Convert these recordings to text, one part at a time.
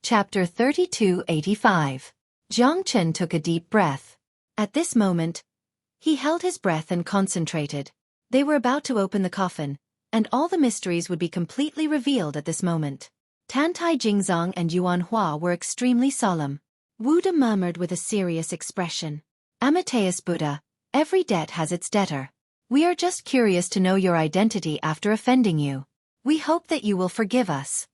Chapter 3285. Jiang Chen took a deep breath. At this moment, he held his breath and concentrated. They were about to open the coffin, and all the mysteries would be completely revealed at this moment. Tantai Jingzong and Yuan Hua were extremely solemn. Wu De murmured with a serious expression. Amateus Buddha, every debt has its debtor. We are just curious to know your identity after offending you. We hope that you will forgive us.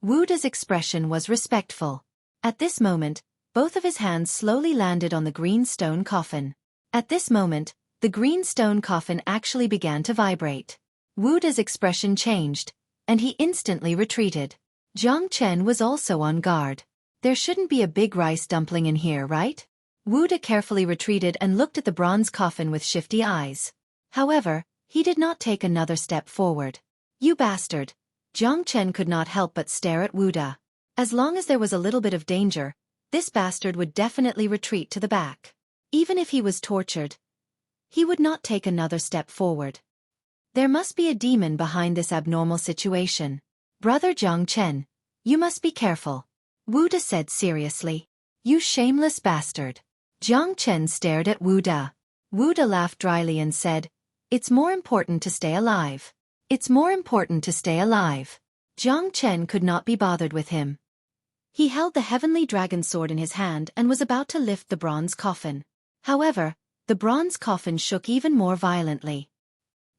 Wu De's expression was respectful. At this moment, both of his hands slowly landed on the green stone coffin. At this moment, the green stone coffin actually began to vibrate. Wu De's expression changed, and he instantly retreated. Jiang Chen was also on guard. There shouldn't be a big rice dumpling in here, right? Wu De carefully retreated and looked at the bronze coffin with shifty eyes. However, he did not take another step forward. You bastard! Jiang Chen could not help but stare at Wu De. As long as there was a little bit of danger, this bastard would definitely retreat to the back. Even if he was tortured, he would not take another step forward. There must be a demon behind this abnormal situation. Brother Jiang Chen, you must be careful. Wu De said seriously. You shameless bastard. Jiang Chen stared at Wu De. Wu De laughed dryly and said, It's more important to stay alive. It's more important to stay alive. Jiang Chen could not be bothered with him. He held the heavenly dragon sword in his hand and was about to lift the bronze coffin. However, the bronze coffin shook even more violently.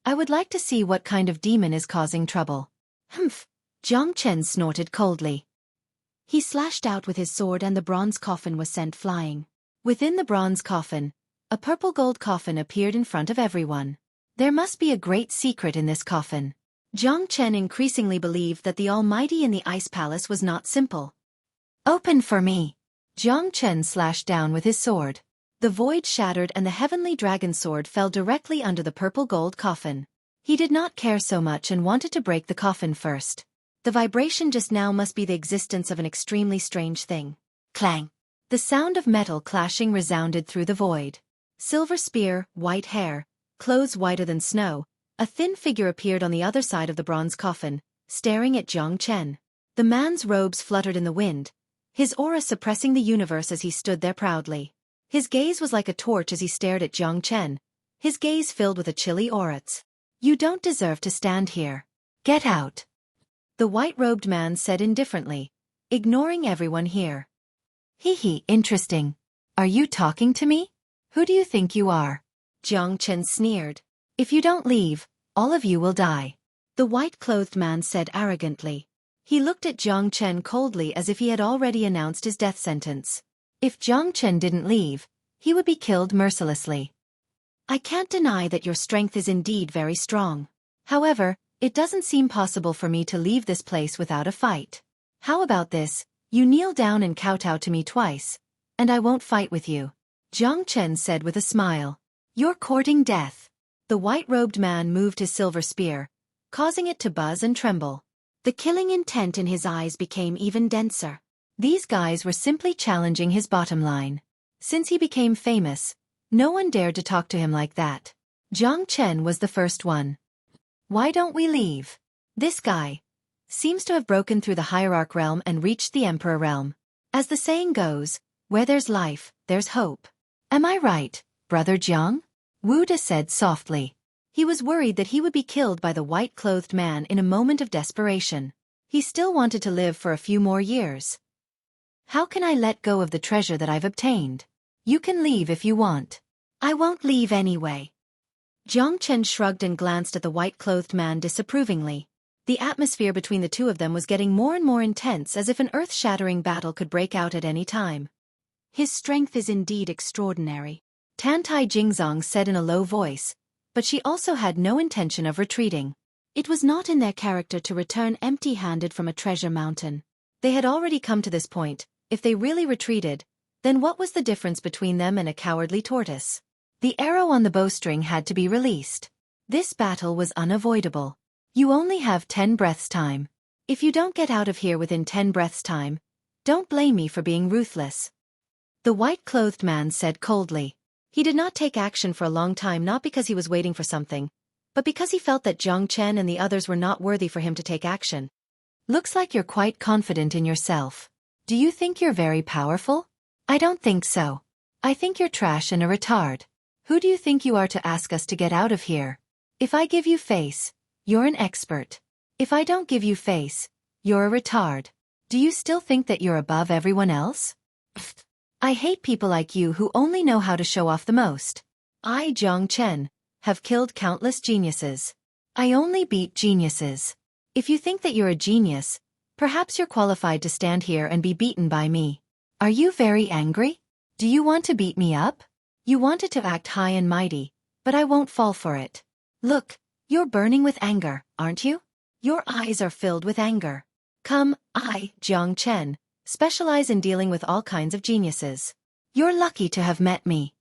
I would like to see what kind of demon is causing trouble. Humph! Jiang Chen snorted coldly. He slashed out with his sword and the bronze coffin was sent flying. Within the bronze coffin, a purple gold coffin appeared in front of everyone. There must be a great secret in this coffin. Jiang Chen increasingly believed that the Almighty in the Ice Palace was not simple. Open for me! Jiang Chen slashed down with his sword. The void shattered and the heavenly dragon sword fell directly under the purple gold coffin. He did not care so much and wanted to break the coffin first. The vibration just now must be the existence of an extremely strange thing. Clang! The sound of metal clashing resounded through the void. Silver spear, white hair, clothes whiter than snow, a thin figure appeared on the other side of the bronze coffin, staring at Jiang Chen. The man's robes fluttered in the wind, his aura suppressing the universe as he stood there proudly. His gaze was like a torch as he stared at Jiang Chen, his gaze filled with a chilly aura. You don't deserve to stand here. Get out! The white-robed man said indifferently, ignoring everyone here. Hee, interesting. Are you talking to me? Who do you think you are? Jiang Chen sneered. If you don't leave, all of you will die. The white-clothed man said arrogantly. He looked at Jiang Chen coldly as if he had already announced his death sentence. If Jiang Chen didn't leave, he would be killed mercilessly. I can't deny that your strength is indeed very strong. However, it doesn't seem possible for me to leave this place without a fight. How about this, you kneel down and kowtow to me twice, and I won't fight with you. Jiang Chen said with a smile. You're courting death. The white-robed man moved his silver spear, causing it to buzz and tremble. The killing intent in his eyes became even denser. These guys were simply challenging his bottom line. Since he became famous, no one dared to talk to him like that. Jiang Chen was the first one. Why don't we leave? This guy seems to have broken through the hierarch realm and reached the emperor realm. As the saying goes, where there's life, there's hope. Am I right, Brother Jiang? Wu De said softly. He was worried that he would be killed by the white-clothed man in a moment of desperation. He still wanted to live for a few more years. How can I let go of the treasure that I've obtained? You can leave if you want. I won't leave anyway. Jiang Chen shrugged and glanced at the white-clothed man disapprovingly. The atmosphere between the two of them was getting more and more intense as if an earth-shattering battle could break out at any time. His strength is indeed extraordinary. Tantai Jingzong said in a low voice, but she also had no intention of retreating. It was not in their character to return empty-handed from a treasure mountain. They had already come to this point. If they really retreated, then what was the difference between them and a cowardly tortoise? The arrow on the bowstring had to be released. This battle was unavoidable. You only have 10 breaths time. If you don't get out of here within 10 breaths time, don't blame me for being ruthless. The white-clothed man said coldly. He did not take action for a long time, not because he was waiting for something, but because he felt that Jiang Chen and the others were not worthy for him to take action. Looks like you're quite confident in yourself. Do you think you're very powerful? I don't think so. I think you're trash and a retard. Who do you think you are to ask us to get out of here? If I give you face, you're an expert. If I don't give you face, you're a retard. Do you still think that you're above everyone else? Pfft. I hate people like you who only know how to show off the most. I, Zhang Chen, have killed countless geniuses. I only beat geniuses. If you think that you're a genius, perhaps you're qualified to stand here and be beaten by me. Are you very angry? Do you want to beat me up? You wanted to act high and mighty, but I won't fall for it. Look, you're burning with anger, aren't you? Your eyes are filled with anger. Come, I, Zhang Chen, specialize in dealing with all kinds of geniuses. You're lucky to have met me.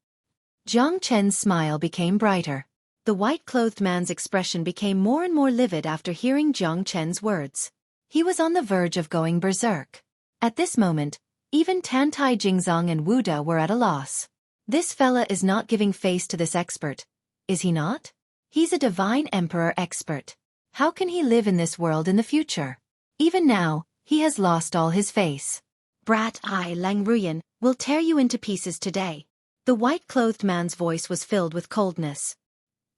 Zhang Chen's smile became brighter. The white-clothed man's expression became more and more livid after hearing Zhang Chen's words. He was on the verge of going berserk. At this moment, even Tantai Jingzong and Wu De were at a loss. This fella is not giving face to this expert, is he not? He's a divine emperor expert. How can he live in this world in the future? Even now, he has lost all his face. Brat, I, Lang Ruyan, will tear you into pieces today. The white-clothed man's voice was filled with coldness.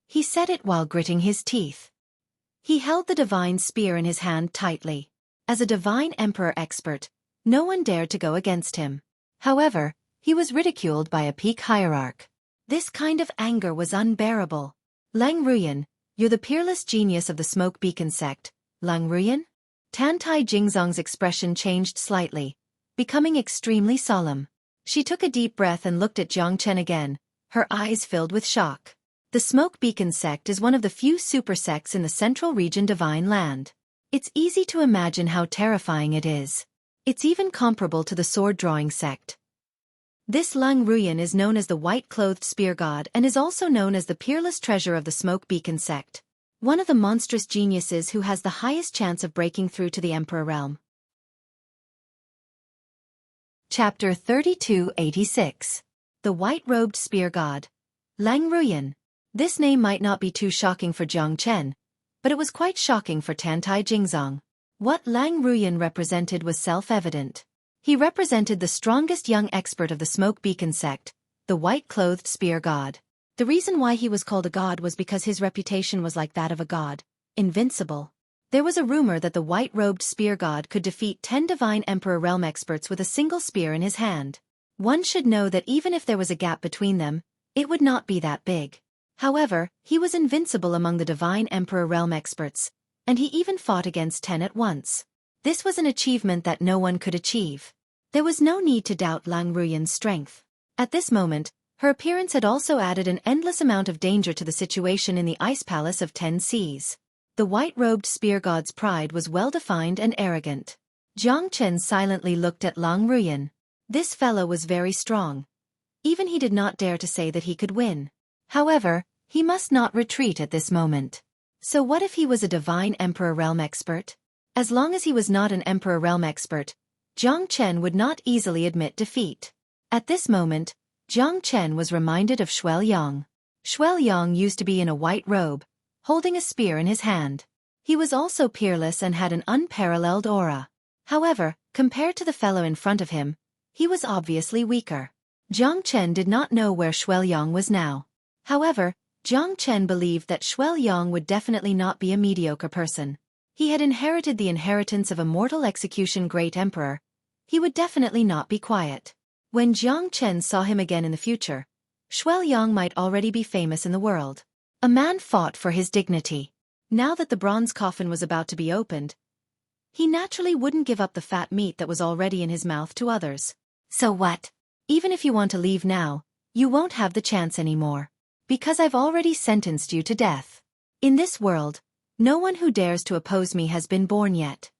He said it while gritting his teeth. He held the divine spear in his hand tightly. As a divine emperor expert, no one dared to go against him. However, he was ridiculed by a peak hierarch. This kind of anger was unbearable. Lang Ruyan, you're the peerless genius of the Smoke Beacon sect, Lang Ruyan? Tantai Jingzong's expression changed slightly, becoming extremely solemn. She took a deep breath and looked at Zhang Chen again, her eyes filled with shock. The Smoke Beacon sect is one of the few super sects in the Central Region Divine Land. It's easy to imagine how terrifying it is. It's even comparable to the sword-drawing sect. This Lang Ruyan is known as the white-clothed spear god and is also known as the peerless treasure of the Smoke Beacon sect, one of the monstrous geniuses who has the highest chance of breaking through to the Emperor realm. Chapter 3286. The White-Robed Spear God. Lang Ruyan. This name might not be too shocking for Zhang Chen, but it was quite shocking for Tantai Jingzong. What Lang Ruyan represented was self-evident. He represented the strongest young expert of the Smoke Beacon sect, the white-clothed spear god. The reason why he was called a god was because his reputation was like that of a god, invincible. There was a rumor that the white-robed spear god could defeat 10 divine emperor realm experts with a single spear in his hand. One should know that even if there was a gap between them, it would not be that big. However, he was invincible among the divine emperor realm experts, and he even fought against 10 at once. This was an achievement that no one could achieve. There was no need to doubt Lang Ruyan's strength. At this moment, her appearance had also added an endless amount of danger to the situation in the ice palace of 10 seas. The white-robed spear god's pride was well-defined and arrogant. Zhang Chen silently looked at Lang Ruyan. This fellow was very strong. Even he did not dare to say that he could win. However, he must not retreat at this moment. So what if he was a divine Emperor Realm expert? As long as he was not an Emperor Realm expert, Zhang Chen would not easily admit defeat. At this moment, Zhang Chen was reminded of Xueqi. Xueqi used to be in a white robe, holding a spear in his hand. He was also peerless and had an unparalleled aura. However, compared to the fellow in front of him, he was obviously weaker. Zhang Chen did not know where Xueqi was now. However, Zhang Chen believed that Xueqi would definitely not be a mediocre person. He had inherited the inheritance of a mortal execution great emperor. He would definitely not be quiet. When Zhang Chen saw him again in the future, Xueqi might already be famous in the world. A man fought for his dignity. Now that the bronze coffin was about to be opened, he naturally wouldn't give up the fat meat that was already in his mouth to others. So what? Even if you want to leave now, you won't have the chance anymore. Because I've already sentenced you to death. In this world, no one who dares to oppose me has been born yet.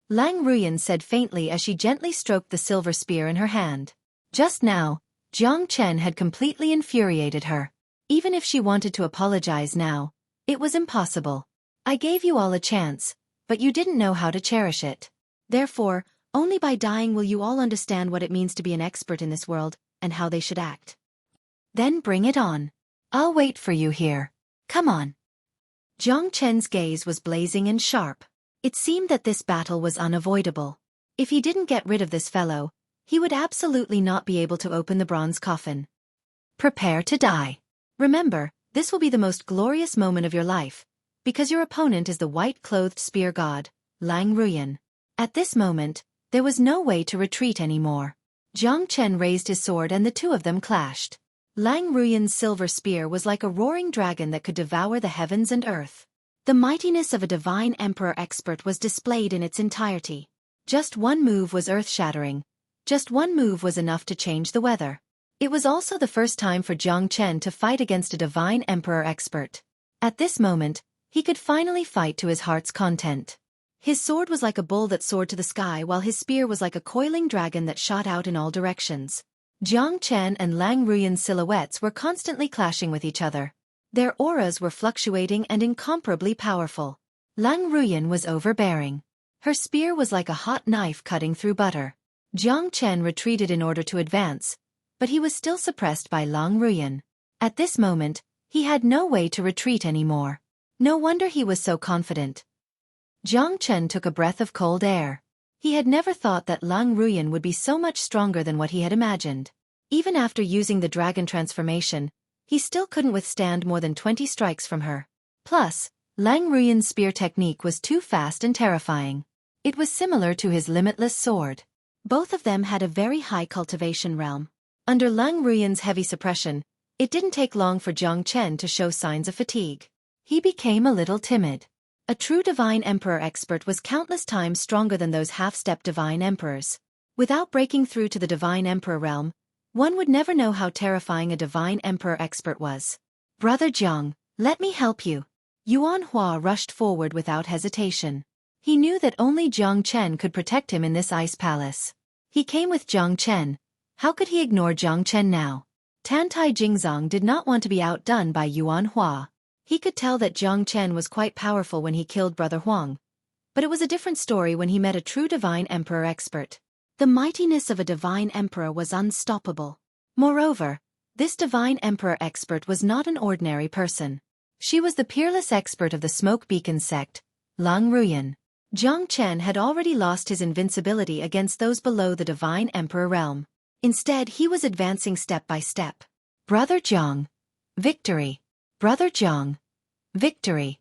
Lang Ruyan said faintly as she gently stroked the silver spear in her hand. Just now, Zhang Chen had completely infuriated her. Even if she wanted to apologize now, it was impossible. I gave you all a chance, but you didn't know how to cherish it. Therefore, only by dying will you all understand what it means to be an expert in this world, and how they should act. Then bring it on. I'll wait for you here. Come on. Zhang Chen's gaze was blazing and sharp. It seemed that this battle was unavoidable. If he didn't get rid of this fellow, he would absolutely not be able to open the bronze coffin. Prepare to die. Remember, this will be the most glorious moment of your life, because your opponent is the white-clothed spear god, Lang Ruyan. At this moment, there was no way to retreat anymore. Jiang Chen raised his sword and the two of them clashed. Lang Ruyan's silver spear was like a roaring dragon that could devour the heavens and earth. The mightiness of a divine emperor expert was displayed in its entirety. Just one move was earth-shattering. Just one move was enough to change the weather. It was also the first time for Jiang Chen to fight against a divine emperor expert. At this moment, he could finally fight to his heart's content. His sword was like a bull that soared to the sky while his spear was like a coiling dragon that shot out in all directions. Jiang Chen and Lang Ruyan's silhouettes were constantly clashing with each other. Their auras were fluctuating and incomparably powerful. Lang Ruyan was overbearing. Her spear was like a hot knife cutting through butter. Jiang Chen retreated in order to advance, but he was still suppressed by Lang Ruyan. At this moment, he had no way to retreat anymore. No wonder he was so confident. Jiang Chen took a breath of cold air. He had never thought that Lang Ruyan would be so much stronger than what he had imagined. Even after using the dragon transformation, he still couldn't withstand more than 20 strikes from her. Plus, Lang Ruyan's spear technique was too fast and terrifying. It was similar to his limitless sword. Both of them had a very high cultivation realm. Under Lang Ruyan's heavy suppression, it didn't take long for Jiang Chen to show signs of fatigue. He became a little timid. A true divine emperor expert was countless times stronger than those half-step divine emperors. Without breaking through to the divine emperor realm, one would never know how terrifying a divine emperor expert was. Brother Jiang, let me help you. Yuan Hua rushed forward without hesitation. He knew that only Jiang Chen could protect him in this ice palace. He came with Jiang Chen. How could he ignore Jiang Chen now? Tantai Jingzong did not want to be outdone by Yuan Hua. He could tell that Jiang Chen was quite powerful when he killed Brother Huang. But it was a different story when he met a true divine emperor expert. The mightiness of a divine emperor was unstoppable. Moreover, this divine emperor expert was not an ordinary person. She was the peerless expert of the Smoke Beacon sect, Lang Ruyan. Jiang Chen had already lost his invincibility against those below the divine emperor realm. Instead, he was advancing step by step. Brother Jiang. Victory. Brother Jiang. Victory.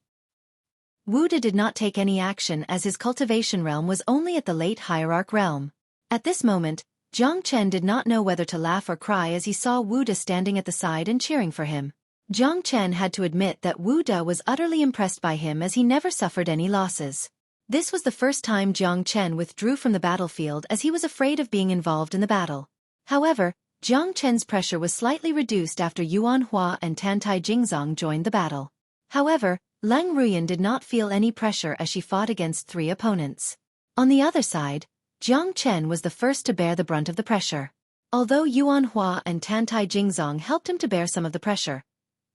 Wu De did not take any action as his cultivation realm was only at the late hierarch realm. At this moment, Jiang Chen did not know whether to laugh or cry as he saw Wu De standing at the side and cheering for him. Jiang Chen had to admit that Wu De was utterly impressed by him as he never suffered any losses. This was the first time Jiang Chen withdrew from the battlefield as he was afraid of being involved in the battle. However, Jiang Chen's pressure was slightly reduced after Yuan Hua and Tantai Jingzong joined the battle. However, Lang Ruyan did not feel any pressure as she fought against 3 opponents. On the other side, Jiang Chen was the first to bear the brunt of the pressure. Although Yuan Hua and Tantai Jingzong helped him to bear some of the pressure,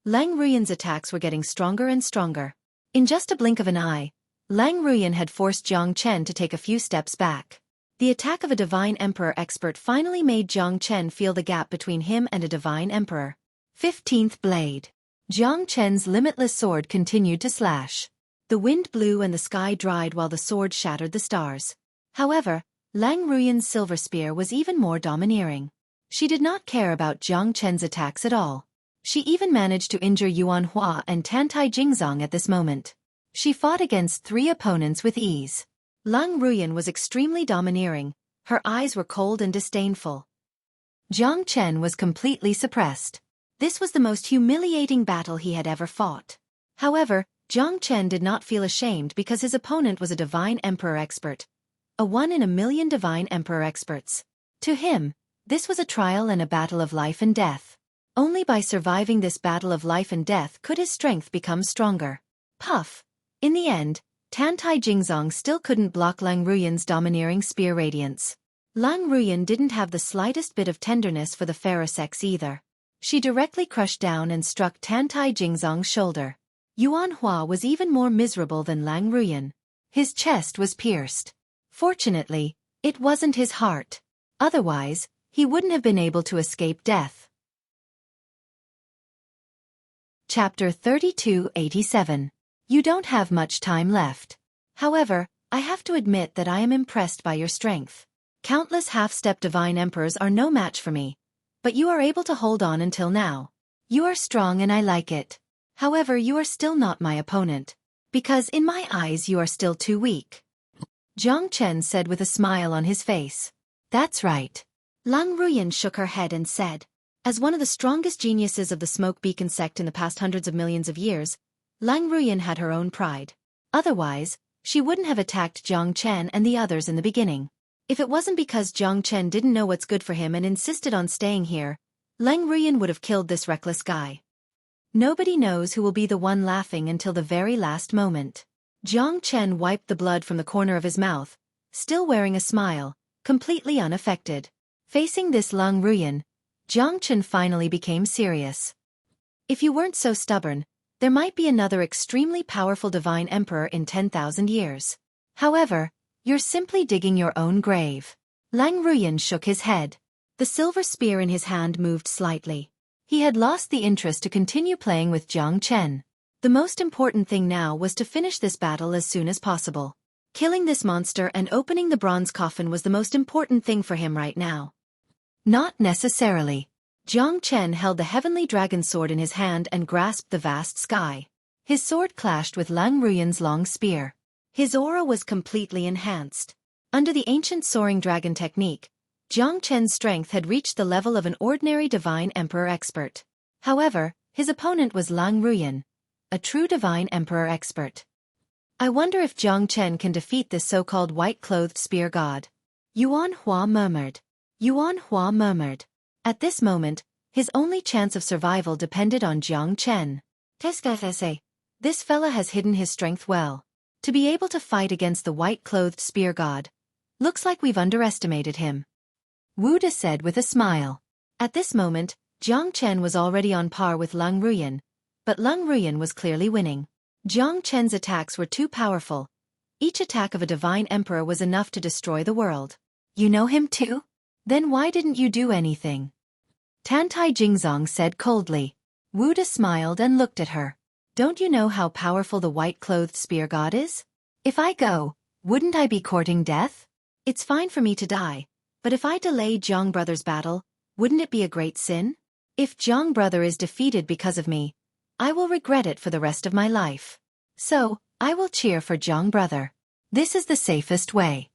Lang Ruyan's attacks were getting stronger and stronger. In just a blink of an eye, Lang Ruyan had forced Jiang Chen to take a few steps back. The attack of a divine emperor expert finally made Jiang Chen feel the gap between him and a divine emperor. 15th Blade. Jiang Chen's limitless sword continued to slash. The wind blew and the sky dried while the sword shattered the stars. However, Lang Ruyan's silver spear was even more domineering. She did not care about Jiang Chen's attacks at all. She even managed to injure Yuan Hua and Tantai Jingzong at this moment. She fought against 3 opponents with ease. Lang Ruyan was extremely domineering, her eyes were cold and disdainful. Jiang Chen was completely suppressed. This was the most humiliating battle he had ever fought. However, Jiang Chen did not feel ashamed because his opponent was a divine emperor expert. A 1 in a million divine emperor experts. To him, this was a trial and a battle of life and death. Only by surviving this battle of life and death could his strength become stronger. Puff. In the end, Tantai Jingzong still couldn't block Lang Ruyan's domineering spear radiance. Lang Ruyan didn't have the slightest bit of tenderness for the fairer sex either. She directly crushed down and struck Tantai Jingzong's shoulder. Yuan Hua was even more miserable than Lang Ruyan. His chest was pierced. Fortunately, it wasn't his heart. Otherwise, he wouldn't have been able to escape death. Chapter 3287. You don't have much time left. However, I have to admit that I am impressed by your strength. Countless half-step divine emperors are no match for me, but you are able to hold on until now. You are strong and I like it. However, you are still not my opponent, because in my eyes you are still too weak. Jiang Chen said with a smile on his face. That's right. Lang Ruyan shook her head and said, as one of the strongest geniuses of the smoke beacon sect in the past hundreds of millions of years, Lang Ruyan had her own pride. Otherwise, she wouldn't have attacked Jiang Chen and the others in the beginning. If it wasn't because Jiang Chen didn't know what's good for him and insisted on staying here, Lang Ruyan would have killed this reckless guy. Nobody knows who will be the one laughing until the very last moment. Jiang Chen wiped the blood from the corner of his mouth, still wearing a smile, completely unaffected. Facing this Lang Ruyan, Jiang Chen finally became serious. If you weren't so stubborn, there might be another extremely powerful divine emperor in 10,000 years. However, you're simply digging your own grave. Lang Ruyan shook his head. The silver spear in his hand moved slightly. He had lost the interest to continue playing with Jiang Chen. The most important thing now was to finish this battle as soon as possible. Killing this monster and opening the bronze coffin was the most important thing for him right now. Not necessarily. Jiang Chen held the heavenly dragon sword in his hand and grasped the vast sky. His sword clashed with Lang Ruyan's long spear. His aura was completely enhanced. Under the ancient soaring dragon technique, Jiang Chen's strength had reached the level of an ordinary divine emperor expert. However, his opponent was Lang Ruyan, a true divine emperor expert. I wonder if Jiang Chen can defeat this so-called white-clothed spear god. Yuan Hua murmured. Yuan Hua murmured. At this moment, his only chance of survival depended on Jiang Chen. This fella has hidden his strength well. To be able to fight against the white-clothed spear god. Looks like we've underestimated him. Wu De said with a smile. At this moment, Jiang Chen was already on par with Lang Ruyan, but Lang Ruyan was clearly winning. Jiang Chen's attacks were too powerful. Each attack of a divine emperor was enough to destroy the world. You know him too? Then why didn't you do anything? Tantai Jingzong said coldly. Wu De smiled and looked at her. Don't you know how powerful the white-clothed spear god is? If I go, wouldn't I be courting death? It's fine for me to die, but if I delay Jiang Brother's battle, wouldn't it be a great sin? If Jiang Brother is defeated because of me, I will regret it for the rest of my life. So, I will cheer for Jiang Brother. This is the safest way.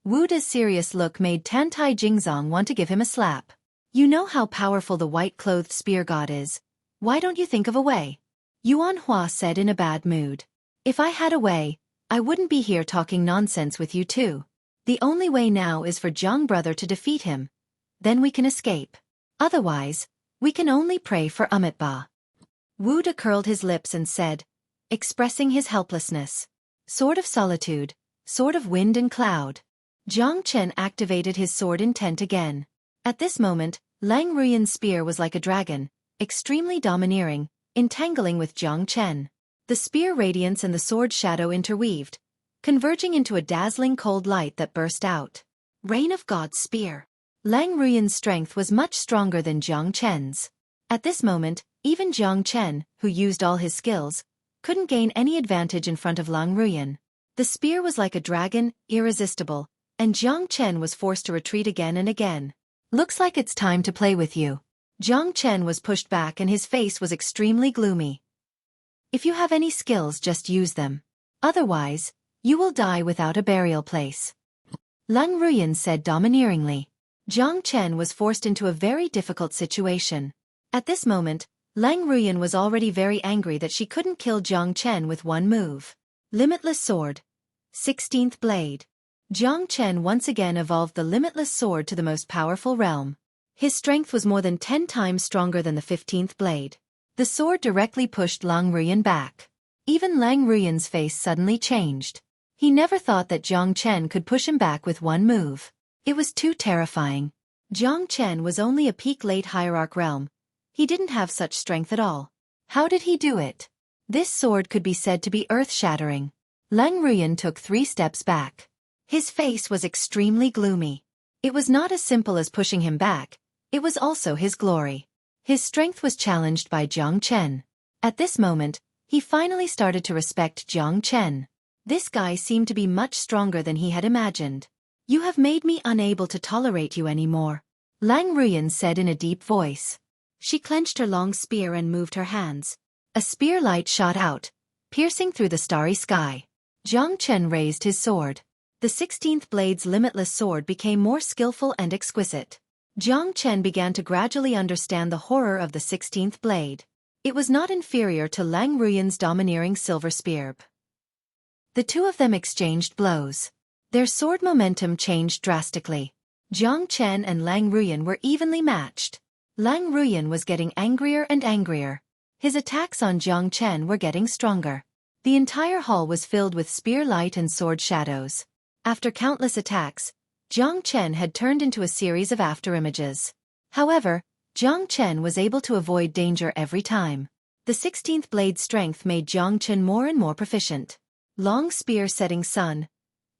Wu De's serious look made Tantai Jingzong want to give him a slap. You know how powerful the white-clothed spear god is. Why don't you think of a way? Yuan Hua said in a bad mood. If I had a way, I wouldn't be here talking nonsense with you too. The only way now is for Jiang Brother to defeat him. Then we can escape. Otherwise, we can only pray for Amitabha. Wu De curled his lips and said, expressing his helplessness. Sword of solitude, sword of wind and cloud. Jiang Chen activated his sword intent again. At this moment, Lang Ruyan's spear was like a dragon, extremely domineering, entangling with Jiang Chen. The spear radiance and the sword shadow interweaved, converging into a dazzling cold light that burst out. Rain of God's spear. Lang Ruyan's strength was much stronger than Jiang Chen's. At this moment, even Jiang Chen, who used all his skills, couldn't gain any advantage in front of Lang Ruyan. The spear was like a dragon, irresistible, and Jiang Chen was forced to retreat again and again. Looks like it's time to play with you. Jiang Chen was pushed back and his face was extremely gloomy. If you have any skills, just use them. Otherwise, you will die without a burial place. Lang Ruyan said domineeringly. Jiang Chen was forced into a very difficult situation. At this moment, Lang Ruyan was already very angry that she couldn't kill Jiang Chen with one move. Limitless Sword. 16th Blade. Jiang Chen once again evolved the Limitless Sword to the most powerful realm. His strength was more than 10 times stronger than the 15th blade. The sword directly pushed Lang Ruyan back. Even Lang Ruyan's face suddenly changed. He never thought that Jiang Chen could push him back with one move. It was too terrifying. Jiang Chen was only a peak late hierarch realm. He didn't have such strength at all. How did he do it? This sword could be said to be earth-shattering. Lang Ruyan took 3 steps back. His face was extremely gloomy. It was not as simple as pushing him back. It was also his glory. His strength was challenged by Jiang Chen. At this moment, he finally started to respect Jiang Chen. This guy seemed to be much stronger than he had imagined. You have made me unable to tolerate you anymore, Lang Ruyan said in a deep voice. She clenched her long spear and moved her hands. A spear light shot out, piercing through the starry sky. Jiang Chen raised his sword. The 16th blade's limitless sword became more skillful and exquisite. Jiang Chen began to gradually understand the horror of the 16th blade. It was not inferior to Lang Ruyan's domineering silver spear. The two of them exchanged blows. Their sword momentum changed drastically. Jiang Chen and Lang Ruyan were evenly matched. Lang Ruyan was getting angrier and angrier. His attacks on Jiang Chen were getting stronger. The entire hall was filled with spear light and sword shadows. After countless attacks, Jiang Chen had turned into a series of afterimages. However, Jiang Chen was able to avoid danger every time. The 16th blade's strength made Jiang Chen more and more proficient. Long spear setting sun.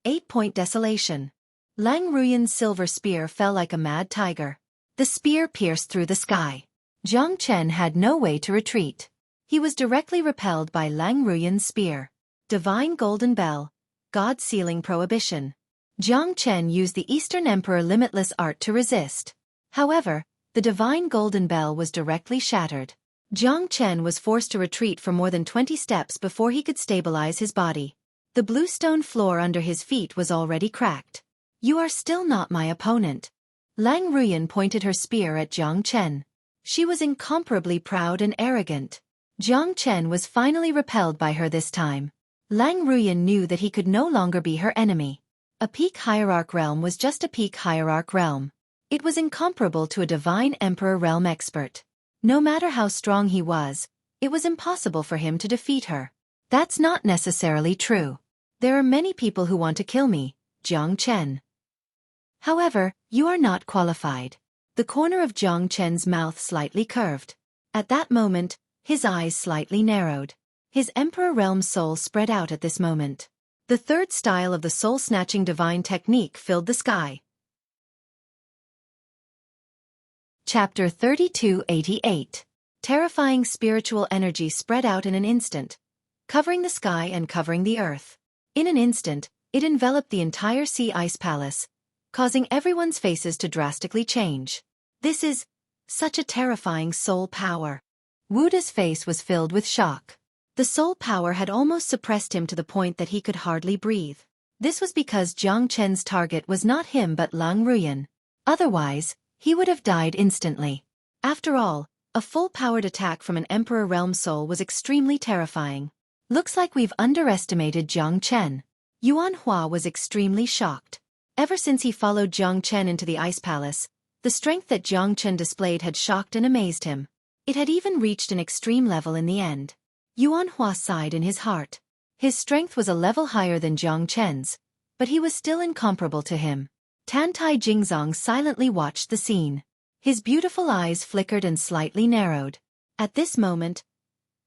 8-point desolation. Lang Ruyan's silver spear fell like a mad tiger. The spear pierced through the sky. Jiang Chen had no way to retreat. He was directly repelled by Lang Ruyan's spear. Divine Golden Bell. God-sealing prohibition. Jiang Chen used the Eastern Emperor limitless art to resist. However, the Divine Golden Bell was directly shattered. Jiang Chen was forced to retreat for more than 20 steps before he could stabilize his body. The bluestone floor under his feet was already cracked. You are still not my opponent. Lang Ruyan pointed her spear at Jiang Chen. She was incomparably proud and arrogant. Jiang Chen was finally repelled by her this time. Lang Ruyan knew that he could no longer be her enemy. A peak hierarch realm was just a peak hierarch realm. It was incomparable to a divine emperor realm expert. No matter how strong he was, it was impossible for him to defeat her. That's not necessarily true. There are many people who want to kill me, Jiang Chen. However, you are not qualified. The corner of Jiang Chen's mouth slightly curved. At that moment, his eyes slightly narrowed. His Emperor Realm soul spread out at this moment. The third style of the soul-snatching divine technique filled the sky. Chapter 3288. Terrifying spiritual energy spread out in an instant, covering the sky and covering the earth. In an instant, it enveloped the entire sea ice palace, causing everyone's faces to drastically change. This is such a terrifying soul power. Wuda's face was filled with shock. The soul power had almost suppressed him to the point that he could hardly breathe. This was because Jiang Chen's target was not him but Lang Ruyan. Otherwise, he would have died instantly. After all, a full-powered attack from an Emperor Realm soul was extremely terrifying. Looks like we've underestimated Jiang Chen. Yuan Hua was extremely shocked. Ever since he followed Jiang Chen into the ice palace, the strength that Jiang Chen displayed had shocked and amazed him. It had even reached an extreme level in the end. Yuan Hua sighed in his heart. His strength was a level higher than Jiang Chen's, but he was still incomparable to him. Tantai Jingzong silently watched the scene. His beautiful eyes flickered and slightly narrowed. At this moment,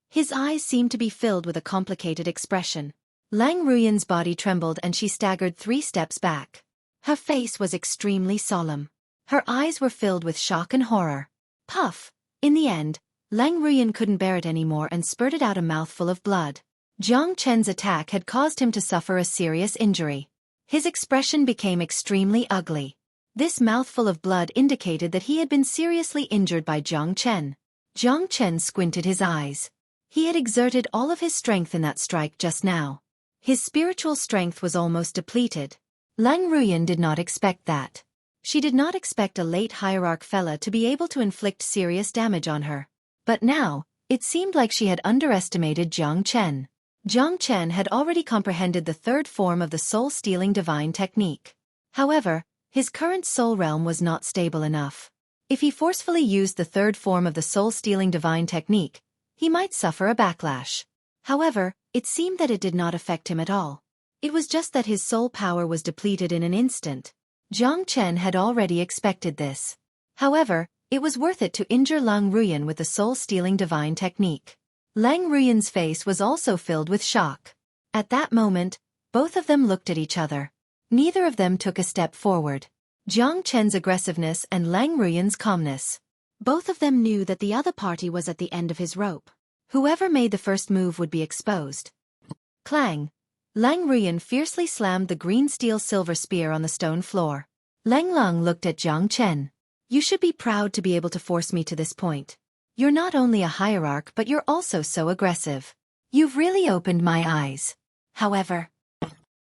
his eyes seemed to be filled with a complicated expression. Lang Ruyan's body trembled and she staggered 3 steps back. Her face was extremely solemn. Her eyes were filled with shock and horror. Puff! In the end, Lang Ruyan couldn't bear it anymore and spurted out a mouthful of blood. Jiang Chen's attack had caused him to suffer a serious injury. His expression became extremely ugly. This mouthful of blood indicated that he had been seriously injured by Jiang Chen. Jiang Chen squinted his eyes. He had exerted all of his strength in that strike just now. His spiritual strength was almost depleted. Lang Ruyan did not expect that. She did not expect a late hierarch fella to be able to inflict serious damage on her. But now, it seemed like she had underestimated Jiang Chen. Jiang Chen had already comprehended the third form of the soul-stealing divine technique. However, his current soul realm was not stable enough. If he forcefully used the third form of the soul-stealing divine technique, he might suffer a backlash. However, it seemed that it did not affect him at all. It was just that his soul power was depleted in an instant. Jiang Chen had already expected this. However, it was worth it to injure Lang Ruyan with the soul-stealing divine technique. Lang Ruyan's face was also filled with shock. At that moment, both of them looked at each other. Neither of them took a step forward. Jiang Chen's aggressiveness and Lang Ruyan's calmness. Both of them knew that the other party was at the end of his rope. Whoever made the first move would be exposed. Clang! Lang Ruyan fiercely slammed the green steel silver spear on the stone floor. Lang Lang looked at Jiang Chen. You should be proud to be able to force me to this point. You're not only a hierarch but you're also so aggressive. You've really opened my eyes. However,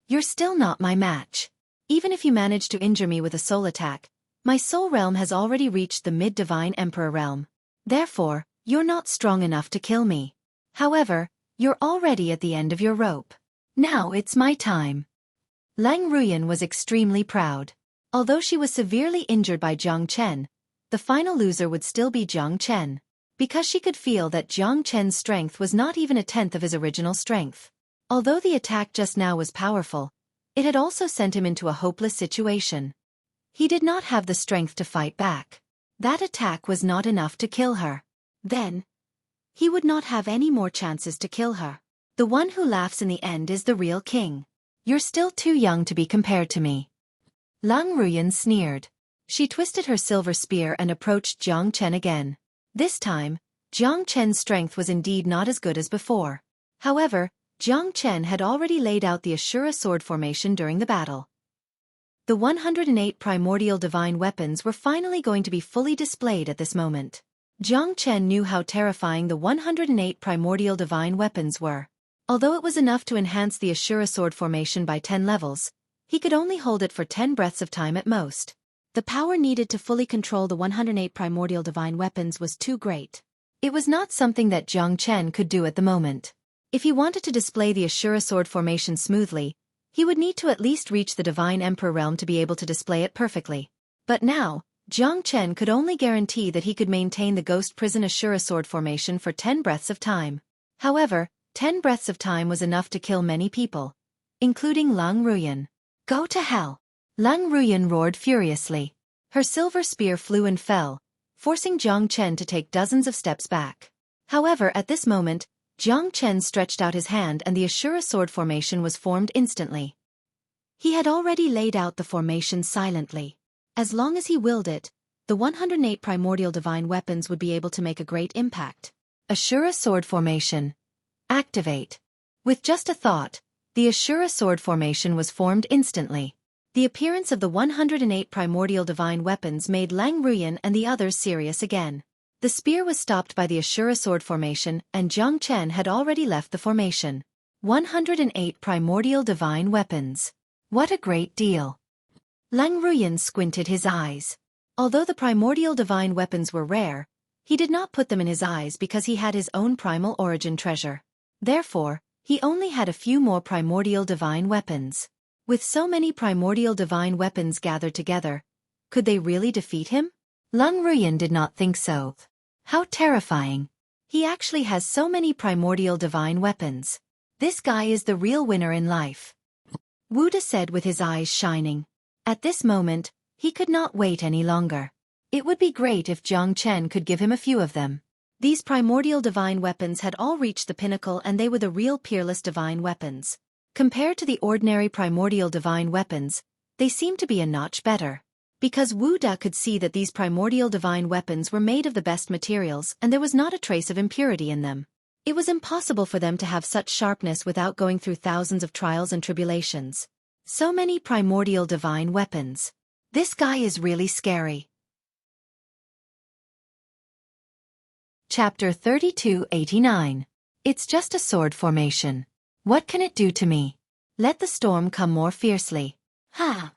you're still not my match. Even if you manage to injure me with a soul attack, my soul realm has already reached the mid-divine emperor realm. Therefore, you're not strong enough to kill me. However, you're already at the end of your rope. Now it's my time. Lang Ruyan was extremely proud. Although she was severely injured by Jiang Chen, the final loser would still be Jiang Chen, because she could feel that Jiang Chen's strength was not even a tenth of his original strength. Although the attack just now was powerful, it had also sent him into a hopeless situation. He did not have the strength to fight back. That attack was not enough to kill her. Then, he would not have any more chances to kill her. The one who laughs in the end is the real king. You're still too young to be compared to me. Lang Ruyan sneered. She twisted her silver spear and approached Jiang Chen again. This time, Jiang Chen's strength was indeed not as good as before. However, Jiang Chen had already laid out the Ashura sword formation during the battle. The 108 primordial divine weapons were finally going to be fully displayed at this moment. Jiang Chen knew how terrifying the 108 primordial divine weapons were. Although it was enough to enhance the Ashura sword formation by 10 levels, he could only hold it for 10 breaths of time at most. The power needed to fully control the 108 primordial divine weapons was too great. It was not something that Jiang Chen could do at the moment. If he wanted to display the Ashura sword formation smoothly, he would need to at least reach the divine emperor realm to be able to display it perfectly. But now, Jiang Chen could only guarantee that he could maintain the ghost prison Ashura sword formation for 10 breaths of time. However, 10 breaths of time was enough to kill many people, including Lang Ruyan. Go to hell! Lang Ruyan roared furiously. Her silver spear flew and fell, forcing Jiang Chen to take dozens of steps back. However, at this moment, Jiang Chen stretched out his hand and the Ashura sword formation was formed instantly. He had already laid out the formation silently. As long as he willed it, the 108 primordial divine weapons would be able to make a great impact. Ashura sword formation. Activate. With just a thought, the Ashura sword formation was formed instantly. The appearance of the 108 primordial divine weapons made Lang Ruyan and the others serious again. The spear was stopped by the Ashura sword formation and Jiang Chen had already left the formation. 108 primordial divine weapons. What a great deal. Lang Ruyan squinted his eyes. Although the primordial divine weapons were rare, he did not put them in his eyes because he had his own primal origin treasure. Therefore, he only had a few more primordial divine weapons. With so many primordial divine weapons gathered together, could they really defeat him? Lang Ruyan did not think so. How terrifying. He actually has so many primordial divine weapons. This guy is the real winner in life. Wu De said with his eyes shining. At this moment, he could not wait any longer. It would be great if Jiang Chen could give him a few of them. These primordial divine weapons had all reached the pinnacle and they were the real peerless divine weapons. Compared to the ordinary primordial divine weapons, they seemed to be a notch better. Because Wu De could see that these primordial divine weapons were made of the best materials and there was not a trace of impurity in them. It was impossible for them to have such sharpness without going through thousands of trials and tribulations. So many primordial divine weapons. This guy is really scary. Chapter 3289. It's just a sword formation. What can it do to me? Let the storm come more fiercely. Ha!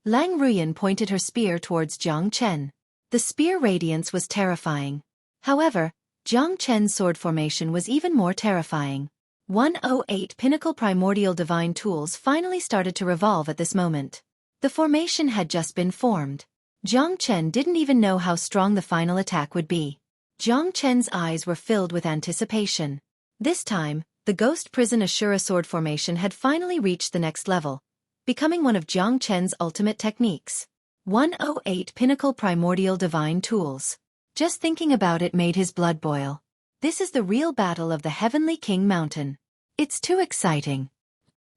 Lang Ruyan pointed her spear towards Jiang Chen. The spear radiance was terrifying. However, Jiang Chen's sword formation was even more terrifying. 108 pinnacle primordial divine tools finally started to revolve at this moment. The formation had just been formed. Jiang Chen didn't even know how strong the final attack would be. Jiang Chen's eyes were filled with anticipation. This time, the Ghost Prison Ashura sword formation had finally reached the next level, becoming one of Jiang Chen's ultimate techniques. 108 pinnacle primordial divine tools. Just thinking about it made his blood boil. This is the real battle of the Heavenly King Mountain. It's too exciting.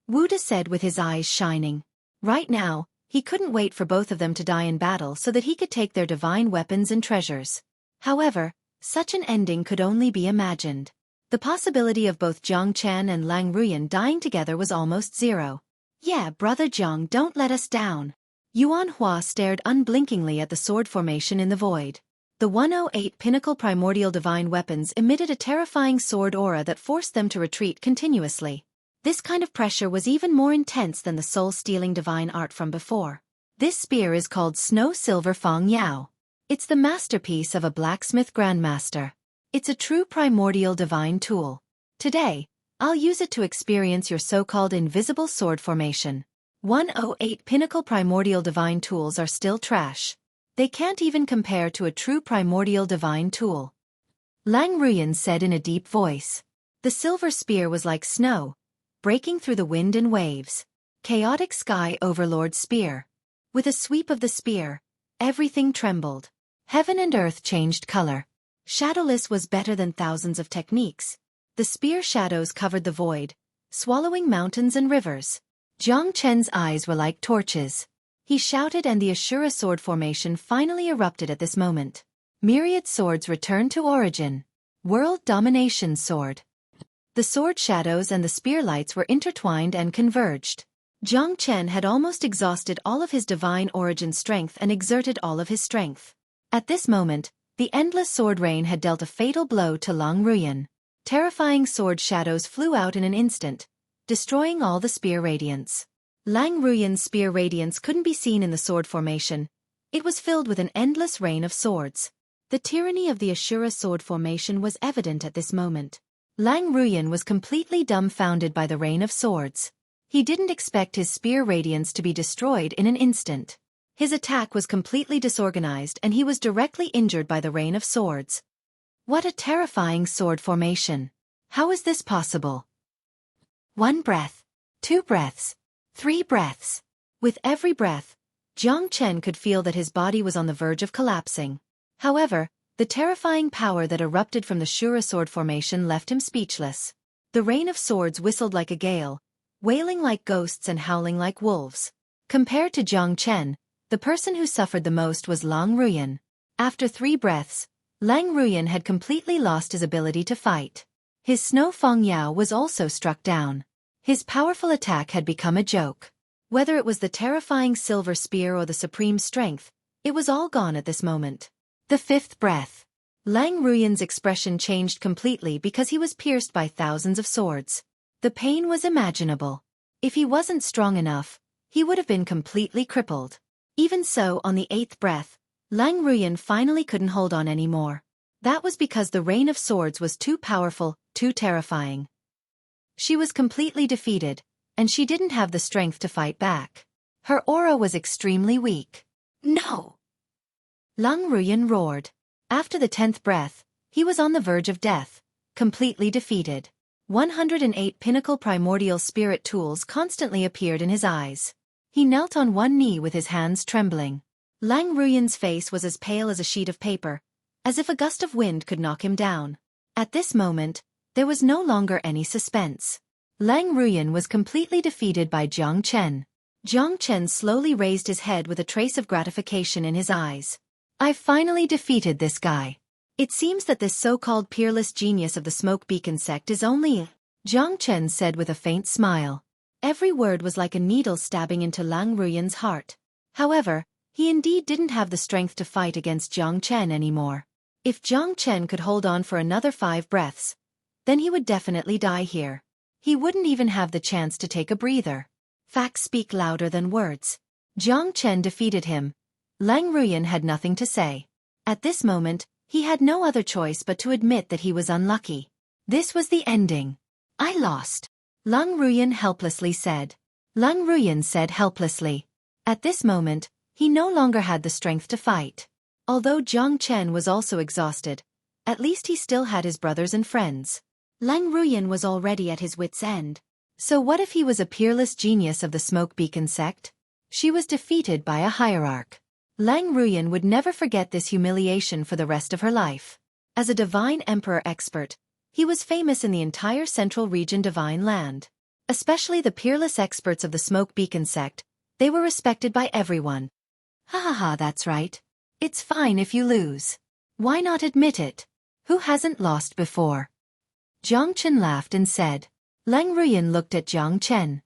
Wu De said with his eyes shining. Right now, he couldn't wait for both of them to die in battle so that he could take their divine weapons and treasures. However, such an ending could only be imagined. The possibility of both Jiang Chen and Lang Ruyan dying together was almost zero. Yeah, brother Jiang, don't let us down. Yuan Hua stared unblinkingly at the sword formation in the void. The 108 pinnacle primordial divine weapons emitted a terrifying sword aura that forced them to retreat continuously. This kind of pressure was even more intense than the soul-stealing divine art from before. This spear is called Snow Silver Fang Yao. It's the masterpiece of a blacksmith grandmaster. It's a true primordial divine tool. Today, I'll use it to experience your so-called invisible sword formation. 108 pinnacle primordial divine tools are still trash. They can't even compare to a true primordial divine tool. Lang Ruyan said in a deep voice. The silver spear was like snow, breaking through the wind and waves. Chaotic sky overlord spear. With a sweep of the spear, everything trembled. Heaven and earth changed color. Shadowless was better than thousands of techniques. The spear shadows covered the void, swallowing mountains and rivers. Jiang Chen's eyes were like torches. He shouted and the Ashura sword formation finally erupted at this moment. Myriad swords returned to origin. World domination sword. The sword shadows and the spear lights were intertwined and converged. Jiang Chen had almost exhausted all of his divine origin strength and exerted all of his strength. At this moment, the endless sword rain had dealt a fatal blow to Lang Ruyan. Terrifying sword shadows flew out in an instant, destroying all the spear radiance. Lang Ruyan's spear radiance couldn't be seen in the sword formation. It was filled with an endless rain of swords. The tyranny of the Ashura sword formation was evident at this moment. Lang Ruyan was completely dumbfounded by the rain of swords. He didn't expect his spear radiance to be destroyed in an instant. His attack was completely disorganized and he was directly injured by the rain of swords. What a terrifying sword formation. How is this possible? 1 breath, 2 breaths, 3 breaths. With every breath, Jiang Chen could feel that his body was on the verge of collapsing. However, the terrifying power that erupted from the Shura sword formation left him speechless. The rain of swords whistled like a gale, wailing like ghosts and howling like wolves. Compared to Jiang Chen, the person who suffered the most was Lang Ruyan. After 3 breaths, Lang Ruyan had completely lost his ability to fight. His Snow Fang Yao was also struck down. His powerful attack had become a joke. Whether it was the terrifying silver spear or the supreme strength, it was all gone at this moment. The 5th breath. Lang Ruyan's expression changed completely because he was pierced by thousands of swords. The pain was imaginable. If he wasn't strong enough, he would have been completely crippled. Even so, on the 8th breath, Lang Ruyan finally couldn't hold on anymore. That was because the rain of swords was too powerful, too terrifying. She was completely defeated, and she didn't have the strength to fight back. Her aura was extremely weak. No! Lang Ruyan roared. After the 10th breath, he was on the verge of death, completely defeated. 108 pinnacle primordial spirit tools constantly appeared in his eyes. He knelt on one knee with his hands trembling. Lang Ruyan's face was as pale as a sheet of paper, as if a gust of wind could knock him down. At this moment, there was no longer any suspense. Lang Ruyan was completely defeated by Jiang Chen. Jiang Chen slowly raised his head with a trace of gratification in his eyes. I've finally defeated this guy. It seems that this so-called peerless genius of the smoke beacon sect is only... Jiang Chen said with a faint smile. Every word was like a needle stabbing into Lang Ruyan's heart. However, he indeed didn't have the strength to fight against Jiang Chen anymore. If Jiang Chen could hold on for another 5 breaths, then he would definitely die here. He wouldn't even have the chance to take a breather. Facts speak louder than words. Jiang Chen defeated him. Lang Ruyan had nothing to say. At this moment, he had no other choice but to admit that he was unlucky. This was the ending. I lost. Lang Ruyan helplessly said. Lang Ruyan said helplessly. At this moment, he no longer had the strength to fight. Although Jiang Chen was also exhausted, at least he still had his brothers and friends. Lang Ruyan was already at his wits' end. So what if he was a peerless genius of the smoke beacon sect? She was defeated by a hierarch. Lang Ruyan would never forget this humiliation for the rest of her life. As a divine emperor expert, he was famous in the entire central region divine land. Especially the peerless experts of the smoke beacon sect, they were respected by everyone. Ha ha ha, that's right. It's fine if you lose. Why not admit it? Who hasn't lost before? Jiang Chen laughed and said. Lang Ruyan looked at Jiang Chen.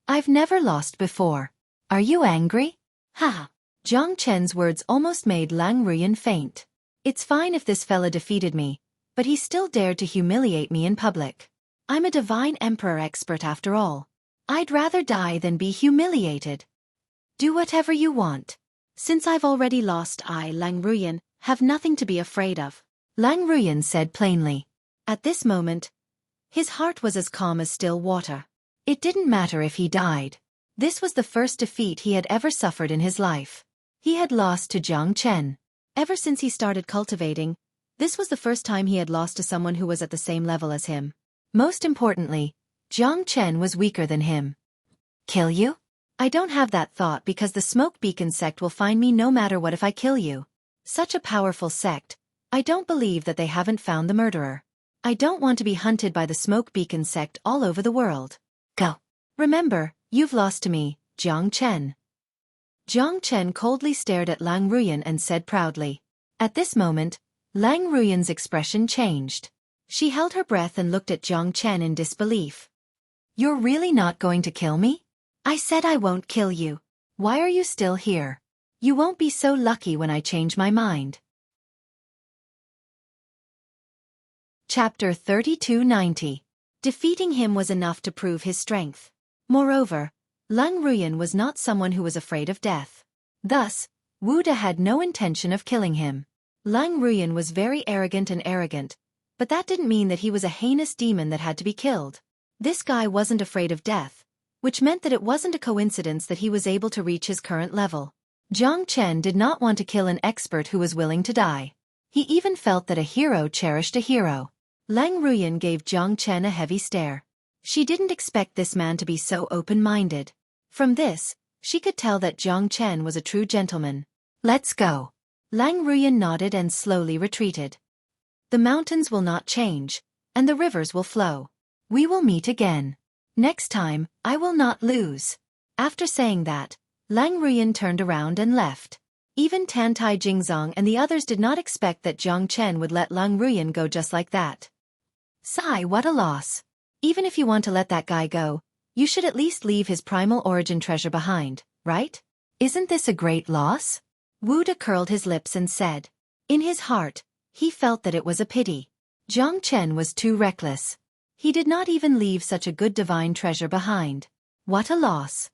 I've never lost before. Are you angry? Ha! Jiang Chen's words almost made Lang Ruyan faint. It's fine if this fella defeated me, but he still dared to humiliate me in public. I'm a divine emperor expert after all. I'd rather die than be humiliated. Do whatever you want. Since I've already lost, I, Lang Ruyan, have nothing to be afraid of. Lang Ruyan said plainly. At this moment, his heart was as calm as still water. It didn't matter if he died. This was the first defeat he had ever suffered in his life. He had lost to Jiang Chen. Ever since he started cultivating, this was the first time he had lost to someone who was at the same level as him. Most importantly, Jiang Chen was weaker than him. Kill you? I don't have that thought because the Smoke Beacon sect will find me no matter what if I kill you. Such a powerful sect, I don't believe that they haven't found the murderer. I don't want to be hunted by the Smoke Beacon sect all over the world. Go. Remember, you've lost to me, Jiang Chen. Jiang Chen coldly stared at Lang Ruyan and said proudly. At this moment, Lang Ruyan's expression changed. She held her breath and looked at Jiang Chen in disbelief. You're really not going to kill me? I said I won't kill you. Why are you still here? You won't be so lucky when I change my mind. Chapter 3290. Defeating him was enough to prove his strength. Moreover, Lang Ruyan was not someone who was afraid of death. Thus, Wu De had no intention of killing him. Lang Ruyan was very arrogant, but that didn't mean that he was a heinous demon that had to be killed. This guy wasn't afraid of death, which meant that it wasn't a coincidence that he was able to reach his current level. Jiang Chen did not want to kill an expert who was willing to die. He even felt that a hero cherished a hero. Lang Ruyan gave Jiang Chen a heavy stare. She didn't expect this man to be so open-minded. From this, she could tell that Jiang Chen was a true gentleman. Let's go. Lang Ruyan nodded and slowly retreated. The mountains will not change, and the rivers will flow. We will meet again. Next time, I will not lose. After saying that, Lang Ruyan turned around and left. Even Tantai Jingzong and the others did not expect that Jiang Chen would let Lang Ruyan go just like that. Sigh, what a loss. Even if you want to let that guy go, you should at least leave his primal origin treasure behind, right? Isn't this a great loss? Wu De curled his lips and said. In his heart, he felt that it was a pity. Jiang Chen was too reckless. He did not even leave such a good divine treasure behind. What a loss.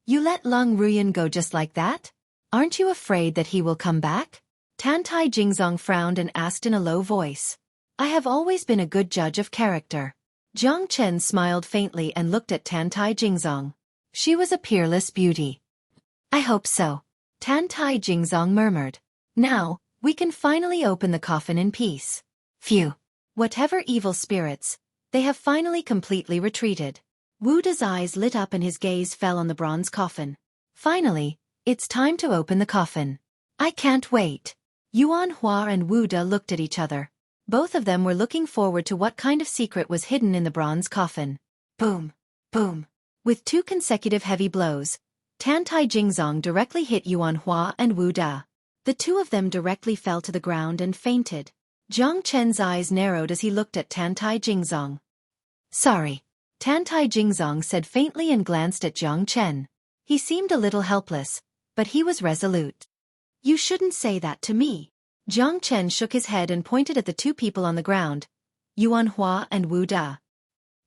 You let Lang Ruyan go just like that? Aren't you afraid that he will come back? Tantai Jingzong frowned and asked in a low voice. I have always been a good judge of character. Jiang Chen smiled faintly and looked at Tantai Jingzong. She was a peerless beauty. I hope so. Tantai Jingzong murmured. Now, we can finally open the coffin in peace. Phew. Whatever evil spirits, they have finally completely retreated. Wu De's eyes lit up and his gaze fell on the bronze coffin. Finally, it's time to open the coffin. I can't wait. Yuan Hua and Wu De looked at each other. Both of them were looking forward to what kind of secret was hidden in the bronze coffin. Boom! Boom! With two consecutive heavy blows, Tantai Jingzong directly hit Yuan Hua and Wu De. The two of them directly fell to the ground and fainted. Jiang Chen's eyes narrowed as he looked at Tantai Jingzong. Sorry. Tantai Jingzong said faintly and glanced at Jiang Chen. He seemed a little helpless, but he was resolute. You shouldn't say that to me. Jiang Chen shook his head and pointed at the two people on the ground, Yuan Hua and Wu De.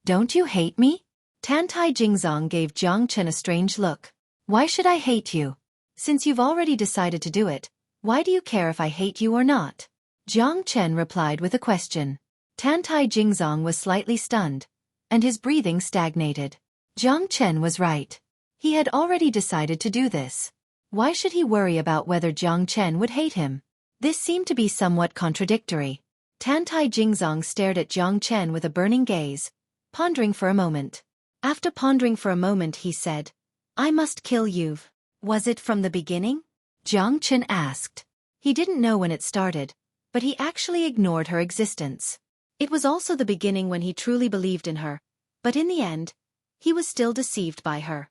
Don't you hate me? Tantai Jingzong gave Jiang Chen a strange look. Why should I hate you? Since you've already decided to do it, why do you care if I hate you or not? Jiang Chen replied with a question. Tantai Jingzong was slightly stunned, and his breathing stagnated. Jiang Chen was right. He had already decided to do this. Why should he worry about whether Jiang Chen would hate him? This seemed to be somewhat contradictory. Tantai Jingzong stared at Jiang Chen with a burning gaze, pondering for a moment. After pondering for a moment he said, I must kill you. Was it from the beginning? Jiang Chen asked. He didn't know when it started, but he actually ignored her existence. It was also the beginning when he truly believed in her, but in the end, he was still deceived by her.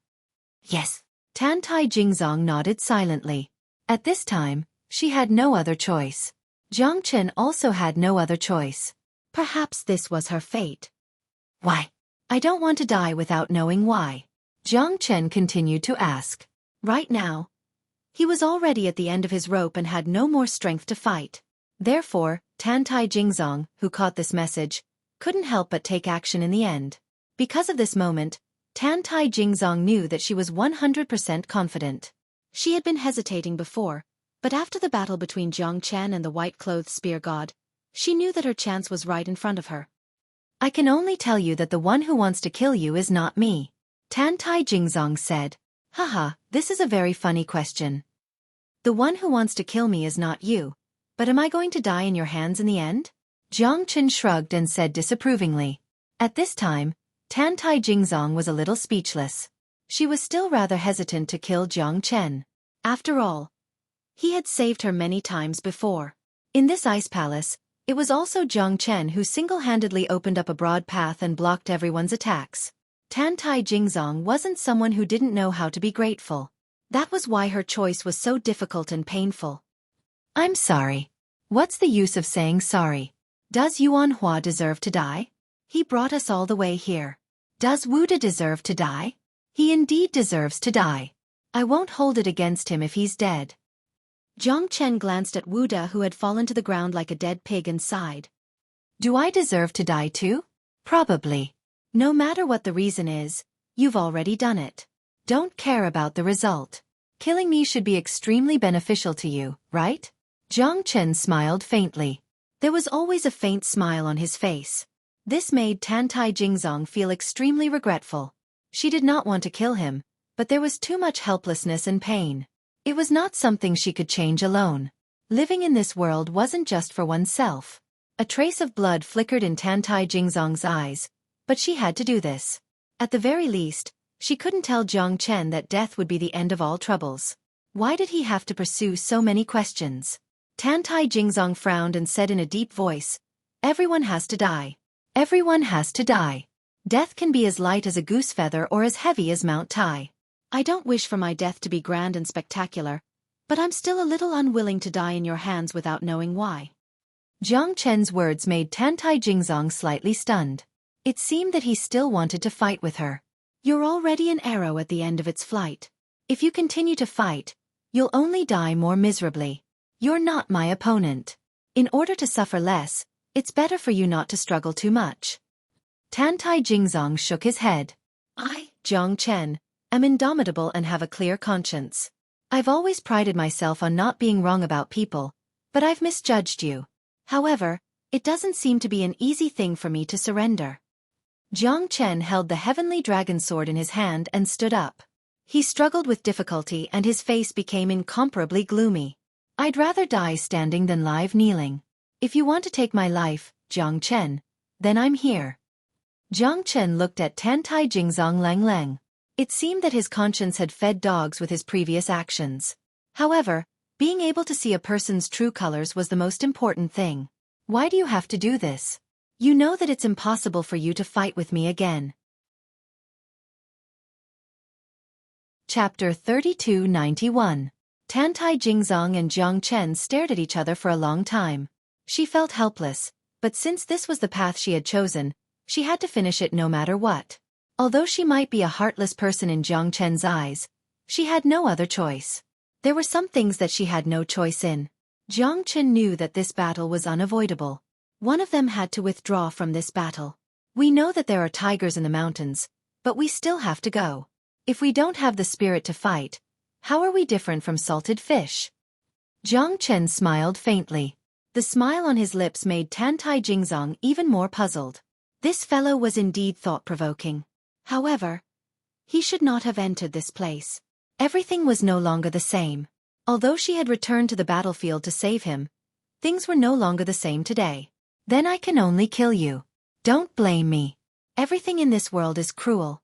Yes. Tantai Jingzong nodded silently. At this time, she had no other choice. Jiang Chen also had no other choice. Perhaps this was her fate. Why? I don't want to die without knowing why. Jiang Chen continued to ask. Right now, he was already at the end of his rope and had no more strength to fight. Therefore, Tantai Jingzong, who caught this message, couldn't help but take action in the end. Because of this moment, Tantai Jingzong knew that she was 100% confident. She had been hesitating before, but after the battle between Jiang Chen and the white-clothed spear god, she knew that her chance was right in front of her. I can only tell you that the one who wants to kill you is not me. Tantai Jingzong said. Haha, this is a very funny question. The one who wants to kill me is not you, but am I going to die in your hands in the end? Jiang Chen shrugged and said disapprovingly. At this time, Tantai Jingzong was a little speechless. She was still rather hesitant to kill Jiang Chen. After all, he had saved her many times before. In this ice palace, it was also Jiang Chen who single-handedly opened up a broad path and blocked everyone's attacks. Tantai Jingzong wasn't someone who didn't know how to be grateful. That was why her choice was so difficult and painful. I'm sorry. What's the use of saying sorry? Does Yuan Hua deserve to die? He brought us all the way here. Does Wu De deserve to die? He indeed deserves to die. I won't hold it against him if he's dead. Jiang Chen glanced at Wu De, who had fallen to the ground like a dead pig, and sighed. Do I deserve to die too? Probably. No matter what the reason is, you've already done it. Don't care about the result. Killing me should be extremely beneficial to you, right? Jiang Chen smiled faintly. There was always a faint smile on his face. This made Tantai Jingzong feel extremely regretful. She did not want to kill him, but there was too much helplessness and pain. It was not something she could change alone. Living in this world wasn't just for oneself. A trace of blood flickered in Tantai Jingzong's eyes, but she had to do this. At the very least, she couldn't tell Jiang Chen that death would be the end of all troubles. Why did he have to pursue so many questions? Tantai Jingzong frowned and said in a deep voice, Everyone has to die. Everyone has to die. Death can be as light as a goose feather or as heavy as Mount Tai. I don't wish for my death to be grand and spectacular, but I'm still a little unwilling to die in your hands without knowing why. Jiang Chen's words made Tantai Jingzong slightly stunned. It seemed that he still wanted to fight with her. You're already an arrow at the end of its flight. If you continue to fight, you'll only die more miserably. You're not my opponent. In order to suffer less, it's better for you not to struggle too much. Tantai Jingzong shook his head. I, Jiang Chen, am indomitable and have a clear conscience. I've always prided myself on not being wrong about people, but I've misjudged you. However, it doesn't seem to be an easy thing for me to surrender. Jiang Chen held the heavenly dragon sword in his hand and stood up. He struggled with difficulty and his face became incomparably gloomy. I'd rather die standing than live kneeling. If you want to take my life, Jiang Chen, then I'm here. Jiang Chen looked at Tantai Jingzong Lang. It seemed that his conscience had fed dogs with his previous actions. However, being able to see a person's true colors was the most important thing. Why do you have to do this? You know that it's impossible for you to fight with me again. Chapter 3291. Tantai Jingzong and Jiang Chen stared at each other for a long time. She felt helpless, but since this was the path she had chosen, she had to finish it no matter what. Although she might be a heartless person in Jiang Chen's eyes, she had no other choice. There were some things that she had no choice in. Jiang Chen knew that this battle was unavoidable. One of them had to withdraw from this battle. We know that there are tigers in the mountains, but we still have to go. If we don't have the spirit to fight, how are we different from salted fish? Jiang Chen smiled faintly. The smile on his lips made Tantai Jingzong even more puzzled. This fellow was indeed thought-provoking. However, he should not have entered this place. Everything was no longer the same. Although she had returned to the battlefield to save him, things were no longer the same today. Then I can only kill you. Don't blame me. Everything in this world is cruel.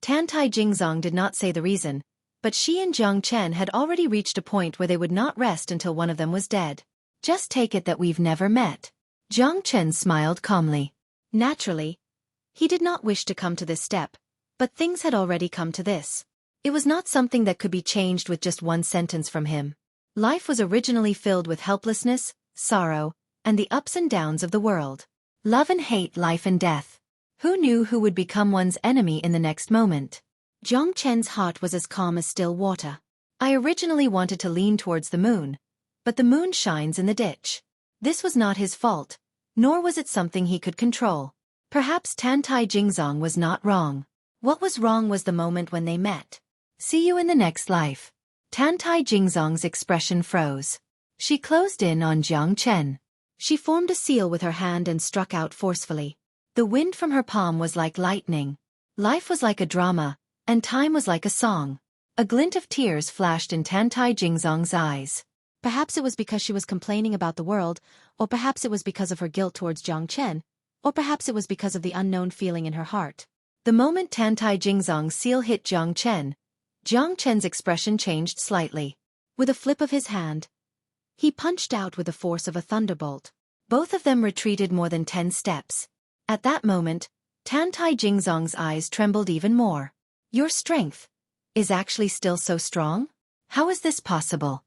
Tantai Jingzong did not say the reason, but she and Jiang Chen had already reached a point where they would not rest until one of them was dead. Just take it that we've never met. Jiang Chen smiled calmly. Naturally, he did not wish to come to this step, but things had already come to this. It was not something that could be changed with just one sentence from him. Life was originally filled with helplessness, sorrow, and the ups and downs of the world. Love and hate, life and death. Who knew who would become one's enemy in the next moment? Jiang Chen's heart was as calm as still water. I originally wanted to lean towards the moon, but the moon shines in the ditch. This was not his fault, nor was it something he could control. Perhaps Tantai Jingzong was not wrong. What was wrong was the moment when they met. See you in the next life. Tantai Jingzong's expression froze. She closed in on Jiang Chen. She formed a seal with her hand and struck out forcefully. The wind from her palm was like lightning. Life was like a drama, and time was like a song. A glint of tears flashed in Tantai Jingzong's eyes. Perhaps it was because she was complaining about the world, or perhaps it was because of her guilt towards Jiang Chen, or perhaps it was because of the unknown feeling in her heart. The moment Tantai Jingzong's seal hit Jiang Chen's expression changed slightly. With a flip of his hand, he punched out with the force of a thunderbolt. Both of them retreated more than 10 steps. At that moment, Tantai Jingzong's eyes trembled even more. Your strength is actually still so strong? How is this possible?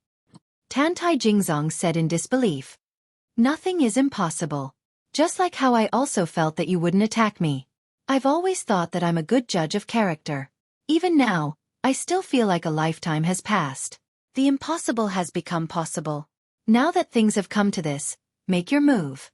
Tantai Jingzong said in disbelief. Nothing is impossible. Just like how I also felt that you wouldn't attack me. I've always thought that I'm a good judge of character. Even now, I still feel like a lifetime has passed. The impossible has become possible. Now that things have come to this, make your move.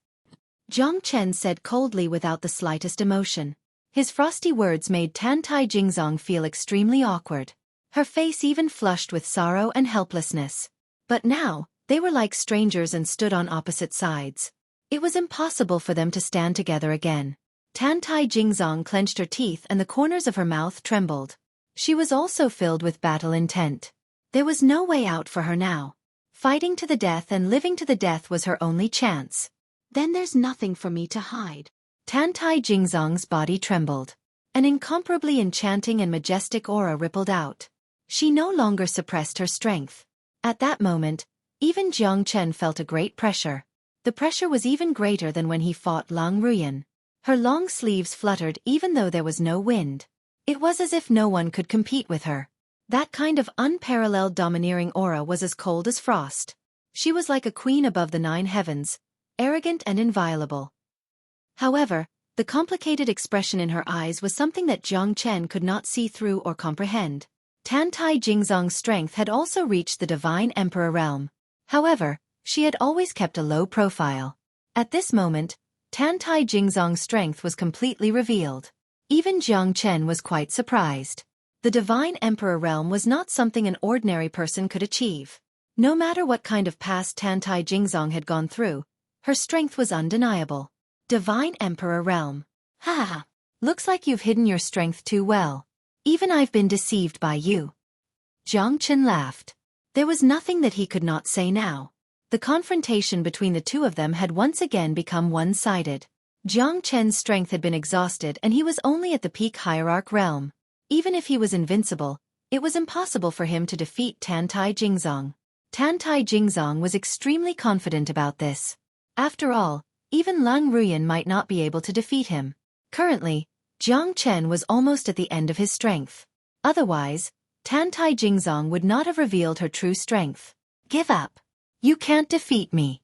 Jiang Chen said coldly without the slightest emotion. His frosty words made Tantai Jingzong feel extremely awkward. Her face even flushed with sorrow and helplessness. But now, they were like strangers and stood on opposite sides. It was impossible for them to stand together again. Tantai Jingzong clenched her teeth and the corners of her mouth trembled. She was also filled with battle intent. There was no way out for her now. Fighting to the death and living to the death was her only chance. Then there's nothing for me to hide. Tantai Jingzong's body trembled. An incomparably enchanting and majestic aura rippled out. She no longer suppressed her strength. At that moment, even Jiang Chen felt a great pressure. The pressure was even greater than when he fought Lang Ruyan. Her long sleeves fluttered even though there was no wind. It was as if no one could compete with her. That kind of unparalleled domineering aura was as cold as frost. She was like a queen above the 9 heavens, arrogant and inviolable. However, the complicated expression in her eyes was something that Jiang Chen could not see through or comprehend. Tantai Jingzong's strength had also reached the Divine Emperor realm. However, she had always kept a low profile. At this moment, Tantai Jingzong's strength was completely revealed. Even Jiang Chen was quite surprised. The Divine Emperor realm was not something an ordinary person could achieve. No matter what kind of past Tantai Jingzong had gone through, her strength was undeniable. Divine Emperor realm. Ha ha. Looks like you've hidden your strength too well. Even I've been deceived by you. Jiang Chen laughed. There was nothing that he could not say now. The confrontation between the two of them had once again become one-sided. Jiang Chen's strength had been exhausted and he was only at the peak hierarch realm. Even if he was invincible, it was impossible for him to defeat Tantai Jingzong. Tantai Jingzong was extremely confident about this. After all, even Lang Ruyan might not be able to defeat him. Currently, Jiang Chen was almost at the end of his strength. Otherwise, Tantai Jingzong would not have revealed her true strength. Give up. You can't defeat me.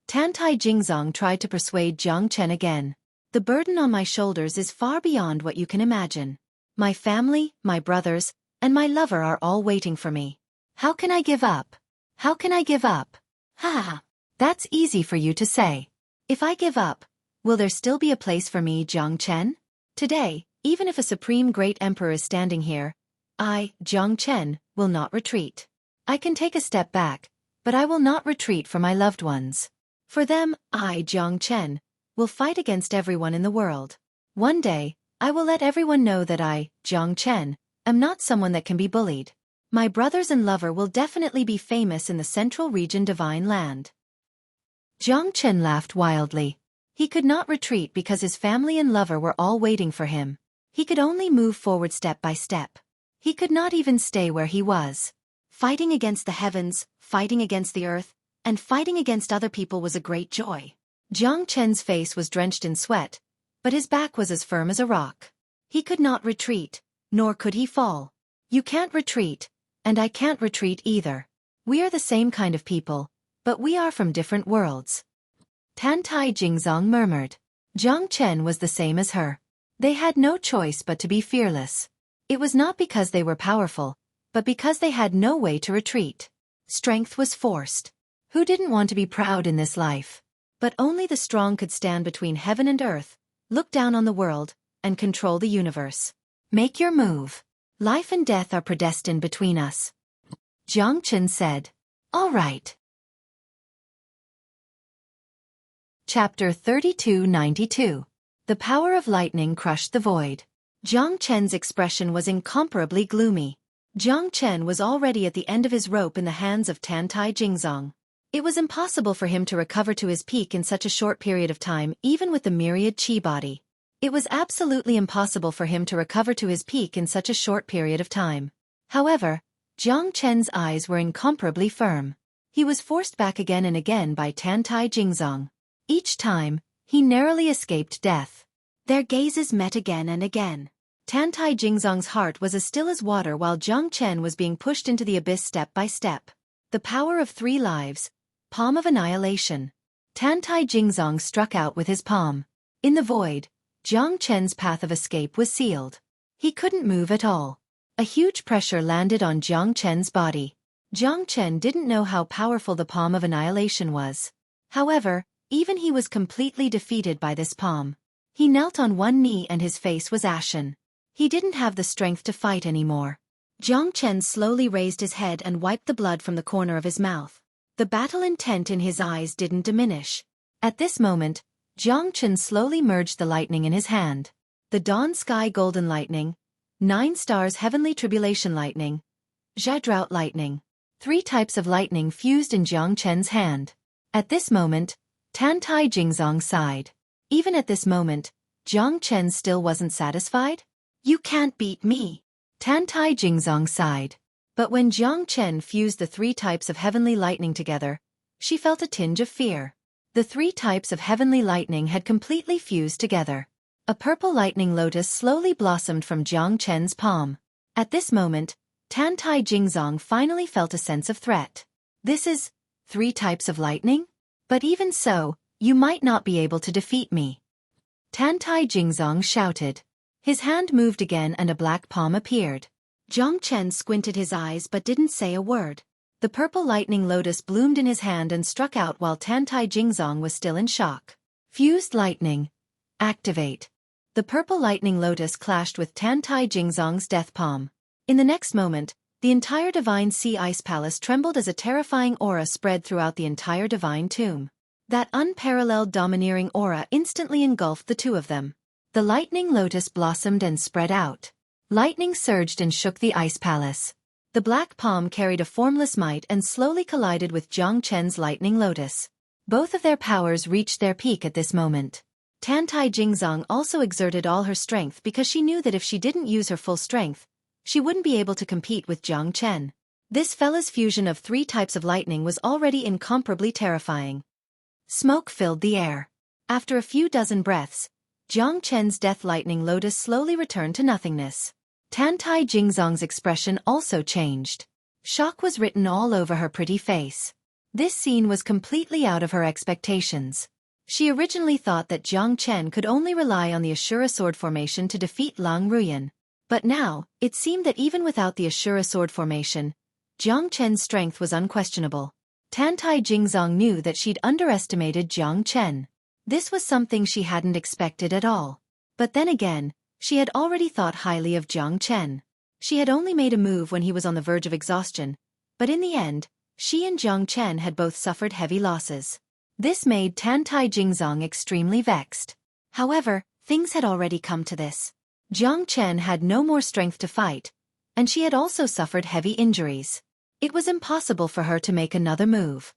Tantai Jingzong tried to persuade Jiang Chen again. The burden on my shoulders is far beyond what you can imagine. My family, my brothers, and my lover are all waiting for me. How can I give up? How can I give up? Ha! That's easy for you to say. If I give up, will there still be a place for me, Jiang Chen? Today, even if a supreme great emperor is standing here, I, Jiang Chen, will not retreat. I can take a step back, but I will not retreat for my loved ones. For them, I, Jiang Chen, will fight against everyone in the world. One day, I will let everyone know that I, Jiang Chen, am not someone that can be bullied. My brothers and lover will definitely be famous in the Central Region Divine Land. Jiang Chen laughed wildly. He could not retreat because his family and lover were all waiting for him. He could only move forward step by step. He could not even stay where he was. Fighting against the heavens, fighting against the earth, and fighting against other people was a great joy. Jiang Chen's face was drenched in sweat, but his back was as firm as a rock. He could not retreat, nor could he fall. You can't retreat, and I can't retreat either. We are the same kind of people, but we are from different worlds. Tantai Jingzong murmured. Jiang Chen was the same as her. They had no choice but to be fearless. It was not because they were powerful, but because they had no way to retreat. Strength was forced. Who didn't want to be proud in this life? But only the strong could stand between heaven and earth, look down on the world, and control the universe. Make your move. Life and death are predestined between us. Jiang Chen said. All right. Chapter 3292. The power of lightning crushed the void. Jiang Chen's expression was incomparably gloomy. Jiang Chen was already at the end of his rope in the hands of Tantai Jingzong. It was impossible for him to recover to his peak in such a short period of time, even with the myriad chi body. It was absolutely impossible for him to recover to his peak in such a short period of time. However, Jiang Chen's eyes were incomparably firm. He was forced back again and again by Tantai Jingzong. Each time, he narrowly escaped death. Their gazes met again and again. Tantai Jingzong's heart was as still as water while Jiang Chen was being pushed into the abyss step by step. The power of 3 lives. Palm of annihilation. Tantai Jingzong struck out with his palm. In the void, Jiang Chen's path of escape was sealed. He couldn't move at all. A huge pressure landed on Jiang Chen's body. Jiang Chen didn't know how powerful the palm of annihilation was. However, even he was completely defeated by this palm. He knelt on one knee and his face was ashen. He didn't have the strength to fight anymore. Jiang Chen slowly raised his head and wiped the blood from the corner of his mouth. The battle intent in his eyes didn't diminish. At this moment, Jiang Chen slowly merged the lightning in his hand. The dawn sky golden lightning, 9 stars heavenly tribulation lightning, Jia drought lightning. 3 types of lightning fused in Jiang Chen's hand. At this moment, Tantai Jingzong sighed. Even at this moment, Jiang Chen still wasn't satisfied? You can't beat me. Tantai Jingzong sighed. But when Jiang Chen fused the 3 types of heavenly lightning together, she felt a tinge of fear. The 3 types of heavenly lightning had completely fused together. A purple lightning lotus slowly blossomed from Jiang Chen's palm. At this moment, Tantai Jingzong finally felt a sense of threat. This is 3 types of lightning? But even so, you might not be able to defeat me. Tantai Jingzong shouted. His hand moved again and a black palm appeared. Jiang Chen squinted his eyes but didn't say a word. The purple lightning lotus bloomed in his hand and struck out while Tantai Jingzong was still in shock. Fused lightning. Activate. The purple lightning lotus clashed with Tantai Jingzong's death palm. In the next moment, the entire divine sea ice palace trembled as a terrifying aura spread throughout the entire divine tomb. That unparalleled domineering aura instantly engulfed the 2 of them. The lightning lotus blossomed and spread out. Lightning surged and shook the ice palace. The black palm carried a formless might and slowly collided with Jiang Chen's lightning lotus. Both of their powers reached their peak at this moment. Tantai Jingzong also exerted all her strength because she knew that if she didn't use her full strength, she wouldn't be able to compete with Jiang Chen. This fella's fusion of 3 types of lightning was already incomparably terrifying. Smoke filled the air. After a few dozen breaths, Jiang Chen's death lightning lotus slowly returned to nothingness. Tantai Jingzong's expression also changed. Shock was written all over her pretty face. This scene was completely out of her expectations. She originally thought that Jiang Chen could only rely on the Ashura sword formation to defeat Lang Ruyan. But now, it seemed that even without the Ashura sword formation, Jiang Chen's strength was unquestionable. Tantai Jingzong knew that she'd underestimated Jiang Chen. This was something she hadn't expected at all. But then again, she had already thought highly of Jiang Chen. She had only made a move when he was on the verge of exhaustion, but in the end, she and Jiang Chen had both suffered heavy losses. This made Tantai Jingzong extremely vexed. However, things had already come to this. Jiang Chen had no more strength to fight, and she had also suffered heavy injuries. It was impossible for her to make another move.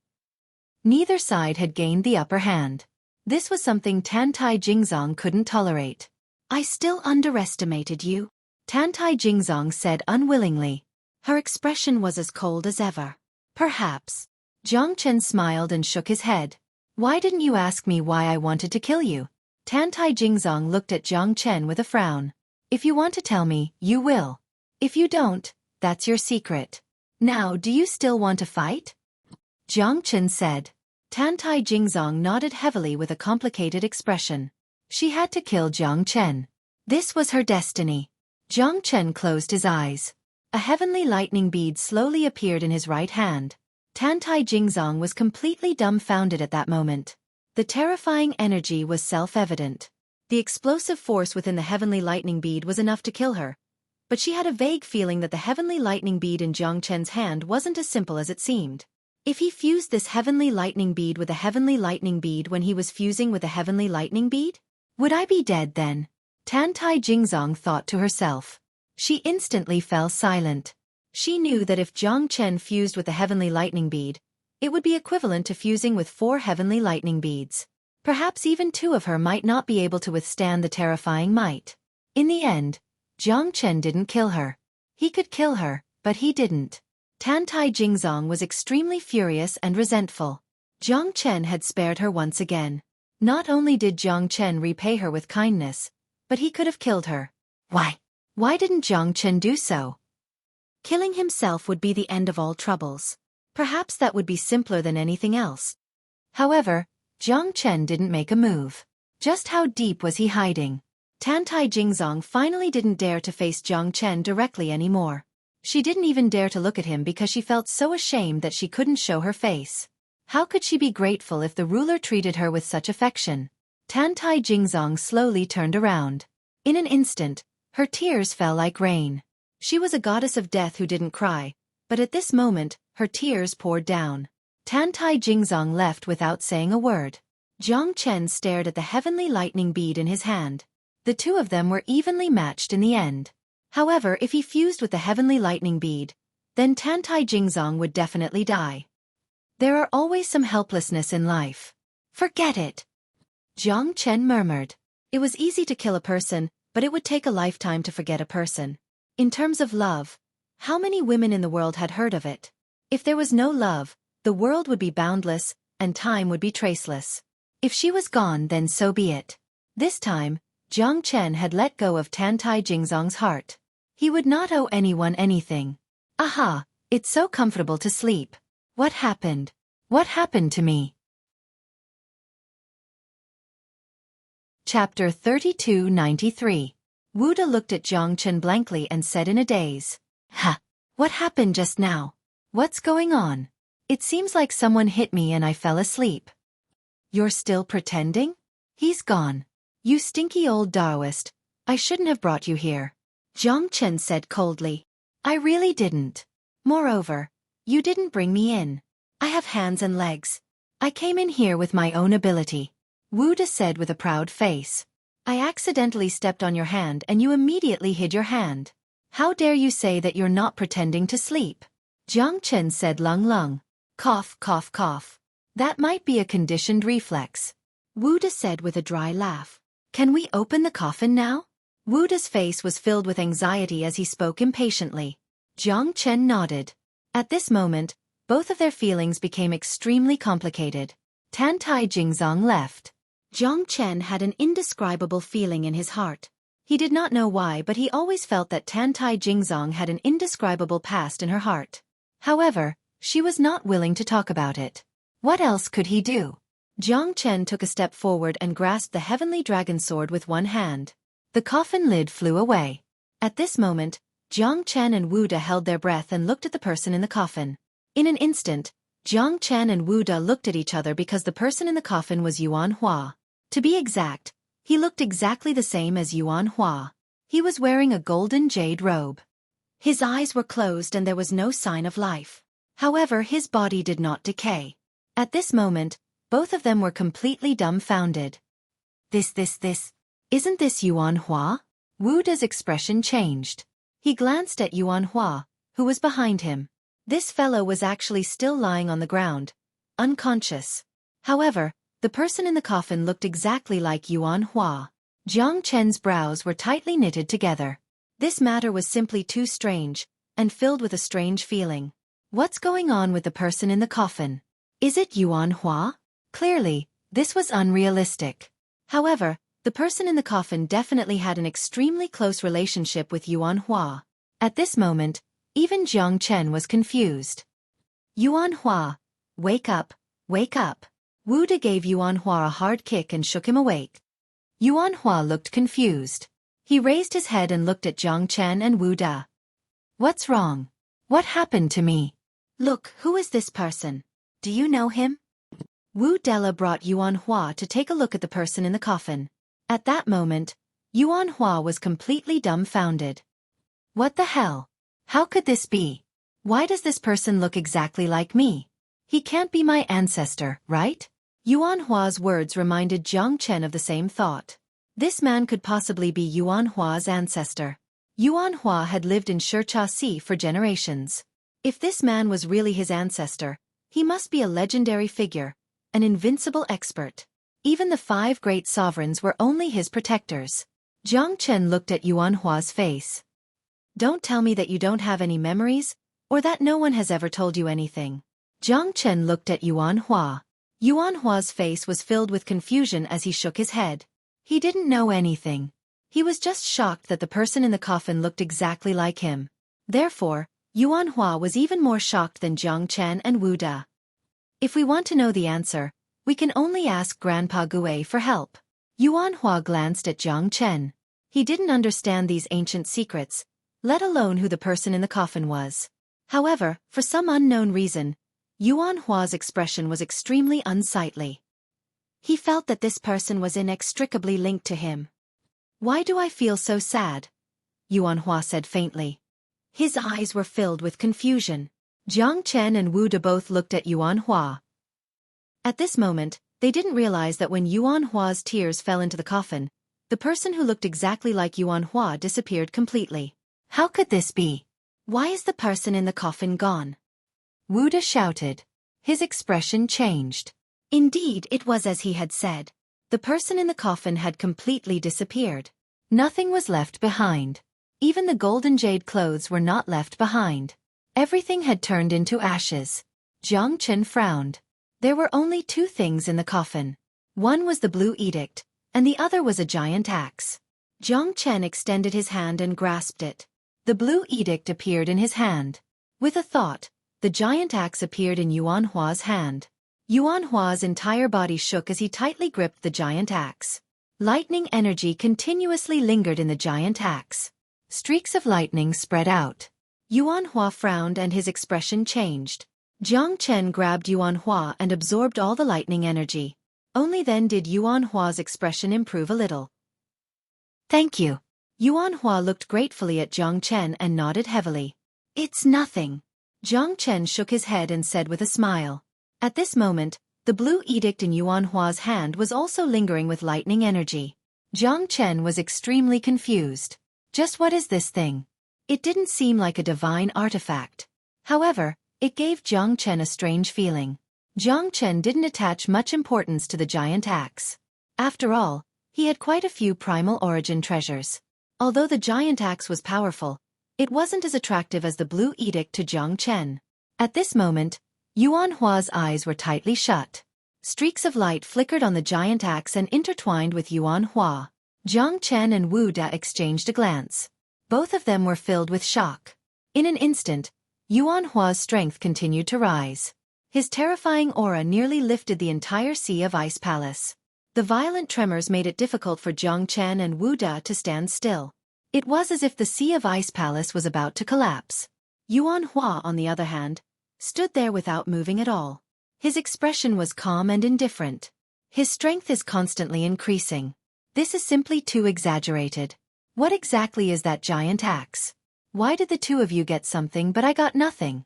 Neither side had gained the upper hand. This was something Tantai Jingzong couldn't tolerate. I still underestimated you, Tantai Jingzong said unwillingly. Her expression was as cold as ever. Perhaps. Jiang Chen smiled and shook his head. Why didn't you ask me why I wanted to kill you? Tantai Jingzong looked at Jiang Chen with a frown. If you want to tell me, you will. If you don't, that's your secret. Now do you still want to fight? Jiang Chen said. Tantai Jingzong nodded heavily with a complicated expression. She had to kill Jiang Chen. This was her destiny. Jiang Chen closed his eyes. A heavenly lightning bead slowly appeared in his right hand. Tantai Jingzong was completely dumbfounded at that moment. The terrifying energy was self-evident. The explosive force within the heavenly lightning bead was enough to kill her. But she had a vague feeling that the heavenly lightning bead in Jiang Chen's hand wasn't as simple as it seemed. If he fused this heavenly lightning bead with a heavenly lightning bead when he was fusing with a heavenly lightning bead? Would I be dead then? Tantai Jingzong thought to herself. She instantly fell silent. She knew that if Jiang Chen fused with the heavenly lightning bead, it would be equivalent to fusing with 4 heavenly lightning beads. Perhaps even 2 of her might not be able to withstand the terrifying might. In the end, Jiang Chen didn't kill her. He could kill her, but he didn't. Tantai Jingzong was extremely furious and resentful. Jiang Chen had spared her once again. Not only did Jiang Chen repay her with kindness, but he could have killed her. Why? Why didn't Jiang Chen do so? Killing himself would be the end of all troubles. Perhaps that would be simpler than anything else. However, Jiang Chen didn't make a move. Just how deep was he hiding? Tantai Jingzong finally didn't dare to face Jiang Chen directly anymore. She didn't even dare to look at him because she felt so ashamed that she couldn't show her face. How could she be grateful if the ruler treated her with such affection? Tantai Jingzong slowly turned around. In an instant, her tears fell like rain. She was a goddess of death who didn't cry, but at this moment, her tears poured down. Tantai Jingzong left without saying a word. Jiang Chen stared at the heavenly lightning bead in his hand. The 2 of them were evenly matched in the end. However, if he fused with the heavenly lightning bead, then Tantai Jingzong would definitely die. There are always some helplessness in life. Forget it. Jiang Chen murmured. It was easy to kill a person, but it would take a lifetime to forget a person. In terms of love, how many women in the world had heard of it? If there was no love, the world would be boundless, and time would be traceless. If she was gone, then so be it. This time, Jiang Chen had let go of Tantai Jingzong's heart. He would not owe anyone anything. Aha, it's so comfortable to sleep. What happened? What happened to me? Chapter 3293. Wuda looked at Jiang Chen blankly and said in a daze. Ha! What happened just now? What's going on? It seems like someone hit me and I fell asleep. You're still pretending? He's gone. You stinky old Taoist. I shouldn't have brought you here. Jiang Chen said coldly. I really didn't. Moreover, you didn't bring me in. I have hands and legs. I came in here with my own ability. Wuda said with a proud face. I accidentally stepped on your hand and you immediately hid your hand. How dare you say that you're not pretending to sleep? Jiang Chen said lung lung. Cough, cough, cough. That might be a conditioned reflex. Wuda said with a dry laugh. Can we open the coffin now? Wuda's face was filled with anxiety as he spoke impatiently. Jiang Chen nodded. At this moment, both of their feelings became extremely complicated. Tantai Jingzong left. Jiang Chen had an indescribable feeling in his heart. He did not know why, but he always felt that Tantai Jingzong had an indescribable past in her heart. However, she was not willing to talk about it. What else could he do? Jiang Chen took a step forward and grasped the heavenly dragon sword with one hand. The coffin lid flew away. At this moment, Jiang Chen and Wuda held their breath and looked at the person in the coffin. In an instant, Jiang Chen and Wuda looked at each other because the person in the coffin was Yuan Hua. To be exact, he looked exactly the same as Yuan Hua. He was wearing a golden jade robe. His eyes were closed and there was no sign of life. However, his body did not decay. At this moment, both of them were completely dumbfounded. Isn't this Yuan Hua? Wuda's expression changed. He glanced at Yuan Hua, who was behind him. This fellow was actually still lying on the ground, unconscious. However, the person in the coffin looked exactly like Yuan Hua. Jiang Chen's brows were tightly knitted together. This matter was simply too strange, and filled with a strange feeling. What's going on with the person in the coffin? Is it Yuan Hua? Clearly, this was unrealistic. However, the person in the coffin definitely had an extremely close relationship with Yuan Hua. At this moment, even Jiang Chen was confused. Yuan Hua, wake up, wake up. Wuda gave Yuan Hua a hard kick and shook him awake. Yuan Hua looked confused. He raised his head and looked at Jiang Chen and Wu Da. What's wrong? What happened to me? Look, who is this person? Do you know him? Wu Della brought Yuan Hua to take a look at the person in the coffin. At that moment, Yuan Hua was completely dumbfounded. What the hell? How could this be? Why does this person look exactly like me? He can't be my ancestor, right? Yuan Hua's words reminded Jiang Chen of the same thought. This man could possibly be Yuan Hua's ancestor. Yuan Hua had lived in Xueqi for generations. If this man was really his ancestor, he must be a legendary figure, an invincible expert. Even the 5 great sovereigns were only his protectors. Jiang Chen looked at Yuan Hua's face. Don't tell me that you don't have any memories, or that no one has ever told you anything. Jiang Chen looked at Yuan Hua. Yuan Hua's face was filled with confusion as he shook his head. He didn't know anything. He was just shocked that the person in the coffin looked exactly like him. Therefore, Yuan Hua was even more shocked than Jiang Chen and Wu Da. If we want to know the answer, we can only ask Grandpa Gue for help. Yuan Hua glanced at Jiang Chen. He didn't understand these ancient secrets, let alone who the person in the coffin was. However, for some unknown reason, Yuan Hua's expression was extremely unsightly. He felt that this person was inextricably linked to him. Why do I feel so sad? Yuan Hua said faintly. His eyes were filled with confusion. Jiang Chen and Wu De both looked at Yuan Hua. At this moment, they didn't realize that when Yuan Hua's tears fell into the coffin, the person who looked exactly like Yuan Hua disappeared completely. How could this be? Why is the person in the coffin gone? Wu De shouted. His expression changed. Indeed, it was as he had said. The person in the coffin had completely disappeared. Nothing was left behind. Even the golden jade clothes were not left behind. Everything had turned into ashes. Jiang Chen frowned. There were only 2 things in the coffin. One was the blue edict, and the other was a giant axe. Jiang Chen extended his hand and grasped it. The blue edict appeared in his hand. With a thought, the giant axe appeared in Yuan Hua's hand. Yuan Hua's entire body shook as he tightly gripped the giant axe. Lightning energy continuously lingered in the giant axe. Streaks of lightning spread out. Yuan Hua frowned and his expression changed. Jiang Chen grabbed Yuan Hua and absorbed all the lightning energy. Only then did Yuan Hua's expression improve a little. Thank you. Yuan Hua looked gratefully at Jiang Chen and nodded heavily. It's nothing. Jiang Chen shook his head and said with a smile. At this moment, the blue edict in Yuan Hua's hand was also lingering with lightning energy. Jiang Chen was extremely confused. Just what is this thing? It didn't seem like a divine artifact. However, it gave Jiang Chen a strange feeling. Jiang Chen didn't attach much importance to the giant axe. After all, he had quite a few primal origin treasures. Although the giant axe was powerful, it wasn't as attractive as the blue edict to Jiang Chen. At this moment, Yuan Hua's eyes were tightly shut. Streaks of light flickered on the giant axe and intertwined with Yuan Hua. Jiang Chen and Wu Da exchanged a glance. Both of them were filled with shock. In an instant, Yuan Hua's strength continued to rise. His terrifying aura nearly lifted the entire Sea of Ice Palace. The violent tremors made it difficult for Jiang Chen and Wu Da to stand still. It was as if the Sea of Ice Palace was about to collapse. Yuan Hua, on the other hand, stood there without moving at all. His expression was calm and indifferent. His strength is constantly increasing. This is simply too exaggerated. What exactly is that giant axe? Why did the 2 of you get something but I got nothing?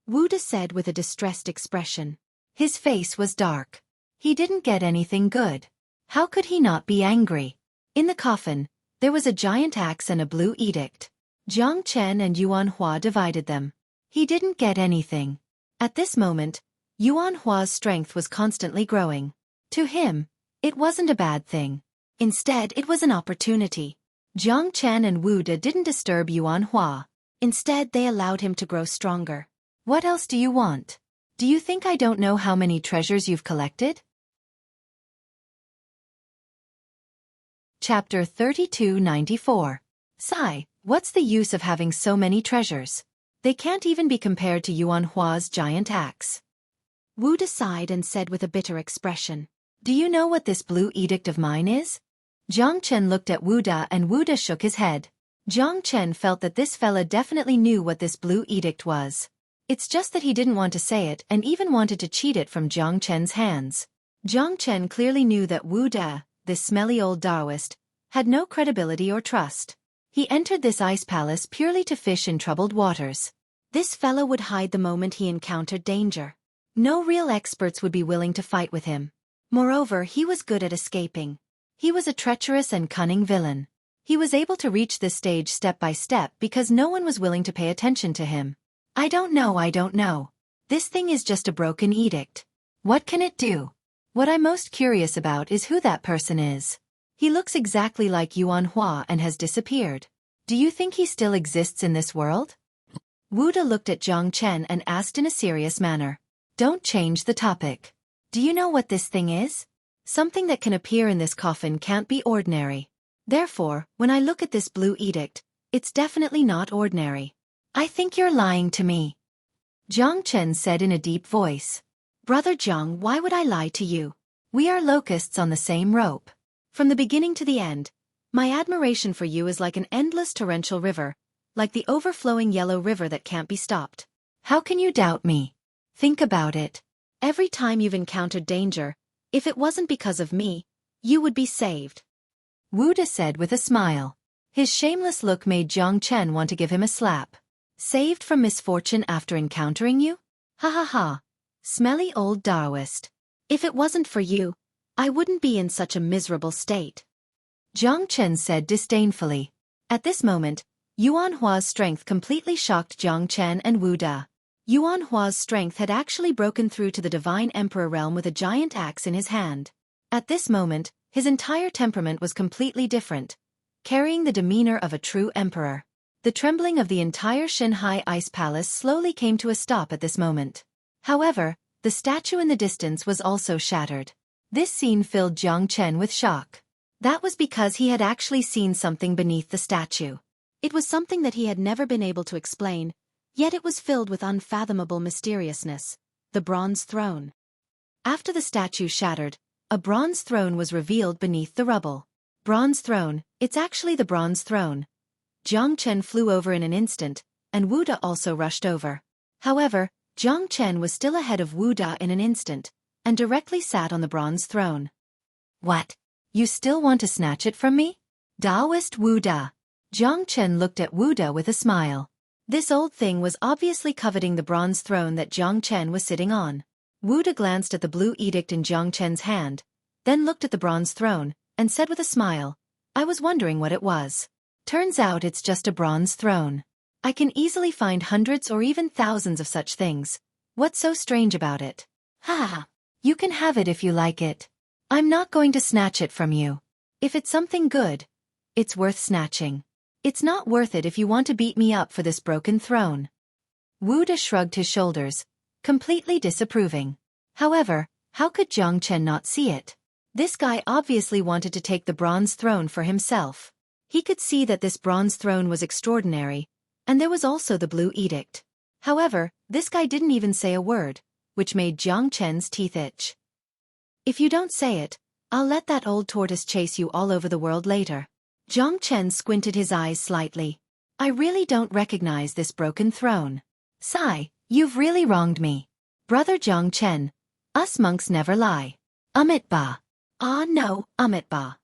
Wu De said with a distressed expression. His face was dark. He didn't get anything good. How could he not be angry? In the coffin, there was a giant axe and a blue edict. Jiang Chen and Yuan Hua divided them. He didn't get anything. At this moment, Yuan Hua's strength was constantly growing. To him, it wasn't a bad thing. Instead, it was an opportunity. Jiang Chen and Wu De didn't disturb Yuan Hua. Instead, they allowed him to grow stronger. What else do you want? Do you think I don't know how many treasures you've collected? Chapter 3294. Sigh, what's the use of having so many treasures? They can't even be compared to Yuan Hua's giant axe. Wu De sighed and said with a bitter expression. Do you know what this blue edict of mine is? Jiang Chen looked at Wu Da and Wu Da shook his head. Jiang Chen felt that this fella definitely knew what this blue edict was. It's just that he didn't want to say it and even wanted to cheat it from Jiang Chen's hands. Jiang Chen clearly knew that Wu Da, this smelly old Taoist, had no credibility or trust. He entered this ice palace purely to fish in troubled waters. This fellow would hide the moment he encountered danger. No real experts would be willing to fight with him. Moreover, he was good at escaping. He was a treacherous and cunning villain. He was able to reach this stage step by step because no one was willing to pay attention to him. I don't know. This thing is just a broken edict. What can it do? What I'm most curious about is who that person is. He looks exactly like Yuan Hua and has disappeared. Do you think he still exists in this world? Wu Da looked at Jiang Chen and asked in a serious manner. Don't change the topic. Do you know what this thing is? Something that can appear in this coffin can't be ordinary. Therefore, when I look at this blue edict, it's definitely not ordinary. I think you're lying to me. Jiang Chen said in a deep voice. Brother Jiang, why would I lie to you? We are locusts on the same rope. From the beginning to the end, my admiration for you is like an endless torrential river, like the overflowing yellow river that can't be stopped. How can you doubt me? Think about it. Every time you've encountered danger, if it wasn't because of me, you would be saved. Wu Da said with a smile. His shameless look made Jiang Chen want to give him a slap. Saved from misfortune after encountering you? Ha ha ha. Smelly old Taoist. If it wasn't for you, I wouldn't be in such a miserable state. Jiang Chen said disdainfully. At this moment, Yuan Hua's strength completely shocked Jiang Chen and Wu Da. Yuan Hua's strength had actually broken through to the Divine Emperor realm with a giant axe in his hand. At this moment, his entire temperament was completely different, carrying the demeanor of a true emperor. The trembling of the entire Shanghai Ice Palace slowly came to a stop at this moment. However, the statue in the distance was also shattered. This scene filled Jiang Chen with shock. That was because he had actually seen something beneath the statue. It was something that he had never been able to explain, yet it was filled with unfathomable mysteriousness. The bronze throne. After the statue shattered, a bronze throne was revealed beneath the rubble. Bronze throne, it's actually the bronze throne. Jiang Chen flew over in an instant, and Wu Da also rushed over. However, Jiang Chen was still ahead of Wu Da in an instant, and directly sat on the bronze throne. What? You still want to snatch it from me? Taoist Wu Da. Jiang Chen looked at Wu Da with a smile. This old thing was obviously coveting the bronze throne that Jiang Chen was sitting on. Wu Da glanced at the blue edict in Jiang Chen's hand, then looked at the bronze throne, and said with a smile, I was wondering what it was. Turns out it's just a bronze throne. I can easily find hundreds or even thousands of such things. What's so strange about it? Ha! You can have it if you like it. I'm not going to snatch it from you. If it's something good, it's worth snatching. It's not worth it if you want to beat me up for this broken throne. Wu Da shrugged his shoulders, completely disapproving. However, how could Jiang Chen not see it? This guy obviously wanted to take the bronze throne for himself. He could see that this bronze throne was extraordinary, and there was also the blue edict. However, this guy didn't even say a word, which made Jiang Chen's teeth itch. If you don't say it, I'll let that old tortoise chase you all over the world later. Jiang Chen squinted his eyes slightly. I really don't recognize this broken throne. Sigh, you've really wronged me. Brother Jiang Chen, us monks never lie. Amit ba. Ah no, Amit ba.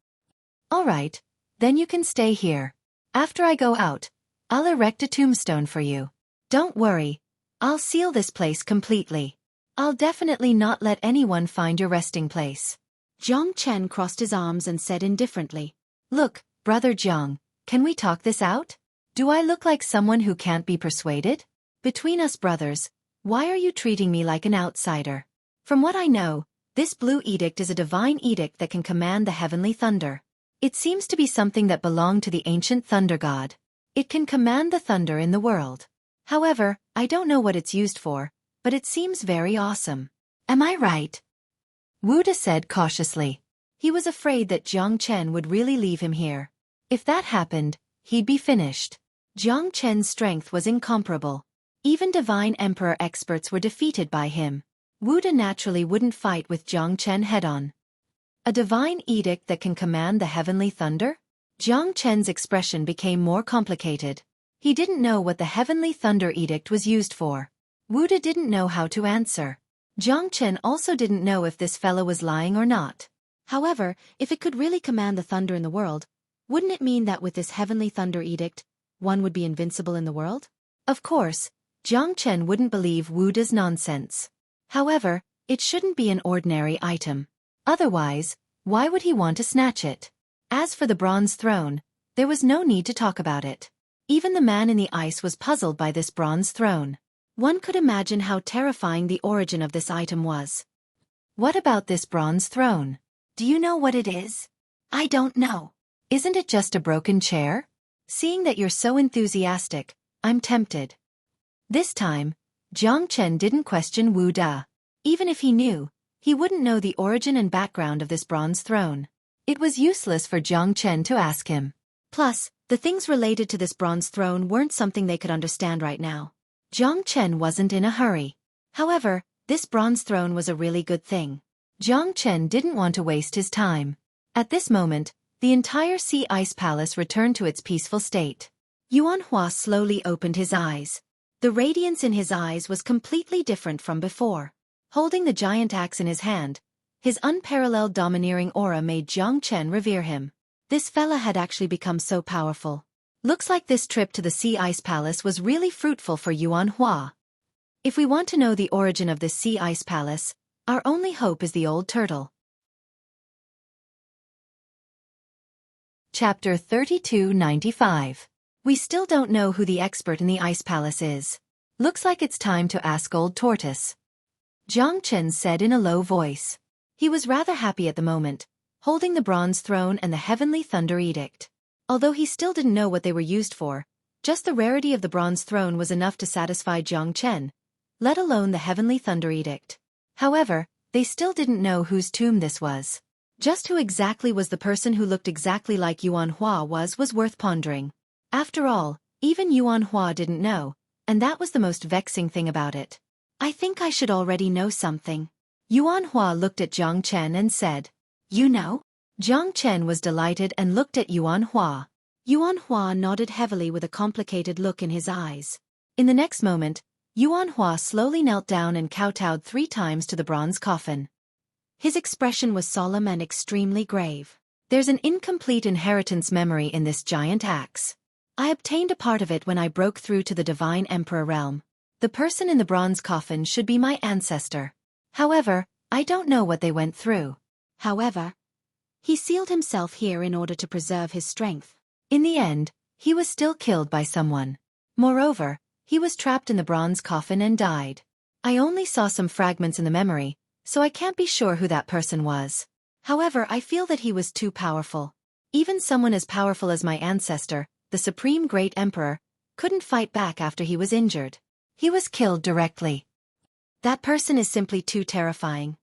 Alright, then you can stay here. After I go out, I'll erect a tombstone for you. Don't worry, I'll seal this place completely. I'll definitely not let anyone find your resting place. Jiang Chen crossed his arms and said indifferently, Look, Brother Jiang, can we talk this out? Do I look like someone who can't be persuaded? Between us brothers, why are you treating me like an outsider? From what I know, this blue edict is a divine edict that can command the heavenly thunder. It seems to be something that belonged to the ancient thunder god. It can command the thunder in the world. However, I don't know what it's used for, but it seems very awesome. Am I right? Wu Da said cautiously. He was afraid that Jiang Chen would really leave him here. If that happened, he'd be finished. Jiang Chen's strength was incomparable. Even Divine Emperor experts were defeated by him. Wu Da naturally wouldn't fight with Jiang Chen head-on. A divine edict that can command the heavenly thunder? Jiang Chen's expression became more complicated. He didn't know what the heavenly thunder edict was used for. Wu De didn't know how to answer. Jiang Chen also didn't know if this fellow was lying or not. However, if it could really command the thunder in the world, wouldn't it mean that with this heavenly thunder edict, one would be invincible in the world? Of course, Jiang Chen wouldn't believe Wu De's nonsense. However, it shouldn't be an ordinary item. Otherwise, why would he want to snatch it? As for the bronze throne, there was no need to talk about it. Even the man in the ice was puzzled by this bronze throne. One could imagine how terrifying the origin of this item was. What about this bronze throne? Do you know what it is? I don't know. Isn't it just a broken chair? Seeing that you're so enthusiastic, I'm tempted. This time, Jiang Chen didn't question Wu De. Even if he knew, he wouldn't know the origin and background of this bronze throne. It was useless for Jiang Chen to ask him. Plus, the things related to this bronze throne weren't something they could understand right now. Jiang Chen wasn't in a hurry. However, this bronze throne was a really good thing. Jiang Chen didn't want to waste his time. At this moment, the entire sea ice palace returned to its peaceful state. Yuan Hua slowly opened his eyes. The radiance in his eyes was completely different from before. Holding the giant axe in his hand, his unparalleled domineering aura made Jiang Chen revere him. This fella had actually become so powerful. Looks like this trip to the Sea Ice Palace was really fruitful for Yuan Hua. If we want to know the origin of this Sea Ice Palace, our only hope is the old turtle. Chapter 3295. We still don't know who the expert in the Ice Palace is. Looks like it's time to ask Old Tortoise. Jiang Chen said in a low voice. He was rather happy at the moment, holding the bronze throne and the heavenly thunder edict. Although he still didn't know what they were used for, just the rarity of the bronze throne was enough to satisfy Jiang Chen, let alone the heavenly thunder edict. However, they still didn't know whose tomb this was. Just who exactly was the person who looked exactly like Yuan Hua was worth pondering. After all, even Yuan Hua didn't know, and that was the most vexing thing about it. I think I should already know something. Yuan Hua looked at Jiang Chen and said, You know? Jiang Chen was delighted and looked at Yuan Hua. Yuan Hua nodded heavily with a complicated look in his eyes. In the next moment, Yuan Hua slowly knelt down and kowtowed 3 times to the bronze coffin. His expression was solemn and extremely grave. There's an incomplete inheritance memory in this giant axe. I obtained a part of it when I broke through to the divine emperor realm. The person in the bronze coffin should be my ancestor. However, I don't know what they went through. However, he sealed himself here in order to preserve his strength. In the end, he was still killed by someone. Moreover, he was trapped in the bronze coffin and died. I only saw some fragments in the memory, so I can't be sure who that person was. However, I feel that he was too powerful. Even someone as powerful as my ancestor, the Supreme Great Emperor, couldn't fight back after he was injured. He was killed directly. That person is simply too terrifying.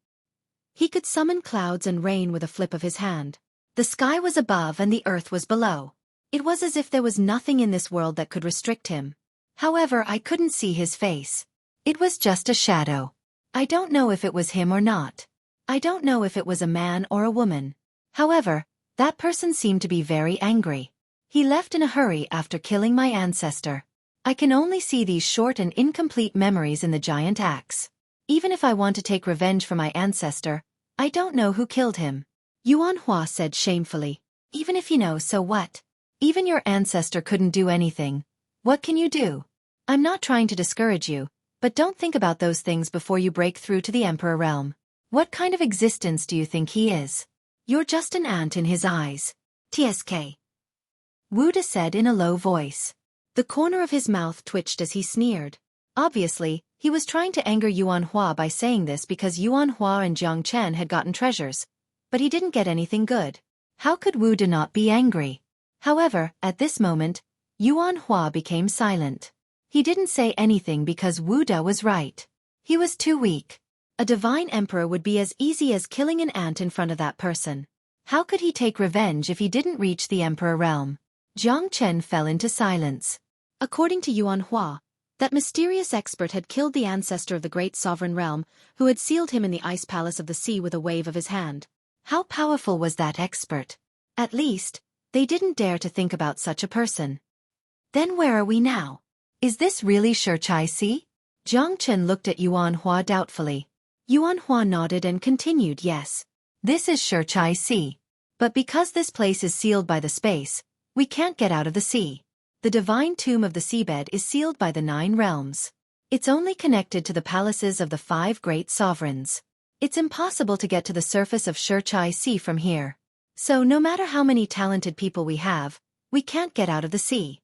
He could summon clouds and rain with a flip of his hand. The sky was above and the earth was below. It was as if there was nothing in this world that could restrict him. However, I couldn't see his face. It was just a shadow. I don't know if it was him or not. I don't know if it was a man or a woman. However, that person seemed to be very angry. He left in a hurry after killing my ancestor. I can only see these short and incomplete memories in the giant axe. Even if I want to take revenge for my ancestor, I don't know who killed him. Yuan Hua said shamefully. Even if you know, so what? Even your ancestor couldn't do anything. What can you do? I'm not trying to discourage you, but don't think about those things before you break through to the Emperor realm. What kind of existence do you think he is? You're just an ant in his eyes. TSK. Wu De said in a low voice. The corner of his mouth twitched as he sneered. Obviously, he was trying to anger Yuan Hua by saying this because Yuan Hua and Jiang Chen had gotten treasures. But he didn't get anything good. How could Wu De not be angry? However, at this moment, Yuan Hua became silent. He didn't say anything because Wu De was right. He was too weak. A divine emperor would be as easy as killing an ant in front of that person. How could he take revenge if he didn't reach the emperor realm? Jiang Chen fell into silence. According to Yuan Hua, that mysterious expert had killed the ancestor of the great sovereign realm, who had sealed him in the ice palace of the sea with a wave of his hand. How powerful was that expert? At least, they didn't dare to think about such a person. Then where are we now? Is this really Xueqi? Jiang Chen looked at Yuan Hua doubtfully. Yuan Hua nodded and continued, yes. This is Xueqi. But because this place is sealed by the space, we can't get out of the sea. The divine tomb of the seabed is sealed by the 9 realms. It's only connected to the palaces of the 5 great sovereigns. It's impossible to get to the surface of Xueqi from here. So no matter how many talented people we have, we can't get out of the sea.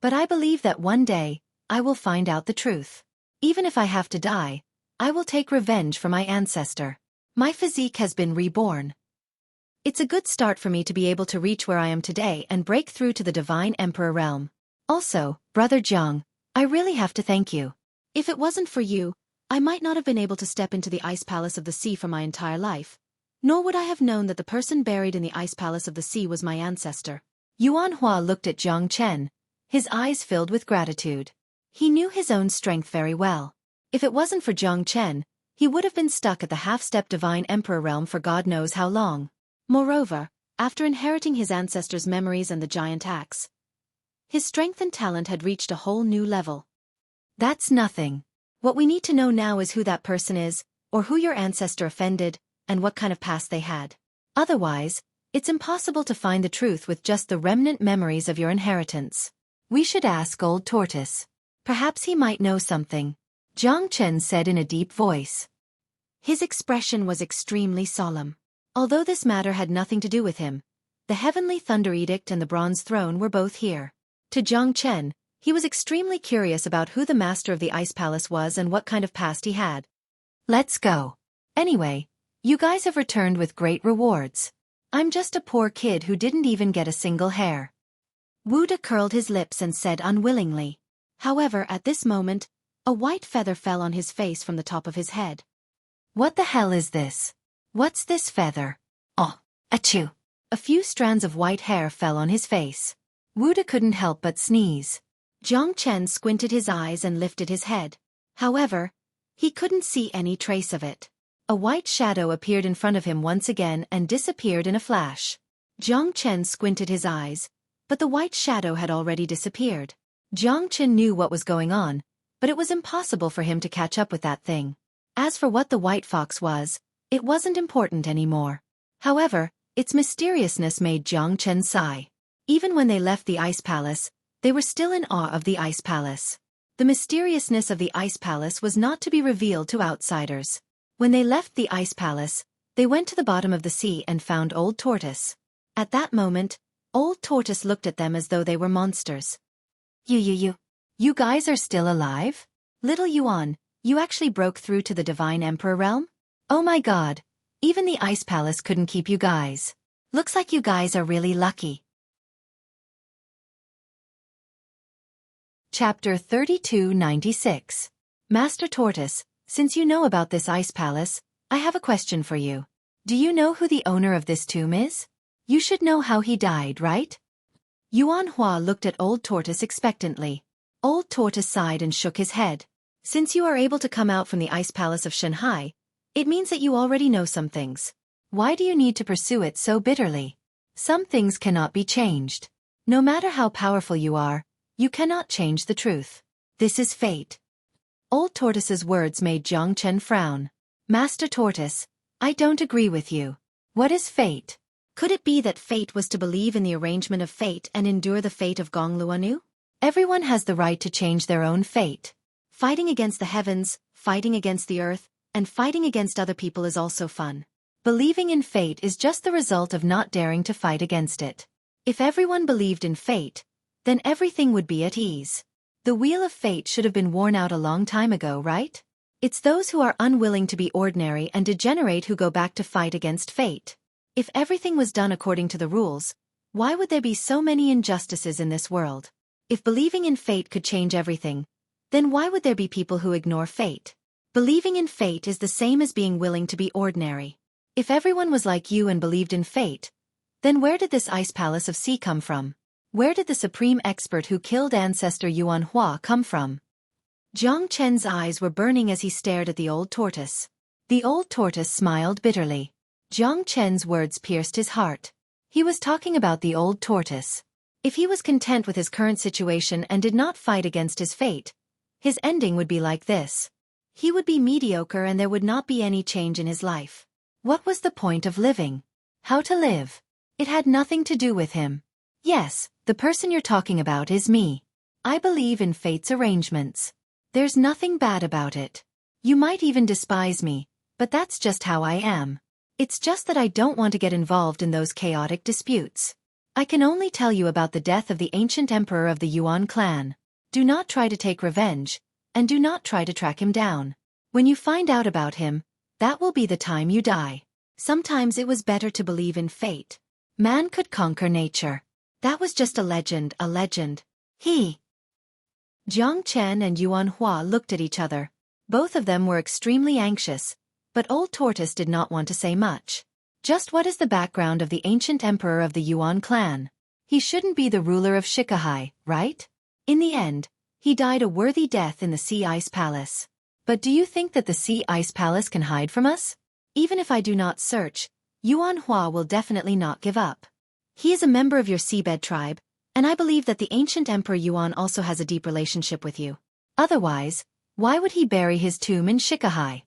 But I believe that one day, I will find out the truth. Even if I have to die, I will take revenge for my ancestor. My physique has been reborn. It's a good start for me to be able to reach where I am today and break through to the Divine Emperor realm. Also, Brother Jiang, I really have to thank you. If it wasn't for you, I might not have been able to step into the ice palace of the sea for my entire life. Nor would I have known that the person buried in the ice palace of the sea was my ancestor. Yuan Hua looked at Jiang Chen, his eyes filled with gratitude. He knew his own strength very well. If it wasn't for Jiang Chen, he would have been stuck at the half-step Divine Emperor realm for God knows how long. Moreover, after inheriting his ancestors' memories and the giant axe, his strength and talent had reached a whole new level. That's nothing. What we need to know now is who that person is, or who your ancestor offended, and what kind of past they had. Otherwise, it's impossible to find the truth with just the remnant memories of your inheritance. We should ask Old Tortoise. Perhaps he might know something, Jiang Chen said in a deep voice. His expression was extremely solemn. Although this matter had nothing to do with him, the Heavenly Thunder Edict and the Bronze Throne were both here. To Jiang Chen, he was extremely curious about who the master of the Ice Palace was and what kind of past he had. Let's go. Anyway, you guys have returned with great rewards. I'm just a poor kid who didn't even get a single hair. Wu De curled his lips and said unwillingly. However, at this moment, a white feather fell on his face from the top of his head. What the hell is this? What's this feather? Oh, achoo. A few strands of white hair fell on his face. Wu De couldn't help but sneeze. Jiang Chen squinted his eyes and lifted his head. However, he couldn't see any trace of it. A white shadow appeared in front of him once again and disappeared in a flash. Jiang Chen squinted his eyes, but the white shadow had already disappeared. Jiang Chen knew what was going on, but it was impossible for him to catch up with that thing. As for what the white fox was, it wasn't important anymore. However, its mysteriousness made Jiang Chen sigh. Even when they left the Ice Palace, they were still in awe of the Ice Palace. The mysteriousness of the Ice Palace was not to be revealed to outsiders. When they left the Ice Palace, they went to the bottom of the sea and found Old Tortoise. At that moment, Old Tortoise looked at them as though they were monsters. You guys are still alive? Little Yuan, you actually broke through to the Divine Emperor realm? Oh my god, even the Ice Palace couldn't keep you guys. Looks like you guys are really lucky. Chapter 3296. Master Tortoise, since you know about this Ice Palace, I have a question for you. Do you know who the owner of this tomb is? You should know how he died, right? Yuan Hua looked at Old Tortoise expectantly. Old Tortoise sighed and shook his head. Since you are able to come out from the Ice Palace of Shanghai, it means that you already know some things. Why do you need to pursue it so bitterly? Some things cannot be changed. No matter how powerful you are, you cannot change the truth. This is fate. Old Tortoise's words made Jiang Chen frown. Master Tortoise, I don't agree with you. What is fate? Could it be that fate was to believe in the arrangement of fate and endure the fate of Gong Luanu? Everyone has the right to change their own fate. Fighting against the heavens, fighting against the earth, and fighting against other people is also fun. Believing in fate is just the result of not daring to fight against it. If everyone believed in fate, then everything would be at ease. The wheel of fate should have been worn out a long time ago, right? It's those who are unwilling to be ordinary and degenerate who go back to fight against fate. If everything was done according to the rules, why would there be so many injustices in this world? If believing in fate could change everything, then why would there be people who ignore fate? Believing in fate is the same as being willing to be ordinary. If everyone was like you and believed in fate, then where did this Ice Palace of Sea come from? Where did the supreme expert who killed ancestor Yuan Hua come from? Jiang Chen's eyes were burning as he stared at the Old Tortoise. The Old Tortoise smiled bitterly. Jiang Chen's words pierced his heart. He was talking about the old tortoise. If he was content with his current situation and did not fight against his fate, his ending would be like this. He would be mediocre and there would not be any change in his life. What was the point of living? How to live? It had nothing to do with him. Yes, the person you're talking about is me. I believe in fate's arrangements. There's nothing bad about it. You might even despise me, but that's just how I am. It's just that I don't want to get involved in those chaotic disputes. I can only tell you about the death of the ancient emperor of the Yuan clan. Do not try to take revenge, and do not try to track him down. When you find out about him, that will be the time you die. Sometimes it was better to believe in fate. Man could conquer nature. That was just a legend, a legend. Jiang Chen and Yuan Hua looked at each other. Both of them were extremely anxious, but Old Tortoise did not want to say much. Just what is the background of the ancient emperor of the Yuan clan? He shouldn't be the ruler of Xueqi, right? In the end, he died a worthy death in the Sea Ice Palace. But do you think that the Sea Ice Palace can hide from us? Even if I do not search, Yuan Hua will definitely not give up. He is a member of your seabed tribe, and I believe that the ancient Emperor Yuan also has a deep relationship with you. Otherwise, why would he bury his tomb in Xueqi?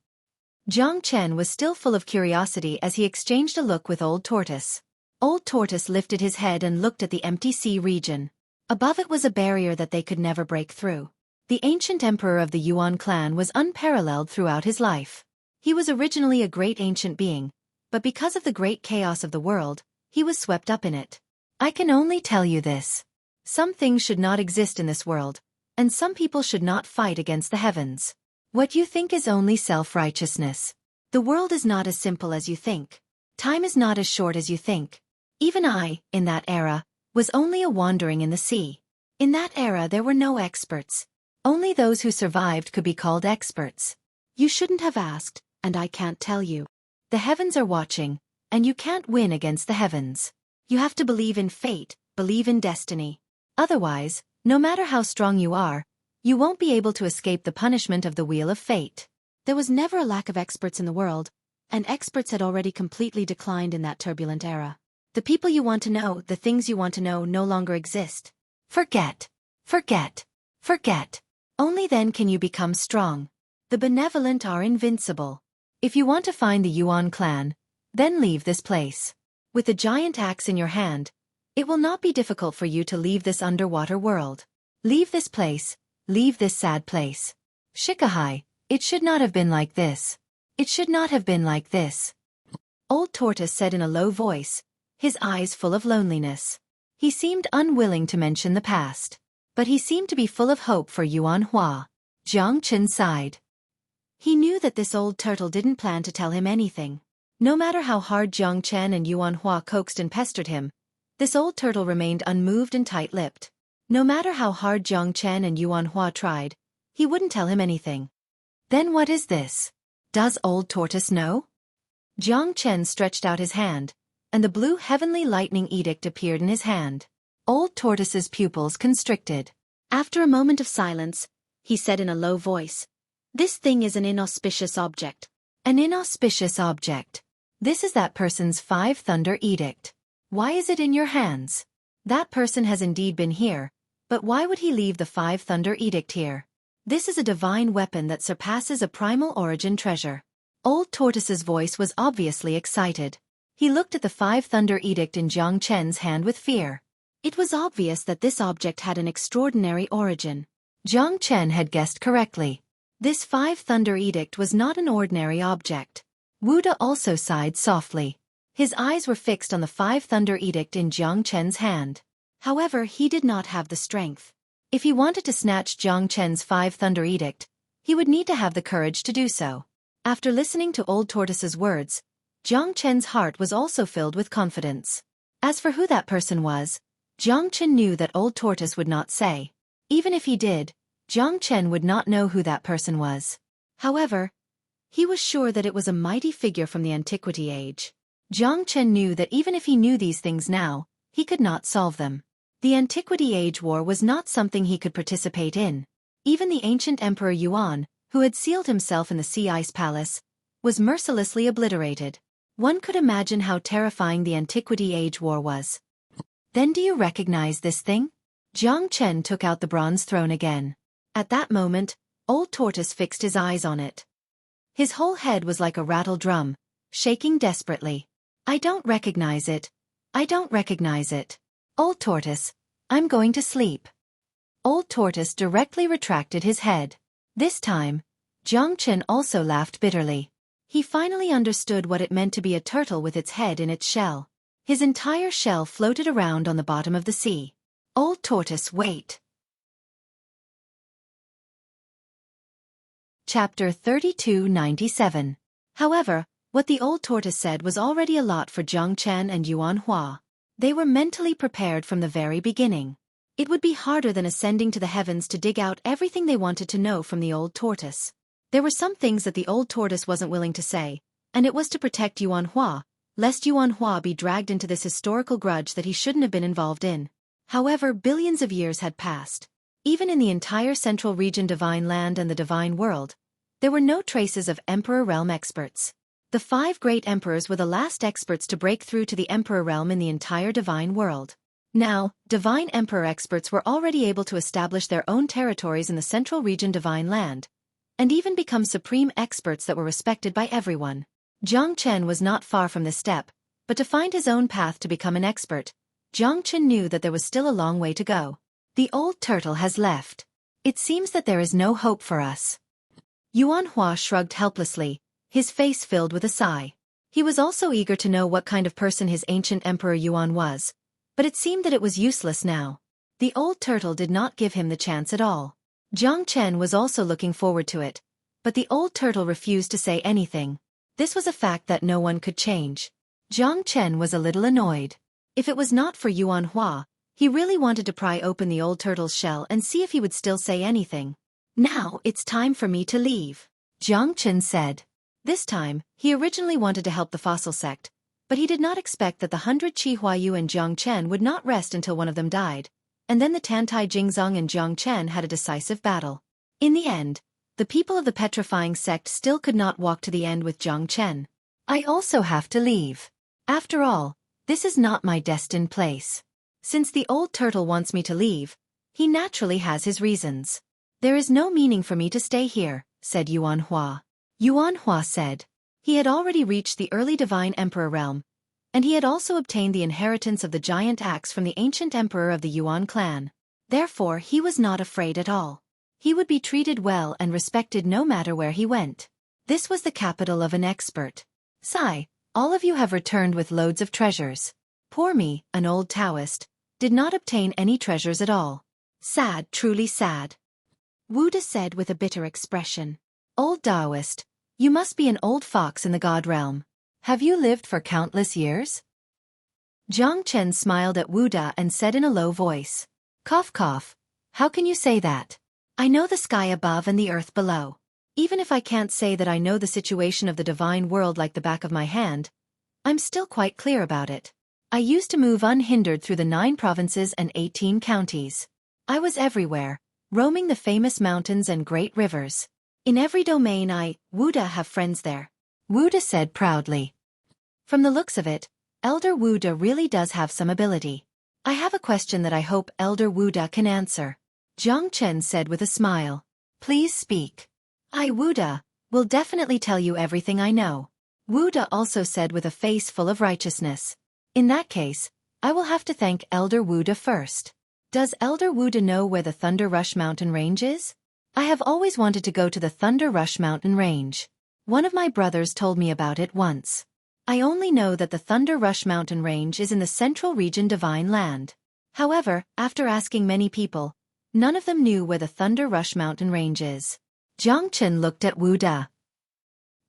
Jiang Chen was still full of curiosity as he exchanged a look with Old Tortoise. Old Tortoise lifted his head and looked at the empty sea region. Above it was a barrier that they could never break through. The ancient emperor of the Yuan clan was unparalleled throughout his life. He was originally a great ancient being, but because of the great chaos of the world, he was swept up in it. I can only tell you this. Some things should not exist in this world, and some people should not fight against the heavens. What you think is only self-righteousness. The world is not as simple as you think. Time is not as short as you think. Even I, in that era, was only a wandering in the sea. In that era there were no experts. Only those who survived could be called experts. You shouldn't have asked, and I can't tell you. The heavens are watching, and you can't win against the heavens. You have to believe in fate, believe in destiny. Otherwise, no matter how strong you are, you won't be able to escape the punishment of the wheel of fate. There was never a lack of experts in the world, and experts had already completely declined in that turbulent era. The people you want to know, the things you want to know no longer exist. Forget. Forget. Forget. Only then can you become strong. The benevolent are invincible. If you want to find the Yuan clan, then leave this place. With a giant axe in your hand, it will not be difficult for you to leave this underwater world. Leave this place, leave this sad place. Xueqi, it should not have been like this. It should not have been like this. Old Tortoise said in a low voice, his eyes full of loneliness. He seemed unwilling to mention the past. But he seemed to be full of hope for Yuan Hua. Jiang Chen sighed. He knew that this old turtle didn't plan to tell him anything. No matter how hard Jiang Chen and Yuan Hua coaxed and pestered him, this old turtle remained unmoved and tight-lipped. No matter how hard Jiang Chen and Yuan Hua tried, he wouldn't tell him anything. Then what is this? Does Old Tortoise know? Jiang Chen stretched out his hand, and the blue heavenly lightning edict appeared in his hand. Old Tortoise's pupils constricted. After a moment of silence, he said in a low voice, "This thing is an inauspicious object." An inauspicious object. This is that person's 5 thunder edict. Why is it in your hands? That person has indeed been here, but why would he leave the 5 thunder edict here? This is a divine weapon that surpasses a primal origin treasure. Old Tortoise's voice was obviously excited. He looked at the 5 thunder edict in Jiang Chen's hand with fear. It was obvious that this object had an extraordinary origin. Jiang Chen had guessed correctly. This 5 thunder edict was not an ordinary object. Wuda also sighed softly. His eyes were fixed on the 5 thunder edict in Jiang Chen's hand. However, he did not have the strength. If he wanted to snatch Jiang Chen's 5 thunder edict, he would need to have the courage to do so. After listening to Old Tortoise's words, Jiang Chen's heart was also filled with confidence. As for who that person was, Jiang Chen knew that Old Tortoise would not say. Even if he did, Jiang Chen would not know who that person was. However, he was sure that it was a mighty figure from the antiquity age. Jiang Chen knew that even if he knew these things now, he could not solve them. The antiquity age war was not something he could participate in. Even the ancient Emperor Yuan, who had sealed himself in the Sea Ice Palace, was mercilessly obliterated. One could imagine how terrifying the Antiquity Age war was. Then do you recognize this thing? Jiang Chen took out the bronze throne again. At that moment, Old Tortoise fixed his eyes on it. His whole head was like a rattle drum, shaking desperately. I don't recognize it. I don't recognize it. Old Tortoise, I'm going to sleep. Old Tortoise directly retracted his head. This time, Jiang Chen also laughed bitterly. He finally understood what it meant to be a turtle with its head in its shell. His entire shell floated around on the bottom of the sea. Old Tortoise, wait. Chapter 3297. However, what the Old Tortoise said was already a lot for Jiang Chen and Yuan Hua. They were mentally prepared from the very beginning. It would be harder than ascending to the heavens to dig out everything they wanted to know from the Old Tortoise. There were some things that the Old Tortoise wasn't willing to say, and it was to protect Yuan Hua, lest Yuan Hua be dragged into this historical grudge that he shouldn't have been involved in. However, billions of years had passed. Even in the entire Central Region Divine Land and the Divine World, there were no traces of Emperor Realm experts. The 5 great emperors were the last experts to break through to the Emperor Realm in the entire Divine World. Now, Divine Emperor experts were already able to establish their own territories in the Central Region Divine Land, and even become supreme experts that were respected by everyone. Jiang Chen was not far from this step, but to find his own path to become an expert, Jiang Chen knew that there was still a long way to go. The old turtle has left. It seems that there is no hope for us. Yuan Hua shrugged helplessly, his face filled with a sigh. He was also eager to know what kind of person his ancient Emperor Yuan was, but it seemed that it was useless now. The old turtle did not give him the chance at all. Jiang Chen was also looking forward to it, but the old turtle refused to say anything. This was a fact that no one could change. Jiang Chen was a little annoyed. If it was not for Yuan Hua, he really wanted to pry open the old turtle's shell and see if he would still say anything. Now it's time for me to leave, Jiang Chen said. This time, he originally wanted to help the fossil sect, but he did not expect that the 100 Qi Huayu and Jiang Chen would not rest until one of them died, and then the Tantai Jingzong and Jiang Chen had a decisive battle. In the end, the people of the petrifying sect still could not walk to the end with Jiang Chen. I also have to leave. After all, this is not my destined place. Since the old turtle wants me to leave, he naturally has his reasons. There is no meaning for me to stay here, said Yuan Hua. Yuan Hua said. He had already reached the early Divine Emperor realm, and he had also obtained the inheritance of the giant axe from the ancient emperor of the Yuan clan. Therefore, he was not afraid at all. He would be treated well and respected no matter where he went. This was the capital of an expert. Sigh, all of you have returned with loads of treasures. Poor me, an old Taoist, did not obtain any treasures at all. Sad, truly sad. Wuda said with a bitter expression. Old Taoist, you must be an old fox in the god realm. Have you lived for countless years? Jiang Chen smiled at Wuda and said in a low voice. Cough cough, how can you say that? I know the sky above and the earth below. Even if I can't say that I know the situation of the divine world like the back of my hand, I'm still quite clear about it. I used to move unhindered through the 9 provinces and 18 counties. I was everywhere, roaming the famous mountains and great rivers. In every domain Wuda have friends there. Wuda said proudly. From the looks of it, Elder Wuda really does have some ability. I have a question that I hope Elder Wuda can answer. Jiang Chen said with a smile. Please speak. I, Wuda, will definitely tell you everything I know. Wuda also said with a face full of righteousness. In that case, I will have to thank Elder Wuda first. Does Elder Wuda know where the Thunder Rush Mountain Range is? I have always wanted to go to the Thunder Rush Mountain Range. One of my brothers told me about it once. I only know that the Thunder Rush Mountain Range is in the Central Region Divine Land. However, after asking many people, none of them knew where the Thunder Rush Mountain Range is. Jiang Chen looked at Wuda.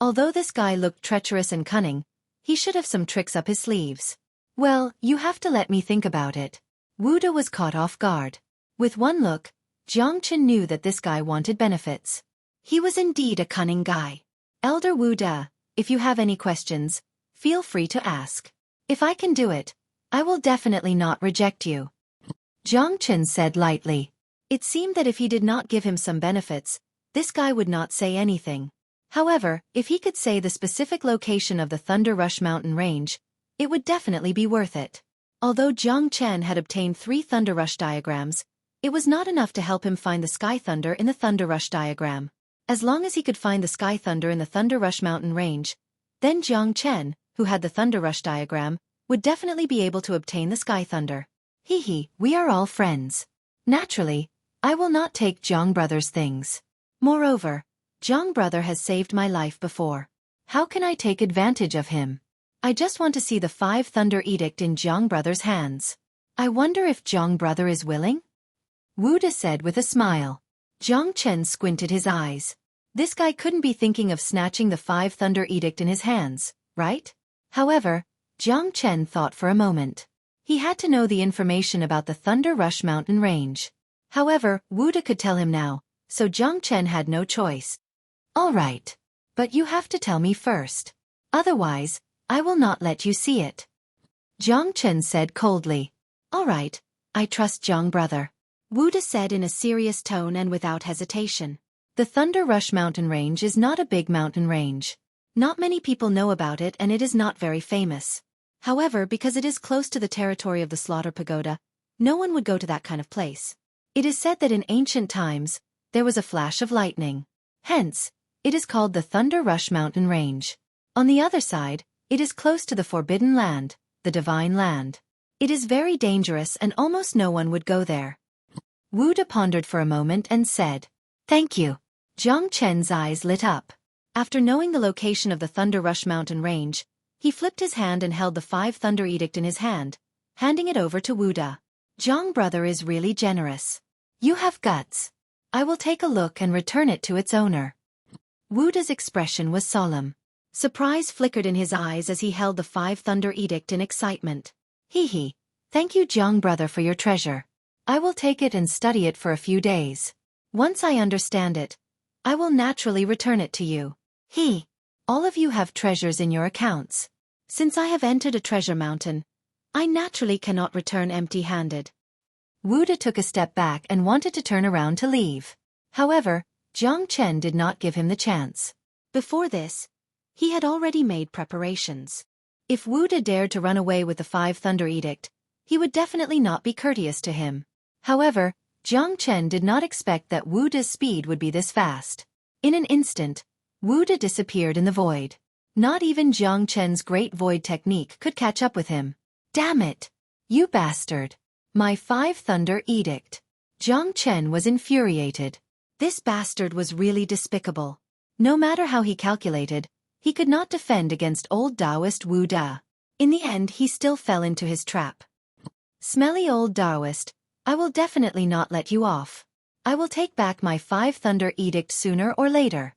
Although this guy looked treacherous and cunning, he should have some tricks up his sleeves. Well, you have to let me think about it. Wuda was caught off guard. With one look, Jiang Chen knew that this guy wanted benefits. He was indeed a cunning guy. Elder Wuda, if you have any questions, feel free to ask. If I can do it, I will definitely not reject you. Jiang Chen said lightly. It seemed that if he did not give him some benefits, this guy would not say anything. However, if he could say the specific location of the Thunder Rush mountain range, it would definitely be worth it. Although Jiang Chen had obtained 3 Thunder Rush diagrams, it was not enough to help him find the Sky Thunder in the Thunder Rush diagram. As long as he could find the Sky Thunder in the Thunder Rush mountain range, then Jiang Chen, who had the Thunder Rush diagram, would definitely be able to obtain the Sky Thunder. We are all friends. Naturally, I will not take Jiang brother's things. Moreover, Jiang brother has saved my life before. How can I take advantage of him? I just want to see the 5 Thunder Edict in Jiang brother's hands. I wonder if Jiang brother is willing? Wu De said with a smile. Jiang Chen squinted his eyes. This guy couldn't be thinking of snatching the 5 Thunder Edict in his hands, right? However, Jiang Chen thought for a moment. He had to know the information about the Thunder Rush mountain range. However, Wu De could tell him now, so Jiang Chen had no choice. All right. But you have to tell me first. Otherwise, I will not let you see it. Jiang Chen said coldly. All right, I trust Jiang brother. Wu De said in a serious tone and without hesitation. The Thunder Rush mountain range is not a big mountain range. Not many people know about it and it is not very famous. However, because it is close to the territory of the Slaughter Pagoda, no one would go to that kind of place. It is said that in ancient times, there was a flash of lightning. Hence, it is called the Thunder Rush mountain range. On the other side, it is close to the Forbidden Land, the Divine Land. It is very dangerous and almost no one would go there. Wu De pondered for a moment and said, Thank you. Jiang Chen's eyes lit up. After knowing the location of the Thunder Rush mountain range, he flipped his hand and held the 5 Thunder Edict in his hand, handing it over to Wu De. Jiang brother is really generous. You have guts. I will take a look and return it to its owner. Wu De's expression was solemn. Surprise flickered in his eyes as he held the 5 Thunder Edict in excitement. Thank you Jiang brother for your treasure. I will take it and study it for a few days. Once I understand it, I will naturally return it to you. All of you have treasures in your accounts. Since I have entered a treasure mountain, I naturally cannot return empty-handed. Wu De took a step back and wanted to turn around to leave. However, Jiang Chen did not give him the chance. Before this, he had already made preparations. If Wu De dared to run away with the 5 Thunder Edict, he would definitely not be courteous to him. However, Jiang Chen did not expect that Wu De's speed would be this fast. In an instant, Wu De disappeared in the void. Not even Jiang Chen's great void technique could catch up with him. Damn it! You bastard! My 5 Thunder Edict. Jiang Chen was infuriated. This bastard was really despicable. No matter how he calculated, he could not defend against old Taoist Wu De. In the end he still fell into his trap. Smelly old Taoist, I will definitely not let you off. I will take back my 5 Thunder Edict sooner or later.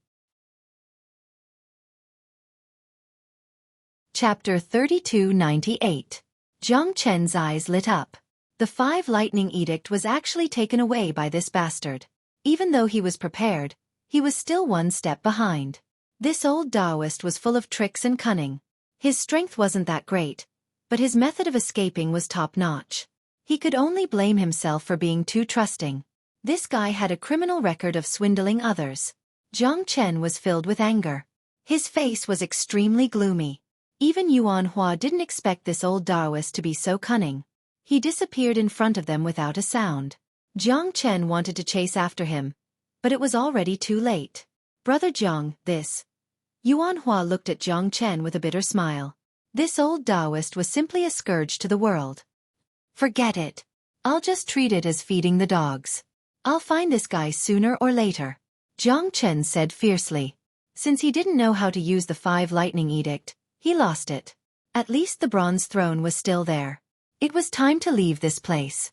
Chapter 3298. Jiang Chen's eyes lit up. The 5 Lightning Edict was actually taken away by this bastard. Even though he was prepared, he was still one step behind. This old Taoist was full of tricks and cunning. His strength wasn't that great, but his method of escaping was top-notch. He could only blame himself for being too trusting. This guy had a criminal record of swindling others. Jiang Chen was filled with anger. His face was extremely gloomy. Even Yuan Hua didn't expect this old Taoist to be so cunning. He disappeared in front of them without a sound. Jiang Chen wanted to chase after him, but it was already too late. Brother Jiang, this. Yuan Hua looked at Jiang Chen with a bitter smile. This old Taoist was simply a scourge to the world. Forget it. I'll just treat it as feeding the dogs. I'll find this guy sooner or later. Jiang Chen said fiercely. Since he didn't know how to use the 5 Lightning Edict, he lost it. At least the bronze throne was still there. It was time to leave this place.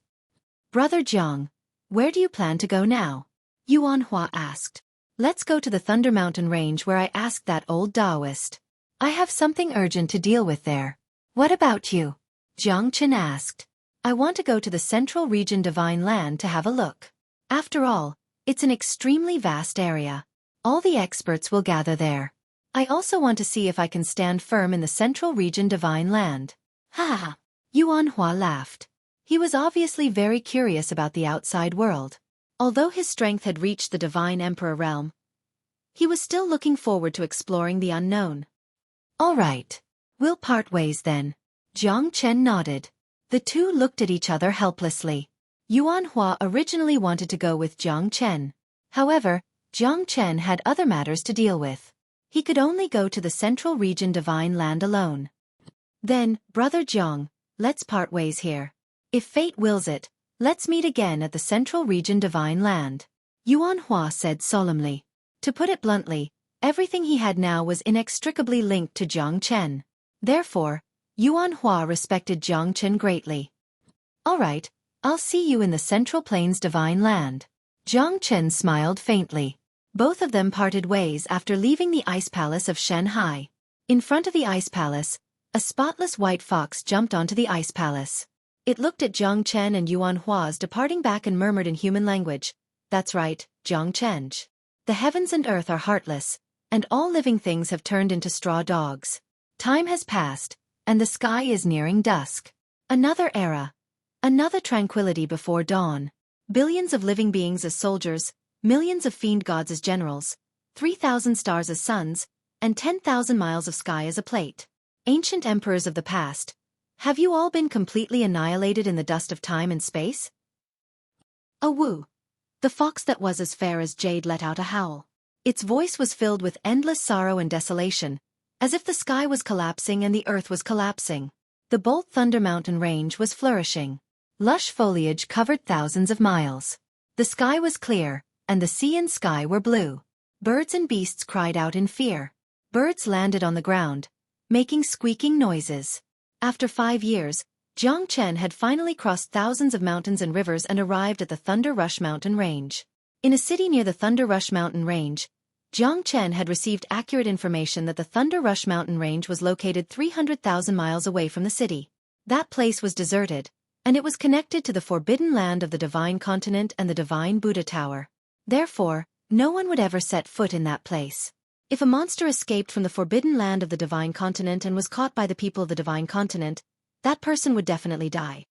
Brother Jiang, where do you plan to go now? Yuan Hua asked. Let's go to the Thunder Mountain range where I asked that old Taoist. I have something urgent to deal with there. What about you? Jiang Chen asked. I want to go to the Central Region Divine Land to have a look. After all, it's an extremely vast area. All the experts will gather there. I also want to see if I can stand firm in the Central Region Divine Land. Ha ha! Yuan Hua laughed. He was obviously very curious about the outside world. Although his strength had reached the Divine Emperor realm, He was still looking forward to exploring the unknown. All right. We'll part ways then. Jiang Chen nodded. The two looked at each other helplessly. Yuan Hua originally wanted to go with Jiang Chen. However, Jiang Chen had other matters to deal with. He could only go to the Central Region Divine Land alone. Then, Brother Jiang, let's part ways here. If fate wills it, let's meet again at the Central Region Divine Land. Yuan Hua said solemnly. To put it bluntly, everything he had now was inextricably linked to Jiang Chen. Therefore, Yuan Hua respected Jiang Chen greatly. All right, I'll see you in the Central Plains Divine Land. Jiang Chen smiled faintly. Both of them parted ways after leaving the Ice Palace of Shanghai. In front of the Ice Palace, a spotless white fox jumped onto the Ice Palace. It looked at Jiang Chen and Yuan Hua's departing back and murmured in human language, "That's right, Jiang Chen. The heavens and earth are heartless, and all living things have turned into straw dogs. Time has passed, and the sky is nearing dusk. Another era. Another tranquility before dawn. Billions of living beings as soldiers, millions of fiend gods as generals, 3,000 stars as suns, and 10,000 miles of sky as a plate. Ancient emperors of the past, have you all been completely annihilated in the dust of time and space?" A woo. The fox that was as fair as jade let out a howl. Its voice was filled with endless sorrow and desolation, as if the sky was collapsing and the earth was collapsing. The Bolt Thunder Mountain range was flourishing. Lush foliage covered thousands of miles. The sky was clear, and the sea and sky were blue. Birds and beasts cried out in fear. Birds landed on the ground, making squeaking noises. After 5 years, Jiang Chen had finally crossed thousands of mountains and rivers and arrived at the Thunder Rush Mountain Range. In a city near the Thunder Rush Mountain Range, Jiang Chen had received accurate information that the Thunder Rush Mountain Range was located 300,000 miles away from the city. That place was deserted, and it was connected to the forbidden land of the Divine Continent and the Divine Buddha Tower. Therefore, no one would ever set foot in that place. If a monster escaped from the forbidden land of the Divine Continent and was caught by the people of the Divine Continent, that person would definitely die.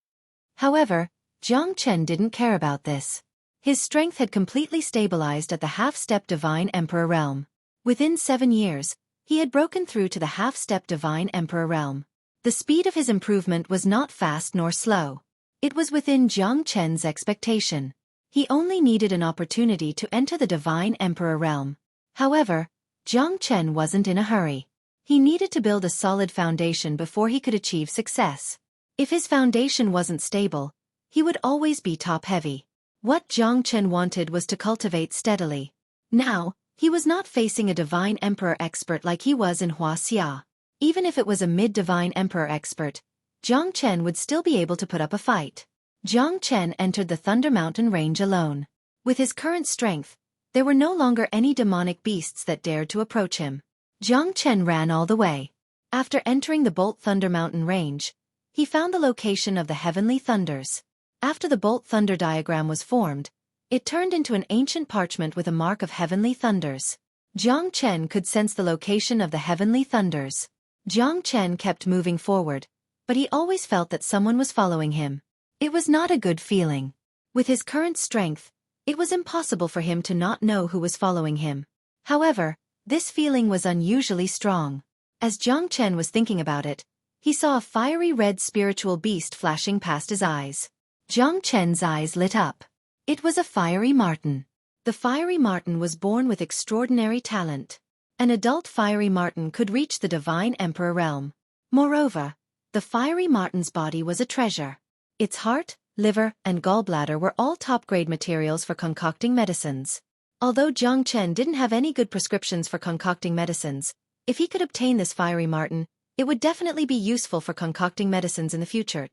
However, Jiang Chen didn't care about this. His strength had completely stabilized at the half-step Divine Emperor realm. Within 7 years, he had broken through to the half-step Divine Emperor realm. The speed of his improvement was not fast nor slow. It was within Jiang Chen's expectation. He only needed an opportunity to enter the Divine Emperor realm. However, Jiang Chen wasn't in a hurry. He needed to build a solid foundation before he could achieve success. If his foundation wasn't stable, he would always be top-heavy. What Jiang Chen wanted was to cultivate steadily. Now, he was not facing a Divine Emperor expert like he was in Huaxia. Even if it was a mid-Divine Emperor expert, Jiang Chen would still be able to put up a fight. Jiang Chen entered the Thunder Mountain Range alone. With his current strength, there were no longer any demonic beasts that dared to approach him. Jiang Chen ran all the way. After entering the Bolt Thunder Mountain Range, he found the location of the Heavenly Thunders. After the Bolt Thunder diagram was formed, it turned into an ancient parchment with a mark of Heavenly Thunders. Jiang Chen could sense the location of the Heavenly Thunders. Jiang Chen kept moving forward, but he always felt that someone was following him. It was not a good feeling. With his current strength, it was impossible for him to not know who was following him. However, this feeling was unusually strong. As Jiang Chen was thinking about it, he saw a fiery red spiritual beast flashing past his eyes. Jiang Chen's eyes lit up. It was a fiery marten. The fiery marten was born with extraordinary talent. An adult fiery marten could reach the Divine Emperor realm. Moreover, the fiery marten's body was a treasure. Its heart, liver, and gallbladder were all top-grade materials for concocting medicines. Although Jiang Chen didn't have any good prescriptions for concocting medicines, if he could obtain this fiery marten, it would definitely be useful for concocting medicines in the future.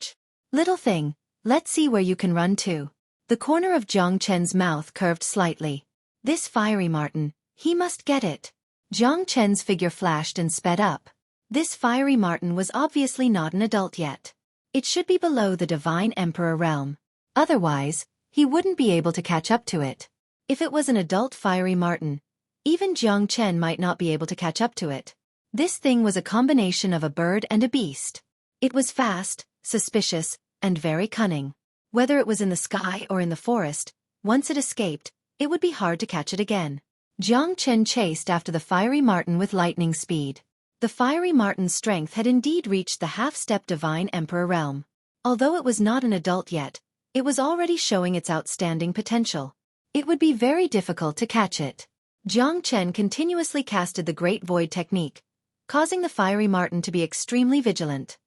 Little thing, let's see where you can run to. The corner of Jiang Chen's mouth curved slightly. This fiery marten, he must get it. Jiang Chen's figure flashed and sped up. This fiery marten was obviously not an adult yet. It should be below the Divine Emperor realm. Otherwise, he wouldn't be able to catch up to it. If it was an adult fiery marten, even Jiang Chen might not be able to catch up to it. This thing was a combination of a bird and a beast. It was fast, suspicious, and very cunning. Whether it was in the sky or in the forest, once it escaped, it would be hard to catch it again. Jiang Chen chased after the fiery marten with lightning speed. The fiery marten's strength had indeed reached the half-step divine emperor realm. Although it was not an adult yet, it was already showing its outstanding potential. It would be very difficult to catch it. Jiang Chen continuously casted the Great Void technique, causing the fiery marten to be extremely vigilant.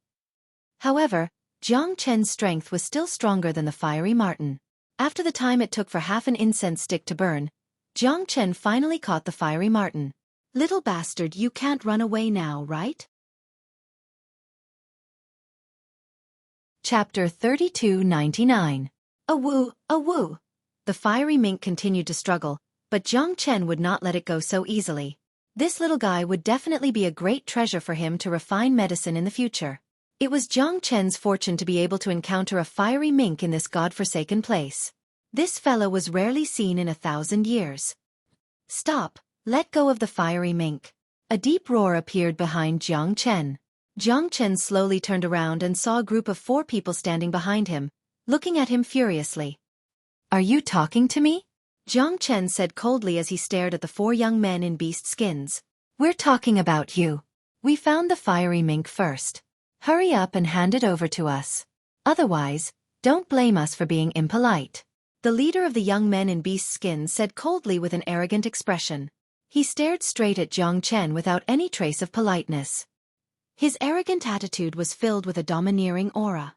However, Jiang Chen's strength was still stronger than the fiery marten. After the time it took for half an incense stick to burn, Jiang Chen finally caught the fiery marten. "Little bastard, you can't run away now, right?" Chapter 3299. A woo, a woo. The fiery mink continued to struggle, but Jiang Chen would not let it go so easily. This little guy would definitely be a great treasure for him to refine medicine in the future. It was Jiang Chen's fortune to be able to encounter a fiery mink in this godforsaken place. This fellow was rarely seen in 1,000 years. "Stop, let go of the fiery mink." A deep roar appeared behind Jiang Chen. Jiang Chen slowly turned around and saw a group of 4 people standing behind him, looking at him furiously. "Are you talking to me?" Jiang Chen said coldly as he stared at the 4 young men in beast skins. "We're talking about you. We found the fiery mink first. Hurry up and hand it over to us. Otherwise, don't blame us for being impolite." The leader of the young men in beast skins said coldly with an arrogant expression. He stared straight at Jiang Chen without any trace of politeness. His arrogant attitude was filled with a domineering aura.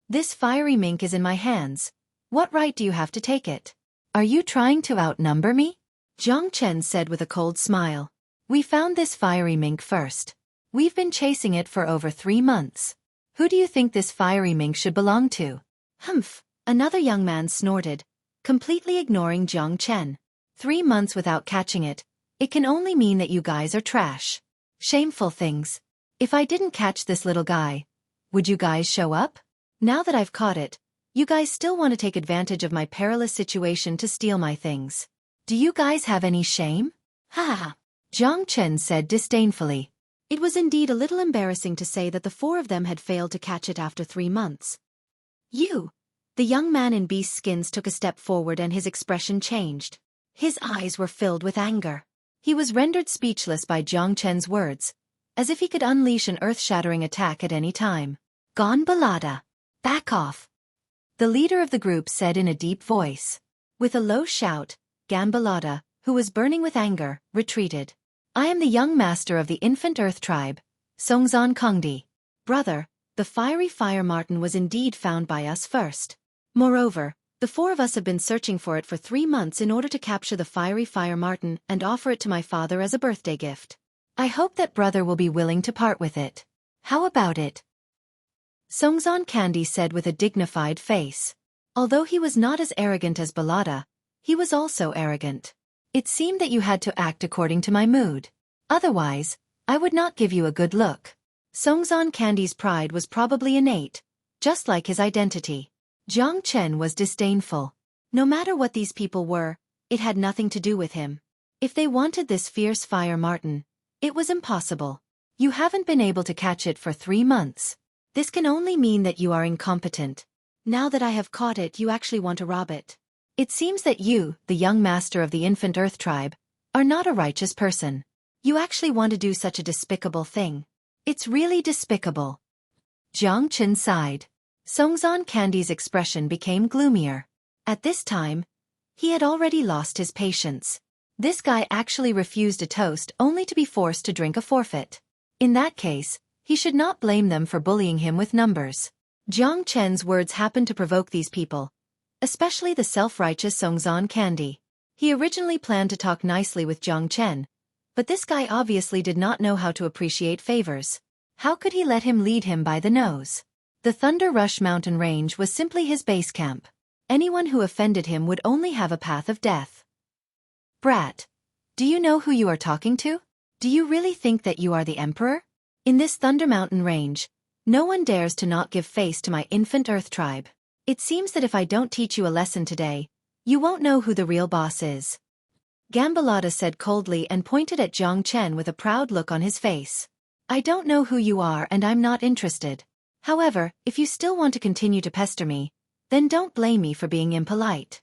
"This fiery mink is in my hands. What right do you have to take it? Are you trying to outnumber me?" Jiang Chen said with a cold smile. "We found this fiery mink first. We've been chasing it for over 3 months. Who do you think this fiery mink should belong to?" "Humph," another young man snorted, completely ignoring Jiang Chen. 3 months without catching it. It can only mean that you guys are trash. Shameful things. If I didn't catch this little guy, would you guys show up? Now that I've caught it, you guys still want to take advantage of my perilous situation to steal my things. Do you guys have any shame? Ha ha ha. Jiang Chen said disdainfully. It was indeed a little embarrassing to say that the 4 of them had failed to catch it after 3 months. "You!" The young man in beast skins took a step forward and his expression changed. His eyes were filled with anger. He was rendered speechless by Jiang Chen's words, as if he could unleash an earth-shattering attack at any time. "Gone Balada. Back off." The leader of the group said in a deep voice. With a low shout, Gambalada, who was burning with anger, retreated. "I am the young master of the infant earth tribe, Songzan Kongdi. Brother, the fiery fire marten was indeed found by us first. Moreover, the 4 of us have been searching for it for 3 months in order to capture the fiery fire marten and offer it to my father as a birthday gift. I hope that brother will be willing to part with it. How about it?" Songzan Candy said with a dignified face. Although he was not as arrogant as Balada, he was also arrogant. "It seemed that you had to act according to my mood. Otherwise, I would not give you a good look." Songzan Candy's pride was probably innate, just like his identity. Jiang Chen was disdainful. No matter what these people were, it had nothing to do with him. If they wanted this fierce fire marten, it was impossible. You haven't been able to catch it for 3 months. This can only mean that you are incompetent. Now that I have caught it, you actually want to rob it. It seems that you, the young master of the infant earth tribe, are not a righteous person. You actually want to do such a despicable thing. It's really despicable." Jiang Chen sighed. Songzan Candy's expression became gloomier. At this time, he had already lost his patience. This guy actually refused a toast only to be forced to drink a forfeit. In that case, he should not blame them for bullying him with numbers. Jiang Chen's words happened to provoke these people, especially the self-righteous Songzan Candy. He originally planned to talk nicely with Jiang Chen, but this guy obviously did not know how to appreciate favors. How could he let him lead him by the nose? The Thunder Rush mountain range was simply his base camp. Anyone who offended him would only have a path of death. "Brat, do you know who you are talking to? Do you really think that you are the emperor? In this Thunder Mountain range, no one dares to not give face to my infant earth tribe. It seems that if I don't teach you a lesson today, you won't know who the real boss is." Gambalada said coldly and pointed at Jiang Chen with a proud look on his face. "I don't know who you are and I'm not interested. However, if you still want to continue to pester me, then don't blame me for being impolite."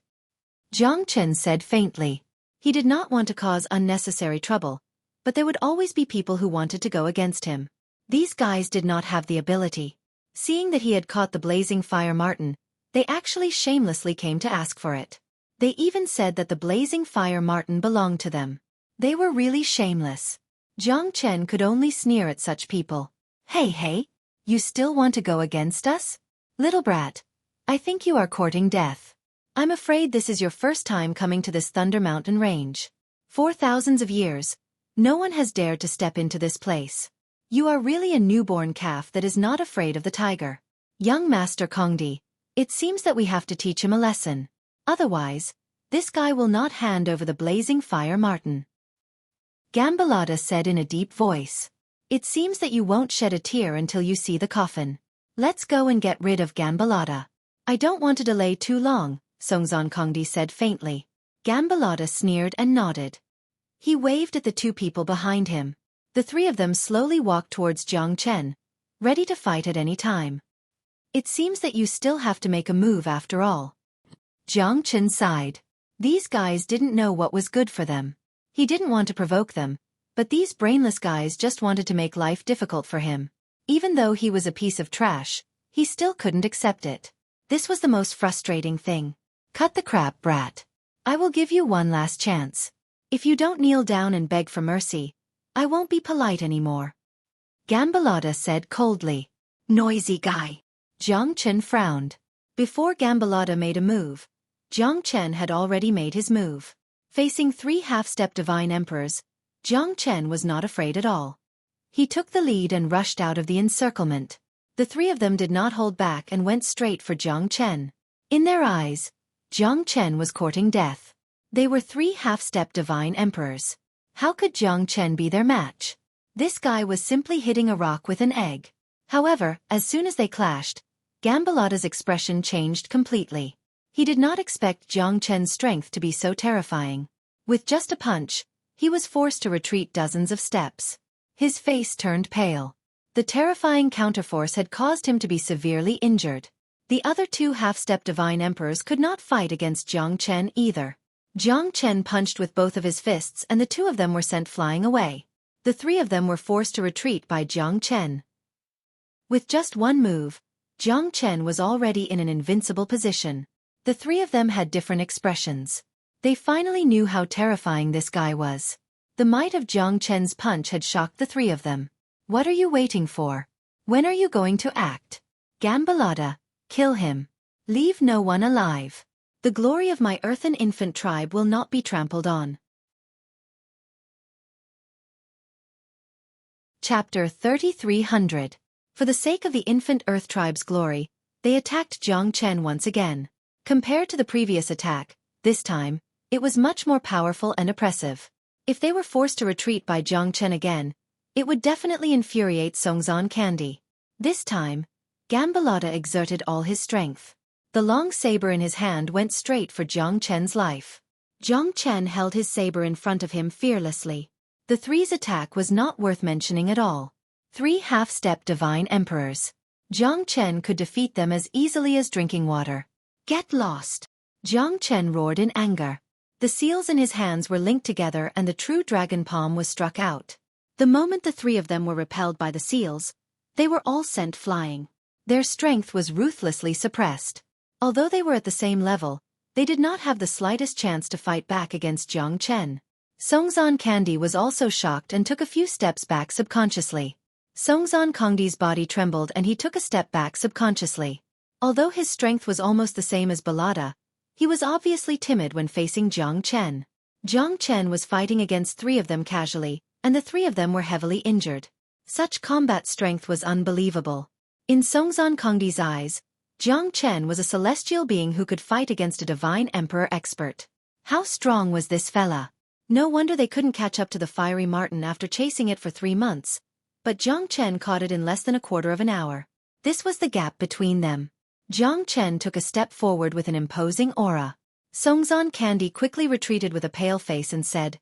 Jiang Chen said faintly. He did not want to cause unnecessary trouble, but there would always be people who wanted to go against him. These guys did not have the ability. Seeing that he had caught the blazing fire marten, they actually shamelessly came to ask for it. They even said that the blazing fire marten belonged to them. They were really shameless. Jiang Chen could only sneer at such people. Hey, you still want to go against us? Little brat, I think you are courting death. I'm afraid this is your first time coming to this Thunder Mountain range. For thousands of years, no one has dared to step into this place. You are really a newborn calf that is not afraid of the tiger. Young Master Kongdi, it seems that we have to teach him a lesson. Otherwise, this guy will not hand over the blazing fire marten. Gambalada said in a deep voice. It seems that you won't shed a tear until you see the coffin. Let's go and get rid of Gambalada. I don't want to delay too long, Songzon Kongdi said faintly. Gambalada sneered and nodded. He waved at the two people behind him. The three of them slowly walked towards Jiang Chen, ready to fight at any time. It seems that you still have to make a move after all. Jiang Chen sighed. These guys didn't know what was good for them. He didn't want to provoke them, but these brainless guys just wanted to make life difficult for him. Even though he was a piece of trash, he still couldn't accept it. This was the most frustrating thing. Cut the crap, brat. I will give you one last chance. If you don't kneel down and beg for mercy, I won't be polite anymore. Gambalada said coldly. Noisy guy. Jiang Chen frowned. Before Gambalada made a move, Jiang Chen had already made his move. Facing three half-step divine emperors, Jiang Chen was not afraid at all. He took the lead and rushed out of the encirclement. The three of them did not hold back and went straight for Jiang Chen. In their eyes, Jiang Chen was courting death. They were three half-step divine emperors. How could Jiang Chen be their match? This guy was simply hitting a rock with an egg. However, as soon as they clashed, Gambalada's expression changed completely. He did not expect Jiang Chen's strength to be so terrifying. With just a punch, he was forced to retreat dozens of steps. His face turned pale. The terrifying counterforce had caused him to be severely injured. The other two half-step divine emperors could not fight against Jiang Chen either. Jiang Chen punched with both of his fists and the two of them were sent flying away. The three of them were forced to retreat by Jiang Chen. With just one move, Jiang Chen was already in an invincible position. The three of them had different expressions. They finally knew how terrifying this guy was. The might of Jiang Chen's punch had shocked the three of them. What are you waiting for? When are you going to act? Gambalada, kill him. Leave no one alive. The glory of my earthen infant tribe will not be trampled on. Chapter 3300. For the sake of the infant earth tribe's glory, they attacked Jiang Chen once again. Compared to the previous attack, this time, it was much more powerful and oppressive. If they were forced to retreat by Jiang Chen again, it would definitely infuriate Songzon Candy. This time, Gambalada exerted all his strength. The long saber in his hand went straight for Jiang Chen's life. Jiang Chen held his saber in front of him fearlessly. The three's attack was not worth mentioning at all. Three half-step divine emperors. Jiang Chen could defeat them as easily as drinking water. Get lost! Jiang Chen roared in anger. The seals in his hands were linked together and the true dragon palm was struck out. The moment the three of them were repelled by the seals, they were all sent flying. Their strength was ruthlessly suppressed. Although they were at the same level, they did not have the slightest chance to fight back against Jiang Chen. Songzon Candy was also shocked and took a few steps back subconsciously. Songzon Kongdi's body trembled and he took a step back subconsciously. Although his strength was almost the same as Balada, he was obviously timid when facing Jiang Chen. Jiang Chen was fighting against three of them casually, and the three of them were heavily injured. Such combat strength was unbelievable. In Songzon Kongdi's eyes, Jiang Chen was a celestial being who could fight against a divine emperor expert. How strong was this fella? No wonder they couldn't catch up to the fiery marten after chasing it for 3 months. But Jiang Chen caught it in less than a quarter of an hour. This was the gap between them. Jiang Chen took a step forward with an imposing aura. Songzon Candy quickly retreated with a pale face and said,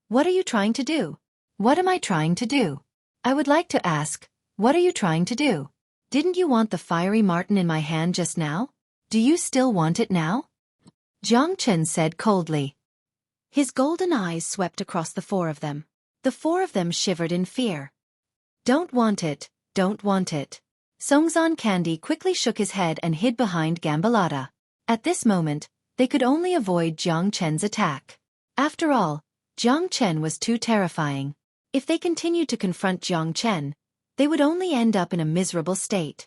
"What are you trying to do?" "What am I trying to do? I would like to ask, what are you trying to do? Didn't you want the fiery marten in my hand just now? Do you still want it now?" Jiang Chen said coldly. His golden eyes swept across the four of them. The four of them shivered in fear. Don't want it, don't want it. Songzon Candy quickly shook his head and hid behind Gambalada. At this moment, they could only avoid Jiang Chen's attack. After all, Jiang Chen was too terrifying. If they continued to confront Jiang Chen, they would only end up in a miserable state.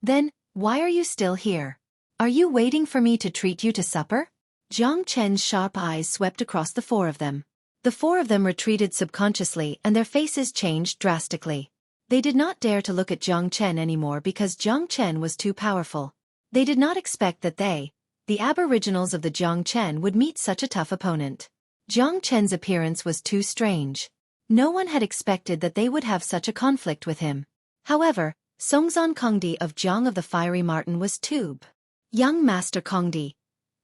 Then, why are you still here? Are you waiting for me to treat you to supper? Jiang Chen's sharp eyes swept across the four of them. The four of them retreated subconsciously and their faces changed drastically. They did not dare to look at Jiang Chen anymore because Jiang Chen was too powerful. They did not expect that they, the aboriginals of the Jiang Chen, would meet such a tough opponent. Jiang Chen's appearance was too strange. No one had expected that they would have such a conflict with him. However, Songzon Kongdi of Jiang of the Fiery Marten was too. Young Master Kongdi,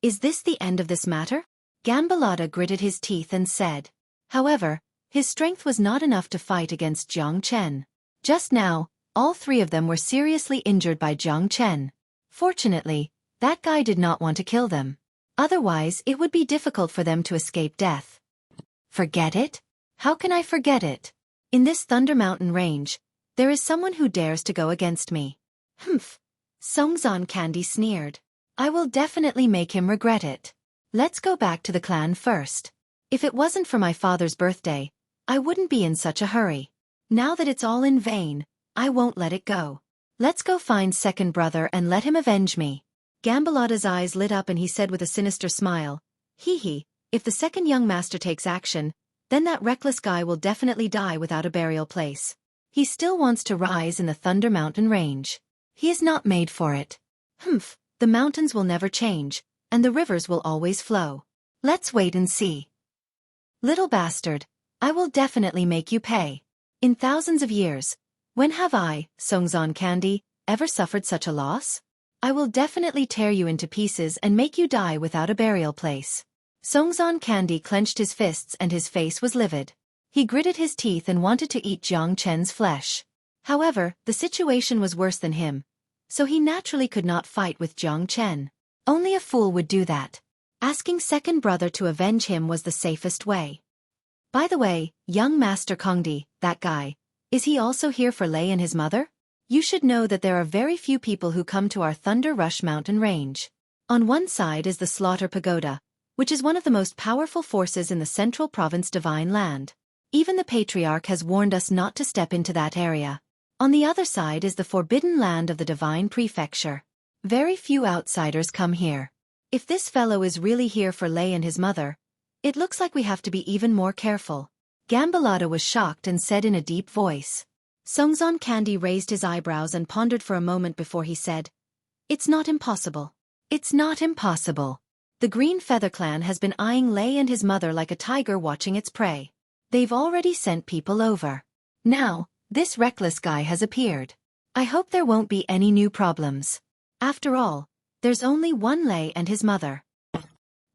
is this the end of this matter? Gambalada gritted his teeth and said. However, his strength was not enough to fight against Jiang Chen. Just now, all three of them were seriously injured by Jiang Chen. Fortunately, that guy did not want to kill them. Otherwise, it would be difficult for them to escape death. Forget it? How can I forget it? In this Thunder Mountain range, there is someone who dares to go against me. Humph. Songzon Candy sneered. I will definitely make him regret it. Let's go back to the clan first. If it wasn't for my father's birthday, I wouldn't be in such a hurry. Now that it's all in vain, I won't let it go. Let's go find second brother and let him avenge me. Gambalada's eyes lit up and he said with a sinister smile, Hee hee, if the second young master takes action, then that reckless guy will definitely die without a burial place. He still wants to rise in the Thunder Mountain range. He is not made for it. Humph, the mountains will never change, and the rivers will always flow. Let's wait and see. Little bastard, I will definitely make you pay. In thousands of years, when have I, Songzon Candy, ever suffered such a loss? I will definitely tear you into pieces and make you die without a burial place. Songzon Candy clenched his fists and his face was livid. He gritted his teeth and wanted to eat Jiang Chen's flesh. However, the situation was worse than him, so he naturally could not fight with Jiang Chen. Only a fool would do that. Asking second brother to avenge him was the safest way. By the way, young Master Kongdi, that guy, is he also here for Lei and his mother? You should know that there are very few people who come to our Thunder Rush mountain range. On one side is the Slaughter Pagoda, which is one of the most powerful forces in the Central Province Divine Land. Even the Patriarch has warned us not to step into that area. On the other side is the Forbidden Land of the Divine Prefecture. Very few outsiders come here. If this fellow is really here for Lei and his mother, it looks like we have to be even more careful. Gambalada was shocked and said in a deep voice. Songzon Candy raised his eyebrows and pondered for a moment before he said, It's not impossible. It's not impossible. The Green Feather Clan has been eyeing Lei and his mother like a tiger watching its prey. They've already sent people over. Now, this reckless guy has appeared. I hope there won't be any new problems. After all, there's only one Lei and his mother.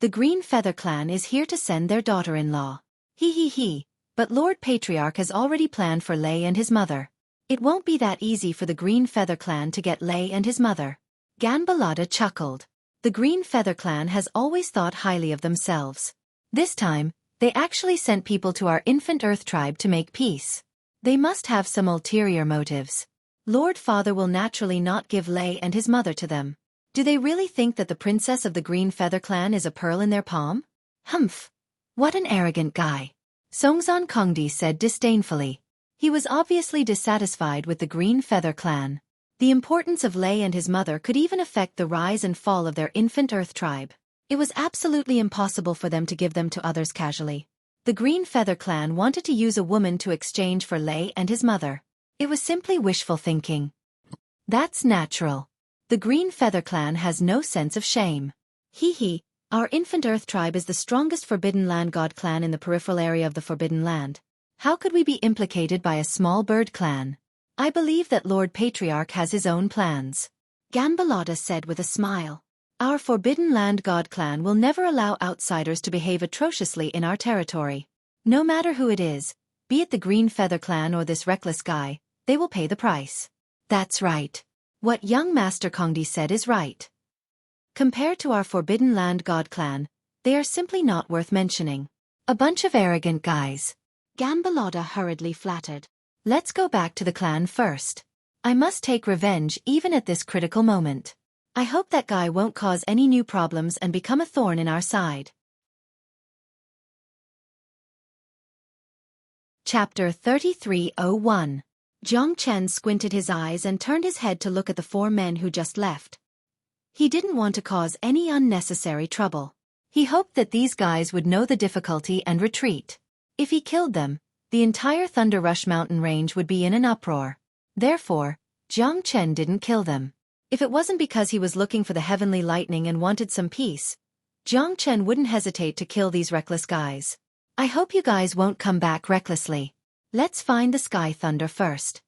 The Green Feather Clan is here to send their daughter-in-law. He, but Lord Patriarch has already planned for Lei and his mother. It won't be that easy for the Green Feather Clan to get Lei and his mother. Gambalada chuckled. The Green Feather Clan has always thought highly of themselves. This time, they actually sent people to our infant Earth tribe to make peace. They must have some ulterior motives. Lord Father will naturally not give Lei and his mother to them. Do they really think that the princess of the Green Feather Clan is a pearl in their palm? Humph! What an arrogant guy! Songzon Kongdi said disdainfully. He was obviously dissatisfied with the Green Feather Clan. The importance of Lei and his mother could even affect the rise and fall of their infant Earth tribe. It was absolutely impossible for them to give them to others casually. The Green Feather Clan wanted to use a woman to exchange for Lei and his mother. It was simply wishful thinking. That's natural. The Green Feather Clan has no sense of shame. He, our infant Earth tribe is the strongest Forbidden Land God clan in the peripheral area of the Forbidden Land. How could we be implicated by a small bird clan? I believe that Lord Patriarch has his own plans. Gambalada said with a smile. Our Forbidden Land God clan will never allow outsiders to behave atrociously in our territory. No matter who it is, be it the Green Feather Clan or this reckless guy, they will pay the price. That's right. What young Master Kongdi said is right. Compared to our Forbidden Land God clan, They are simply not worth mentioning. A bunch of arrogant guys. Ganbalada hurriedly flattered. Let's go back to the clan first. I must take revenge even at this critical moment. I hope that guy won't cause any new problems and become a thorn in our side. Chapter 3301. Jiang Chen squinted his eyes and turned his head to look at the four men who just left. He didn't want to cause any unnecessary trouble. He hoped that these guys would know the difficulty and retreat. If he killed them, the entire Thunder Rush mountain range would be in an uproar. Therefore, Jiang Chen didn't kill them. If it wasn't because he was looking for the heavenly lightning and wanted some peace, Jiang Chen wouldn't hesitate to kill these reckless guys. I hope you guys won't come back recklessly. Let's find the sky thunder first.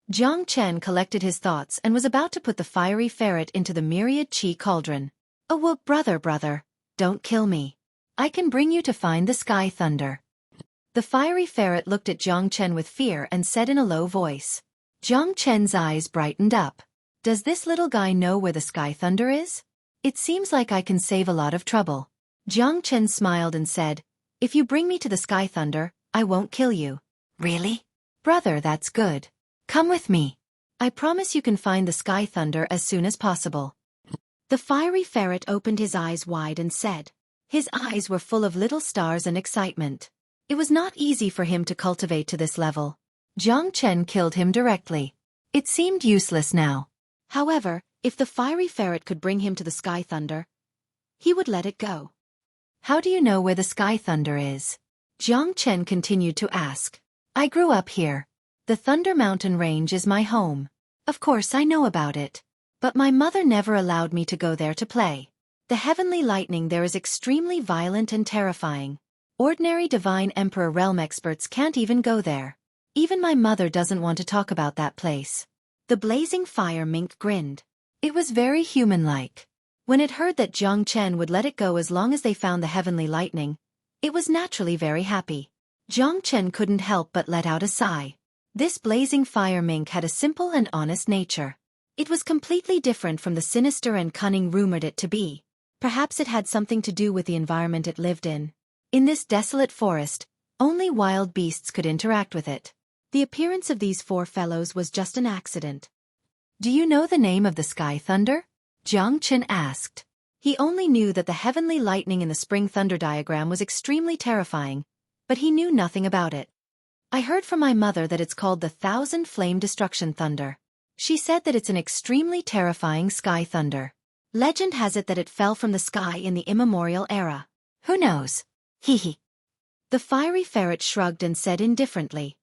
Jiang Chen collected his thoughts and was about to put the fiery ferret into the myriad chi cauldron. Oh well, brother, don't kill me. I can bring you to find the sky thunder. The fiery ferret looked at Jiang Chen with fear and said in a low voice. Jiang Chen's eyes brightened up. Does this little guy know where the sky thunder is? It seems like I can save a lot of trouble. Jiang Chen smiled and said, if you bring me to the sky thunder, I won't kill you. Really? Brother, that's good. Come with me. I promise you can find the sky thunder as soon as possible. The fiery ferret opened his eyes wide and said. His eyes were full of little stars and excitement. It was not easy for him to cultivate to this level. Jiang Chen killed him directly. It seemed useless now. However, if the fiery ferret could bring him to the sky thunder, he would let it go. How do you know where the sky thunder is? Jiang Chen continued to ask. I grew up here. The Thunder Mountain Range is my home. Of course I know about it. But my mother never allowed me to go there to play. The heavenly lightning there is extremely violent and terrifying. Ordinary Divine Emperor realm experts can't even go there. Even my mother doesn't want to talk about that place. The blazing fire mink grinned. It was very human-like. When it heard that Jiang Chen would let it go as long as they found the heavenly lightning, it was naturally very happy. Jiang Chen couldn't help but let out a sigh. This blazing fire mink had a simple and honest nature. It was completely different from the sinister and cunning rumored it to be. Perhaps it had something to do with the environment it lived in. In this desolate forest, only wild beasts could interact with it. The appearance of these four fellows was just an accident. Do you know the name of the sky thunder? Jiang Chen asked. He only knew that the heavenly lightning in the spring thunder diagram was extremely terrifying, but he knew nothing about it. I heard from my mother that it's called the Thousand Flame Destruction Thunder. She said that it's an extremely terrifying sky thunder. Legend has it that it fell from the sky in the immemorial era. Who knows? Hee. The fiery ferret shrugged and said indifferently.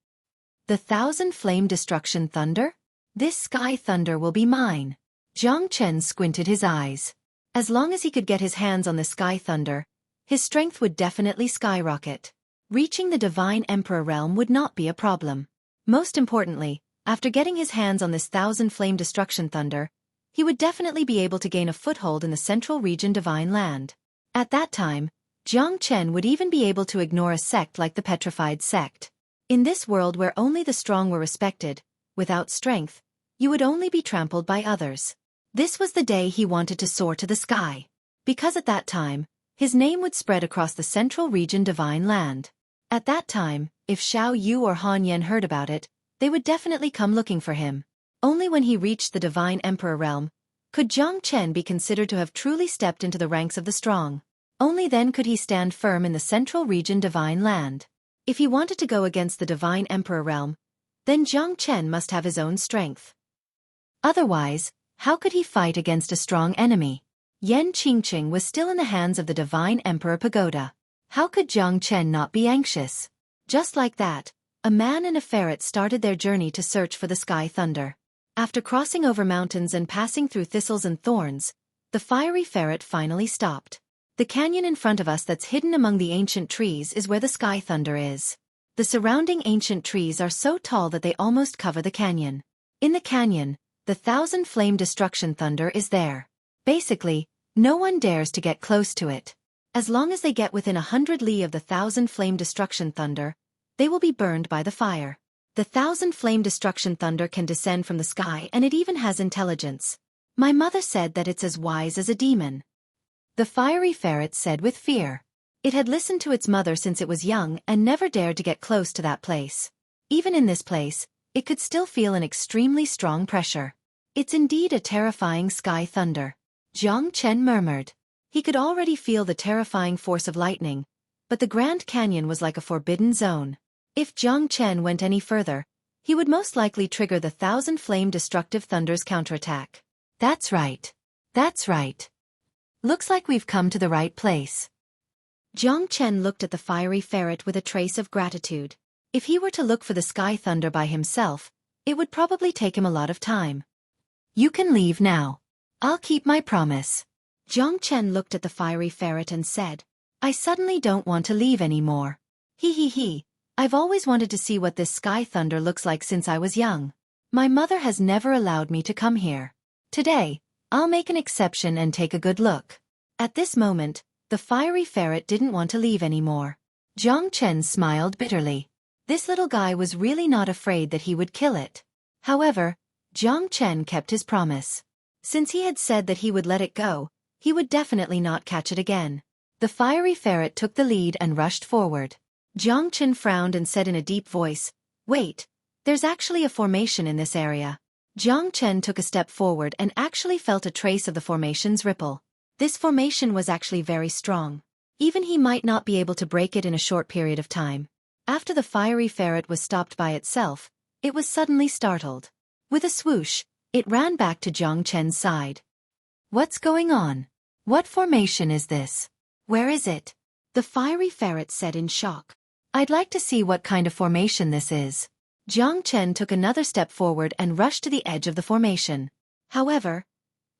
The Thousand Flame Destruction Thunder? This sky thunder will be mine. Jiang Chen squinted his eyes. As long as he could get his hands on the sky thunder, his strength would definitely skyrocket. Reaching the Divine Emperor realm would not be a problem. Most importantly, after getting his hands on this Thousand Flame Destruction Thunder, he would definitely be able to gain a foothold in the Central Region Divine Land. At that time, Jiang Chen would even be able to ignore a sect like the Petrified Sect. In this world where only the strong were respected, without strength, you would only be trampled by others. This was the day he wanted to soar to the sky. Because at that time, his name would spread across the Central Region Divine Land. At that time, if Xiao Yu or Han Yan heard about it, they would definitely come looking for him. Only when he reached the Divine Emperor realm could Jiang Chen be considered to have truly stepped into the ranks of the strong. Only then could he stand firm in the Central Region Divine Land. If he wanted to go against the Divine Emperor realm, then Jiang Chen must have his own strength. Otherwise, how could he fight against a strong enemy? Yan Qingqing was still in the hands of the Divine Emperor Pagoda. How could Jiang Chen not be anxious? Just like that, a man and a ferret started their journey to search for the sky thunder. After crossing over mountains and passing through thistles and thorns, the fiery ferret finally stopped. The canyon in front of us that's hidden among the ancient trees is where the sky thunder is. The surrounding ancient trees are so tall that they almost cover the canyon. In the canyon, the Thousand Flame Destruction Thunder is there. Basically, no one dares to get close to it. As long as they get within 100 li of the Thousand Flame Destruction Thunder, they will be burned by the fire. The Thousand Flame Destruction Thunder can descend from the sky and it even has intelligence. My mother said that it's as wise as a demon. the fiery ferret said with fear. It had listened to its mother since it was young and never dared to get close to that place. Even in this place, it could still feel an extremely strong pressure. It's indeed a terrifying sky thunder, Jiang Chen murmured. He could already feel the terrifying force of lightning, but the Grand Canyon was like a forbidden zone. If Jiang Chen went any further, he would most likely trigger the 1,000-flame destructive thunder's counterattack. That's right. That's right. Looks like we've come to the right place. Jiang Chen looked at the fiery ferret with a trace of gratitude. If he were to look for the sky thunder by himself, it would probably take him a lot of time. You can leave now. I'll keep my promise. Jiang Chen looked at the fiery ferret and said, I suddenly don't want to leave anymore. He. I've always wanted to see what this sky thunder looks like since I was young. My mother has never allowed me to come here. Today, I'll make an exception and take a good look. At this moment, the fiery ferret didn't want to leave anymore. Jiang Chen smiled bitterly. This little guy was really not afraid that he would kill it. However, Jiang Chen kept his promise. Since he had said that he would let it go, he would definitely not catch it again. The fiery ferret took the lead and rushed forward. Jiang Chen frowned and said in a deep voice, Wait, there's actually a formation in this area. Jiang Chen took a step forward and actually felt a trace of the formation's ripple. This formation was actually very strong. Even he might not be able to break it in a short period of time. After the fiery ferret was stopped by itself, it was suddenly startled. With a swoosh, it ran back to Jiang Chen's side. What's going on? What formation is this? Where is it? The fiery ferret said in shock. I'd like to see what kind of formation this is. Jiang Chen took another step forward and rushed to the edge of the formation. However,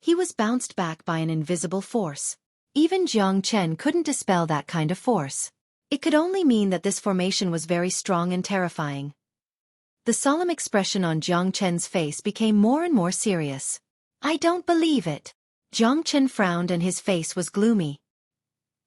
he was bounced back by an invisible force. Even Jiang Chen couldn't dispel that kind of force. It could only mean that this formation was very strong and terrifying. The solemn expression on Jiang Chen's face became more and more serious. I don't believe it. Jiang Chen frowned and his face was gloomy.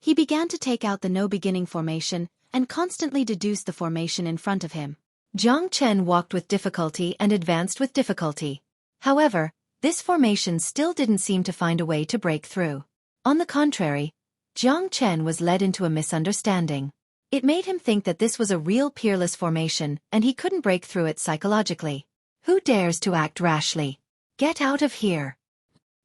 He began to take out the no-beginning formation and constantly deduce the formation in front of him. Jiang Chen walked with difficulty and advanced with difficulty. However, this formation still didn't seem to find a way to break through. On the contrary, Jiang Chen was led into a misunderstanding. It made him think that this was a real peerless formation and he couldn't break through it psychologically. Who dares to act rashly? Get out of here!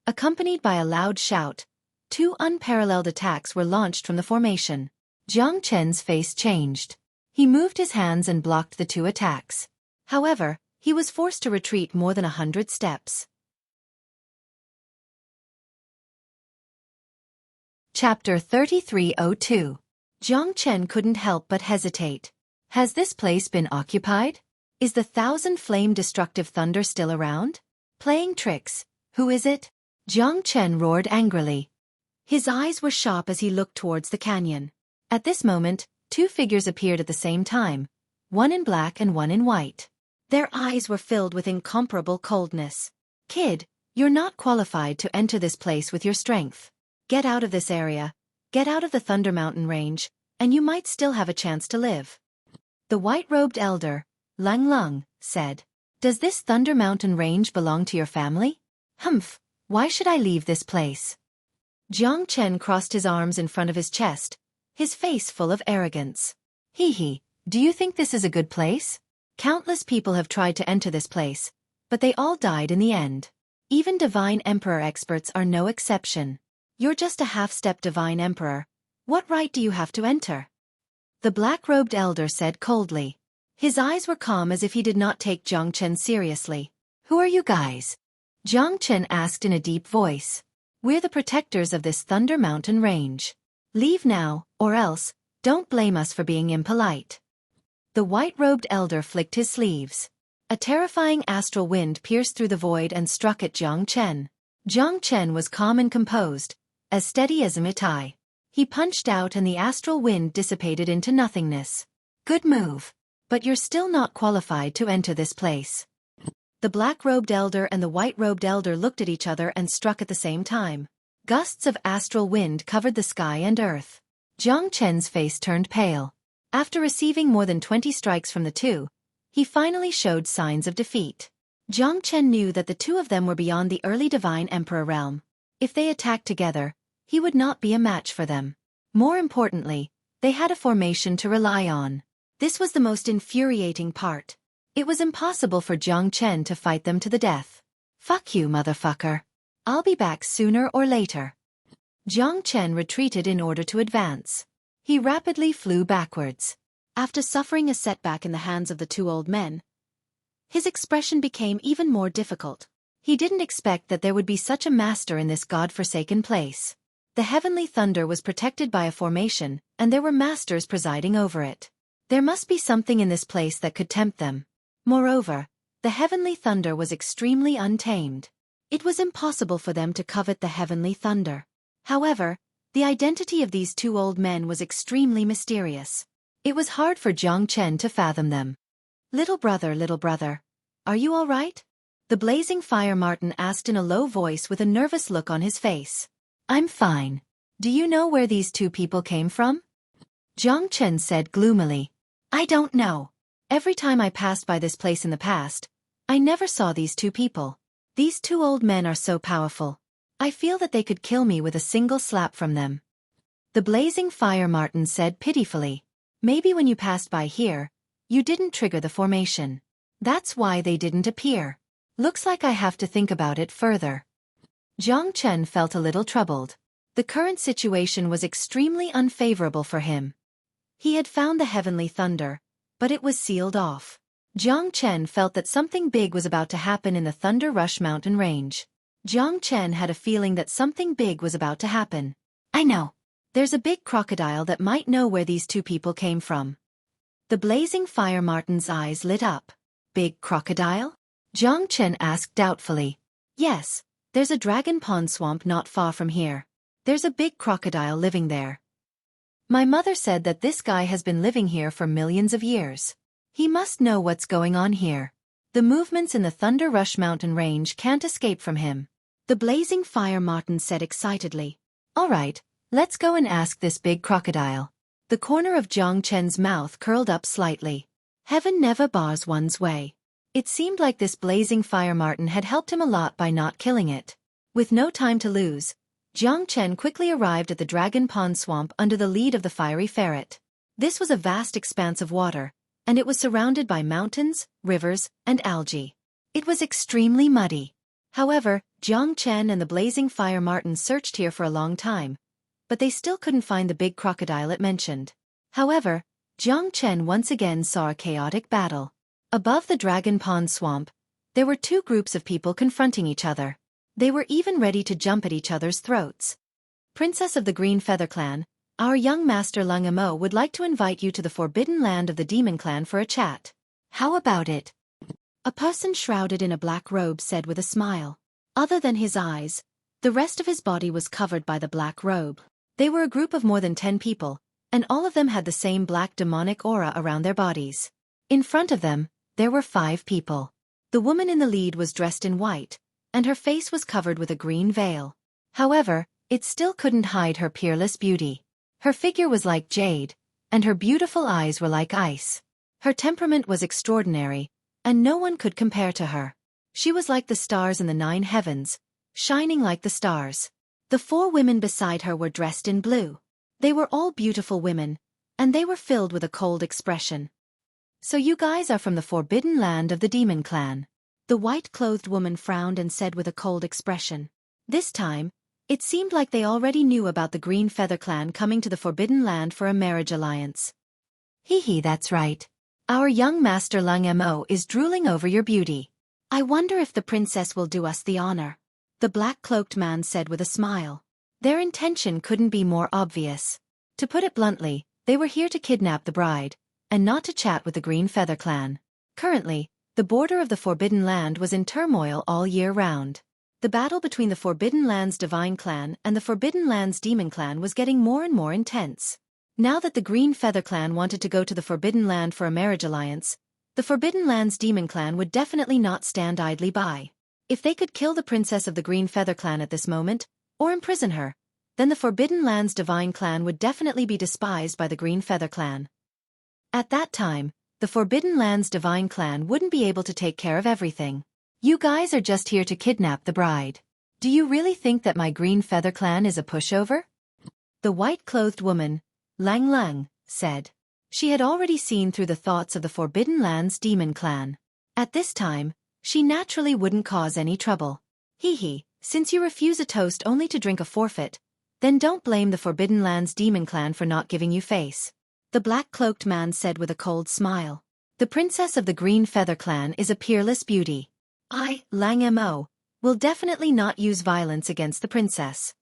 Accompanied by a loud shout, 2 unparalleled attacks were launched from the formation. Jiang Chen's face changed. He moved his hands and blocked the 2 attacks. However, he was forced to retreat more than 100 steps. Chapter 3302. Jiang Chen couldn't help but hesitate. Has this place been occupied? Is the 1,000-flame destructive thunder still around? Playing tricks. Who is it? Jiang Chen roared angrily. His eyes were sharp as he looked towards the canyon. At this moment, 2 figures appeared at the same time, one in black and one in white. Their eyes were filled with incomparable coldness. Kid, you're not qualified to enter this place with your strength. Get out of this area. Get out of the Thunder Mountain range, and you might still have a chance to live. The white-robed elder, Lang Lung, said. Does this Thunder Mountain range belong to your family? Humph, why should I leave this place? Jiang Chen crossed his arms in front of his chest, his face full of arrogance. Hee, do you think this is a good place? Countless people have tried to enter this place, but they all died in the end. Even Divine Emperor experts are no exception. You're just a half-step Divine Emperor. What right do you have to enter? The black-robed elder said coldly. His eyes were calm as if he did not take Jiang Chen seriously. Who are you guys? Jiang Chen asked in a deep voice. We're the protectors of this Thunder Mountain range. Leave now, or else, don't blame us for being impolite. The white-robed elder flicked his sleeves. A terrifying astral wind pierced through the void and struck at Jiang Chen. Jiang Chen was calm and composed, as steady as a mitai. He punched out and the astral wind dissipated into nothingness. Good move. But you're still not qualified to enter this place. The black-robed elder and the white-robed elder looked at each other and struck at the same time. Gusts of astral wind covered the sky and earth. Jiang Chen's face turned pale. After receiving more than 20 strikes from the 2, he finally showed signs of defeat. Jiang Chen knew that the 2 of them were beyond the early Divine Emperor realm. If they attacked together, he would not be a match for them. More importantly, they had a formation to rely on. This was the most infuriating part. It was impossible for Jiang Chen to fight them to the death. Fuck you, motherfucker. I'll be back sooner or later. Jiang Chen retreated in order to advance. He rapidly flew backwards. After suffering a setback in the hands of the two old men, his expression became even more difficult. He didn't expect that there would be such a master in this god-forsaken place. The heavenly thunder was protected by a formation, and there were masters presiding over it. There must be something in this place that could tempt them. Moreover, the heavenly thunder was extremely untamed. It was impossible for them to covet the heavenly thunder. However, the identity of these two old men was extremely mysterious. It was hard for Jiang Chen to fathom them. Little brother, are you all right? The blazing fire Martin asked in a low voice with a nervous look on his face. I'm fine. Do you know where these two people came from? Jiang Chen said gloomily. I don't know. Every time I passed by this place in the past, I never saw these two people. These two old men are so powerful. I feel that they could kill me with a single slap from them. The blazing fire Martin said pitifully. Maybe when you passed by here, you didn't trigger the formation. That's why they didn't appear. Looks like I have to think about it further. Jiang Chen felt a little troubled. The current situation was extremely unfavorable for him. He had found the heavenly thunder, but it was sealed off. Jiang Chen felt that something big was about to happen in the Thunder Rush mountain range. Jiang Chen had a feeling that something big was about to happen. I know. There's a big crocodile that might know where these two people came from. The blazing fire Martin's eyes lit up. Big crocodile? Jiang Chen asked doubtfully. Yes, there's a dragon pond swamp not far from here. There's a big crocodile living there. My mother said that this guy has been living here for millions of years. He must know what's going on here. The movements in the Thunder Rush mountain range can't escape from him. The blazing fire Martin said excitedly. All right, let's go and ask this big crocodile. The corner of Jiang Chen's mouth curled up slightly. Heaven never bars one's way. It seemed like this blazing fire Martin had helped him a lot by not killing it. With no time to lose, Jiang Chen quickly arrived at the Dragon Pond Swamp under the lead of the fiery ferret. This was a vast expanse of water, and it was surrounded by mountains, rivers, and algae. It was extremely muddy. However, Jiang Chen and the blazing fire Martin searched here for a long time, but they still couldn't find the big crocodile it mentioned. However, Jiang Chen once again saw a chaotic battle. Above the Dragon Pond Swamp, there were two groups of people confronting each other. They were even ready to jump at each other's throats. Princess of the Green Feather Clan, our young master Lung Mo would like to invite you to the Forbidden Land of the Demon Clan for a chat. How about it? A person shrouded in a black robe said with a smile. Other than his eyes, the rest of his body was covered by the black robe. They were a group of more than 10 people, and all of them had the same black demonic aura around their bodies. In front of them, there were 5 people. The woman in the lead was dressed in white, and her face was covered with a green veil. However, it still couldn't hide her peerless beauty. Her figure was like jade, and her beautiful eyes were like ice. Her temperament was extraordinary, and no one could compare to her. She was like the stars in the 9 heavens, shining like the stars. The 4 women beside her were dressed in blue. They were all beautiful women, and they were filled with a cold expression. So you guys are from the Forbidden Land of the Demon Clan. The white-clothed woman frowned and said with a cold expression. This time, it seemed like they already knew about the Green Feather Clan coming to the Forbidden Land for a marriage alliance. Hee, that's right. Our young master Lung Mo is drooling over your beauty. I wonder if the princess will do us the honor. The black-cloaked man said with a smile. Their intention couldn't be more obvious. To put it bluntly, they were here to kidnap the bride, and not to chat with the Green Feather Clan. Currently, the border of the Forbidden Land was in turmoil all year round. The battle between the Forbidden Land's Divine Clan and the Forbidden Land's Demon Clan was getting more and more intense. Now that the Green Feather Clan wanted to go to the Forbidden Land for a marriage alliance, the Forbidden Land's Demon Clan would definitely not stand idly by. If they could kill the princess of the Green Feather Clan at this moment, or imprison her, then the Forbidden Land's Divine Clan would definitely be despised by the Green Feather Clan. At that time, the Forbidden Land's Divine Clan wouldn't be able to take care of everything. You guys are just here to kidnap the bride. Do you really think that my green feather clan is a pushover? The white-clothed woman, Lang Lang, said. She had already seen through the thoughts of the Forbidden Land's demon clan. At this time, she naturally wouldn't cause any trouble. Hee, since you refuse a toast only to drink a forfeit, then don't blame the Forbidden Land's demon clan for not giving you face. The black-cloaked man said with a cold smile. The princess of the Green Feather Clan is a peerless beauty. I, Lang Mo, will definitely not use violence against the princess.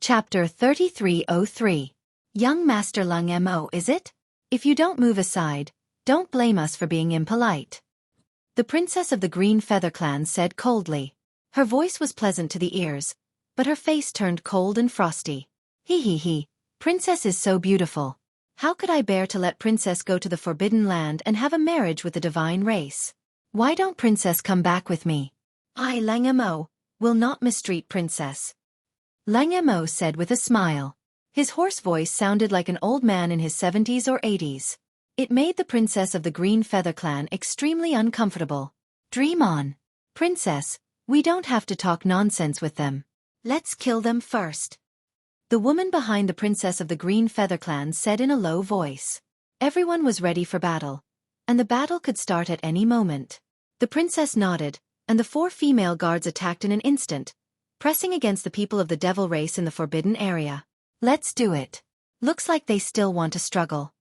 Chapter 3303. Young Master Lang Mo, is it? If you don't move aside, don't blame us for being impolite. The princess of the Green Feather Clan said coldly. Her voice was pleasant to the ears, but her face turned cold and frosty. Hee, Princess is so beautiful. How could I bear to let Princess go to the Forbidden Land and have a marriage with the divine race? Why don't Princess come back with me? I, Lang Mo, will not mistreat Princess. Lang Mo said with a smile. His hoarse voice sounded like an old man in his 70s or 80s. It made the princess of the Green Feather Clan extremely uncomfortable. Dream on. Princess, we don't have to talk nonsense with them. Let's kill them first. The woman behind the princess of the Green Feather Clan said in a low voice. Everyone was ready for battle, and the battle could start at any moment. The princess nodded, and the 4 female guards attacked in an instant, pressing against the people of the devil race in the forbidden area. Let's do it. Looks like they still want to struggle.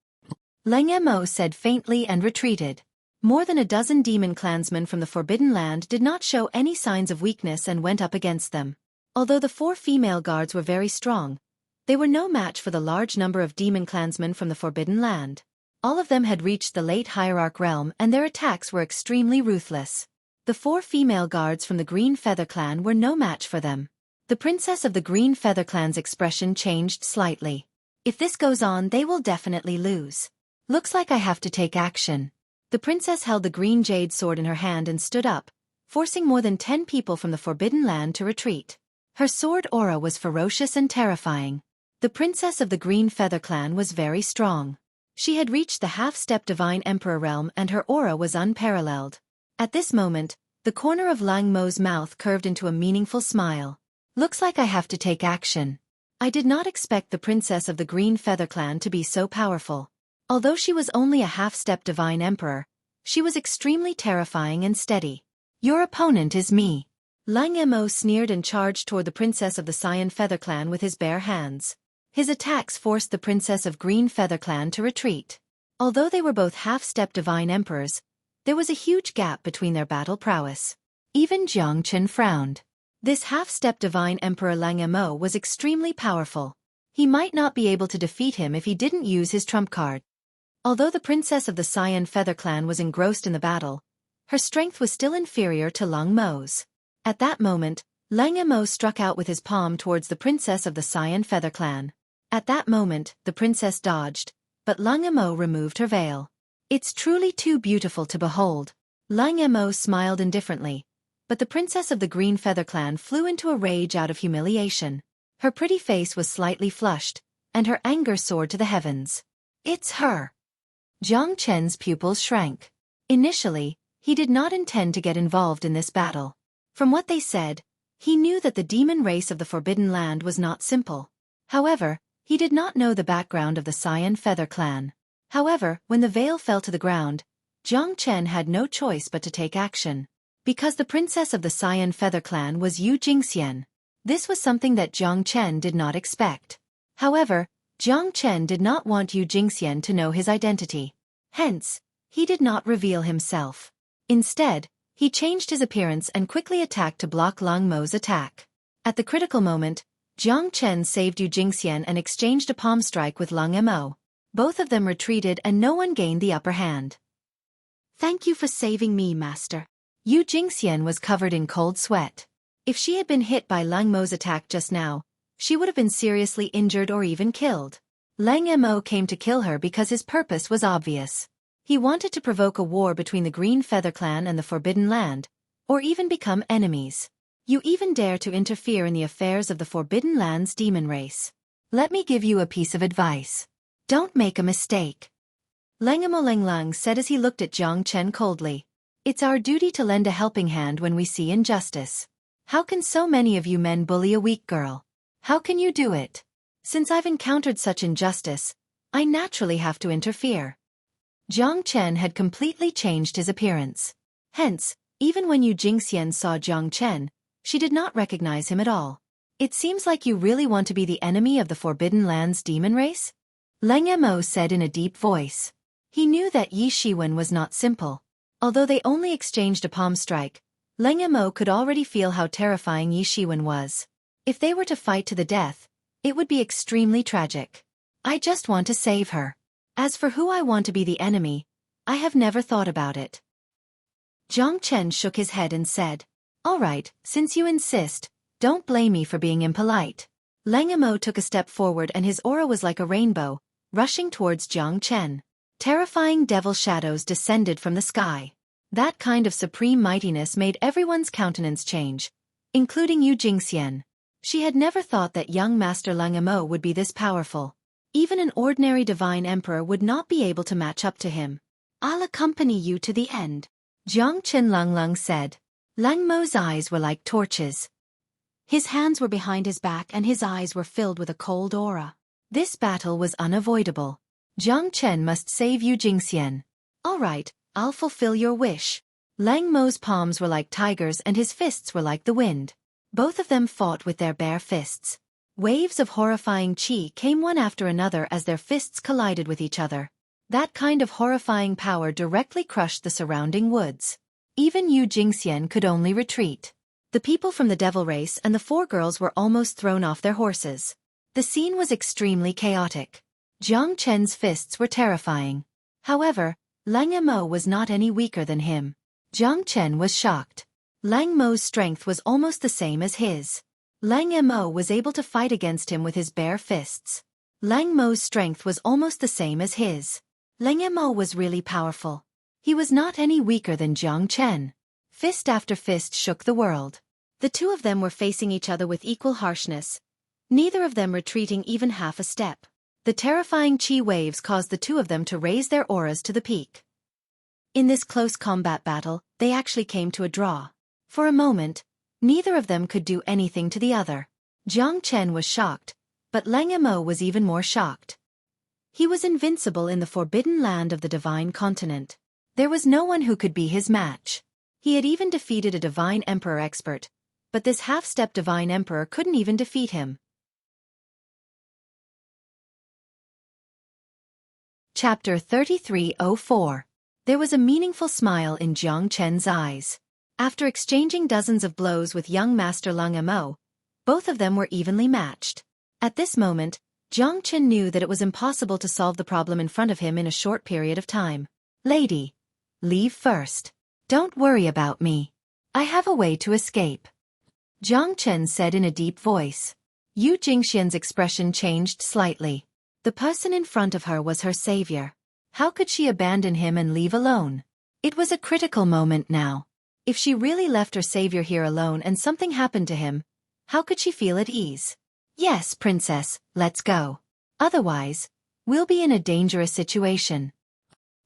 Lang Mo said faintly and retreated. More than a dozen demon clansmen from the Forbidden Land did not show any signs of weakness and went up against them. Although the 4 female guards were very strong, they were no match for the large number of demon clansmen from the Forbidden Land. All of them had reached the late Hierarch realm and their attacks were extremely ruthless. The 4 female guards from the Green Feather Clan were no match for them. The princess of the Green Feather Clan's expression changed slightly. If this goes on, they will definitely lose. Looks like I have to take action. The princess held the green jade sword in her hand and stood up, forcing more than 10 people from the Forbidden Land to retreat. Her sword aura was ferocious and terrifying. The princess of the Green Feather Clan was very strong. She had reached the half-step Divine Emperor realm and her aura was unparalleled. At this moment, the corner of Lang Mo's mouth curved into a meaningful smile. Looks like I have to take action. I did not expect the princess of the Green Feather Clan to be so powerful. Although she was only a half-step Divine Emperor, she was extremely terrifying and steady. Your opponent is me. Lang Mo sneered and charged toward the princess of the Cyan Feather Clan with his bare hands. His attacks forced the princess of Green Feather Clan to retreat. Although they were both half-step Divine Emperors, there was a huge gap between their battle prowess. Even Jiang Chen frowned. This half-step Divine Emperor Lang Mo was extremely powerful. He might not be able to defeat him if he didn't use his trump card. Although the princess of the Cyan Feather Clan was engrossed in the battle, her strength was still inferior to Lang Mo's. At that moment, Lang Mo struck out with his palm towards the princess of the Cyan Feather Clan. At that moment, the princess dodged, but Lang Mo removed her veil. It's truly too beautiful to behold. Lang Mo smiled indifferently, but the princess of the Green Feather Clan flew into a rage out of humiliation. Her pretty face was slightly flushed, and her anger soared to the heavens. It's her. Jiang Chen's pupils shrank. Initially, he did not intend to get involved in this battle. From what they said, he knew that the demon race of the Forbidden Land was not simple. However, he did not know the background of the Cyan Feather Clan. However, when the veil fell to the ground, Jiang Chen had no choice but to take action. Because the princess of the Cyan Feather Clan was Yu Jingxian. This was something that Jiang Chen did not expect. However, Jiang Chen did not want Yu Jingxian to know his identity. Hence, he did not reveal himself. Instead, he changed his appearance and quickly attacked to block Lang Mo's attack. At the critical moment, Jiang Chen saved Yu Jingxian and exchanged a palm strike with Lang Mo. Both of them retreated and no one gained the upper hand. Thank you for saving me, master. Yu Jingxian was covered in cold sweat. If she had been hit by Lang Mo's attack just now, she would have been seriously injured or even killed. Lang Mo came to kill her because his purpose was obvious. He wanted to provoke a war between the Green Feather Clan and the Forbidden Land, or even become enemies. You even dare to interfere in the affairs of the Forbidden Land's demon race. Let me give you a piece of advice. Don't make a mistake. Lang Lang said as he looked at Jiang Chen coldly. It's our duty to lend a helping hand when we see injustice. How can so many of you men bully a weak girl? How can you do it? Since I've encountered such injustice, I naturally have to interfere. Jiang Chen had completely changed his appearance. Hence, even when Yu Jingxian saw Jiang Chen, she did not recognize him at all. It seems like you really want to be the enemy of the Forbidden Land's demon race? Leng Mo said in a deep voice. He knew that Yi Shiwen was not simple. Although they only exchanged a palm strike, Leng Mo could already feel how terrifying Yi Shiwen was. If they were to fight to the death, it would be extremely tragic. I just want to save her. As for who I want to be the enemy, I have never thought about it. Jiang Chen shook his head and said, All right, since you insist, don't blame me for being impolite. Leng Mo took a step forward and his aura was like a rainbow, rushing towards Jiang Chen. Terrifying devil shadows descended from the sky. That kind of supreme mightiness made everyone's countenance change, including Yu Jingxian. She had never thought that young Master Leng Mo would be this powerful. Even an ordinary divine emperor would not be able to match up to him. I'll accompany you to the end, Jiang Chen Lung said. Leng Mo's eyes were like torches. His hands were behind his back and his eyes were filled with a cold aura. This battle was unavoidable. Jiang Chen must save Yu Jingxian. All right, I'll fulfill your wish. Leng Mo's palms were like tigers and his fists were like the wind. Both of them fought with their bare fists. Waves of horrifying qi came one after another as their fists collided with each other. That kind of horrifying power directly crushed the surrounding woods. Even Yu Jingxian could only retreat. The people from the devil race and the four girls were almost thrown off their horses. The scene was extremely chaotic. Jiang Chen's fists were terrifying. However, Leng Mo was not any weaker than him. Jiang Chen was shocked. Leng Mo's strength was almost the same as his. Leng Mo was able to fight against him with his bare fists. Leng Mo's strength was almost the same as his. Leng Mo was really powerful. He was not any weaker than Jiang Chen. Fist after fist shook the world. The two of them were facing each other with equal harshness, neither of them retreating even half a step. The terrifying qi waves caused the two of them to raise their auras to the peak. In this close combat battle, they actually came to a draw. For a moment, neither of them could do anything to the other. Jiang Chen was shocked, but Leng Mo was even more shocked. He was invincible in the forbidden land of the divine continent. There was no one who could be his match. He had even defeated a divine emperor expert, but this half-step divine emperor couldn't even defeat him. Chapter 3304. There was a meaningful smile in Jiang Chen's eyes. After exchanging dozens of blows with young Master Leng Mo, both of them were evenly matched. At this moment, Jiang Chen knew that it was impossible to solve the problem in front of him in a short period of time. Lady, leave first. Don't worry about me. I have a way to escape. Jiang Chen said in a deep voice. Yu Jingxian's expression changed slightly. The person in front of her was her savior. How could she abandon him and leave alone? It was a critical moment now. If she really left her savior here alone and something happened to him, how could she feel at ease? Yes, princess, let's go. Otherwise, we'll be in a dangerous situation.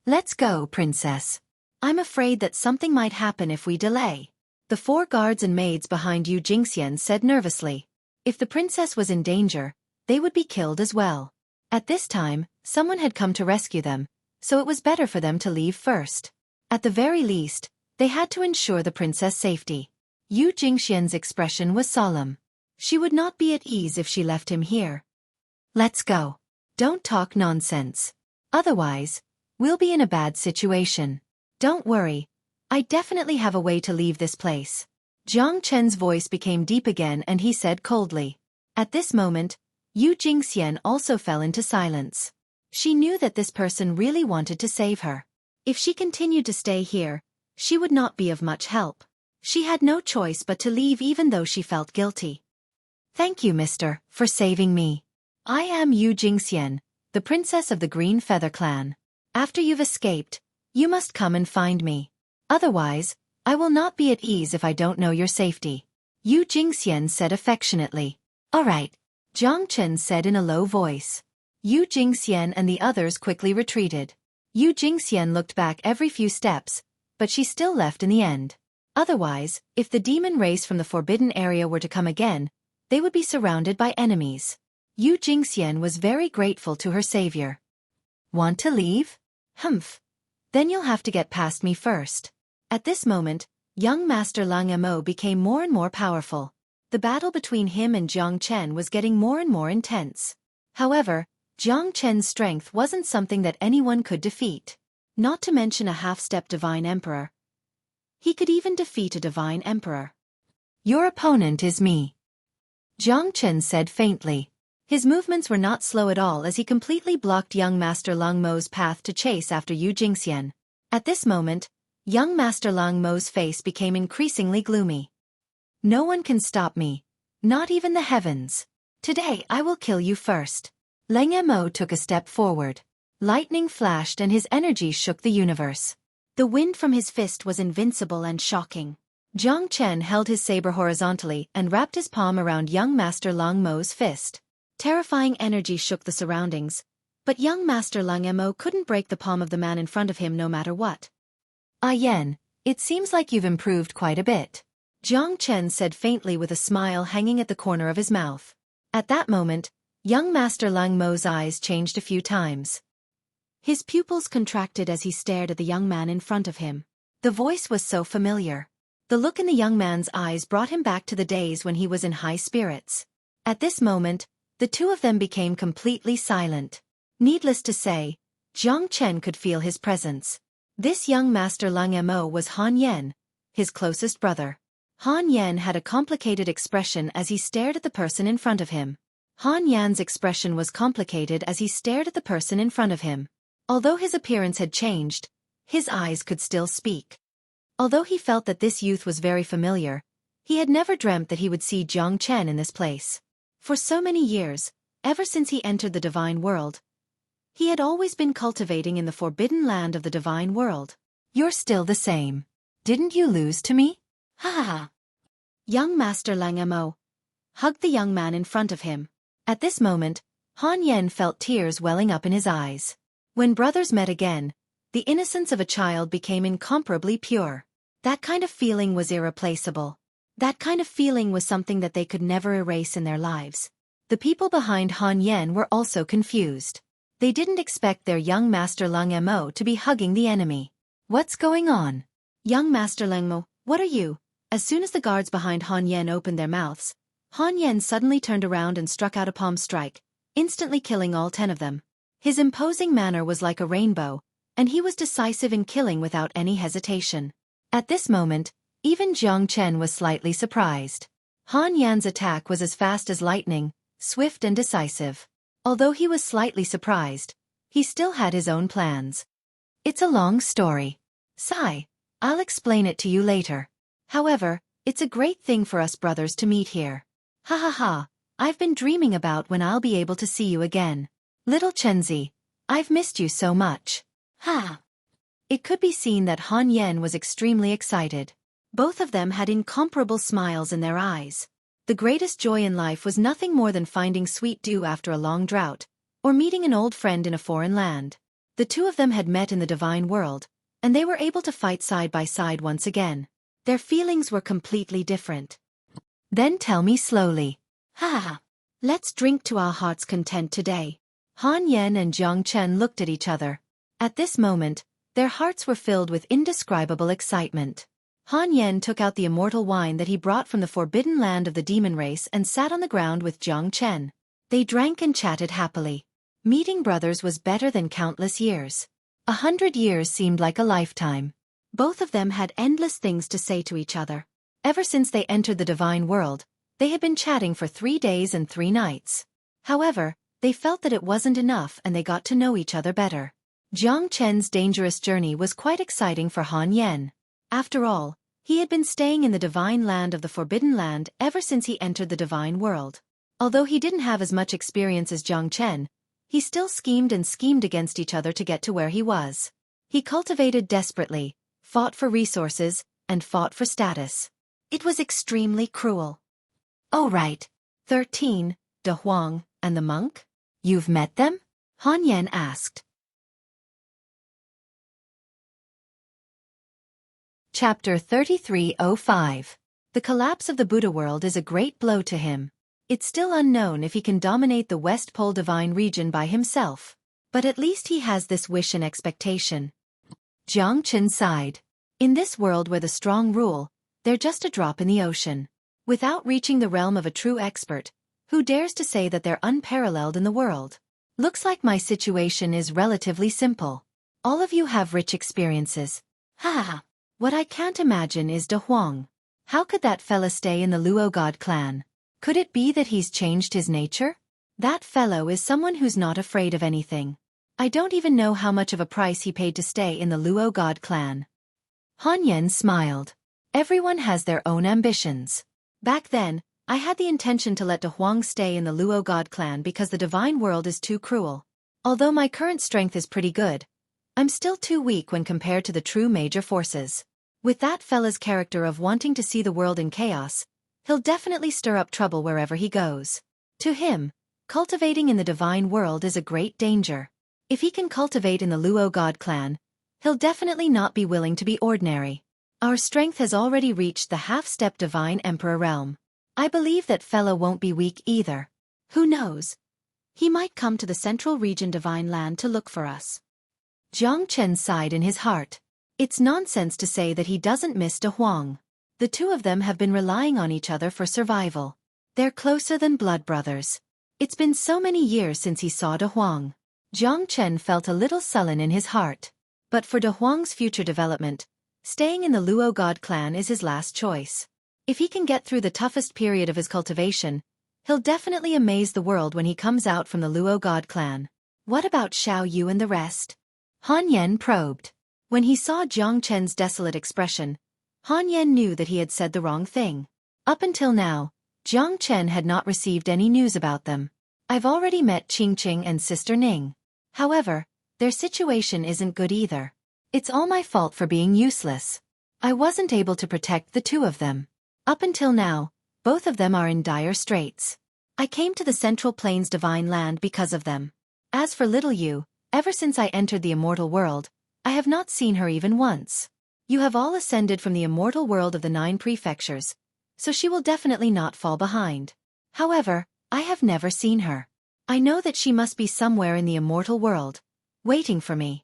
Let's go, princess. I'm afraid that something might happen if we delay. The four guards and maids behind Yu Jingxian said nervously. If the princess was in danger, they would be killed as well. At this time, someone had come to rescue them, so it was better for them to leave first. At the very least, they had to ensure the princess' safety. Yu Jingxian's expression was solemn. She would not be at ease if she left him here. Let's go. Don't talk nonsense. Otherwise, we'll be in a bad situation. Don't worry. I definitely have a way to leave this place. Jiang Chen's voice became deep again and he said coldly. At this moment, Yu Jingxian also fell into silence. She knew that this person really wanted to save her. If she continued to stay here, she would not be of much help. She had no choice but to leave even though she felt guilty. Thank you, mister, for saving me. I am Yu Jingxian, the princess of the Green Feather Clan. After you've escaped, you must come and find me. Otherwise, I will not be at ease if I don't know your safety. Yu Jingxian said affectionately. All right, Jiang Chen said in a low voice. Yu Jingxian and the others quickly retreated. Yu Jingxian looked back every few steps, but she still left in the end. Otherwise, if the demon race from the forbidden area were to come again, they would be surrounded by enemies. Yu Jingxian was very grateful to her savior. Want to leave? Humph. Then you'll have to get past me first. At this moment, young Master Lang Mo became more and more powerful. The battle between him and Jiang Chen was getting more and more intense. However, Jiang Chen's strength wasn't something that anyone could defeat. Not to mention a half-step divine emperor. He could even defeat a divine emperor. Your opponent is me, Jiang Chen said faintly. His movements were not slow at all as he completely blocked young Master Lang Mo's path to chase after Yu Jingxian. At this moment, young Master Lang Mo's face became increasingly gloomy. No one can stop me, not even the heavens. Today I will kill you first. Lang Mo took a step forward. Lightning flashed and his energy shook the universe. The wind from his fist was invincible and shocking. Jiang Chen held his saber horizontally and wrapped his palm around young Master Lang Mo's fist. Terrifying energy shook the surroundings, but young Master Lang Mo couldn't break the palm of the man in front of him no matter what. Ah Yen, it seems like you've improved quite a bit, Jiang Chen said faintly with a smile hanging at the corner of his mouth. At that moment, young Master Lang Mo's eyes changed a few times. His pupils contracted as he stared at the young man in front of him. The voice was so familiar. The look in the young man's eyes brought him back to the days when he was in high spirits. At this moment, the two of them became completely silent. Needless to say, Jiang Chen could feel his presence. This young Master Lang Mo was Han Yan, his closest brother. Han Yan had a complicated expression as he stared at the person in front of him. Han Yan's expression was complicated as he stared at the person in front of him. Although his appearance had changed, his eyes could still speak. Although he felt that this youth was very familiar, he had never dreamt that he would see Jiang Chen in this place. For so many years, ever since he entered the divine world, he had always been cultivating in the forbidden land of the divine world. You're still the same. Didn't you lose to me? Ha ha ha. Young Master Lang Mo hugged the young man in front of him. At this moment, Han Yan felt tears welling up in his eyes. When brothers met again, the innocence of a child became incomparably pure. That kind of feeling was irreplaceable. That kind of feeling was something that they could never erase in their lives. The people behind Han Yan were also confused. They didn't expect their young Master Lang Mo to be hugging the enemy. What's going on? Young Master Lang Mo, what are you? As soon as the guards behind Han Yan opened their mouths, Han Yan suddenly turned around and struck out a palm strike, instantly killing all 10 of them. His imposing manner was like a rainbow, and he was decisive in killing without any hesitation. At this moment, even Jiang Chen was slightly surprised. Han Yan's attack was as fast as lightning, swift and decisive. Although he was slightly surprised, he still had his own plans. It's a long story. Sigh, I'll explain it to you later. However, it's a great thing for us brothers to meet here. Ha ha ha, I've been dreaming about when I'll be able to see you again. Little Chenzi, I've missed you so much. Ha! It could be seen that Han Yan was extremely excited. Both of them had incomparable smiles in their eyes. The greatest joy in life was nothing more than finding sweet dew after a long drought, or meeting an old friend in a foreign land. The two of them had met in the divine world, and they were able to fight side by side once again. Their feelings were completely different. Then tell me slowly. Ha ha! Let's drink to our heart's content today. Han Yan and Jiang Chen looked at each other. At this moment, their hearts were filled with indescribable excitement. Han Yan took out the immortal wine that he brought from the forbidden land of the demon race and sat on the ground with Jiang Chen. They drank and chatted happily. Meeting brothers was better than countless years. 100 years seemed like a lifetime. Both of them had endless things to say to each other. Ever since they entered the divine world, they had been chatting for 3 days and 3 nights. However, they felt that it wasn't enough and they got to know each other better. Jiang Chen's dangerous journey was quite exciting for Han Yan. After all, he had been staying in the divine land of the forbidden land ever since he entered the divine world. Although he didn't have as much experience as Jiang Chen, he still schemed and schemed against each other to get to where he was. He cultivated desperately, fought for resources, and fought for status. It was extremely cruel. Oh right. 13, De Huang, and the monk? You've met them? Han Yan asked. Chapter 3305. The collapse of the Buddha world is a great blow to him. It's still unknown if he can dominate the West Pole Divine region by himself. But at least he has this wish and expectation. Jiang Chen sighed. In this world where the strong rule, they're just a drop in the ocean. Without reaching the realm of a true expert, who dares to say that they're unparalleled in the world? Looks like my situation is relatively simple. All of you have rich experiences. Ha ha. What I can't imagine is De Huang. How could that fella stay in the Luo God clan? Could it be that he's changed his nature? That fellow is someone who's not afraid of anything. I don't even know how much of a price he paid to stay in the Luo God clan. Han Yen smiled. Everyone has their own ambitions. Back then, I had the intention to let De Huang stay in the Luo God clan because the divine world is too cruel. Although my current strength is pretty good, I'm still too weak when compared to the true major forces. With that fella's character of wanting to see the world in chaos, he'll definitely stir up trouble wherever he goes. To him, cultivating in the divine world is a great danger. If he can cultivate in the Luo God clan, he'll definitely not be willing to be ordinary. Our strength has already reached the half-step divine emperor realm. I believe that fella won't be weak either. Who knows? He might come to the central region divine land to look for us. Jiang Chen sighed in his heart. It's nonsense to say that he doesn't miss De Huang. The two of them have been relying on each other for survival. They're closer than blood brothers. It's been so many years since he saw De Huang. Jiang Chen felt a little sullen in his heart. But for De Huang's future development, staying in the Luo God clan is his last choice. If he can get through the toughest period of his cultivation, he'll definitely amaze the world when he comes out from the Luo God clan. What about Xiao Yu and the rest? Han Yen probed. When he saw Jiang Chen's desolate expression, Han Yen knew that he had said the wrong thing. Up until now, Jiang Chen had not received any news about them. I've already met Qingqing and Sister Ning. However, their situation isn't good either. It's all my fault for being useless. I wasn't able to protect the two of them. Up until now, both of them are in dire straits. I came to the Central Plains Divine Land because of them. As for little Yu, ever since I entered the immortal world, I have not seen her even once. You have all ascended from the immortal world of the 9 prefectures, so she will definitely not fall behind. However, I have never seen her. I know that she must be somewhere in the immortal world, waiting for me.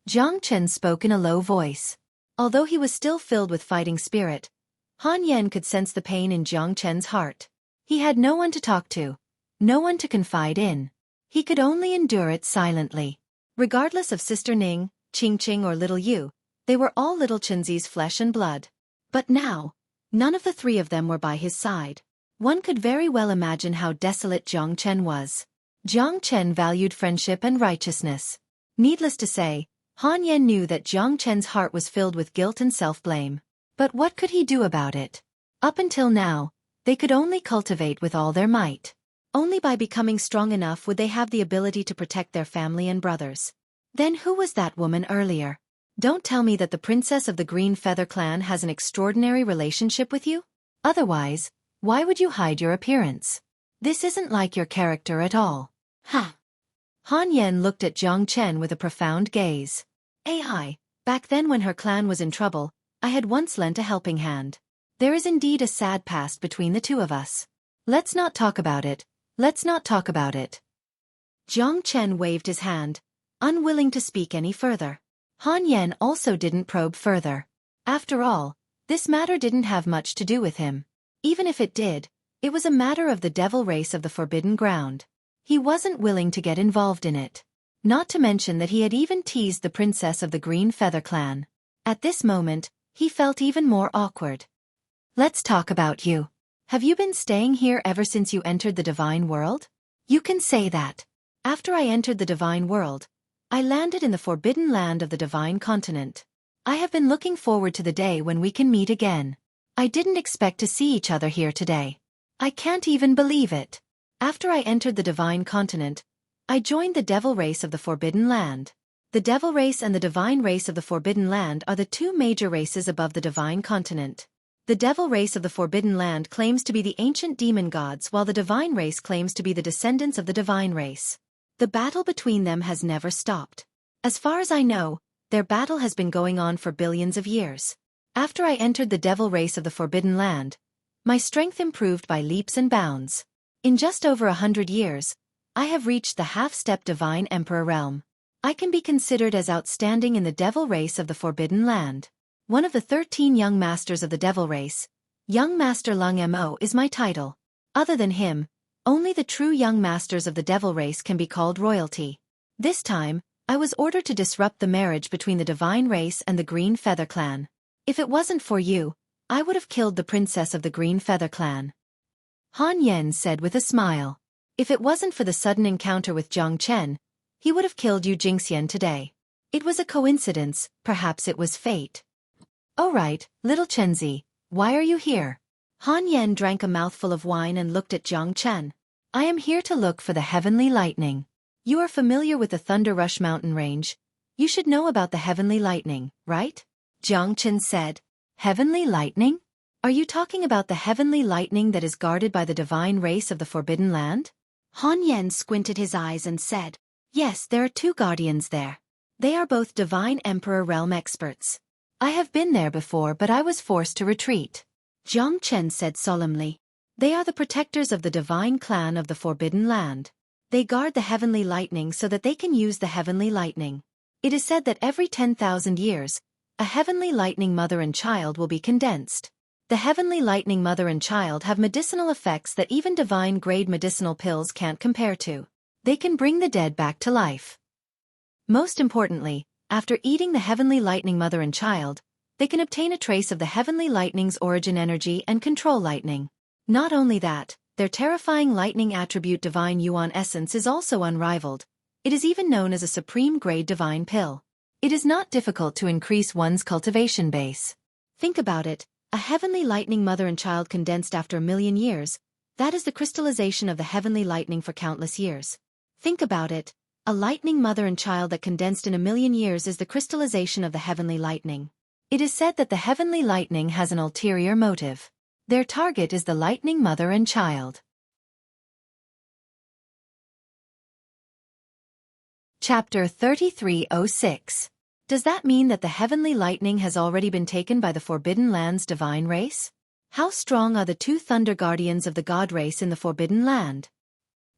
Jiang Chen spoke in a low voice. Although he was still filled with fighting spirit, Han Yen could sense the pain in Jiang Chen's heart. He had no one to talk to, no one to confide in. He could only endure it silently. Regardless of Sister Ning, Qingqing or little Yu, they were all little Chenzi's flesh and blood. But now, none of the 3 of them were by his side. One could very well imagine how desolate Jiang Chen was. Jiang Chen valued friendship and righteousness. Needless to say, Han Yen knew that Jiang Chen's heart was filled with guilt and self-blame. But what could he do about it? Up until now, they could only cultivate with all their might. Only by becoming strong enough would they have the ability to protect their family and brothers. Then who was that woman earlier? Don't tell me that the princess of the Green Feather clan has an extraordinary relationship with you? Otherwise, why would you hide your appearance? This isn't like your character at all. Ha! Han Yen looked at Jiang Chen with a profound gaze. Back then when her clan was in trouble, I had once lent a helping hand. There is indeed a sad past between the two of us. Let's not talk about it. Let's not talk about it. Jiang Chen waved his hand, unwilling to speak any further. Han Yen also didn't probe further. After all, this matter didn't have much to do with him. Even if it did, it was a matter of the devil race of the Forbidden Ground. He wasn't willing to get involved in it. Not to mention that he had even teased the princess of the Green Feather clan. At this moment, he felt even more awkward. Let's talk about you. Have you been staying here ever since you entered the divine world? You can say that. After I entered the divine world, I landed in the forbidden land of the divine continent. I have been looking forward to the day when we can meet again. I didn't expect to see each other here today. I can't even believe it. After I entered the divine continent, I joined the devil race of the forbidden land. The devil race and the divine race of the forbidden land are the 2 major races above the divine continent. The devil race of the forbidden land claims to be the ancient demon gods while the divine race claims to be the descendants of the divine race. The battle between them has never stopped. As far as I know, Their battle has been going on for billions of years. After I entered the devil race of the Forbidden Land, my strength improved by leaps and bounds. In just over 100 years, I have reached the half-step Divine Emperor realm. I can be considered as outstanding in the devil race of the Forbidden Land. One of the 13 young masters of the devil race, Young Master Lung Mo is my title. Other than him, only the true young masters of the devil race can be called royalty. This time, I was ordered to disrupt the marriage between the divine race and the Green Feather Clan. If it wasn't for you, I would have killed the princess of the Green Feather Clan. Han Yen said with a smile. If it wasn't for the sudden encounter with Jiang Chen, he would have killed Yu Jingxian today. It was a coincidence, perhaps it was fate. Oh right, little Chenzi, why are you here? Han Yen drank a mouthful of wine and looked at Jiang Chen. I am here to look for the heavenly lightning. You are familiar with the Thunder Rush mountain range. You should know about the heavenly lightning, right? Jiang Chen said. Heavenly lightning? Are you talking about the heavenly lightning that is guarded by the divine race of the Forbidden Land? Han Yen squinted his eyes and said, yes, there are 2 guardians there. They are both Divine Emperor realm experts. I have been there before, but I was forced to retreat. Jiang Chen said solemnly. They are the protectors of the divine clan of the Forbidden Land. They guard the heavenly lightning so that they can use the heavenly lightning. It is said that every 10,000 years, a heavenly lightning mother and child will be condensed. The heavenly lightning mother and child have medicinal effects that even divine-grade medicinal pills can't compare to. They can bring the dead back to life. Most importantly, after eating the heavenly lightning mother and child, they can obtain a trace of the heavenly lightning's origin energy and control lightning. Not only that, their terrifying lightning attribute divine yuan essence is also unrivaled. It is even known as a supreme-grade divine pill. It is not difficult to increase one's cultivation base. Think about it, a heavenly lightning mother and child condensed after 1,000,000 years, that is the crystallization of the heavenly lightning for countless years. Think about it, a lightning mother and child that condensed in 1,000,000 years is the crystallization of the heavenly lightning. It is said that the heavenly lightning has an ulterior motive. Their target is the lightning mother and child. Chapter 3306. Does that mean that the heavenly lightning has already been taken by the Forbidden Land's divine race? How strong are the 2 thunder guardians of the god race in the Forbidden Land?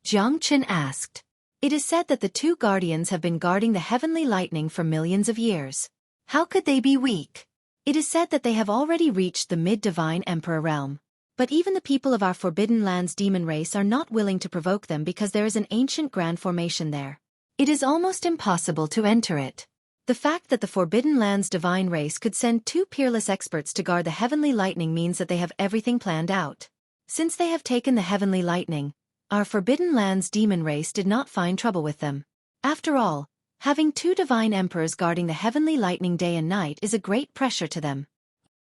Jiang Chen asked. It is said that the 2 guardians have been guarding the heavenly lightning for millions of years. How could they be weak? It is said that they have already reached the mid-divine emperor realm. But even the people of our Forbidden Land's demon race are not willing to provoke them because there is an ancient grand formation there. It is almost impossible to enter it. The fact that the Forbidden Land's divine race could send 2 peerless experts to guard the heavenly lightning means that they have everything planned out. Since they have taken the heavenly lightning, our Forbidden Land's demon race did not find trouble with them. After all, having 2 divine emperors guarding the heavenly lightning day and night is a great pressure to them.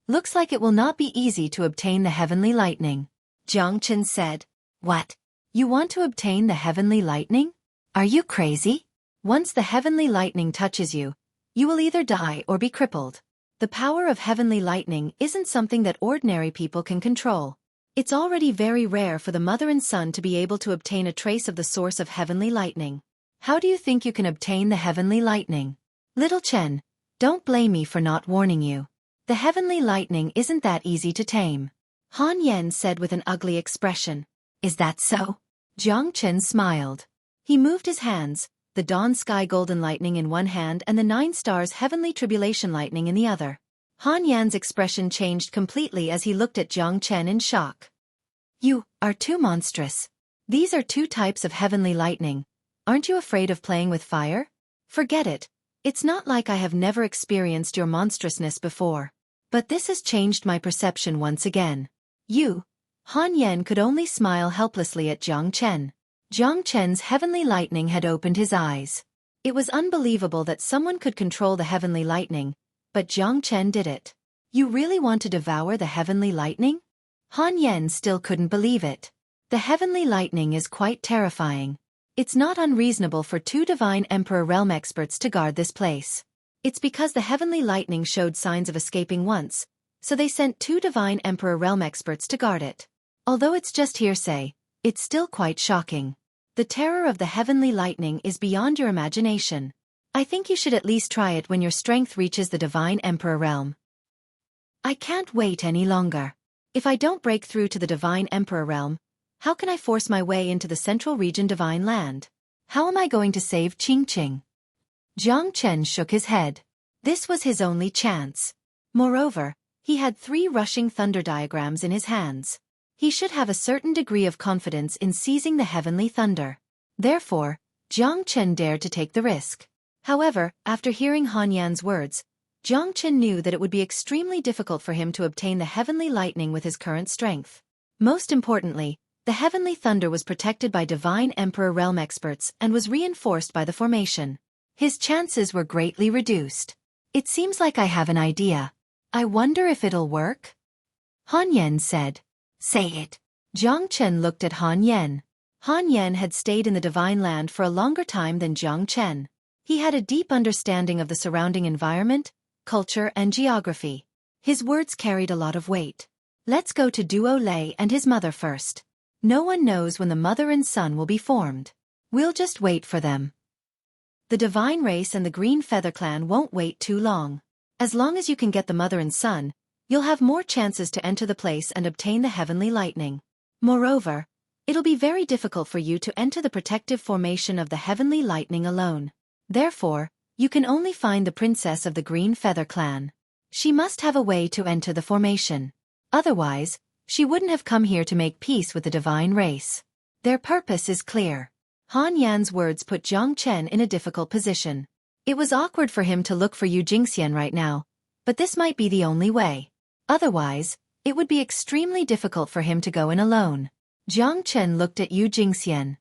Looks like it will not be easy to obtain the heavenly lightning. Jiang Chen said. What? You want to obtain the heavenly lightning? Are you crazy? Once the heavenly lightning touches you, you will either die or be crippled. The power of heavenly lightning isn't something that ordinary people can control. It's already very rare for the mother and son to be able to obtain a trace of the source of heavenly lightning. How do you think you can obtain the heavenly lightning? Little Chen, don't blame me for not warning you. The heavenly lightning isn't that easy to tame. Han Yen said with an ugly expression. Is that so? Jiang Chen smiled. He moved his hands, the dawn sky golden lightning in one hand and the 9 stars heavenly tribulation lightning in the other. Han Yan's expression changed completely as he looked at Jiang Chen in shock. You are too monstrous. These are 2 types of heavenly lightning. Aren't you afraid of playing with fire? Forget it. It's not like I have never experienced your monstrousness before. But this has changed my perception once again. Han Yen could only smile helplessly at Jiang Chen. Jiang Chen's heavenly lightning had opened his eyes. It was unbelievable that someone could control the heavenly lightning, but Jiang Chen did it. You really want to devour the heavenly lightning? Han Yen still couldn't believe it. The heavenly lightning is quite terrifying. It's not unreasonable for 2 divine emperor realm experts to guard this place. It's because the heavenly lightning showed signs of escaping once, so they sent 2 divine emperor realm experts to guard it. Although it's just hearsay, it's still quite shocking. The terror of the heavenly lightning is beyond your imagination. I think you should at least try it when your strength reaches the Divine Emperor realm. I can't wait any longer. If I don't break through to the Divine Emperor realm, how can I force my way into the Central Region Divine Land? How am I going to save Qingqing? Jiang Chen shook his head. This was his only chance. Moreover, he had 3 rushing thunder diagrams in his hands. He should have a certain degree of confidence in seizing the heavenly thunder. Therefore, Jiang Chen dared to take the risk. However, after hearing Han Yan's words, Jiang Chen knew that it would be extremely difficult for him to obtain the heavenly lightning with his current strength. Most importantly, the heavenly thunder was protected by Divine Emperor realm experts and was reinforced by the formation. His chances were greatly reduced. It seems like I have an idea. I wonder if it'll work? Han Yan said. Say it. Jiang Chen looked at Han Yan. Han Yan had stayed in the Divine Land for a longer time than Jiang Chen. He had a deep understanding of the surrounding environment, culture and geography. His words carried a lot of weight. Let's go to Duo Lei and his mother first. No one knows when the mother and son will be formed. We'll just wait for them. The Divine Race and the Green Feather Clan won't wait too long. As long as you can get the mother and son, you'll have more chances to enter the place and obtain the heavenly lightning. Moreover, it'll be very difficult for you to enter the protective formation of the heavenly lightning alone. Therefore, you can only find the princess of the Green Feather Clan. She must have a way to enter the formation. Otherwise, she wouldn't have come here to make peace with the Divine Race. Their purpose is clear. Han Yan's words put Jiang Chen in a difficult position. It was awkward for him to look for Yu Jingxian right now, but this might be the only way. Otherwise, it would be extremely difficult for him to go in alone. Jiang Chen looked at Yu Jingxian.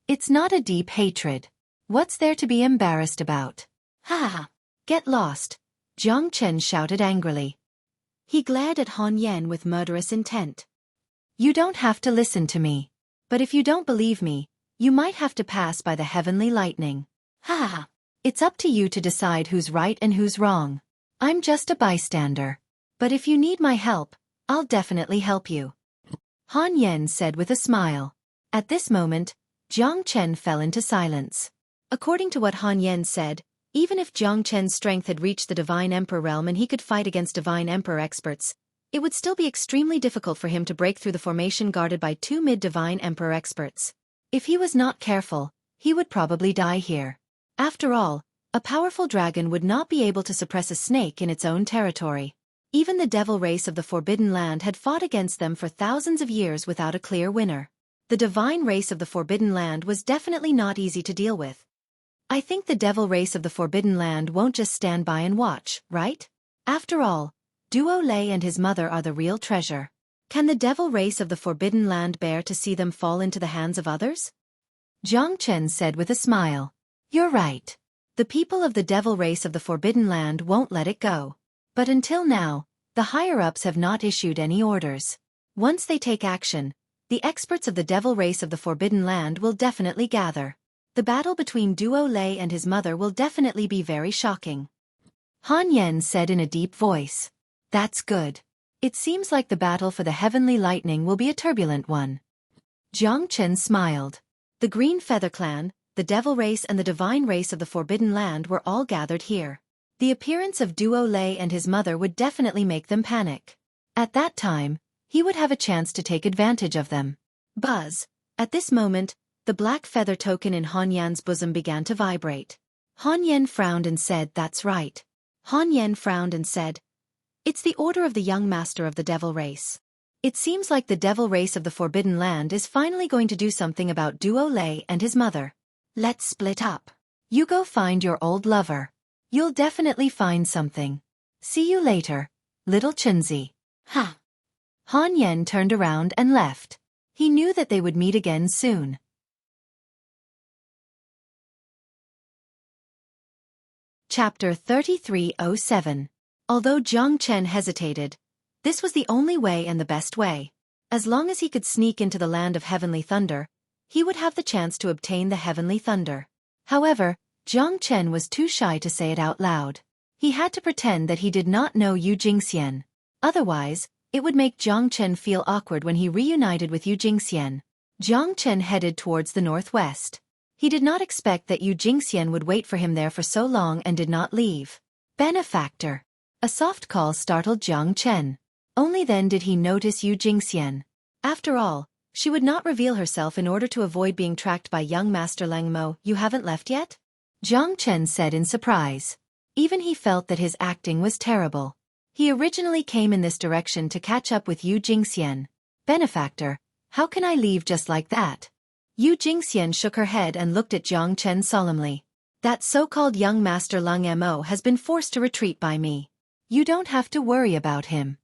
It's not a deep hatred. What's there to be embarrassed about? Ha ha! Get lost! Jiang Chen shouted angrily. He glared at Han Yan with murderous intent. You don't have to listen to me. But if you don't believe me, you might have to pass by the heavenly lightning. Ha ha! It's up to you to decide who's right and who's wrong. I'm just a bystander. But if you need my help, I'll definitely help you. Han Yan said with a smile. At this moment, Jiang Chen fell into silence. According to what Han Yan said, even if Jiang Chen's strength had reached the Divine Emperor realm and he could fight against Divine Emperor experts, it would still be extremely difficult for him to break through the formation guarded by 2 mid-Divine Emperor experts. If he was not careful, he would probably die here. After all, a powerful dragon would not be able to suppress a snake in its own territory. Even the devil race of the Forbidden Land had fought against them for thousands of years without a clear winner. The divine race of the Forbidden Land was definitely not easy to deal with. I think the devil race of the Forbidden Land won't just stand by and watch, right? After all, Duo Lei and his mother are the real treasure. Can the devil race of the Forbidden Land bear to see them fall into the hands of others? Jiang Chen said with a smile. You're right. The people of the devil race of the Forbidden Land won't let it go. But until now, the higher-ups have not issued any orders. Once they take action, the experts of the devil race of the Forbidden Land will definitely gather. The battle between Duo Lei and his mother will definitely be very shocking. Han Yan said in a deep voice. That's good. It seems like the battle for the heavenly lightning will be a turbulent one. Jiang Chen smiled. The Green Feather Clan, the devil race and the divine race of the Forbidden Land were all gathered here. The appearance of Duo Lei and his mother would definitely make them panic. At that time, he would have a chance to take advantage of them. Buzz. At this moment, the black feather token in Han Yan's bosom began to vibrate. Han Yan frowned and said, that's right. Han Yan frowned and said, it's the order of the young master of the devil race. It seems like the devil race of the Forbidden Land is finally going to do something about Duo Lei and his mother. Let's split up. You go find your old lover. You'll definitely find something. See you later, little Chunzi. Ha! Han Yan turned around and left. He knew that they would meet again soon. Chapter 3307. Although Jiang Chen hesitated, this was the only way and the best way. As long as he could sneak into the land of heavenly thunder, he would have the chance to obtain the heavenly thunder. However, Jiang Chen was too shy to say it out loud. He had to pretend that he did not know Yu Jingxian. Otherwise, it would make Jiang Chen feel awkward when he reunited with Yu Jingxian. Jiang Chen headed towards the northwest. He did not expect that Yu Jingxian would wait for him there for so long and did not leave. Benefactor. A soft call startled Jiang Chen. Only then did he notice Yu Jingxian. After all, she would not reveal herself in order to avoid being tracked by young Master Lang Mo. You haven't left yet? Jiang Chen said in surprise. Even he felt that his acting was terrible. He originally came in this direction to catch up with Yu Jingxian. Benefactor, how can I leave just like that? Yu Jingxian shook her head and looked at Jiang Chen solemnly. That so-called young Master Lang Mo has been forced to retreat by me. You don't have to worry about him.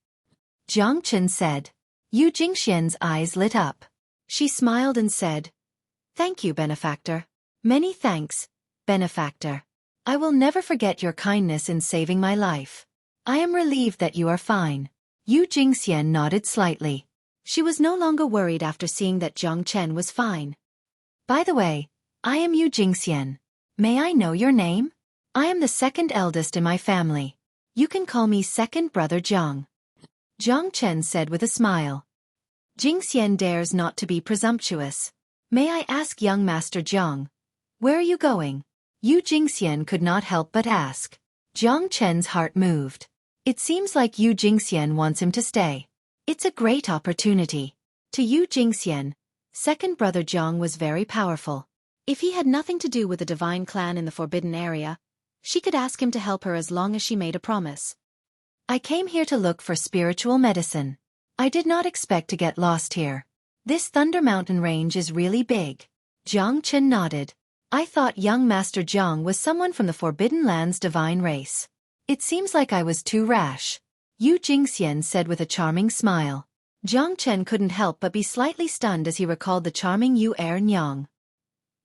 Jiang Chen said. Yu Jingxian's eyes lit up. She smiled and said, Thank you, Benefactor. Many thanks, Benefactor. I will never forget your kindness in saving my life. I am relieved that you are fine. Yu Jingxian nodded slightly. She was no longer worried after seeing that Jiang Chen was fine. By the way, I am Yu Jingxian. May I know your name? I am the second eldest in my family. You can call me second brother Jiang. Jiang Chen said with a smile. Jingxian dares not to be presumptuous. May I ask young Master Jiang, where are you going? Yu Jingxian could not help but ask. Jiang Chen's heart moved. It seems like Yu Jingxian wants him to stay. It's a great opportunity. To Yu Jingxian, second brother Jiang was very powerful. If he had nothing to do with the divine clan in the forbidden area, she could ask him to help her as long as she made a promise. I came here to look for spiritual medicine. I did not expect to get lost here. This Thunder Mountain range is really big. Jiang Chen nodded. I thought young Master Jiang was someone from the Forbidden Land's divine race. It seems like I was too rash. Yu Jingxian said with a charming smile. Jiang Chen couldn't help but be slightly stunned as he recalled the charming Yu Nyang.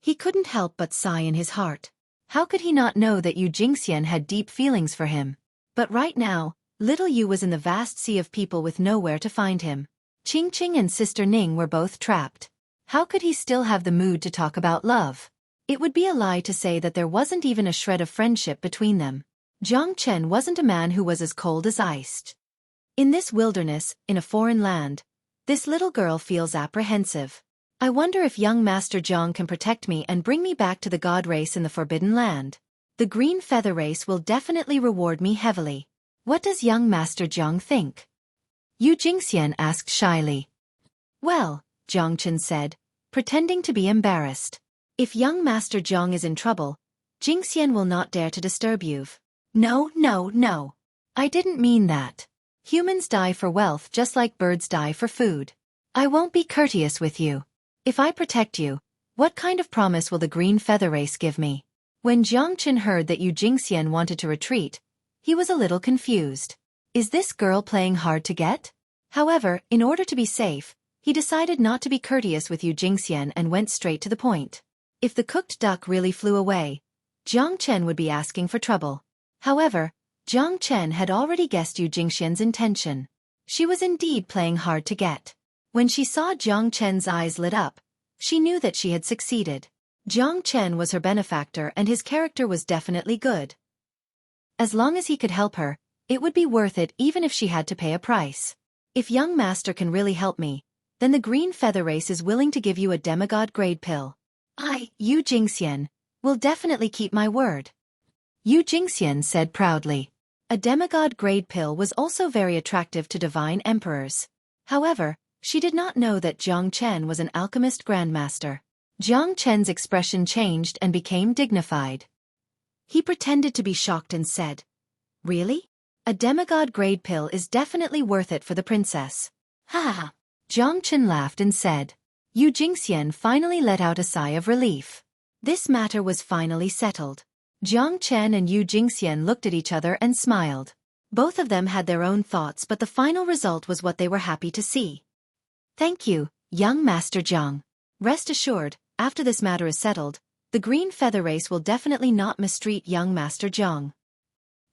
He couldn't help but sigh in his heart. How could he not know that Yu Jingxian had deep feelings for him? But right now, little Yu was in the vast sea of people with nowhere to find him. Qingqing and Sister Ning were both trapped. How could he still have the mood to talk about love? It would be a lie to say that there wasn't even a shred of friendship between them. Jiang Chen wasn't a man who was as cold as ice. In this wilderness, in a foreign land, this little girl feels apprehensive. I wonder if young Master Jiang can protect me and bring me back to the god race in the Forbidden Land. The green feather race will definitely reward me heavily. What does young Master Jiang think? Yu Jingxian asked shyly. Well, Jiang Chen said, pretending to be embarrassed. If young Master Jiang is in trouble, Jingxian will not dare to disturb you. No. I didn't mean that. Humans die for wealth just like birds die for food. I won't be courteous with you. If I protect you, what kind of promise will the green feather race give me? When Jiang Chen heard that Yu Jingxian wanted to retreat, he was a little confused. Is this girl playing hard to get? However, in order to be safe, he decided not to be courteous with Yu Jingxian and went straight to the point. If the cooked duck really flew away, Jiang Chen would be asking for trouble. However, Jiang Chen had already guessed Yu Jingxian's intention. She was indeed playing hard to get. When she saw Jiang Chen's eyes lit up, she knew that she had succeeded. Jiang Chen was her benefactor and his character was definitely good. As long as he could help her, it would be worth it even if she had to pay a price. If young master can really help me, then the green feather race is willing to give you a demigod grade pill. I, Yu Jingxian, will definitely keep my word. Yu Jingxian said proudly. A demigod grade pill was also very attractive to divine emperors. However, she did not know that Jiang Chen was an alchemist grandmaster. Jiang Chen's expression changed and became dignified. He pretended to be shocked and said, Really? A demigod grade pill is definitely worth it for the princess. Ha! Jiang Chen laughed and said. Yu Jingxian finally let out a sigh of relief. This matter was finally settled. Jiang Chen and Yu Jingxian looked at each other and smiled. Both of them had their own thoughts, but the final result was what they were happy to see. Thank you, young Master Jiang. Rest assured, after this matter is settled, the green feather race will definitely not mistreat young Master Jiang.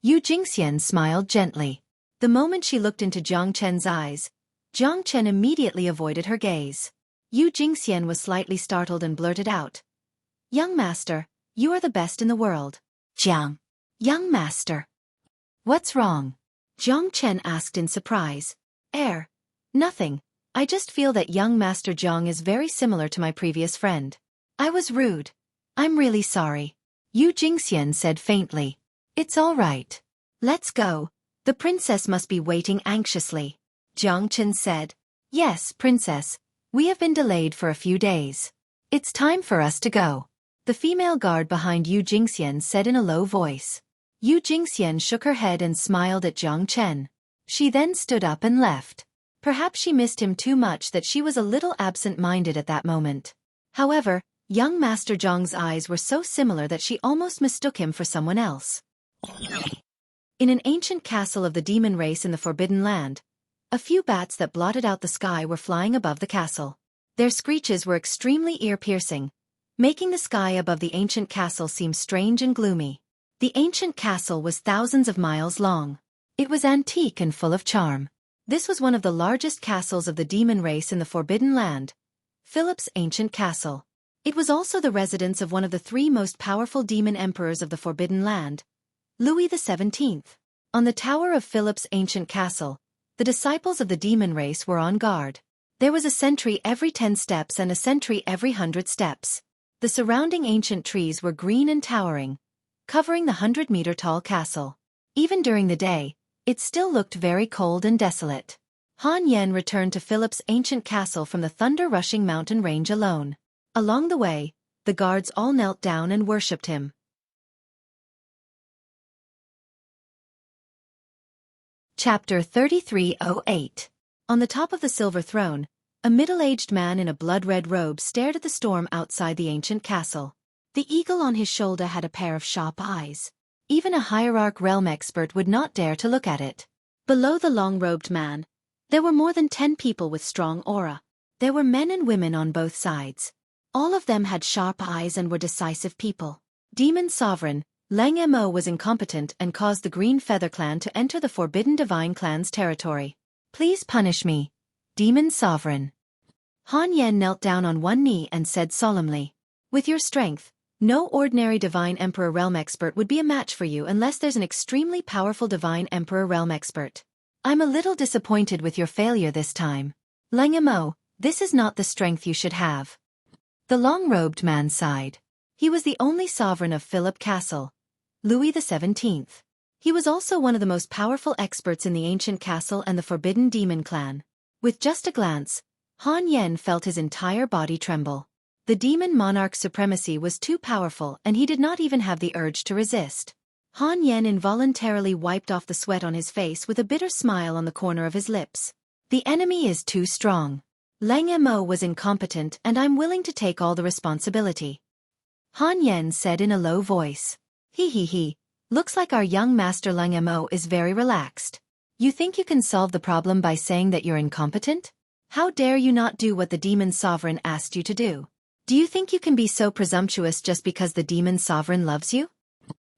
Yu Jingxian smiled gently. The moment she looked into Jiang Chen's eyes, Jiang Chen immediately avoided her gaze. Yu Jingxian was slightly startled and blurted out. Young Master, you are the best in the world. Jiang. Young Master. What's wrong? Jiang Chen asked in surprise. Nothing. I just feel that young Master Jiang is very similar to my previous friend. I was rude. I'm really sorry. Yu Jingxian said faintly. It's all right. Let's go. The princess must be waiting anxiously. Jiang Chen said. Yes, princess. We have been delayed for a few days. It's time for us to go. The female guard behind Yu Jingxian said in a low voice. Yu Jingxian shook her head and smiled at Jiang Chen. She then stood up and left. Perhaps she missed him too much that she was a little absent-minded at that moment. However, young Master Zhang's eyes were so similar that she almost mistook him for someone else. In an ancient castle of the demon race in the Forbidden Land, a few bats that blotted out the sky were flying above the castle. Their screeches were extremely ear-piercing, making the sky above the ancient castle seem strange and gloomy. The ancient castle was thousands of miles long. It was antique and full of charm. This was one of the largest castles of the demon race in the Forbidden Land, Philip's ancient castle. It was also the residence of one of the three most powerful demon emperors of the Forbidden Land, Louis XVII. On the tower of Philip's ancient castle, the disciples of the demon race were on guard. There was a sentry every 10 steps and a sentry every 100 steps. The surrounding ancient trees were green and towering, covering the 100-meter-tall castle. Even during the day, it still looked very cold and desolate. Han Yen returned to Philip's ancient castle from the thunder-rushing mountain range alone. Along the way, the guards all knelt down and worshipped him. Chapter 3308. On the top of the silver throne, a middle-aged man in a blood-red robe stared at the storm outside the ancient castle. The eagle on his shoulder had a pair of sharp eyes. Even a hierarch realm expert would not dare to look at it. Below the long-robed man, there were more than 10 people with strong aura. There were men and women on both sides. All of them had sharp eyes and were decisive people. Demon Sovereign, Lang Mo was incompetent and caused the Green Feather Clan to enter the Forbidden Divine Clan's territory. Please punish me, Demon Sovereign. Han Yen knelt down on one knee and said solemnly. With your strength, no ordinary Divine Emperor Realm Expert would be a match for you unless there's an extremely powerful Divine Emperor Realm Expert. I'm a little disappointed with your failure this time. Lang Mo, this is not the strength you should have. The long-robed man sighed. He was the only sovereign of Philip Castle, Louis XVII. He was also one of the most powerful experts in the ancient castle and the Forbidden Demon Clan. With just a glance, Han Yen felt his entire body tremble. The demon monarch's supremacy was too powerful and he did not even have the urge to resist. Han Yen involuntarily wiped off the sweat on his face with a bitter smile on the corner of his lips. The enemy is too strong. Lang Mo was incompetent and I'm willing to take all the responsibility. Han Yen said in a low voice. He. Looks like our young master Lang Mo is very relaxed. You think you can solve the problem by saying that you're incompetent? How dare you not do what the Demon Sovereign asked you to do? Do you think you can be so presumptuous just because the Demon Sovereign loves you?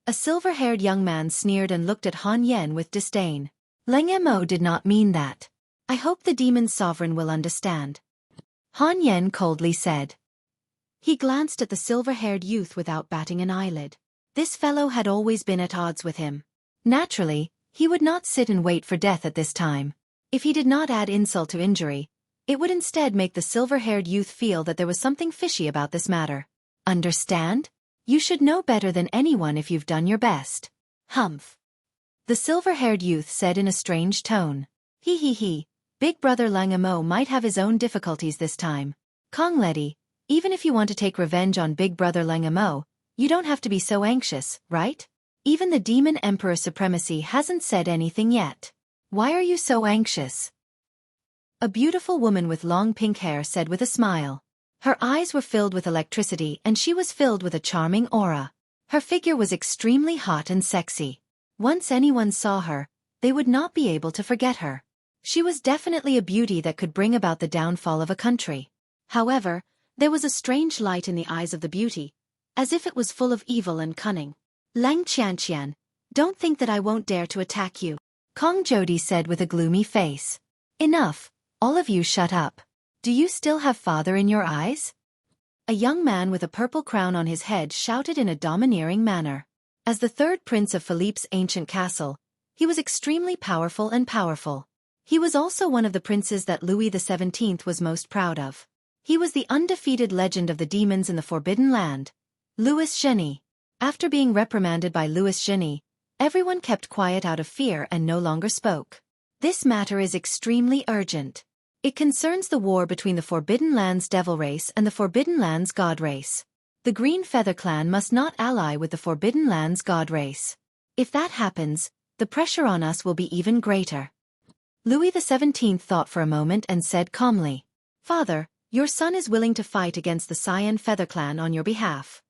A silver-haired young man sneered and looked at Han Yen with disdain. Lang Mo did not mean that. I hope the Demon Sovereign will understand. Han Yen coldly said. He glanced at the silver-haired youth without batting an eyelid. This fellow had always been at odds with him. Naturally, he would not sit and wait for death at this time. If he did not add insult to injury, it would instead make the silver-haired youth feel that there was something fishy about this matter. Understand? You should know better than anyone if you've done your best. Humph. The silver-haired youth said in a strange tone. He. Big brother Lang Mo might have his own difficulties this time. Kong Ledi, even if you want to take revenge on big brother Lang Mo, you don't have to be so anxious, right? Even the Demon Emperor Supremacy hasn't said anything yet. Why are you so anxious? A beautiful woman with long pink hair said with a smile. Her eyes were filled with electricity and she was filled with a charming aura. Her figure was extremely hot and sexy. Once anyone saw her, they would not be able to forget her. She was definitely a beauty that could bring about the downfall of a country. However, there was a strange light in the eyes of the beauty, as if it was full of evil and cunning. Lang Qianqian, don't think that I won't dare to attack you. Kong Jodi said with a gloomy face. Enough, all of you shut up. Do you still have father in your eyes? A young man with a purple crown on his head shouted in a domineering manner. As the third prince of Philippe's ancient castle, he was extremely powerful and powerful. He was also one of the princes that Louis XVII was most proud of. He was the undefeated legend of the demons in the Forbidden Land, Louis Xueqi. After being reprimanded by Louis Xueqi, everyone kept quiet out of fear and no longer spoke. This matter is extremely urgent. It concerns the war between the Forbidden Lands Devil Race and the Forbidden Lands God Race. The Green Feather Clan must not ally with the Forbidden Lands God Race. If that happens, the pressure on us will be even greater. Louis XVII thought for a moment and said calmly, "Father, your son is willing to fight against the Cyan Feather Clan on your behalf."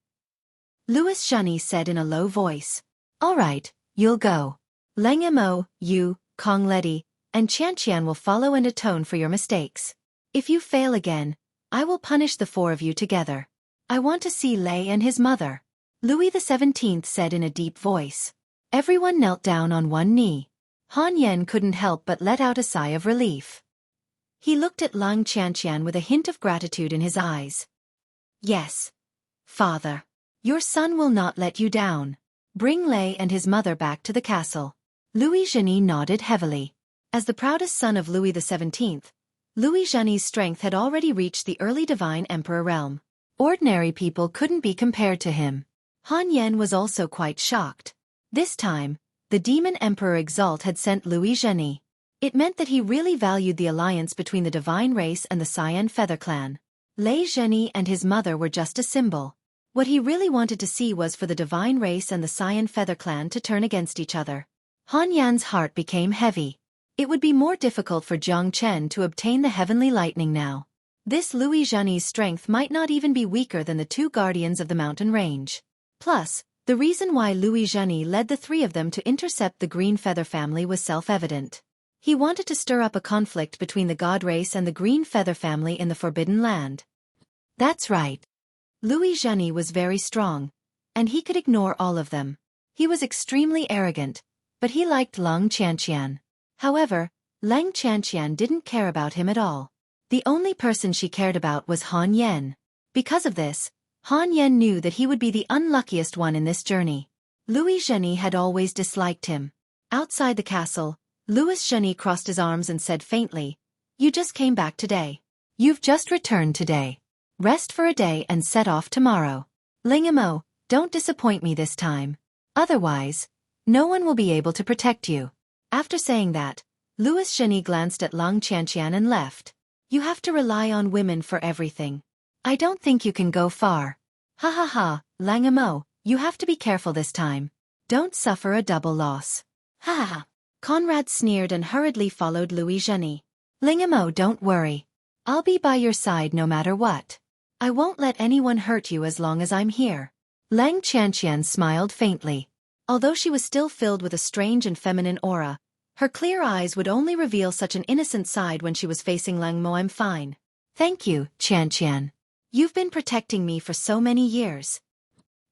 Louis Xueqi said in a low voice, "All right, you'll go. Lang Mo, you, Kong Ledi, and Qianqian will follow and atone for your mistakes. If you fail again, I will punish the four of you together. I want to see Lei and his mother." Louis XVII said in a deep voice. Everyone knelt down on one knee. Han Yen couldn't help but let out a sigh of relief. He looked at Lang Qianqian with a hint of gratitude in his eyes. "Yes, father. Your son will not let you down. Bring Lei and his mother back to the castle." Louis Xueqi nodded heavily. As the proudest son of Louis XVII, Louis Xueqi's strength had already reached the early divine emperor realm. Ordinary people couldn't be compared to him. Han Yen was also quite shocked. This time, the demon emperor Exalt had sent Louis Xueqi. It meant that he really valued the alliance between the divine race and the Cyan Feather Clan. Lei Xueqi and his mother were just a symbol. What he really wanted to see was for the divine race and the Cyan Feather Clan to turn against each other. Han Yan's heart became heavy. It would be more difficult for Jiang Chen to obtain the heavenly lightning now. This Louis Xueqi's strength might not even be weaker than the two guardians of the mountain range. Plus, the reason why Louis Xueqi led the three of them to intercept the Green Feather family was self-evident. He wanted to stir up a conflict between the God Race and the Green Feather family in the Forbidden Land. That's right. Louis Xueqi was very strong, and he could ignore all of them. He was extremely arrogant, but he liked Lang Qianqian. However, Lang Qianqian didn't care about him at all. The only person she cared about was Han Yen. Because of this, Han Yen knew that he would be the unluckiest one in this journey. Louis Xueqi had always disliked him. Outside the castle, Louis Xueqi crossed his arms and said faintly, "You just came back today. You've just returned today. Rest for a day and set off tomorrow. Lang Mo, don't disappoint me this time. Otherwise, no one will be able to protect you." After saying that, Louis Xueqi glanced at Lang Qianqian and left. "You have to rely on women for everything. I don't think you can go far. Ha ha ha, Lang Mo, you have to be careful this time. Don't suffer a double loss." Ha ha ha. Conrad sneered and hurriedly followed Louis Xueqi. "Lang Mo, don't worry. I'll be by your side no matter what. I won't let anyone hurt you as long as I'm here." Lang Qianqian smiled faintly. Although she was still filled with a strange and feminine aura, her clear eyes would only reveal such an innocent side when she was facing Lang Mo. "I'm fine. Thank you, Qianqian. You've been protecting me for so many years,"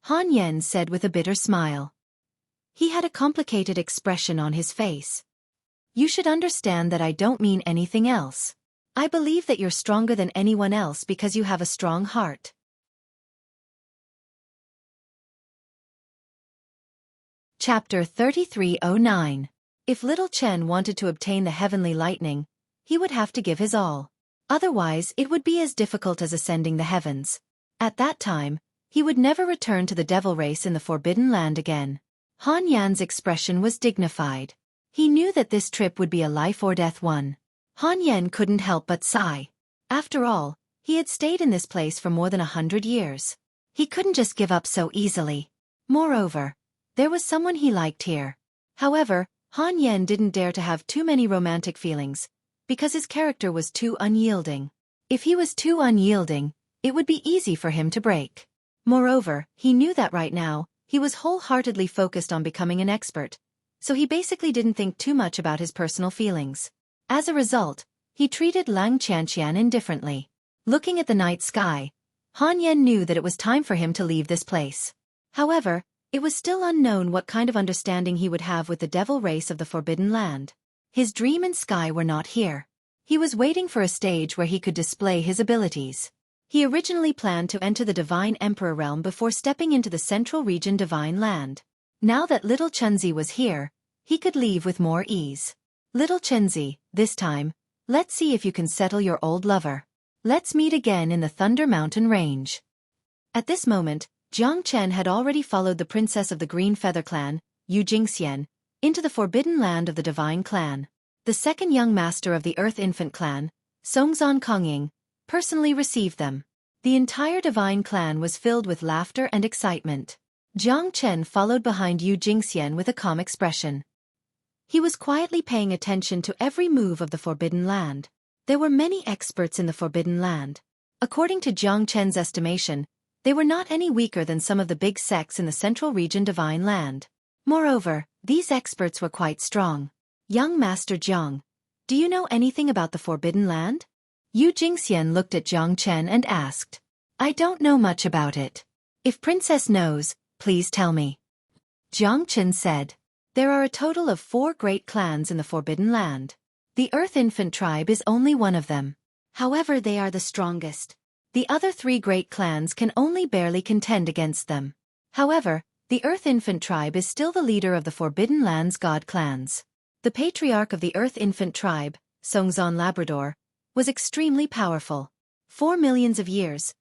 Han Yen said with a bitter smile. He had a complicated expression on his face. "You should understand that I don't mean anything else. I believe that you're stronger than anyone else because you have a strong heart." Chapter 3309. If Little Chen wanted to obtain the heavenly lightning, he would have to give his all. Otherwise, it would be as difficult as ascending the heavens. At that time, he would never return to the Devil Race in the Forbidden Land again. Han Yan's expression was dignified. He knew that this trip would be a life-or-death one. Han Yen couldn't help but sigh. After all, he had stayed in this place for more than 100 years. He couldn't just give up so easily. Moreover, there was someone he liked here. However, Han Yen didn't dare to have too many romantic feelings, because his character was too unyielding. If he was too unyielding, it would be easy for him to break. Moreover, he knew that right now, he was wholeheartedly focused on becoming an expert, so he basically didn't think too much about his personal feelings. As a result, he treated Lang Qianqian indifferently. Looking at the night sky, Han Yen knew that it was time for him to leave this place. However, it was still unknown what kind of understanding he would have with the Devil Race of the Forbidden Land. His dream and sky were not here. He was waiting for a stage where he could display his abilities. He originally planned to enter the Divine Emperor realm before stepping into the Central Region Divine Land. Now that Little Chunzi was here, he could leave with more ease. "Little Chunzi, this time, let's see if you can settle your old lover. Let's meet again in the Thunder Mountain Range." At this moment, Jiang Chen had already followed the princess of the Green Feather clan, Yu Jingxian, into the forbidden land of the Divine Clan. The second young master of the Earth Infant clan, Songzon Kongying, personally received them. The entire Divine Clan was filled with laughter and excitement. Jiang Chen followed behind Yu Jingxian with a calm expression. He was quietly paying attention to every move of the Forbidden Land. There were many experts in the Forbidden Land. According to Jiang Chen's estimation, they were not any weaker than some of the big sects in the Central Region Divine Land. Moreover, these experts were quite strong. Young Master Jiang, do you know anything about the Forbidden Land? Yu Jingxian looked at Jiang Chen and asked. I don't know much about it. If Princess knows, please tell me. Jiang Chen said. There are a total of 4 great clans in the Forbidden Land. The Earth Infant tribe is only one of them. However, they are the strongest. The other 3 great clans can only barely contend against them. However, the Earth Infant tribe is still the leader of the Forbidden Land's god clans. The patriarch of the Earth Infant tribe, Songzon Labrador, was extremely powerful. For millions of years,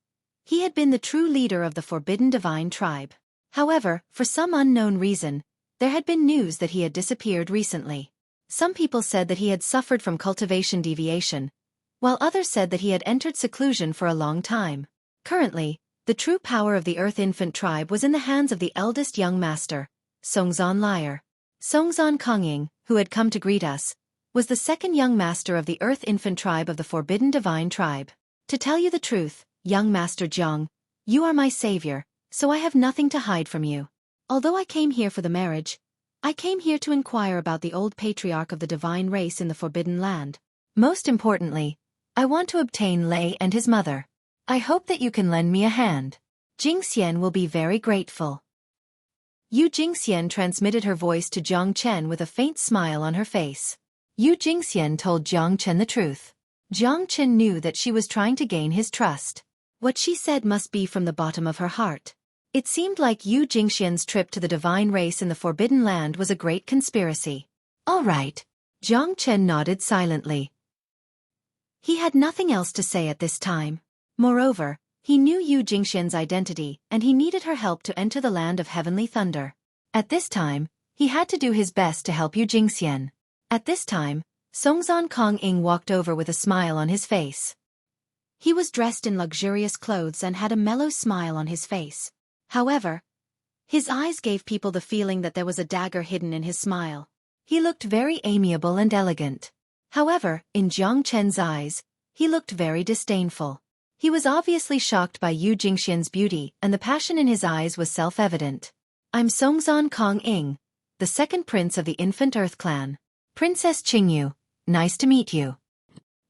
he had been the true leader of the Forbidden Divine tribe. However, for some unknown reason, there had been news that he had disappeared recently. Some people said that he had suffered from cultivation deviation, while others said that he had entered seclusion for a long time. Currently, the true power of the Earth Infant tribe was in the hands of the eldest young master, Songzon Liar. Songzon Kongying, who had come to greet us, was the second young master of the Earth Infant tribe of the Forbidden Divine tribe. To tell you the truth, young Master Jiang, you are my savior, so I have nothing to hide from you. Although I came here for the marriage, I came here to inquire about the old patriarch of the divine race in the Forbidden Land. Most importantly, I want to obtain Lei and his mother. I hope that you can lend me a hand. Jingxian will be very grateful. Yu Jingxian transmitted her voice to Jiang Chen with a faint smile on her face. Yu Jingxian told Jiang Chen the truth. Jiang Chen knew that she was trying to gain his trust. What she said must be from the bottom of her heart. It seemed like Yu Jingxian's trip to the divine race in the Forbidden Land was a great conspiracy. All right. Jiang Chen nodded silently. He had nothing else to say at this time. Moreover, he knew Yu Jingxian's identity and he needed her help to enter the land of heavenly thunder. At this time, he had to do his best to help Yu Jingxian. At this time, Songzon Kongying walked over with a smile on his face. He was dressed in luxurious clothes and had a mellow smile on his face. However, his eyes gave people the feeling that there was a dagger hidden in his smile. He looked very amiable and elegant. However, in Jiang Chen's eyes, he looked very disdainful. He was obviously shocked by Yu Jingxian's beauty and the passion in his eyes was self-evident. I'm Songzon Kongying, the second prince of the Infant Earth clan. Princess Qingyu, nice to meet you.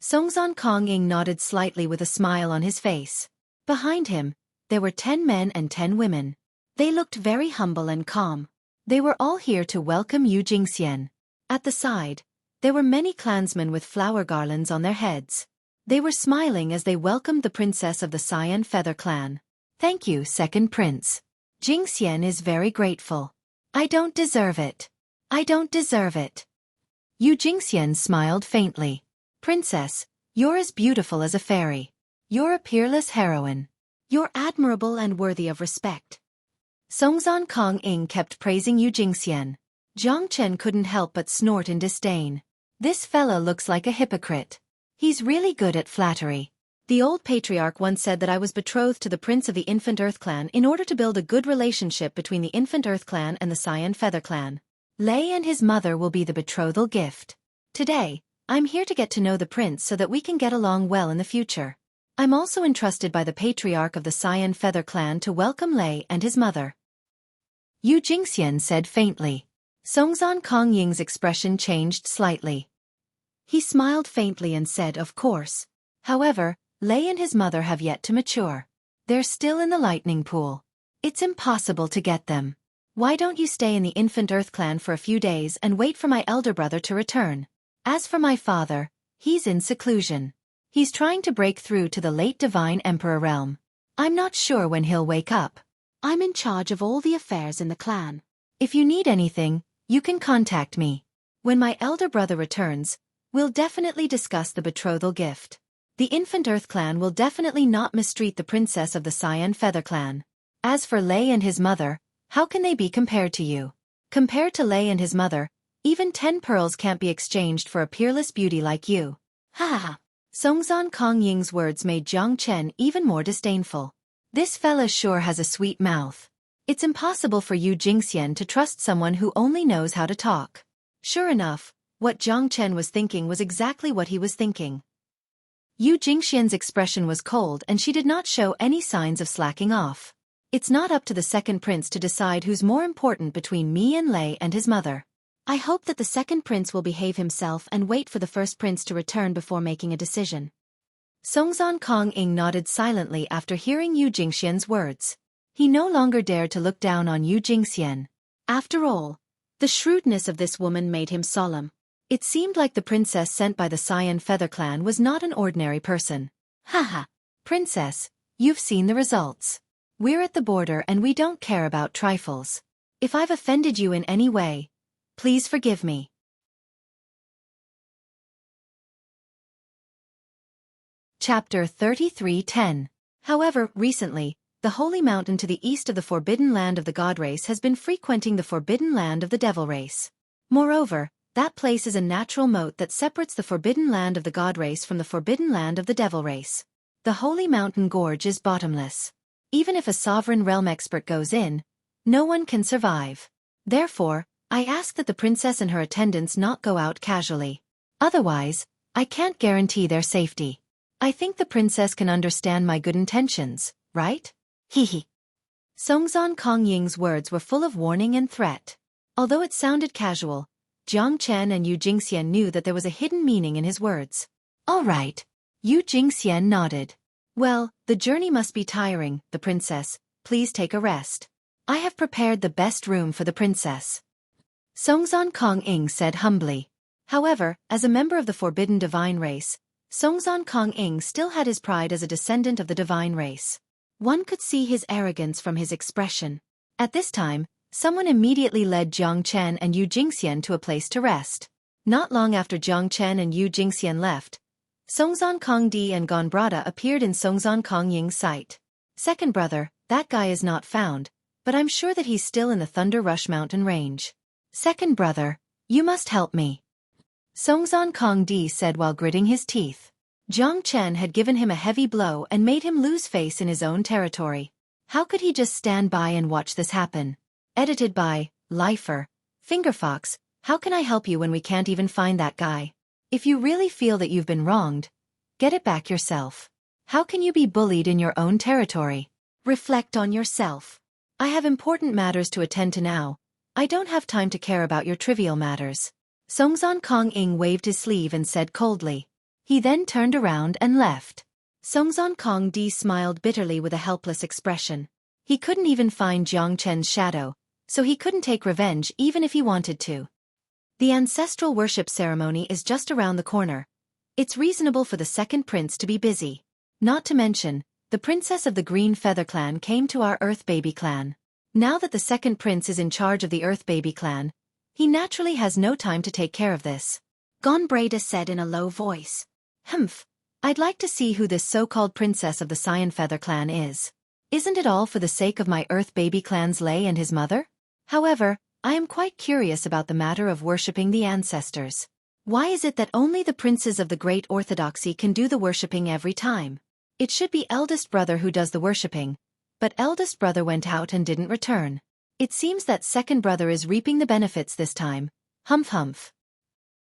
Songzon Kongying nodded slightly with a smile on his face. Behind him, there were 10 men and 10 women. They looked very humble and calm. They were all here to welcome Yu Jingxian. At the side, there were many clansmen with flower garlands on their heads. They were smiling as they welcomed the princess of the Cyan Feather clan. Thank you, second prince. Jingxian is very grateful. I don't deserve it. I don't deserve it. Yu Jingxian smiled faintly. Princess, you're as beautiful as a fairy. You're a peerless heroine. You're admirable and worthy of respect. Songzon Kongying kept praising Yu Jingxian. Jiang Chen couldn't help but snort in disdain. This fella looks like a hypocrite. He's really good at flattery. The old patriarch once said that I was betrothed to the prince of the Infant Earth clan in order to build a good relationship between the Infant Earth clan and the Cyan Feather clan. Lei and his mother will be the betrothal gift. Today, I'm here to get to know the prince so that we can get along well in the future. I'm also entrusted by the patriarch of the Cyan Feather clan to welcome Lei and his mother. Yu Jingxian said faintly. Songzon Kongying's expression changed slightly. He smiled faintly and said, of course. However, Lei and his mother have yet to mature. They're still in the lightning pool. It's impossible to get them. Why don't you stay in the Infant Earth clan for a few days and wait for my elder brother to return? As for my father, he's in seclusion. He's trying to break through to the late Divine Emperor realm. I'm not sure when he'll wake up. I'm in charge of all the affairs in the clan. If you need anything, you can contact me. When my elder brother returns, we'll definitely discuss the betrothal gift. The Infant Earth clan will definitely not mistreat the princess of the Cyan Feather clan. As for Lei and his mother, how can they be compared to you? Compared to Lei and his mother, even 10 pearls can't be exchanged for a peerless beauty like you. Ha ha. Songzon Kong Ying's words made Jiang Chen even more disdainful. This fella sure has a sweet mouth. It's impossible for Yu Jingxian to trust someone who only knows how to talk. Sure enough, what Jiang Chen was thinking was exactly what he was thinking. Yu Jingxian's expression was cold and she did not show any signs of slacking off. It's not up to the second prince to decide who's more important between me and Lei and his mother. I hope that the second prince will behave himself and wait for the first prince to return before making a decision. Songzon Kong Ying nodded silently after hearing Yu Jingxian's words. He no longer dared to look down on Yu Jingxian. After all, the shrewdness of this woman made him solemn. It seemed like the princess sent by the Cyan Feather Clan was not an ordinary person. Haha, princess, you've seen the results. We're at the border and we don't care about trifles. If I've offended you in any way, please forgive me. Chapter 33:10. However, recently, the holy mountain to the east of the forbidden land of the god race has been frequenting the forbidden land of the devil race. Moreover, that place is a natural moat that separates the forbidden land of the god race from the forbidden land of the devil race. The holy mountain gorge is bottomless. Even if a sovereign realm expert goes in, no one can survive. Therefore, I ask that the princess and her attendants not go out casually. Otherwise, I can't guarantee their safety. I think the princess can understand my good intentions, right? Hehe. Songzon Kong Ying's words were full of warning and threat. Although it sounded casual, Jiang Chen and Yu Jingxian knew that there was a hidden meaning in his words. All right. Yu Jingxian nodded. Well, the journey must be tiring, the princess. Please take a rest. I have prepared the best room for the princess. Songzon Kong Ying said humbly. However, as a member of the forbidden divine race, Songzon Kong Ying still had his pride as a descendant of the divine race. One could see his arrogance from his expression. At this time, someone immediately led Jiang Chen and Yu Jingxian to a place to rest. Not long after Jiang Chen and Yu Jingxian left, Songzon Kong Di and Gonbrada appeared in Songzon Kong Ying's sight. Second brother, that guy is not found, but I'm sure that he's still in the Thunder Rush mountain range. Second brother, you must help me. Songzon Kong Di said while gritting his teeth. Jiang Chen had given him a heavy blow and made him lose face in his own territory. How could he just stand by and watch this happen? Edited by Lifer. Fingerfox, how can I help you when we can't even find that guy? If you really feel that you've been wronged, get it back yourself. How can you be bullied in your own territory? Reflect on yourself. I have important matters to attend to now. I don't have time to care about your trivial matters. Songzon Kong Ying waved his sleeve and said coldly. He then turned around and left. Songzon Kong Di smiled bitterly with a helpless expression. He couldn't even find Jiang Chen's shadow, so he couldn't take revenge even if he wanted to. The ancestral worship ceremony is just around the corner. It's reasonable for the second prince to be busy. Not to mention, the princess of the Green Feather Clan came to our Earth Baby Clan. Now that the second prince is in charge of the Earth Baby Clan, he naturally has no time to take care of this. Gonbrada said in a low voice. Humph, I'd like to see who this so-called princess of the Cyan Feather Clan is. Isn't it all for the sake of my Earth Baby Clan's Lei and his mother? However, I am quite curious about the matter of worshipping the ancestors. Why is it that only the princes of the Great Orthodoxy can do the worshipping every time? It should be eldest brother who does the worshipping, but eldest brother went out and didn't return. It seems that second brother is reaping the benefits this time. Humph humph.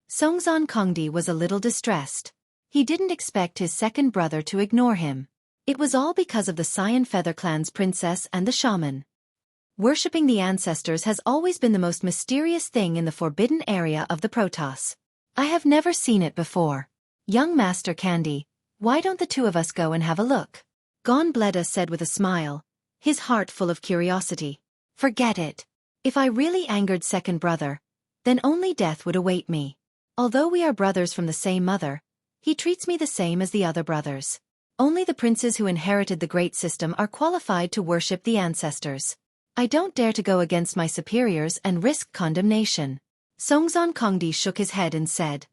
Songzon Kongdi was a little distressed. He didn't expect his second brother to ignore him. It was all because of the Cyan Feather Clan's princess and the shaman. Worshipping the ancestors has always been the most mysterious thing in the forbidden area of the Protoss. I have never seen it before. Young Master Candy, why don't the two of us go and have a look? Gonbleda said with a smile, his heart full of curiosity. Forget it. If I really angered second brother, then only death would await me. Although we are brothers from the same mother, he treats me the same as the other brothers. Only the princes who inherited the great system are qualified to worship the ancestors. I don't dare to go against my superiors and risk condemnation. Songzon Kongdi shook his head and said.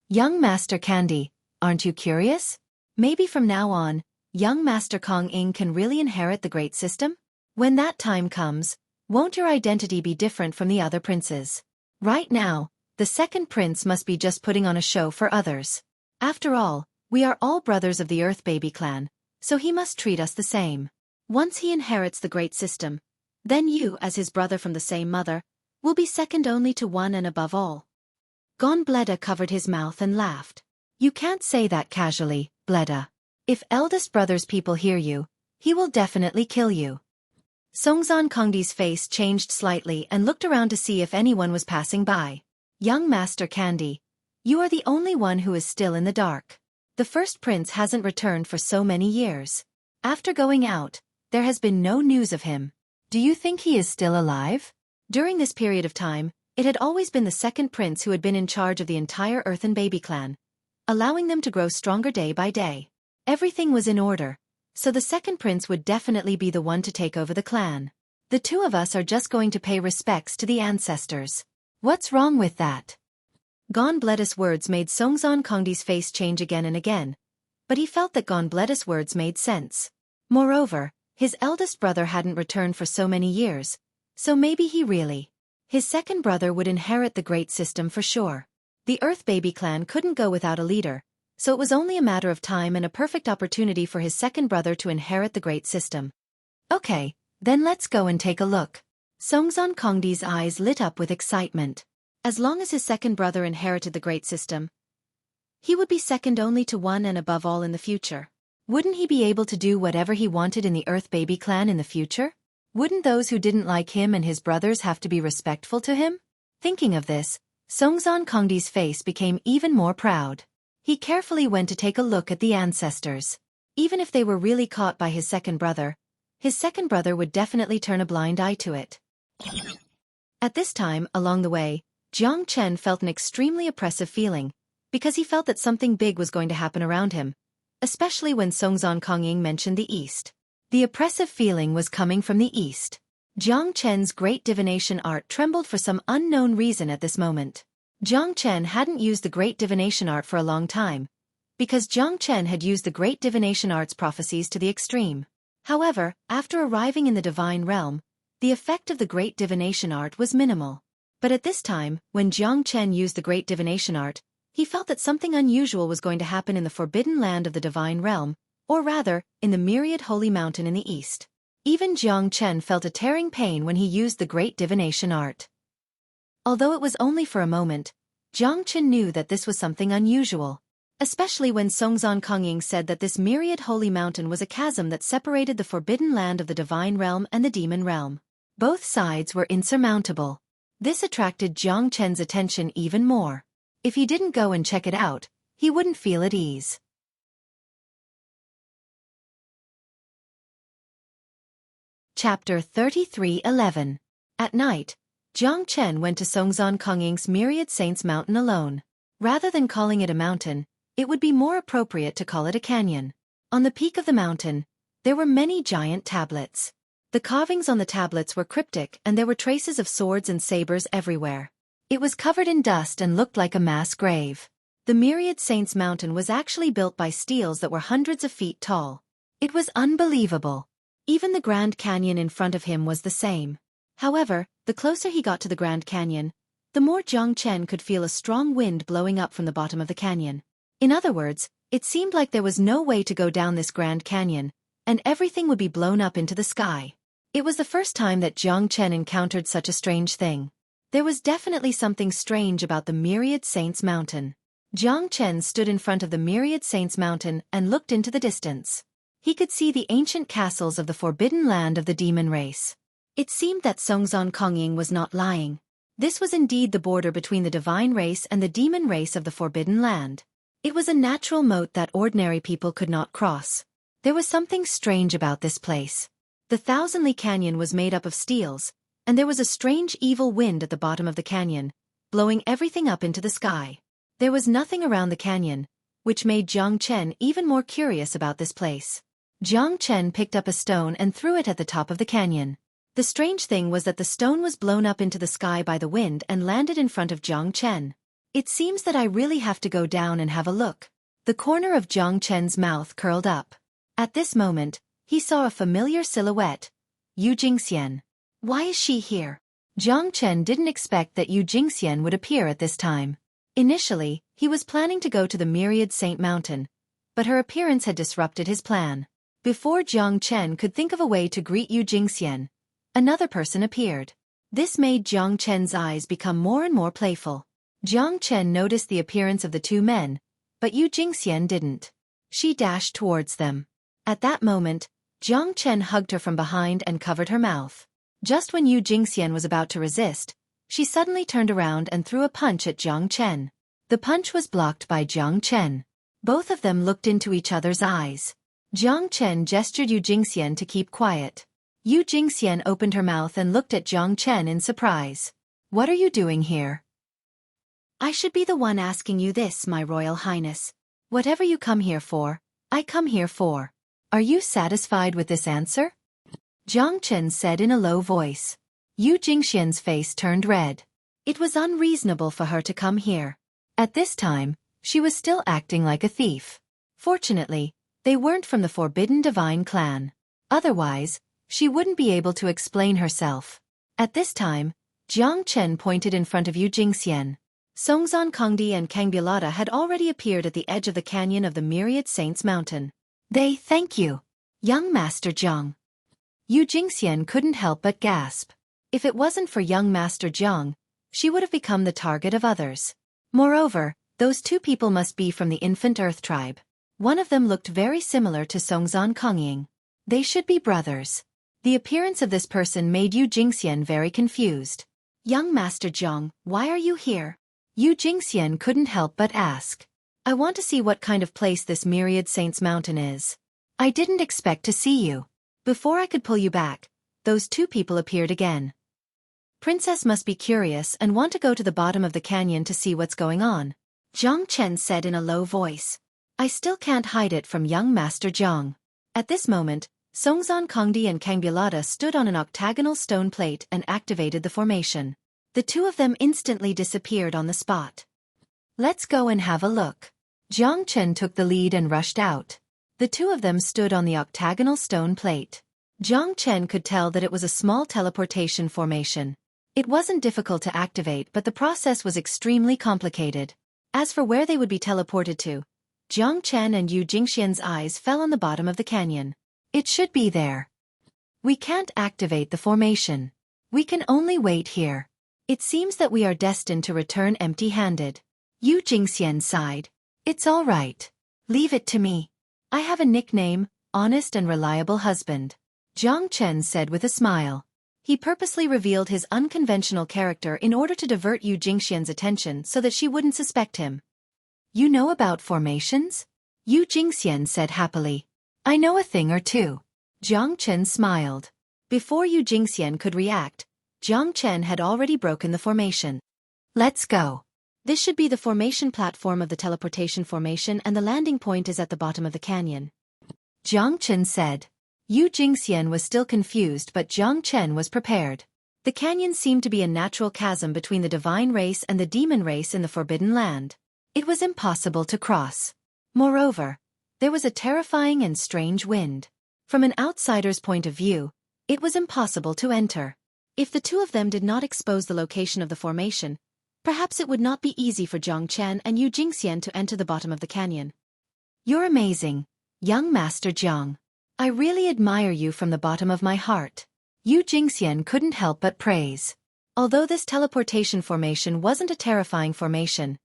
Young Master Candy, aren't you curious? Maybe from now on, young Master Kong Ing can really inherit the great system? When that time comes, won't your identity be different from the other princes? Right now, the second prince must be just putting on a show for others. After all, we are all brothers of the Earth Baby clan, so he must treat us the same. Once he inherits the great system, then you, as his brother from the same mother, will be second only to one and above all. Gon Bleda covered his mouth and laughed. You can't say that casually, Bleda. If eldest brother's people hear you, he will definitely kill you. Songzon Kongdi's face changed slightly and looked around to see if anyone was passing by. Young Master Candy, you are the only one who is still in the dark. The first prince hasn't returned for so many years. After going out, there has been no news of him. Do you think he is still alive? During this period of time, it had always been the second prince who had been in charge of the entire Earthen Baby clan, allowing them to grow stronger day by day. Everything was in order, so the second prince would definitely be the one to take over the clan. The two of us are just going to pay respects to the ancestors. What's wrong with that? Gon Bleda's words made Songzon Kongdi's face change again and again, but he felt that Gon Bleda's words made sense. Moreover, his eldest brother hadn't returned for so many years, so maybe he really. His second brother would inherit the great system for sure. The Earth Baby clan couldn't go without a leader, so it was only a matter of time and a perfect opportunity for his second brother to inherit the great system. Okay, then let's go and take a look. Songzon Kongdi's eyes lit up with excitement. As long as his second brother inherited the great system, he would be second only to one and above all in the future. Wouldn't he be able to do whatever he wanted in the Earth Baby clan in the future? Wouldn't those who didn't like him and his brothers have to be respectful to him? Thinking of this, Songzon Kongdi's face became even more proud. He carefully went to take a look at the ancestors. Even if they were really caught by his second brother would definitely turn a blind eye to it. At this time, along the way, Jiang Chen felt an extremely oppressive feeling, because he felt that something big was going to happen around him, especially when Songzon Kongying mentioned the east. The oppressive feeling was coming from the east. Jiang Chen's great divination art trembled for some unknown reason at this moment. Jiang Chen hadn't used the great divination art for a long time, because Jiang Chen had used the great divination art's prophecies to the extreme. However, after arriving in the divine realm, the effect of the great divination art was minimal. But at this time, when Jiang Chen used the great divination art, he felt that something unusual was going to happen in the forbidden land of the divine realm, or rather, in the myriad holy mountain in the east. Even Jiang Chen felt a tearing pain when he used the great divination art. Although it was only for a moment, Jiang Chen knew that this was something unusual, especially when Songzon Kongying said that this myriad holy mountain was a chasm that separated the forbidden land of the divine realm and the demon realm. Both sides were insurmountable. This attracted Jiang Chen's attention even more. If he didn't go and check it out, he wouldn't feel at ease. Chapter 33:11. At night, Jiang Chen went to Songzon Kongying's Myriad Saints Mountain alone. Rather than calling it a mountain, it would be more appropriate to call it a canyon. On the peak of the mountain, there were many giant tablets. The carvings on the tablets were cryptic and there were traces of swords and sabers everywhere. It was covered in dust and looked like a mass grave. The Myriad Saints Mountain was actually built by steels that were hundreds of feet tall. It was unbelievable. Even the Grand Canyon in front of him was the same. However, the closer he got to the Grand Canyon, the more Jiang Chen could feel a strong wind blowing up from the bottom of the canyon. In other words, it seemed like there was no way to go down this Grand Canyon, and everything would be blown up into the sky. It was the first time that Jiang Chen encountered such a strange thing. There was definitely something strange about the Myriad Saints Mountain. Jiang Chen stood in front of the Myriad Saints Mountain and looked into the distance. He could see the ancient castles of the forbidden land of the demon race. It seemed that Songzon Kongying was not lying. This was indeed the border between the divine race and the demon race of the forbidden land. It was a natural moat that ordinary people could not cross. There was something strange about this place. The Thousandly Canyon was made up of steels, and there was a strange evil wind at the bottom of the canyon, blowing everything up into the sky. There was nothing around the canyon, which made Jiang Chen even more curious about this place. Jiang Chen picked up a stone and threw it at the top of the canyon. The strange thing was that the stone was blown up into the sky by the wind and landed in front of Jiang Chen. It seems that I really have to go down and have a look. The corner of Jiang Chen's mouth curled up. At this moment, he saw a familiar silhouette, Yu Jingxian. Why is she here? Jiang Chen didn't expect that Yu Jingxian would appear at this time. Initially, he was planning to go to the Myriad Saint Mountain, but her appearance had disrupted his plan. Before Jiang Chen could think of a way to greet Yu Jingxian, another person appeared. This made Jiang Chen's eyes become more and more playful. Jiang Chen noticed the appearance of the two men, but Yu Jingxian didn't. She dashed towards them. At that moment, Jiang Chen hugged her from behind and covered her mouth. Just when Yu Jingxian was about to resist, she suddenly turned around and threw a punch at Jiang Chen. The punch was blocked by Jiang Chen. Both of them looked into each other's eyes. Jiang Chen gestured Yu Jingxian to keep quiet. Yu Jingxian opened her mouth and looked at Jiang Chen in surprise. What are you doing here? I should be the one asking you this, my royal highness. Whatever you come here for, I come here for. Are you satisfied with this answer? Jiang Chen said in a low voice. Yu Jingxian's face turned red. It was unreasonable for her to come here. At this time, she was still acting like a thief. Fortunately, they weren't from the Forbidden Divine clan. Otherwise, she wouldn't be able to explain herself. At this time, Jiang Chen pointed in front of Yu Jingxian. Songzhan Kongdi and Kangbulata had already appeared at the edge of the canyon of the Myriad Saints Mountain. Thank you, young Master Jiang. Yu Jingxian couldn't help but gasp. If it wasn't for young Master Jiang, she would have become the target of others. Moreover, those two people must be from the Infant Earth tribe. One of them looked very similar to Songzhan Kongying. They should be brothers. The appearance of this person made Yu Jingxian very confused. Young Master Jiang, why are you here? Yu Jingxian couldn't help but ask. I want to see what kind of place this Myriad Saints Mountain is. I didn't expect to see you. Before I could pull you back, those two people appeared again. Princess must be curious and want to go to the bottom of the canyon to see what's going on, Jiang Chen said in a low voice. I still can't hide it from young Master Jiang. At this moment, Songzhan Kongdi and Kangbulata stood on an octagonal stone plate and activated the formation. The two of them instantly disappeared on the spot. Let's go and have a look. Jiang Chen took the lead and rushed out. The two of them stood on the octagonal stone plate. Jiang Chen could tell that it was a small teleportation formation. It wasn't difficult to activate, but the process was extremely complicated. As for where they would be teleported to, Jiang Chen and Yu Jingxian's eyes fell on the bottom of the canyon. It should be there. We can't activate the formation. We can only wait here. It seems that we are destined to return empty-handed. Yu Jingxian sighed. It's all right. Leave it to me. I have a nickname, Honest and Reliable Husband. Jiang Chen said with a smile. He purposely revealed his unconventional character in order to divert Yu Jingxian's attention so that she wouldn't suspect him. You know about formations? Yu Jingxian said happily. I know a thing or two. Jiang Chen smiled. Before Yu Jingxian could react, Jiang Chen had already broken the formation. Let's go. This should be the formation platform of the teleportation formation, and the landing point is at the bottom of the canyon. Jiang Chen said. Yu Jingxian was still confused, but Jiang Chen was prepared. The canyon seemed to be a natural chasm between the divine race and the demon race in the Forbidden Land. It was impossible to cross. Moreover, there was a terrifying and strange wind. From an outsider's point of view, it was impossible to enter. If the two of them did not expose the location of the formation, perhaps it would not be easy for Jiang Chen and Yu Jingxian to enter the bottom of the canyon. You're amazing, young Master Jiang. I really admire you from the bottom of my heart. Yu Jingxian couldn't help but praise. Although this teleportation formation wasn't a terrifying formation,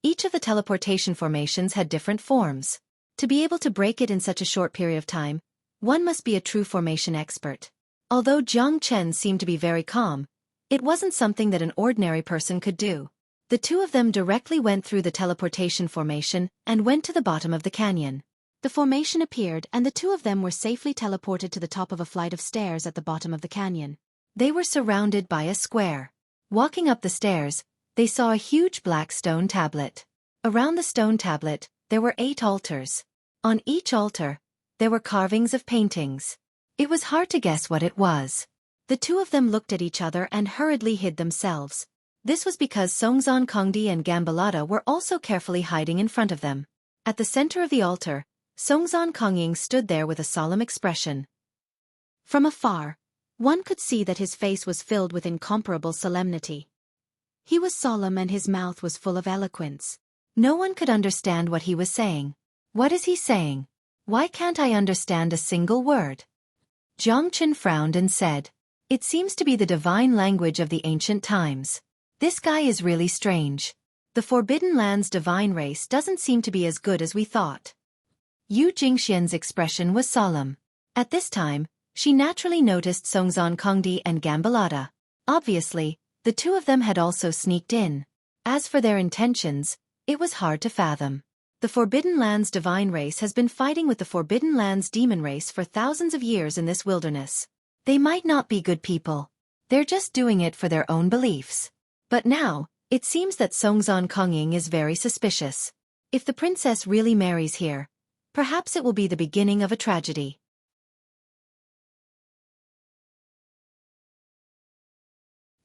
each of the teleportation formations had different forms. To be able to break it in such a short period of time, one must be a true formation expert. Although Jiang Chen seemed to be very calm, it wasn't something that an ordinary person could do. The two of them directly went through the teleportation formation and went to the bottom of the canyon. The formation appeared, and the two of them were safely teleported to the top of a flight of stairs at the bottom of the canyon. They were surrounded by a square. Walking up the stairs, they saw a huge black stone tablet. Around the stone tablet, there were 8 altars. On each altar, there were carvings of paintings. It was hard to guess what it was. The two of them looked at each other and hurriedly hid themselves. This was because Songzhan Kongdi and Kangbulata were also carefully hiding in front of them. At the center of the altar, Songzhan Kongying stood there with a solemn expression. From afar, One could see that his face was filled with incomparable solemnity. He was solemn and his mouth was full of eloquence. No one could understand what he was saying. What is he saying? Why can't I understand a single word? Zhangchen frowned and said, "It seems to be the divine language of the ancient times. This guy is really strange. The Forbidden Land's divine race doesn't seem to be as good as we thought." Yu Jingxian's expression was solemn. At this time, she naturally noticed Songzhan Kongdi and Gambalada. Obviously, the two of them had also sneaked in. As for their intentions, it was hard to fathom. The Forbidden Land's divine race has been fighting with the Forbidden Land's demon race for thousands of years in this wilderness. They might not be good people. They're just doing it for their own beliefs. But now, it seems that Songzhan Kongying is very suspicious. If the princess really marries here, perhaps it will be the beginning of a tragedy.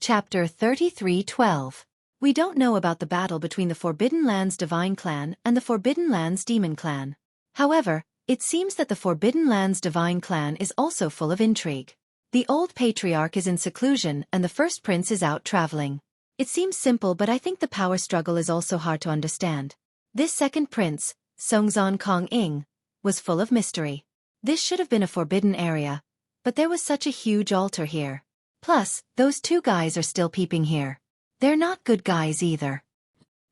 Chapter 33:12. We don't know about the battle between the Forbidden Land's Divine Clan and the Forbidden Land's Demon Clan. However, it seems that the Forbidden Land's Divine Clan is also full of intrigue. The old patriarch is in seclusion and the first prince is out traveling. It seems simple, but I think the power struggle is also hard to understand. This second prince, Songzhan Kongying, was full of mystery. This should have been a forbidden area, but there was such a huge altar here. Plus, those two guys are still peeping here. They're not good guys either.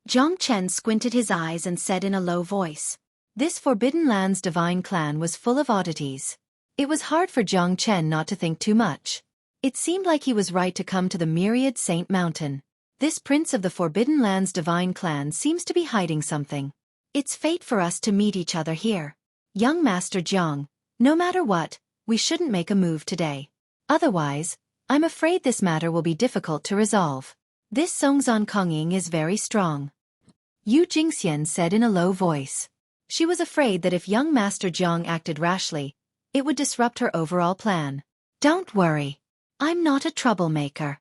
Zhang Chen squinted his eyes and said in a low voice. This Forbidden Land's divine clan was full of oddities. It was hard for Zhang Chen not to think too much. It seemed like he was right to come to the Myriad Saint Mountain. This prince of the Forbidden Land's divine clan seems to be hiding something. It's fate for us to meet each other here. Young Master Jiang, no matter what, we shouldn't make a move today. Otherwise, I'm afraid this matter will be difficult to resolve. This Songzhan Kongying is very strong. Yu Jingxian said in a low voice. She was afraid that if young Master Jiang acted rashly, it would disrupt her overall plan. Don't worry. I'm not a troublemaker.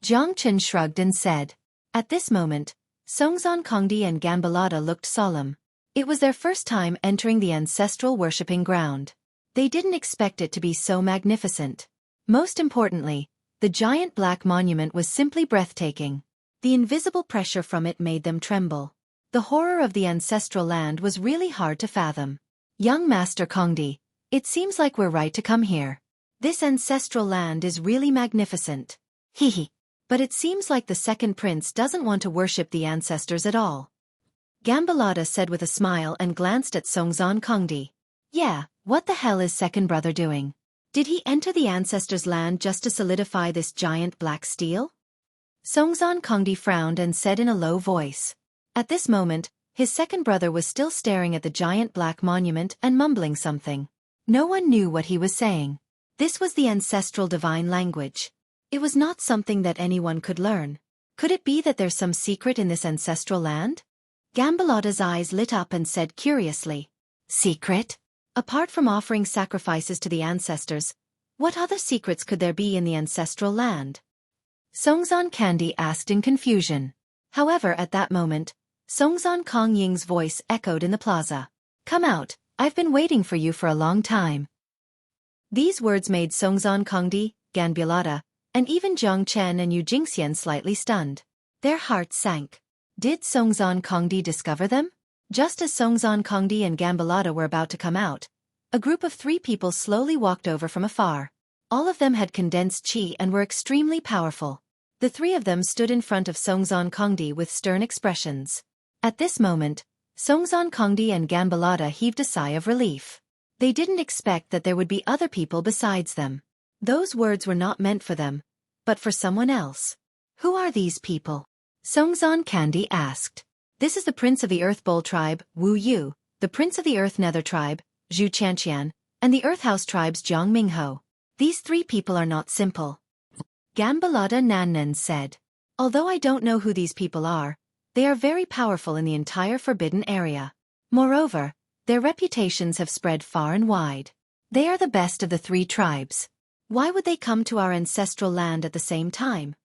Zhang Chen shrugged and said. At this moment, Songzhan Kongdi and Gambalada looked solemn. It was their first time entering the ancestral worshipping ground. They didn't expect it to be so magnificent. Most importantly, the giant black monument was simply breathtaking. The invisible pressure from it made them tremble. The horror of the ancestral land was really hard to fathom. Young Master Kongdi, it seems like we're right to come here. This ancestral land is really magnificent. Hehe. But it seems like the second prince doesn't want to worship the ancestors at all. Gambalada said with a smile and glanced at Songzhan Kongdi. Yeah, what the hell is second brother doing? Did he enter the ancestors' land just to solidify this giant black steel? Songzhan Kongdi frowned and said in a low voice. At this moment, his second brother was still staring at the giant black monument and mumbling something. No one knew what he was saying. This was the ancestral divine language. It was not something that anyone could learn. Could it be that there's some secret in this ancestral land? Gambalada's eyes lit up and said curiously. Secret? Apart from offering sacrifices to the ancestors, what other secrets could there be in the ancestral land? Songzhan Kandi asked in confusion. However, at that moment, Songzhan Kongying's voice echoed in the plaza. Come out, I've been waiting for you for a long time. These words made Songzhan Kongdi, Gambalada, and even Zhang Chen and Yu Jingxian slightly stunned. Their hearts sank. Did Songzhan Kongdi discover them? Just as Songzhan Kongdi and Gambalada were about to come out, a group of 3 people slowly walked over from afar. All of them had condensed qi and were extremely powerful. The 3 of them stood in front of Songzhan Kongdi with stern expressions. At this moment, Songzhan Kongdi and Gambalada heaved a sigh of relief. They didn't expect that there would be other people besides them. Those words were not meant for them, but for someone else. Who are these people? Songzhan Kandi asked. This is the Prince of the Earth Bull tribe, Wu Yu, the Prince of the Earth Nether tribe, Zhu Qianqian, and the Earth House tribes Jiang Mingho. These 3 people are not simple. Gambalada Nannan said. Although I don't know who these people are, they are very powerful in the entire forbidden area. Moreover, their reputations have spread far and wide. They are the best of the 3 tribes. Why would they come to our ancestral land at the same time?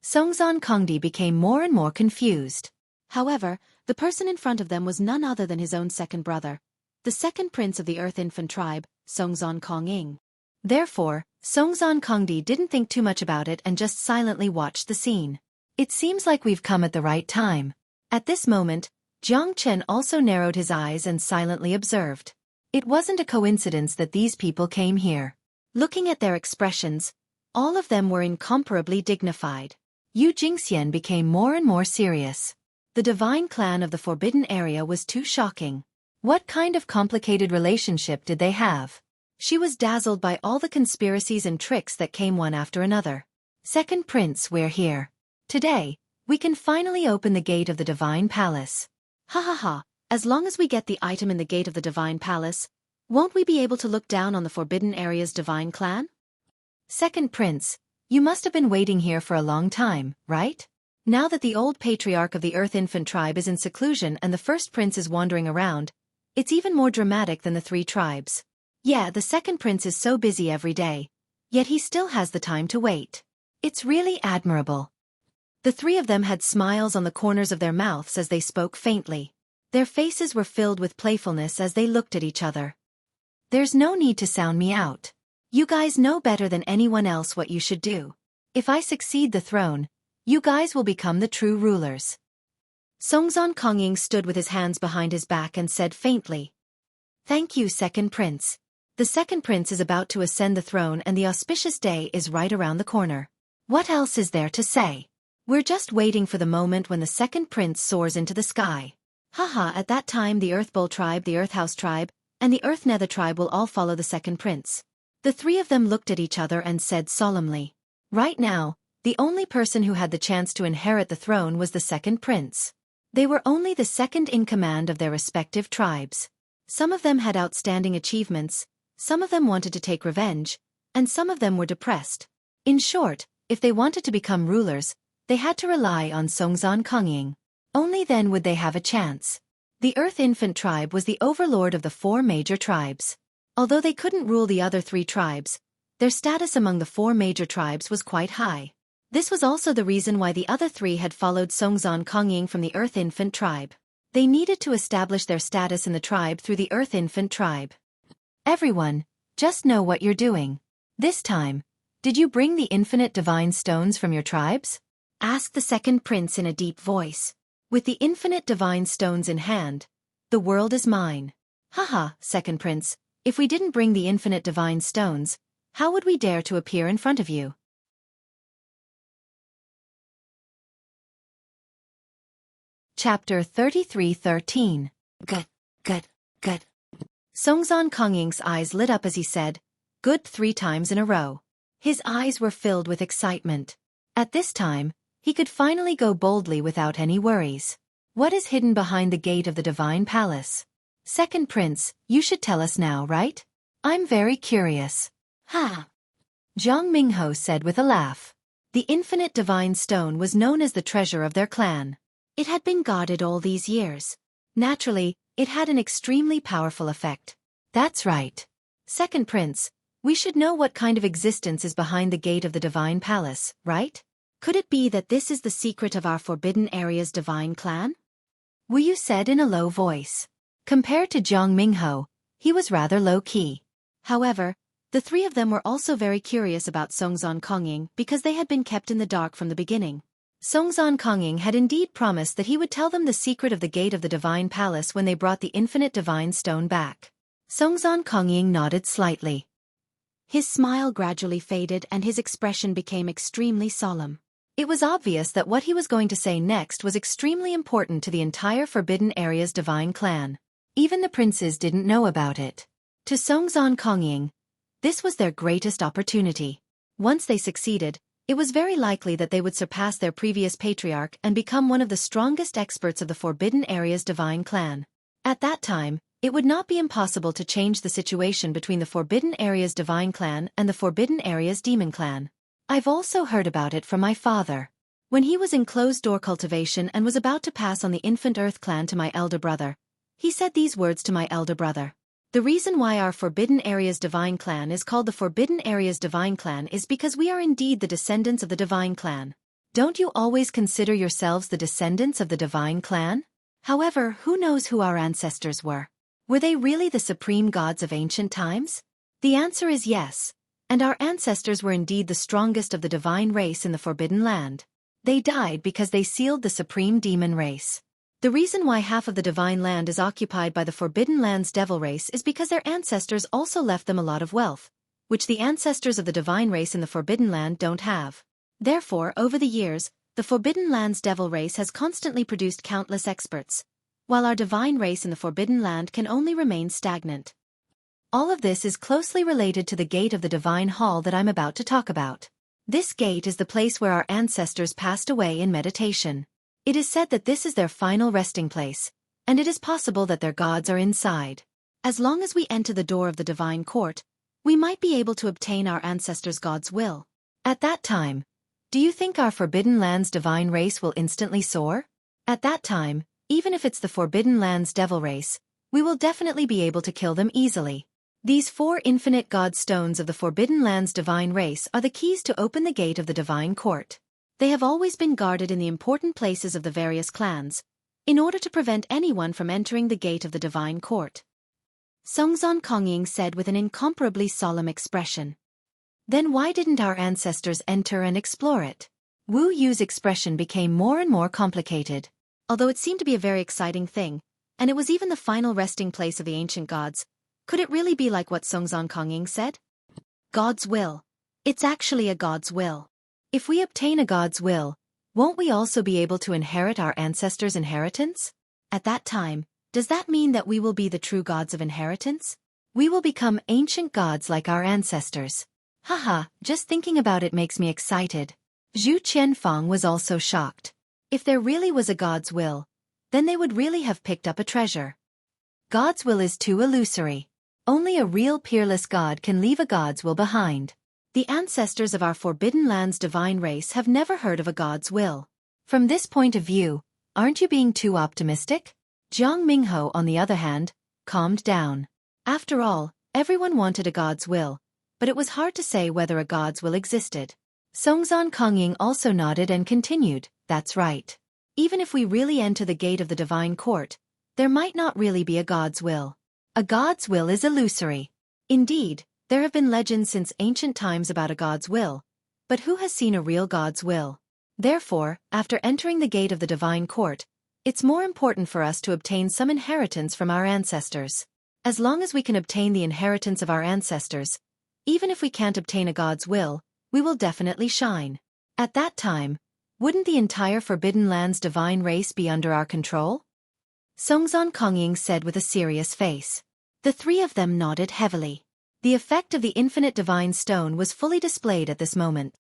Songzhan Kongdi became more and more confused. However, the person in front of them was none other than his own second brother, the second prince of the Earth Infant tribe, Songzhan Kongying. Therefore, Songzon Kongdi didn't think too much about it and just silently watched the scene. It seems like we've come at the right time. At this moment, Jiang Chen also narrowed his eyes and silently observed. It wasn't a coincidence that these people came here. Looking at their expressions, all of them were incomparably dignified. Yu Jingxian became more and more serious. The divine clan of the Forbidden Area was too shocking. What kind of complicated relationship did they have? She was dazzled by all the conspiracies and tricks that came one after another. Second Prince, we're here. Today, we can finally open the gate of the Divine Palace. Ha ha ha, as long as we get the item in the gate of the Divine Palace, won't we be able to look down on the Forbidden Area's Divine Clan? Second Prince, you must have been waiting here for a long time, right? Now that the old patriarch of the Earth Infant tribe is in seclusion and the first prince is wandering around, it's even more dramatic than the three tribes. Yeah, the second prince is so busy every day, yet he still has the time to wait. It's really admirable. The three of them had smiles on the corners of their mouths as they spoke faintly. Their faces were filled with playfulness as they looked at each other. There's no need to sound me out. You guys know better than anyone else what you should do. If I succeed the throne, you guys will become the true rulers. Songzon Kongying stood with his hands behind his back and said faintly. Thank you, Second Prince. The second prince is about to ascend the throne and the auspicious day is right around the corner. What else is there to say? We're just waiting for the moment when the second prince soars into the sky. Haha, at that time the Earth Bull tribe, the Earth House tribe, and the Earth Nether tribe will all follow the second prince. The three of them looked at each other and said solemnly. Right now, the only person who had the chance to inherit the throne was the second prince. They were only the second in command of their respective tribes. Some of them had outstanding achievements, some of them wanted to take revenge, and some of them were depressed. In short, if they wanted to become rulers, they had to rely on Songzon Kongying. Only then would they have a chance. The Earth Infant tribe was the overlord of the four major tribes. Although they couldn't rule the other three tribes, their status among the four major tribes was quite high. This was also the reason why the other three had followed Songzon Kongying from the Earth Infant tribe. They needed to establish their status in the tribe through the Earth Infant tribe. Everyone, just know what you're doing. This time, did you bring the infinite divine stones from your tribes? Asked the second prince in a deep voice. With the infinite divine stones in hand, the world is mine. Haha, second prince, if we didn't bring the infinite divine stones, how would we dare to appear in front of you? Chapter 33:13. Good. Songzon Kongying's eyes lit up as he said, good 3 times in a row. His eyes were filled with excitement. At this time, he could finally go boldly without any worries. What is hidden behind the gate of the Divine Palace? Second Prince, you should tell us now, right? I'm very curious. Ha! Zhang Mingho said with a laugh. The infinite divine stone was known as the treasure of their clan. It had been guarded all these years. Naturally, it had an extremely powerful effect. That's right. Second Prince, we should know what kind of existence is behind the gate of the Divine Palace, right? Could it be that this is the secret of our Forbidden Area's divine clan? Wu Yu said in a low voice. Compared to Zhang Mingho, he was rather low-key. However, the three of them were also very curious about Songzon Kongying because they had been kept in the dark from the beginning. Songzon Kongying had indeed promised that he would tell them the secret of the gate of the Divine Palace when they brought the infinite divine stone back. Songzon Kongying nodded slightly. His smile gradually faded and his expression became extremely solemn. It was obvious that what he was going to say next was extremely important to the entire Forbidden Area's divine clan. Even the princes didn't know about it. To Songzon Kongying, this was their greatest opportunity. Once they succeeded, it was very likely that they would surpass their previous patriarch and become one of the strongest experts of the Forbidden Area's divine clan. At that time, it would not be impossible to change the situation between the Forbidden Area's divine clan and the Forbidden Area's demon clan. I've also heard about it from my father. When he was in closed-door cultivation and was about to pass on the infant Earth clan to my elder brother, he said these words to my elder brother. The reason why our Forbidden Area's divine clan is called the Forbidden Area's divine clan is because we are indeed the descendants of the divine clan. Don't you always consider yourselves the descendants of the divine clan? However, who knows who our ancestors were? Were they really the supreme gods of ancient times? The answer is yes. And our ancestors were indeed the strongest of the divine race in the Forbidden Land. They died because they sealed the supreme demon race. The reason why half of the divine land is occupied by the Forbidden Land's devil race is because their ancestors also left them a lot of wealth, which the ancestors of the divine race in the Forbidden Land don't have. Therefore, over the years, the Forbidden Land's devil race has constantly produced countless experts, while our divine race in the Forbidden Land can only remain stagnant. All of this is closely related to the gate of the divine hall that I'm about to talk about. This gate is the place where our ancestors passed away in meditation. It is said that this is their final resting place, and it is possible that their gods are inside. As long as we enter the door of the divine court, we might be able to obtain our ancestors' god's will. At that time, do you think our Forbidden Land's divine race will instantly soar? At that time, even if it's the Forbidden Land's devil race, we will definitely be able to kill them easily. These 4 infinite god stones of the Forbidden Land's divine race are the keys to open the gate of the divine court. They have always been guarded in the important places of the various clans, in order to prevent anyone from entering the gate of the divine court. Songzon Kongying said with an incomparably solemn expression. Then why didn't our ancestors enter and explore it? Wu Yu's expression became more and more complicated. Although it seemed to be a very exciting thing, and it was even the final resting place of the ancient gods, could it really be like what Songzon Kongying said? God's will. It's actually a God's will. If we obtain a God's will, won't we also be able to inherit our ancestors' inheritance? At that time, does that mean that we will be the true gods of inheritance? We will become ancient gods like our ancestors. Haha, just thinking about it makes me excited. Zhu Qianfang was also shocked. If there really was a God's will, then they would really have picked up a treasure. God's will is too illusory. Only a real peerless God can leave a God's will behind. The ancestors of our Forbidden Land's divine race have never heard of a God's will. From this point of view, aren't you being too optimistic? Jiang Mingho, on the other hand, calmed down. After all, everyone wanted a God's will, but it was hard to say whether a God's will existed. Songzon Kongying also nodded and continued, that's right. Even if we really enter the gate of the divine court, there might not really be a God's will. A God's will is illusory. Indeed, there have been legends since ancient times about a God's will, but who has seen a real God's will? Therefore, after entering the gate of the divine court, it's more important for us to obtain some inheritance from our ancestors. As long as we can obtain the inheritance of our ancestors, even if we can't obtain a God's will, we will definitely shine. At that time, wouldn't the entire Forbidden Land's divine race be under our control? Songzon Kongying said with a serious face. The 3 of them nodded heavily. The effect of the infinite divine stone was fully displayed at this moment.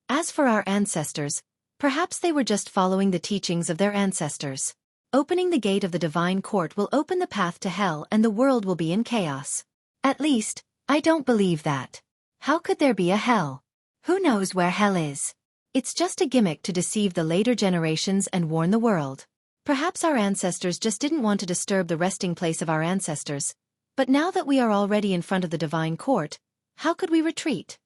As for our ancestors, perhaps they were just following the teachings of their ancestors. Opening the gate of the divine court will open the path to hell and the world will be in chaos. At least, I don't believe that. How could there be a hell? Who knows where hell is? It's just a gimmick to deceive the later generations and warn the world. Perhaps our ancestors just didn't want to disturb the resting place of our ancestors. But now that we are already in front of the divine court, how could we retreat?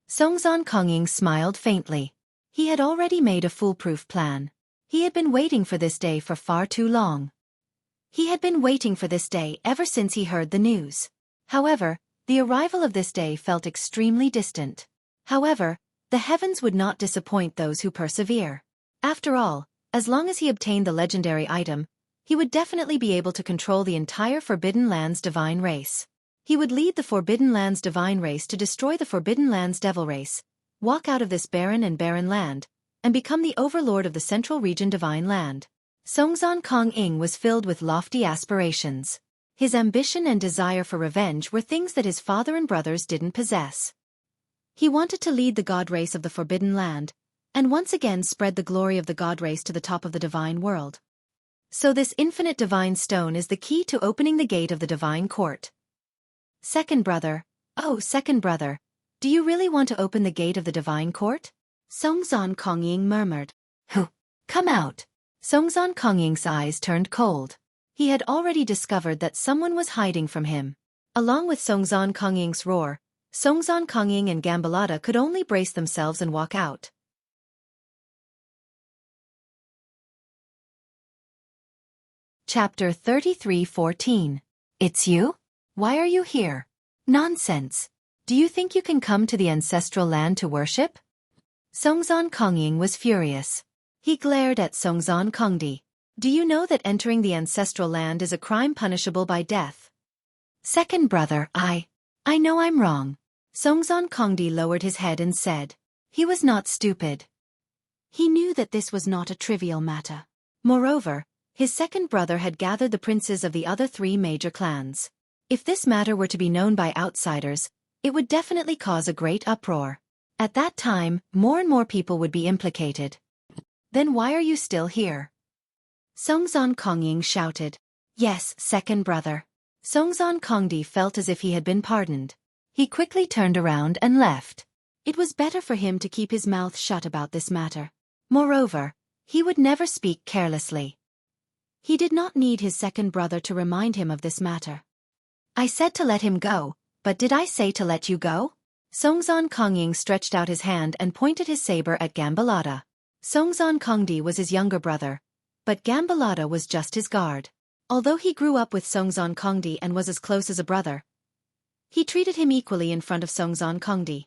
Songzon Kongying smiled faintly. He had already made a foolproof plan. He had been waiting for this day for far too long. He had been waiting for this day ever since he heard the news. However, the arrival of this day felt extremely distant. However, the heavens would not disappoint those who persevere. After all, as long as he obtained the legendary item, he would definitely be able to control the entire Forbidden Land's divine race. He would lead the Forbidden Land's divine race to destroy the Forbidden Land's devil race, walk out of this barren land, and become the overlord of the Central Region Divine Land. Songzon Kongying was filled with lofty aspirations. His ambition and desire for revenge were things that his father and brothers didn't possess. He wanted to lead the god race of the Forbidden Land, and once again spread the glory of the god race to the top of the divine world. So this infinite divine stone is the key to opening the gate of the divine court. Second brother, do you really want to open the gate of the divine court? Songzon Kongying murmured. Come out. Songzon Kongying's eyes turned cold. He had already discovered that someone was hiding from him. Along with Songzon Kongying's roar, Songzon Kongying and Gambalada could only brace themselves and walk out. Chapter 33:14. It's you? Why are you here? Nonsense. Do you think you can come to the ancestral land to worship? Songzon Kongying was furious. He glared at Songzon Kongdi. Do you know that entering the ancestral land is a crime punishable by death? Second brother, I know I'm wrong. Songzon Kongdi lowered his head and said. He was not stupid. He knew that this was not a trivial matter. Moreover, his second brother had gathered the princes of the other 3 major clans. If this matter were to be known by outsiders, it would definitely cause a great uproar. At that time, more and more people would be implicated. Then why are you still here? Songzon Kongying shouted. Yes, second brother. Songzon Kongdi felt as if he had been pardoned. He quickly turned around and left. It was better for him to keep his mouth shut about this matter. Moreover, he would never speak carelessly. He did not need his second brother to remind him of this matter. I said to let him go, but did I say to let you go? Songzon Kongying stretched out his hand and pointed his saber at Gambalada. Songzon Kongdi was his younger brother, but Gambalada was just his guard. Although he grew up with Songzon Kongdi and was as close as a brother, he treated him equally in front of Songzon Kongdi.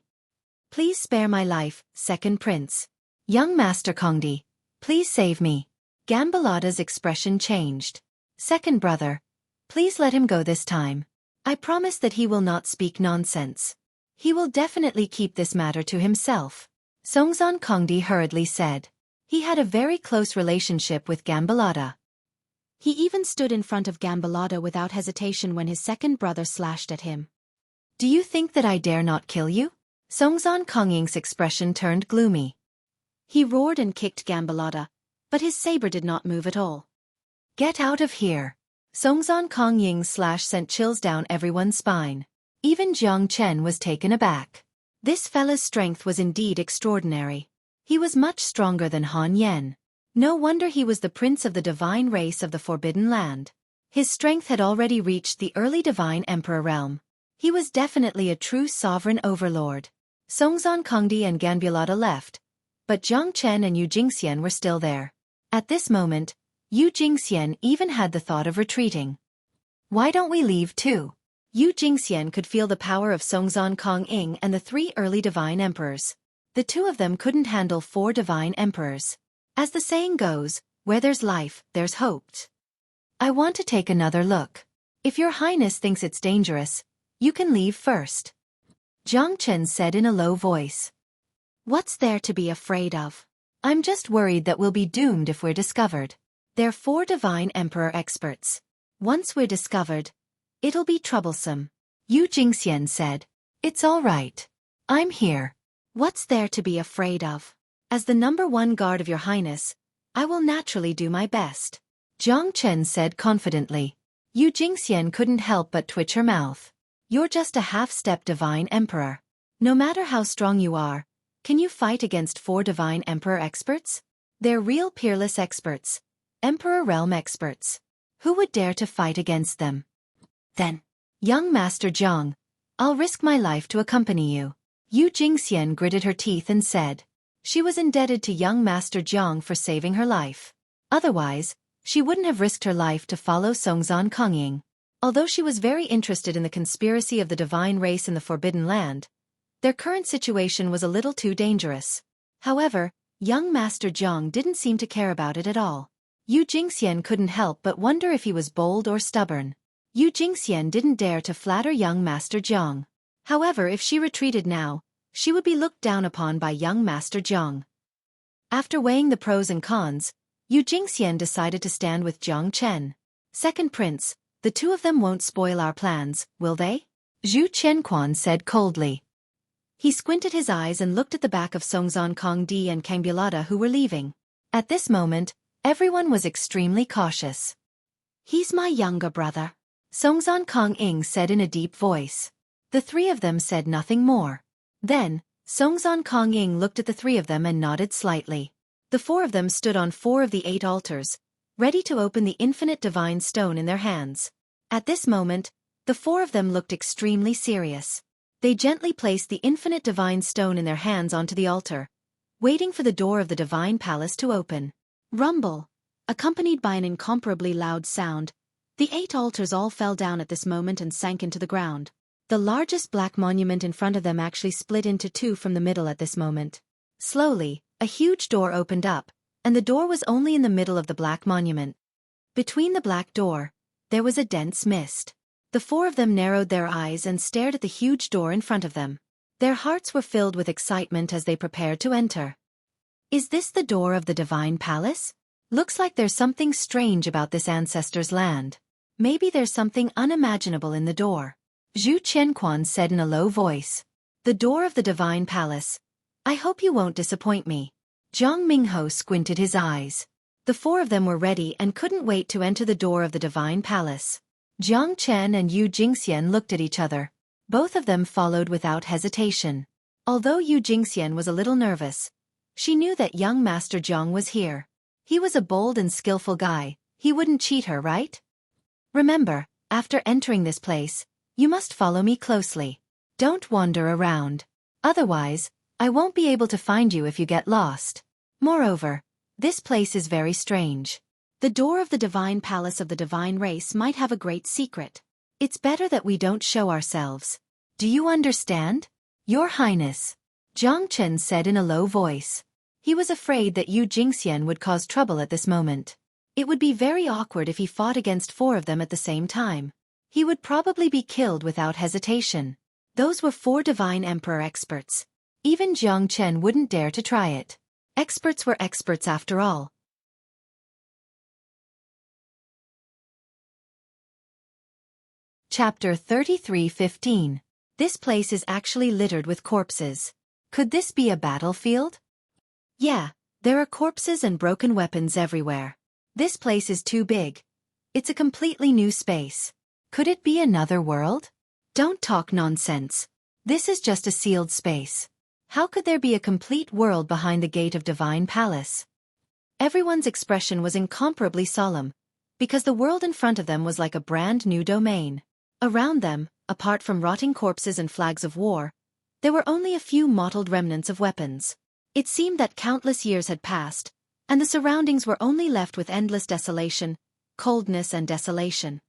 Please spare my life, second prince. Young Master Kongdi, please save me. Gambalada's expression changed. Second brother, please let him go this time. I promise that he will not speak nonsense. He will definitely keep this matter to himself. Songzon Kongdi hurriedly said. He had a very close relationship with Gambalada. He even stood in front of Gambalada without hesitation when his second brother slashed at him. Do you think that I dare not kill you? Songzon Kongying's expression turned gloomy. He roared and kicked Gambalada, but his saber did not move at all. Get out of here. Songzon Kongying's slash sent chills down everyone's spine. Even Jiang Chen was taken aback. This fella's strength was indeed extraordinary. He was much stronger than Han Yen. No wonder he was the prince of the divine race of the Forbidden Land. His strength had already reached the early divine emperor realm. He was definitely a true sovereign overlord. Songzon Kongdi and Gambalada left, but Jiang Chen and Yu Jingxian were still there. At this moment, Yu Jingxian even had the thought of retreating. Why don't we leave too? Yu Jingxian could feel the power of Songzon Kongying and the 3 early divine emperors. The 2 of them couldn't handle 4 divine emperors. As the saying goes, where there's life, there's hope. I want to take another look. If your highness thinks it's dangerous, you can leave first. Jiang Chen said in a low voice. What's there to be afraid of? I'm just worried that we'll be doomed if we're discovered. They're 4 divine emperor experts. Once we're discovered, it'll be troublesome. Yu Jingxian said. It's all right. I'm here. What's there to be afraid of? As the number 1 guard of your highness, I will naturally do my best. Jiang Chen said confidently. Yu Jingxian couldn't help but twitch her mouth. You're just a half-step divine emperor. No matter how strong you are, can you fight against 4 divine emperor experts? They're real peerless experts. Emperor realm experts. Who would dare to fight against them? Then, young Master Jiang, I'll risk my life to accompany you. Yu Jingxian gritted her teeth and said. She was indebted to young Master Jiang for saving her life. Otherwise, she wouldn't have risked her life to follow Songzon Kongying. Although she was very interested in the conspiracy of the divine race in the Forbidden Land, their current situation was a little too dangerous. However, young Master Jiang didn't seem to care about it at all. Yu Jingxian couldn't help but wonder if he was bold or stubborn. Yu Jingxian didn't dare to flatter young Master Jiang. However, if she retreated now, she would be looked down upon by young Master Jiang. After weighing the pros and cons, Yu Jingxian decided to stand with Jiang Chen. Second prince, the 2 of them won't spoil our plans, will they? Zhu Qianquan said coldly. He squinted his eyes and looked at the back of Songzon Kongdi and Gambalada who were leaving. At this moment, everyone was extremely cautious. He's my younger brother, Songzon Kongying said in a deep voice. The 3 of them said nothing more. Then, Songzon Kongying looked at the 3 of them and nodded slightly. The 4 of them stood on 4 of the 8 altars, ready to open the infinite divine stone in their hands. At this moment, the 4 of them looked extremely serious. They gently placed the infinite divine stone in their hands onto the altar, waiting for the door of the divine palace to open. Rumble, accompanied by an incomparably loud sound, the 8 altars all fell down at this moment and sank into the ground. The largest black monument in front of them actually split into two from the middle at this moment. Slowly, a huge door opened up, and the door was only in the middle of the black monument. Between the black door, there was a dense mist. The four of them narrowed their eyes and stared at the huge door in front of them. Their hearts were filled with excitement as they prepared to enter. Is this the door of the Divine Palace? Looks like there's something strange about this ancestor's land. Maybe there's something unimaginable in the door. Zhu Qianquan said in a low voice. The door of the Divine Palace. I hope you won't disappoint me. Zhang Mingho squinted his eyes. The four of them were ready and couldn't wait to enter the door of the Divine Palace. Jiang Chen and Yu Jingxian looked at each other. Both of them followed without hesitation. Although Yu Jingxian was a little nervous, she knew that young Master Jiang was here. He was a bold and skillful guy. He wouldn't cheat her, right? Remember, after entering this place, you must follow me closely. Don't wander around. Otherwise, I won't be able to find you if you get lost. Moreover, this place is very strange. The door of the Divine Palace of the Divine Race might have a great secret. It's better that we don't show ourselves. Do you understand? Your Highness, Jiang Chen said in a low voice. He was afraid that Yu Jingxian would cause trouble at this moment. It would be very awkward if he fought against four of them at the same time. He would probably be killed without hesitation. Those were four Divine Emperor experts. Even Jiang Chen wouldn't dare to try it. Experts were experts after all. Chapter 33:15. This place is actually littered with corpses. Could this be a battlefield? Yeah, there are corpses and broken weapons everywhere. This place is too big. It's a completely new space. Could it be another world? Don't talk nonsense. This is just a sealed space. How could there be a complete world behind the gate of Divine Palace? Everyone's expression was incomparably solemn, because the world in front of them was like a brand new domain. Around them, apart from rotting corpses and flags of war, there were only a few mottled remnants of weapons. It seemed that countless years had passed, and the surroundings were only left with endless desolation, coldness and desolation.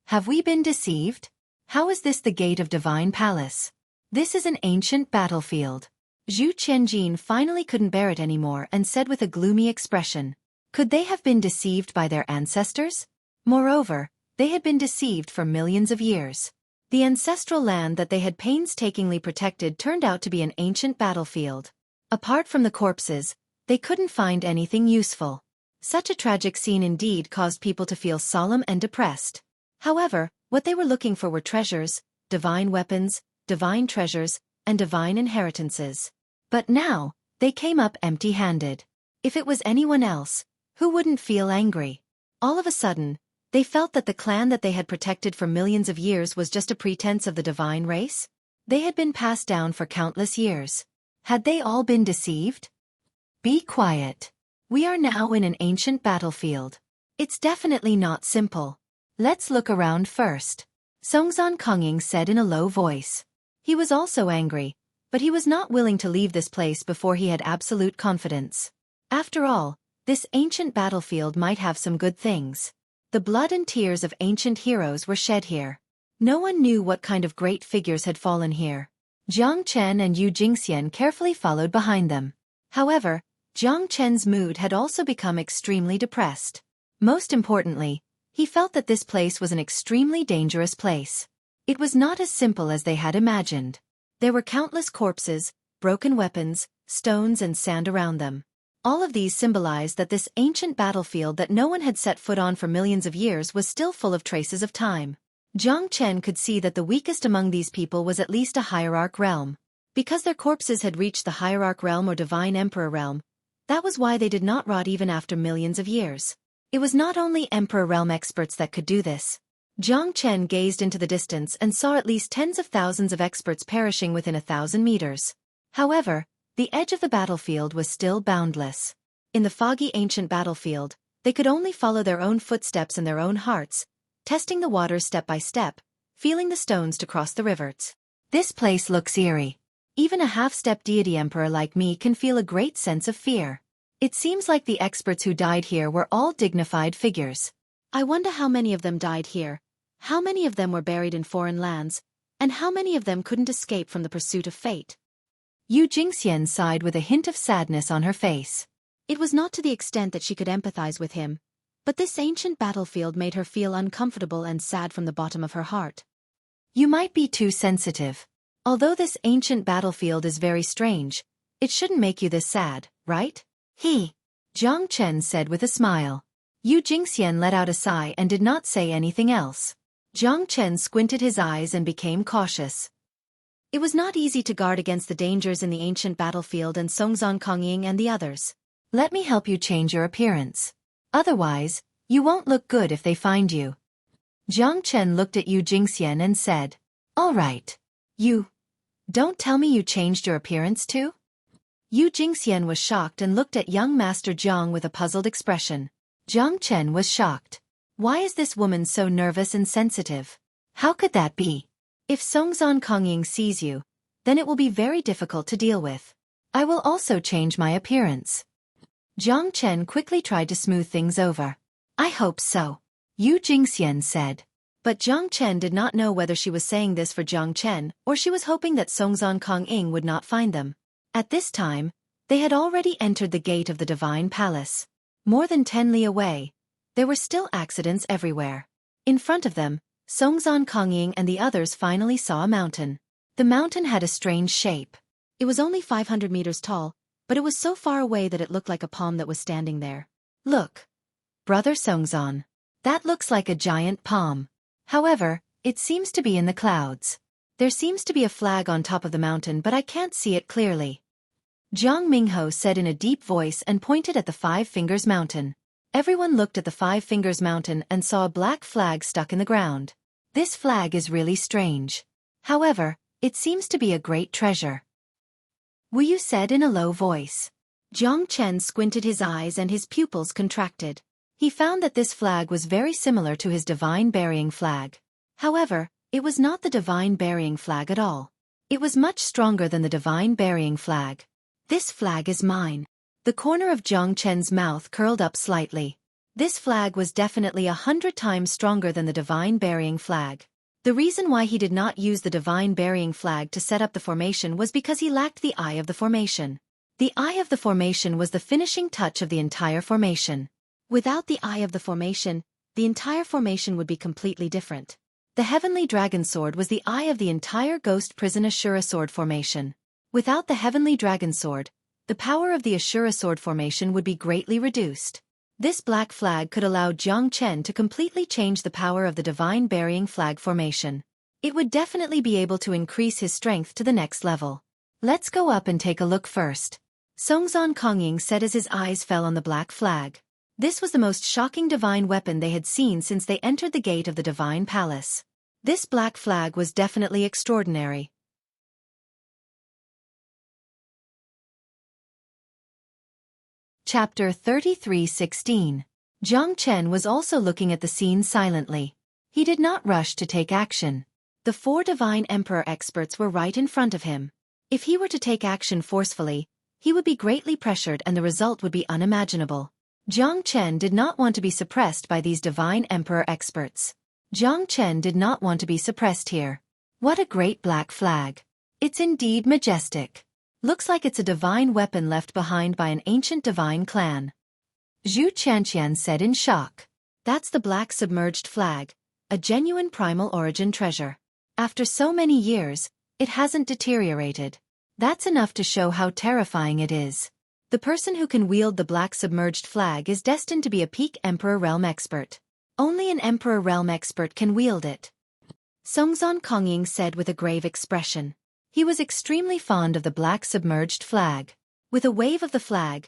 Have we been deceived? How is this the gate of Divine Palace? This is an ancient battlefield. Zhu Qianjin finally couldn't bear it anymore and said with a gloomy expression, could they have been deceived by their ancestors? Moreover, they had been deceived for millions of years. The ancestral land that they had painstakingly protected turned out to be an ancient battlefield. Apart from the corpses, they couldn't find anything useful. Such a tragic scene indeed caused people to feel solemn and depressed. However, what they were looking for were treasures, divine weapons, divine treasures, and divine inheritances. But now, they came up empty-handed. If it was anyone else, who wouldn't feel angry? All of a sudden, they felt that the clan that they had protected for millions of years was just a pretense of the divine race. They had been passed down for countless years. Had they all been deceived? Be quiet. We are now in an ancient battlefield. It's definitely not simple. Let's look around first. Songzan Kongying said in a low voice. He was also angry, but he was not willing to leave this place before he had absolute confidence. After all, this ancient battlefield might have some good things. The blood and tears of ancient heroes were shed here. No one knew what kind of great figures had fallen here. Jiang Chen and Yu Jingxian carefully followed behind them. However, Jiang Chen's mood had also become extremely depressed. Most importantly, he felt that this place was an extremely dangerous place. It was not as simple as they had imagined. There were countless corpses, broken weapons, stones and sand around them. All of these symbolized that this ancient battlefield that no one had set foot on for millions of years was still full of traces of time. Jiang Chen could see that the weakest among these people was at least a hierarch realm. Because their corpses had reached the hierarch realm or divine emperor realm, that was why they did not rot even after millions of years. It was not only emperor realm experts that could do this. Jiang Chen gazed into the distance and saw at least tens of thousands of experts perishing within 1,000 meters. However, the edge of the battlefield was still boundless. In the foggy ancient battlefield, they could only follow their own footsteps and their own hearts, testing the waters step by step, feeling the stones to cross the rivers. This place looks eerie. Even a half-step deity emperor like me can feel a great sense of fear. It seems like the experts who died here were all dignified figures. I wonder how many of them died here, how many of them were buried in foreign lands, And how many of them couldn't escape from the pursuit of fate? Yu Jingxian sighed with a hint of sadness on her face. It was not to the extent that she could empathize with him, but this ancient battlefield made her feel uncomfortable and sad from the bottom of her heart. You might be too sensitive. Although this ancient battlefield is very strange, it shouldn't make you this sad, right? Jiang Chen said with a smile. Yu Jingxian let out a sigh and did not say anything else. Jiang Chen squinted his eyes and became cautious. It was not easy to guard against the dangers in the ancient battlefield and Songzhan Kongying and the others. Let me help you change your appearance. Otherwise, you won't look good if they find you. Jiang Chen looked at Yu Jingxian and said, All right. You. Don't tell me you changed your appearance too? Yu Jingxian was shocked and looked at young Master Jiang with a puzzled expression. Jiang Chen was shocked. Why is this woman so nervous and sensitive? How could that be? If Songzhan Kongying sees you, then it will be very difficult to deal with. I will also change my appearance. Jiang Chen quickly tried to smooth things over. I hope so, Yu Jingxian said. But Jiang Chen did not know whether she was saying this for Jiang Chen or she was hoping that Songzhan Kongying would not find them. At this time, they had already entered the gate of the Divine Palace. More than 10 li away, there were still accidents everywhere. In front of them, Songzhan Kongying and the others finally saw a mountain. The mountain had a strange shape. It was only 500 meters tall, but it was so far away that it looked like a palm that was standing there. Look, Brother Songzhan. That looks like a giant palm. However, it seems to be in the clouds. There seems to be a flag on top of the mountain, but I can't see it clearly. Jiang Mingho said in a deep voice and pointed at the Five Fingers Mountain. Everyone looked at the Five Fingers Mountain and saw a black flag stuck in the ground. This flag is really strange. However, it seems to be a great treasure. Wu Yu said in a low voice. Jiang Chen squinted his eyes and his pupils contracted. He found that this flag was very similar to his divine burying flag. However, it was not the divine burying flag at all. It was much stronger than the divine burying flag. This flag is mine. The corner of Jiang Chen's mouth curled up slightly. This flag was definitely 100 times stronger than the divine burying flag. The reason why he did not use the divine burying flag to set up the formation was because he lacked the eye of the formation. The eye of the formation was the finishing touch of the entire formation. Without the eye of the formation, the entire formation would be completely different. The Heavenly Dragon Sword was the eye of the entire Ghost Prison Ashura Sword formation. Without the Heavenly Dragon Sword, the power of the Ashura Sword formation would be greatly reduced. This black flag could allow Jiang Chen to completely change the power of the Divine Burying Flag formation. It would definitely be able to increase his strength to the next level. Let's go up and take a look first. Songzhan Kongying said as his eyes fell on the black flag. This was the most shocking divine weapon they had seen since they entered the gate of the Divine Palace. This black flag was definitely extraordinary. Chapter 33:16. Jiang Chen was also looking at the scene silently. He did not rush to take action. The 4 Divine Emperor experts were right in front of him. If he were to take action forcefully, he would be greatly pressured and the result would be unimaginable. Jiang Chen did not want to be suppressed by these Divine Emperor experts. Jiang Chen did not want to be suppressed here. What a great black flag. It's indeed majestic. Looks like it's a divine weapon left behind by an ancient divine clan. Zhu Qianqian said in shock. That's the black submerged flag, a genuine primal origin treasure. After so many years, it hasn't deteriorated. That's enough to show how terrifying it is. The person who can wield the black submerged flag is destined to be a peak Emperor Realm expert. Only an Emperor Realm expert can wield it. Songzhan Kongying said with a grave expression. He was extremely fond of the black submerged flag. With a wave of the flag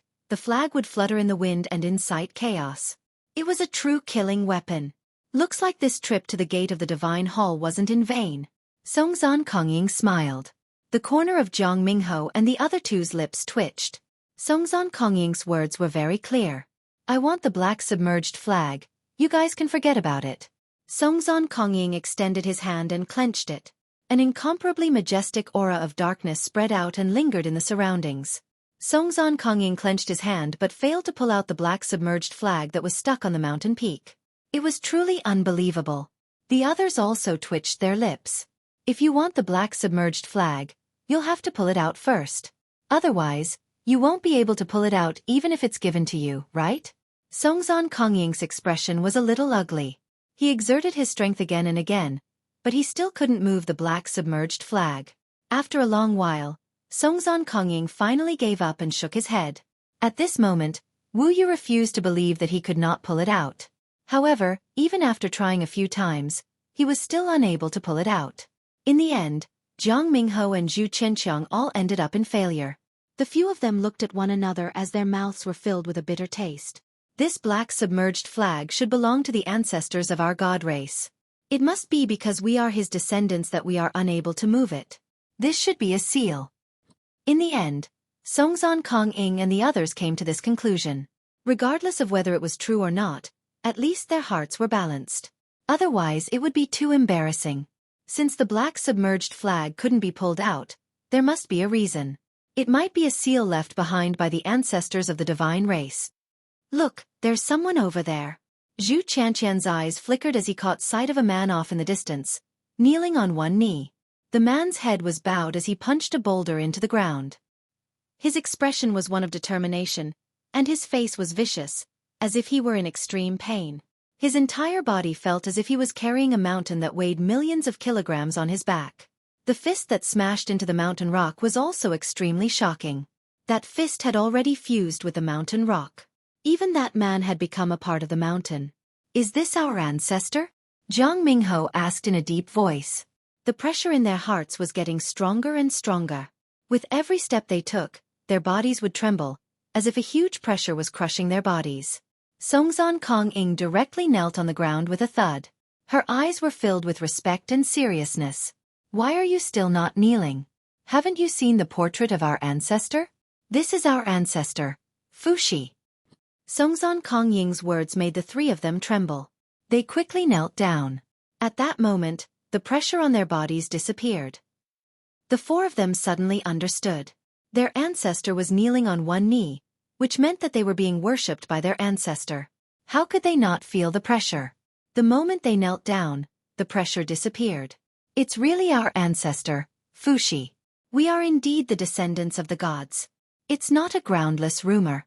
would flutter in the wind and incite chaos. It was a true killing weapon. Looks like this trip to the gate of the Divine Hall wasn't in vain. Songzhan Kongying smiled. The corner of Jiang Mingho and the other two's lips twitched. Songzhan Kongying's words were very clear. I want the black submerged flag. You guys can forget about it. Songzhan Kongying extended his hand and clenched it. An incomparably majestic aura of darkness spread out and lingered in the surroundings. Songzhan Kongying clenched his hand but failed to pull out the black submerged flag that was stuck on the mountain peak. It was truly unbelievable. The others also twitched their lips. If you want the black submerged flag, you'll have to pull it out first. Otherwise, you won't be able to pull it out even if it's given to you, right? Songzon Kongying's expression was a little ugly. He exerted his strength again and again, but he still couldn't move the black submerged flag. After a long while, Songzon Kongying finally gave up and shook his head. At this moment, Wu Yu refused to believe that he could not pull it out. However, even after trying a few times, he was still unable to pull it out. In the end, Jiang Mingho and Zhu Chenqiang all ended up in failure. The few of them looked at one another as their mouths were filled with a bitter taste. This black submerged flag should belong to the ancestors of our god race. It must be because we are his descendants that we are unable to move it. This should be a seal. In the end, Songzon Kongying and the others came to this conclusion. Regardless of whether it was true or not, at least their hearts were balanced. Otherwise it would be too embarrassing. Since the black submerged flag couldn't be pulled out, there must be a reason. It might be a seal left behind by the ancestors of the divine race. Look, there's someone over there. Zhu Chanqian's eyes flickered as he caught sight of a man off in the distance, kneeling on one knee. The man's head was bowed as he punched a boulder into the ground. His expression was one of determination, and his face was vicious, as if he were in extreme pain. His entire body felt as if he was carrying a mountain that weighed millions of kilograms on his back. The fist that smashed into the mountain rock was also extremely shocking. That fist had already fused with the mountain rock. Even that man had become a part of the mountain. Is this our ancestor? Jiang Mingho asked in a deep voice. The pressure in their hearts was getting stronger and stronger. With every step they took, their bodies would tremble, as if a huge pressure was crushing their bodies. Songzon Kongying directly knelt on the ground with a thud. Her eyes were filled with respect and seriousness. Why are you still not kneeling? Haven't you seen the portrait of our ancestor? This is our ancestor, Fuxi. Songzon Kongying's words made the three of them tremble. They quickly knelt down. At that moment, the pressure on their bodies disappeared. The four of them suddenly understood. Their ancestor was kneeling on one knee, which meant that they were being worshipped by their ancestor. How could they not feel the pressure? The moment they knelt down, the pressure disappeared. It's really our ancestor, Fuxi. We are indeed the descendants of the gods. It's not a groundless rumor.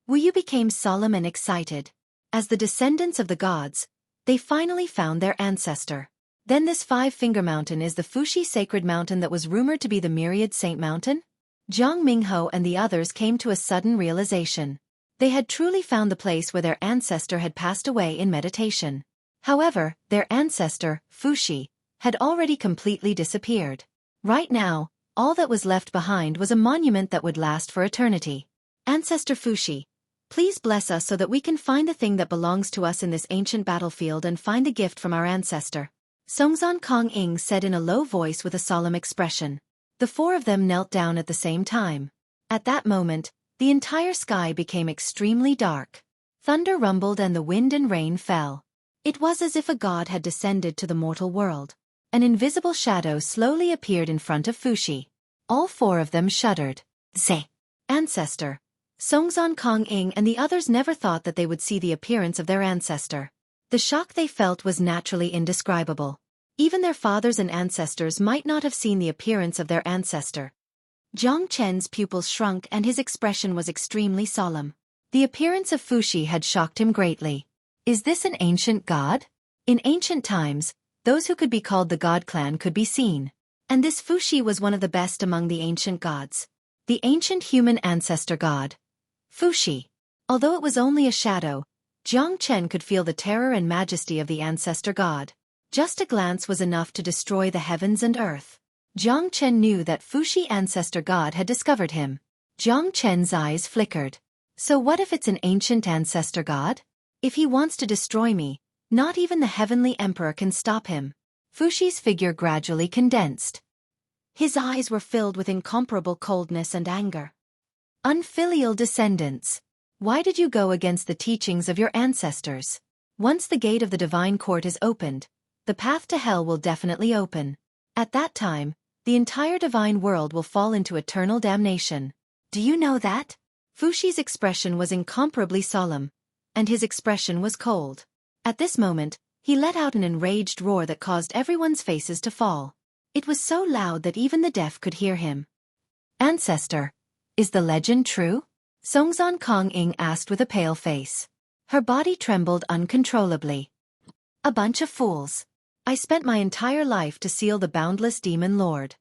Wu Yu became solemn and excited. As the descendants of the gods, they finally found their ancestor. Then this five-finger mountain is the Fuxi sacred mountain that was rumored to be the myriad saint mountain? Jiang Mingho and the others came to a sudden realization. They had truly found the place where their ancestor had passed away in meditation. However, their ancestor, Fuxi, had already completely disappeared. Right now, all that was left behind was a monument that would last for eternity. Ancestor Fuxi, please bless us so that we can find the thing that belongs to us in this ancient battlefield and find the gift from our ancestor. Songzon Kongying said in a low voice with a solemn expression. The four of them knelt down at the same time. At that moment, the entire sky became extremely dark. Thunder rumbled and the wind and rain fell. It was as if a god had descended to the mortal world. An invisible shadow slowly appeared in front of Fuxi. All four of them shuddered. Zeh! Ancestor. Songzon Kongying and the others never thought that they would see the appearance of their ancestor. The shock they felt was naturally indescribable. Even their fathers and ancestors might not have seen the appearance of their ancestor. Zhang Chen's pupils shrunk and his expression was extremely solemn. The appearance of Fuxi had shocked him greatly. Is this an ancient god? In ancient times, those who could be called the god clan could be seen. And this Fuxi was one of the best among the ancient gods. The ancient human ancestor god. Fuxi. Although it was only a shadow, Zhang Chen could feel the terror and majesty of the ancestor god. Just a glance was enough to destroy the heavens and earth. Zhang Chen knew that Fuxi ancestor god had discovered him. Zhang Chen's eyes flickered. So what if it's an ancient ancestor god? If he wants to destroy me, not even the heavenly emperor can stop him. Fuxi's figure gradually condensed. His eyes were filled with incomparable coldness and anger. Unfilial descendants. Why did you go against the teachings of your ancestors? Once the gate of the divine court is opened, the path to hell will definitely open. At that time, the entire divine world will fall into eternal damnation. Do you know that? Fuxi's expression was incomparably solemn, and his expression was cold. At this moment, he let out an enraged roar that caused everyone's faces to fall. It was so loud that even the deaf could hear him. Ancestor, is the legend true? Songzon Kong-ing asked with a pale face. Her body trembled uncontrollably. A bunch of fools. I spent my entire life to seal the boundless demon lord.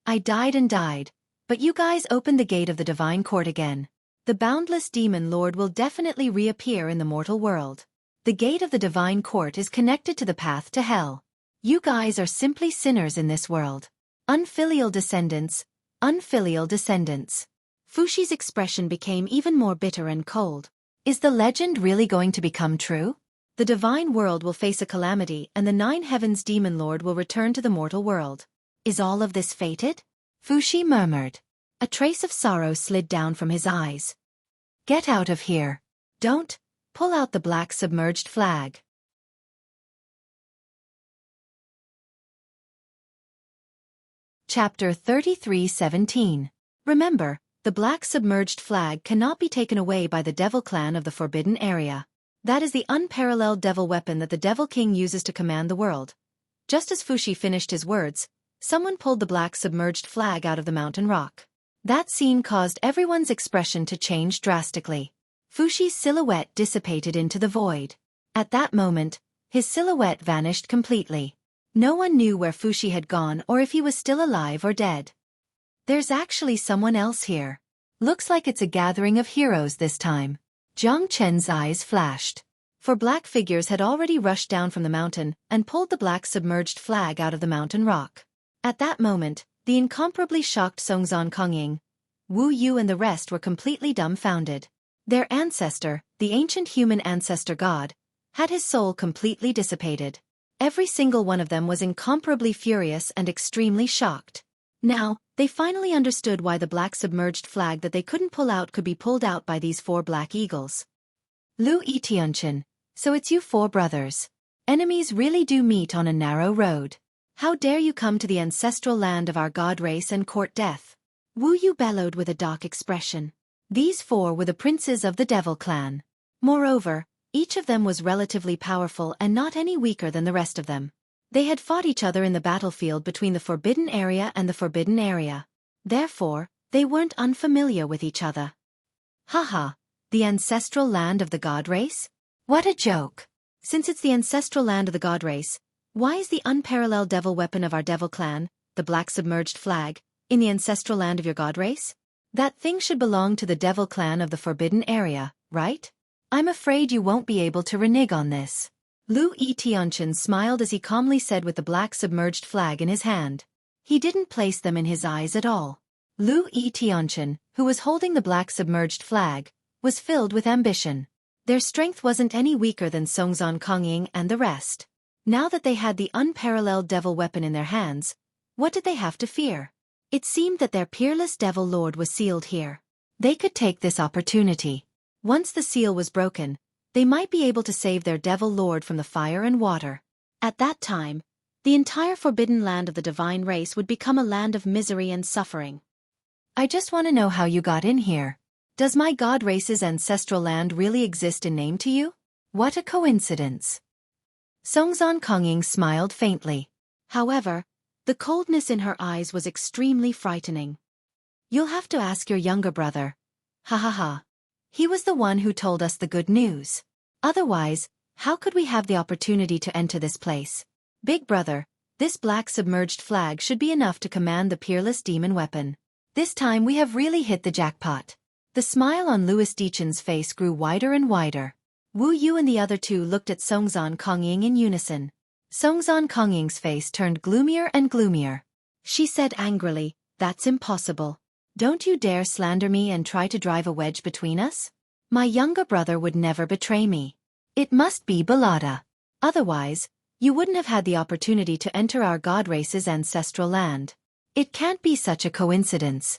I died and died, but you guys opened the gate of the divine court again. The boundless demon lord will definitely reappear in the mortal world. The gate of the divine court is connected to the path to hell. You guys are simply sinners in this world. Unfilial descendants, unfilial descendants. Fushi's expression became even more bitter and cold. Is the legend really going to become true? The divine world will face a calamity and the 9 heavens demon lord will return to the mortal world. Is all of this fated? Fushi murmured. A trace of sorrow slid down from his eyes. Get out of here. Don't pull out the black submerged flag. Chapter 33:17. Remember, the black submerged flag cannot be taken away by the devil clan of the forbidden area. That is the unparalleled devil weapon that the Devil King uses to command the world. Just as Fushi finished his words, someone pulled the black submerged flag out of the mountain rock. That scene caused everyone's expression to change drastically. Fushi's silhouette dissipated into the void. At that moment, his silhouette vanished completely. No one knew where Fushi had gone or if he was still alive or dead. There's actually someone else here. Looks like it's a gathering of heroes this time. Jiang Chen's eyes flashed. 4 black figures had already rushed down from the mountain and pulled the black submerged flag out of the mountain rock. At that moment, the incomparably shocked Songzon Kongying, Wu Yu and the rest were completely dumbfounded. Their ancestor, the ancient human ancestor god, had his soul completely dissipated. Every single one of them was incomparably furious and extremely shocked. Now, they finally understood why the black submerged flag that they couldn't pull out could be pulled out by these 4 black eagles. Lu Itianchin, so it's you 4 brothers. Enemies really do meet on a narrow road. How dare you come to the ancestral land of our god race and court death? Wu Yu bellowed with a dark expression. These 4 were the princes of the devil clan. Moreover, each of them was relatively powerful and not any weaker than the rest of them. They had fought each other in the battlefield between the forbidden area and the forbidden area. Therefore, they weren't unfamiliar with each other. Haha, the ancestral land of the god race? What a joke! Since it's the ancestral land of the god race, why is the unparalleled devil weapon of our devil clan, the black submerged flag, in the ancestral land of your god race? That thing should belong to the devil clan of the forbidden area, right? I'm afraid you won't be able to renege on this. Lu Itianchin smiled as he calmly said with the black submerged flag in his hand. He didn't place them in his eyes at all. Lu Itianchin, who was holding the black submerged flag, was filled with ambition. Their strength wasn't any weaker than Songzon Kongying and the rest. Now that they had the unparalleled devil weapon in their hands, what did they have to fear? It seemed that their peerless devil lord was sealed here. They could take this opportunity. Once the seal was broken, they might be able to save their devil lord from the fire and water. At that time, the entire forbidden land of the divine race would become a land of misery and suffering. I just want to know how you got in here. Does my god race's ancestral land really exist in name to you? What a coincidence. Songzon Kongying smiled faintly. However, the coldness in her eyes was extremely frightening. You'll have to ask your younger brother. Ha ha ha. He was the one who told us the good news. Otherwise, how could we have the opportunity to enter this place? Big brother, this black submerged flag should be enough to command the peerless demon weapon. This time we have really hit the jackpot. The smile on Louis Deachin's face grew wider and wider. Wu Yu and the other 2 looked at Songzon Kongying in unison. Songzon Kongying's face turned gloomier and gloomier. She said angrily, "That's impossible. Don't you dare slander me and try to drive a wedge between us? My younger brother would never betray me. It must be Balada. Otherwise, you wouldn't have had the opportunity to enter our god race's ancestral land. It can't be such a coincidence."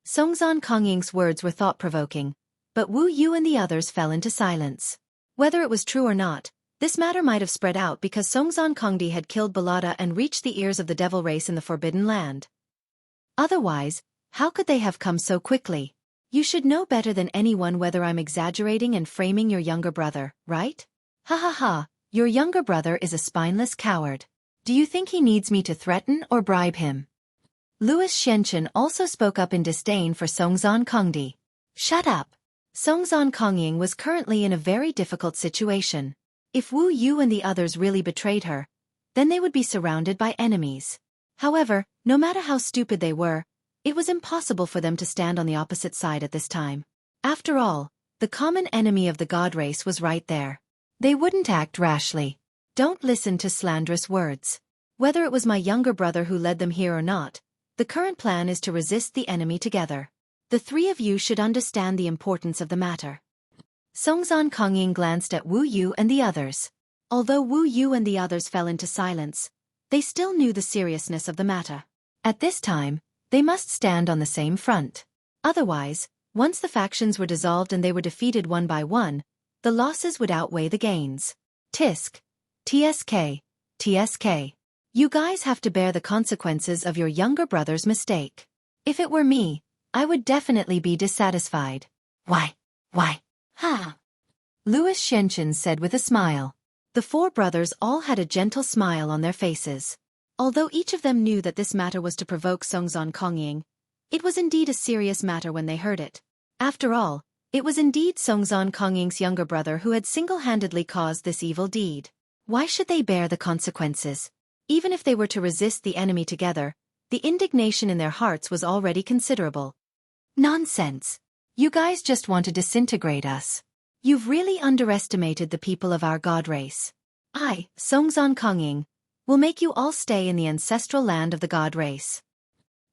Songzon Kongying's words were thought-provoking, but Wu Yu and the others fell into silence. Whether it was true or not, this matter might have spread out because Songzon Kongdi had killed Balada and reached the ears of the devil race in the Forbidden Land. Otherwise, how could they have come so quickly? You should know better than anyone whether I'm exaggerating and framing your younger brother, right? Ha ha ha, your younger brother is a spineless coward. Do you think he needs me to threaten or bribe him? Louis Xianchen also spoke up in disdain for Songzhan Kongdi. Shut up. Songzhan Kongying was currently in a very difficult situation. If Wu Yu and the others really betrayed her, then they would be surrounded by enemies. However, no matter how stupid they were, it was impossible for them to stand on the opposite side at this time. After all, the common enemy of the god race was right there. They wouldn't act rashly. Don't listen to slanderous words. Whether it was my younger brother who led them here or not, the current plan is to resist the enemy together. The three of you should understand the importance of the matter. Songzhan Kongying glanced at Wu Yu and the others. Although Wu Yu and the others fell into silence, they still knew the seriousness of the matter. At this time, they must stand on the same front. Otherwise, once the factions were dissolved and they were defeated one by one, the losses would outweigh the gains. Tisk. TSK. TSK. You guys have to bear the consequences of your younger brother's mistake. If it were me, I would definitely be dissatisfied. Why? Ha! Louis Xianchen said with a smile. The four brothers all had a gentle smile on their faces. Although each of them knew that this matter was to provoke Songzhan Kongying, it was indeed a serious matter when they heard it. After all, it was indeed Songzhan Kongying's younger brother who had single-handedly caused this evil deed. Why should they bear the consequences? Even if they were to resist the enemy together, the indignation in their hearts was already considerable. Nonsense. You guys just want to disintegrate us. You've really underestimated the people of our god race. I, Songzhan Kongying, will make you all stay in the ancestral land of the god race.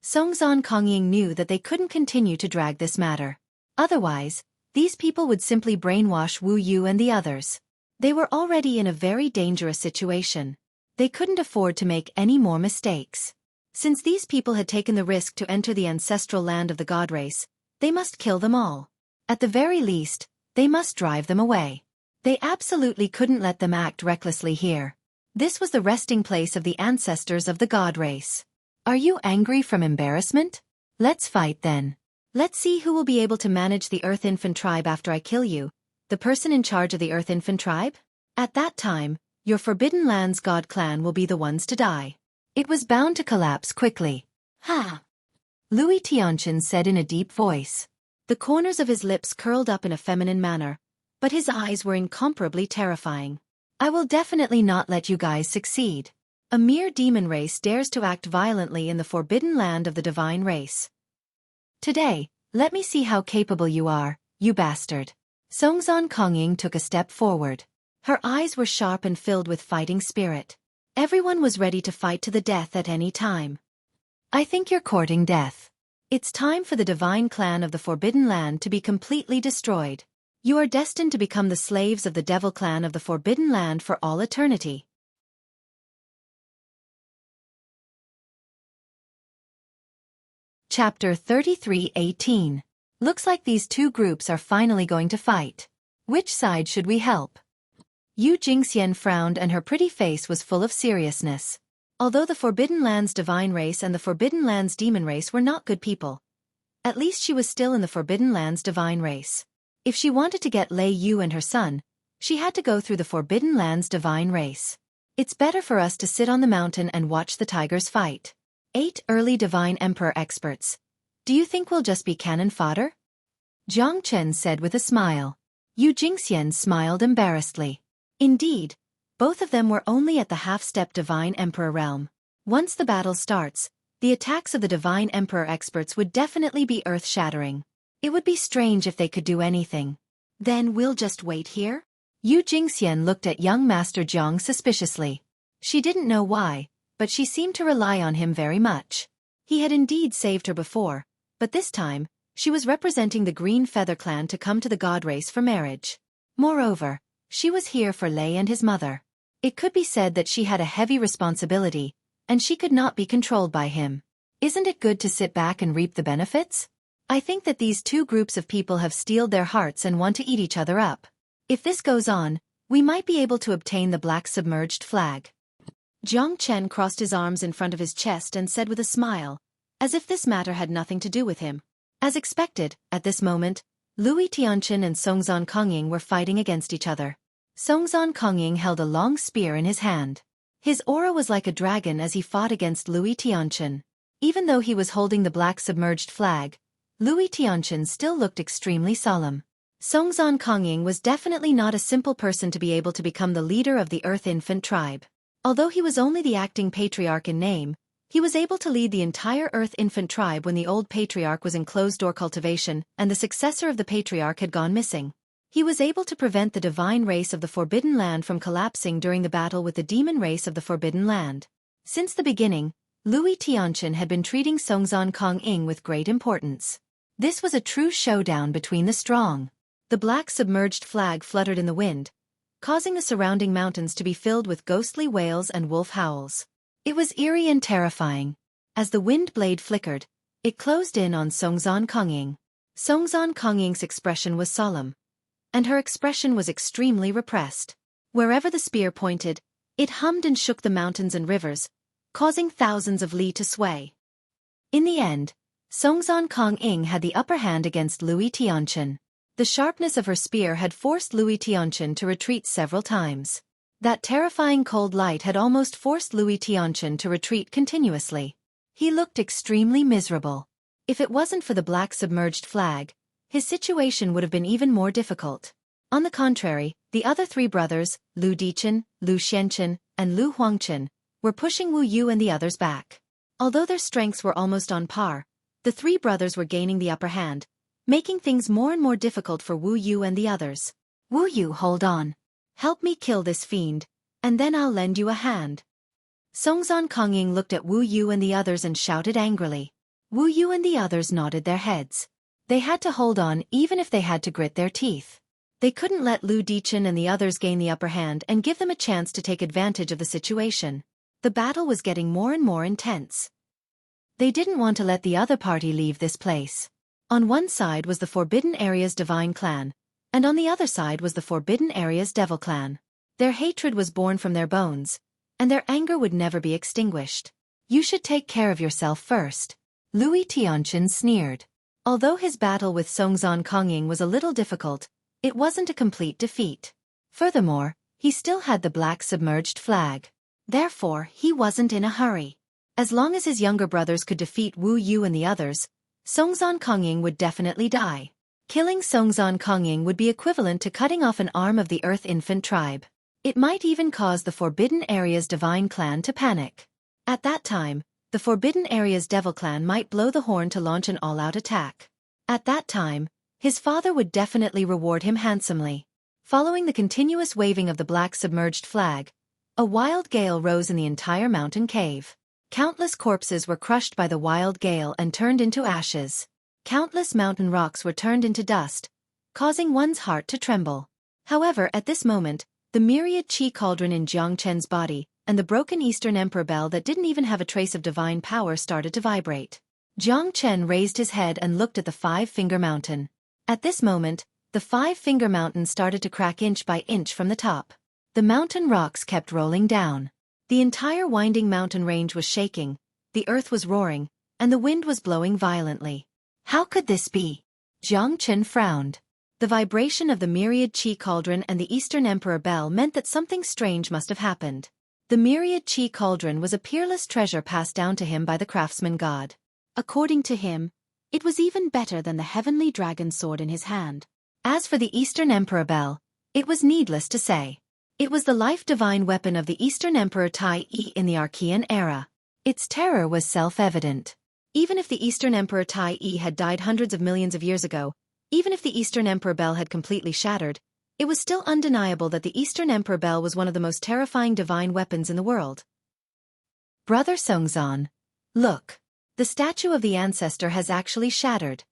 Songzhan Kongying knew that they couldn't continue to drag this matter. Otherwise, these people would simply brainwash Wu Yu and the others. They were already in a very dangerous situation. They couldn't afford to make any more mistakes. Since these people had taken the risk to enter the ancestral land of the god race, they must kill them all. At the very least, they must drive them away. They absolutely couldn't let them act recklessly here. This was the resting place of the ancestors of the god race. Are you angry from embarrassment? Let's fight then. Let's see who will be able to manage the Earth Infant tribe after I kill you, the person in charge of the Earth Infant tribe? At that time, your Forbidden Lands god clan will be the ones to die. It was bound to collapse quickly. Ha! Louis Tianchen said in a deep voice. The corners of his lips curled up in a feminine manner, but his eyes were incomparably terrifying. I will definitely not let you guys succeed. A mere demon race dares to act violently in the forbidden land of the divine race. Today, let me see how capable you are, you bastard. Songzhan Kongying took a step forward. Her eyes were sharp and filled with fighting spirit. Everyone was ready to fight to the death at any time. I think you're courting death. It's time for the divine clan of the Forbidden Land to be completely destroyed. You are destined to become the slaves of the devil clan of the Forbidden Land for all eternity. Chapter 33:18. Looks like these two groups are finally going to fight. Which side should we help? Yu Jingxian frowned and her pretty face was full of seriousness. Although the Forbidden Lands divine race and the Forbidden Lands demon race were not good people, at least she was still in the Forbidden Lands divine race. If she wanted to get Lei Yu and her son, she had to go through the Forbidden Lands divine race. It's better for us to sit on the mountain and watch the tigers fight. 8 early divine emperor experts. Do you think we'll just be cannon fodder? Jiang Chen said with a smile. Yu Jingxian smiled embarrassedly. Indeed, both of them were only at the half-step divine emperor realm. Once the battle starts, the attacks of the divine emperor experts would definitely be earth-shattering. It would be strange if they could do anything. Then we'll just wait here? Yu Jingxian looked at young Master Jiang suspiciously. She didn't know why, but she seemed to rely on him very much. He had indeed saved her before, but this time, she was representing the Green Feather clan to come to the god race for marriage. Moreover, she was here for Lei and his mother. It could be said that she had a heavy responsibility, and she could not be controlled by him. Isn't it good to sit back and reap the benefits? I think that these two groups of people have steeled their hearts and want to eat each other up. If this goes on, we might be able to obtain the black submerged flag. Jiang Chen crossed his arms in front of his chest and said with a smile, as if this matter had nothing to do with him. As expected, at this moment, Louis Tianchen and Songzhan Kongying were fighting against each other. Songzhan Kongying held a long spear in his hand. His aura was like a dragon as he fought against Louis Tianchen. Even though he was holding the black submerged flag, Louis Tianchen still looked extremely solemn. Songzhan Kongying was definitely not a simple person to be able to become the leader of the Earth Infant tribe. Although he was only the acting patriarch in name, he was able to lead the entire Earth Infant tribe when the old patriarch was in closed-door cultivation and the successor of the patriarch had gone missing. He was able to prevent the divine race of the Forbidden Land from collapsing during the battle with the demon race of the Forbidden Land. Since the beginning, Louis Tianchen had been treating Songzhan Kongying with great importance. This was a true showdown between the strong. The black submerged flag fluttered in the wind, causing the surrounding mountains to be filled with ghostly wails and wolf howls. It was eerie and terrifying. As the wind blade flickered, it closed in on Songzhan Kongying. Songzhan Kongying's expression was solemn, and her expression was extremely repressed. Wherever the spear pointed, it hummed and shook the mountains and rivers, causing thousands of li to sway. In the end, Songzhan Kongying had the upper hand against Louis Tianchen. The sharpness of her spear had forced Louis Tianchen to retreat several times. That terrifying cold light had almost forced Louis Tianchen to retreat continuously. He looked extremely miserable. If it wasn't for the black submerged flag, his situation would have been even more difficult. On the contrary, the other three brothers, Lu Dichen, Lu Xianchen, and Lu Huangchen, were pushing Wu Yu and the others back. Although their strengths were almost on par, the three brothers were gaining the upper hand, making things more and more difficult for Wu Yu and the others. Wu Yu, hold on. Help me kill this fiend, and then I'll lend you a hand. Songzhan Kongying looked at Wu Yu and the others and shouted angrily. Wu Yu and the others nodded their heads. They had to hold on even if they had to grit their teeth. They couldn't let Lu Dichen and the others gain the upper hand and give them a chance to take advantage of the situation. The battle was getting more and more intense. They didn't want to let the other party leave this place. On one side was the Forbidden Area's Divine Clan, and on the other side was the Forbidden Area's Devil Clan. Their hatred was born from their bones, and their anger would never be extinguished. You should take care of yourself first. Louis Tianchen sneered. Although his battle with Songzhan Kongying was a little difficult, it wasn't a complete defeat. Furthermore, he still had the black submerged flag. Therefore, he wasn't in a hurry. As long as his younger brothers could defeat Wu Yu and the others, Songzhan Kongying would definitely die. Killing Songzhan Kongying would be equivalent to cutting off an arm of the Earth Infant tribe. It might even cause the Forbidden Area's Divine Clan to panic. At that time, the Forbidden Area's Devil Clan might blow the horn to launch an all-out attack. At that time, his father would definitely reward him handsomely. Following the continuous waving of the black submerged flag, a wild gale rose in the entire mountain cave. Countless corpses were crushed by the wild gale and turned into ashes. Countless mountain rocks were turned into dust, causing one's heart to tremble. However, at this moment, the myriad qi cauldron in Jiang Chen's body, and the broken Eastern Emperor bell that didn't even have a trace of divine power started to vibrate. Jiang Chen raised his head and looked at the five-finger mountain. At this moment, the five-finger mountain started to crack inch by inch from the top. The mountain rocks kept rolling down. The entire winding mountain range was shaking, the earth was roaring, and the wind was blowing violently. How could this be? Jiang Chen frowned. The vibration of the myriad qi cauldron and the Eastern Emperor bell meant that something strange must have happened. The myriad qi cauldron was a peerless treasure passed down to him by the craftsman god. According to him, it was even better than the heavenly dragon sword in his hand. As for the Eastern Emperor bell, it was needless to say. It was the life-divine weapon of the Eastern Emperor Tai Yi in the Archean era. Its terror was self-evident. Even if the Eastern Emperor Tai Yi had died hundreds of millions of years ago, even if the Eastern Emperor bell had completely shattered, it was still undeniable that the Eastern Emperor bell was one of the most terrifying divine weapons in the world. Brother Songzhan, look. The statue of the ancestor has actually shattered,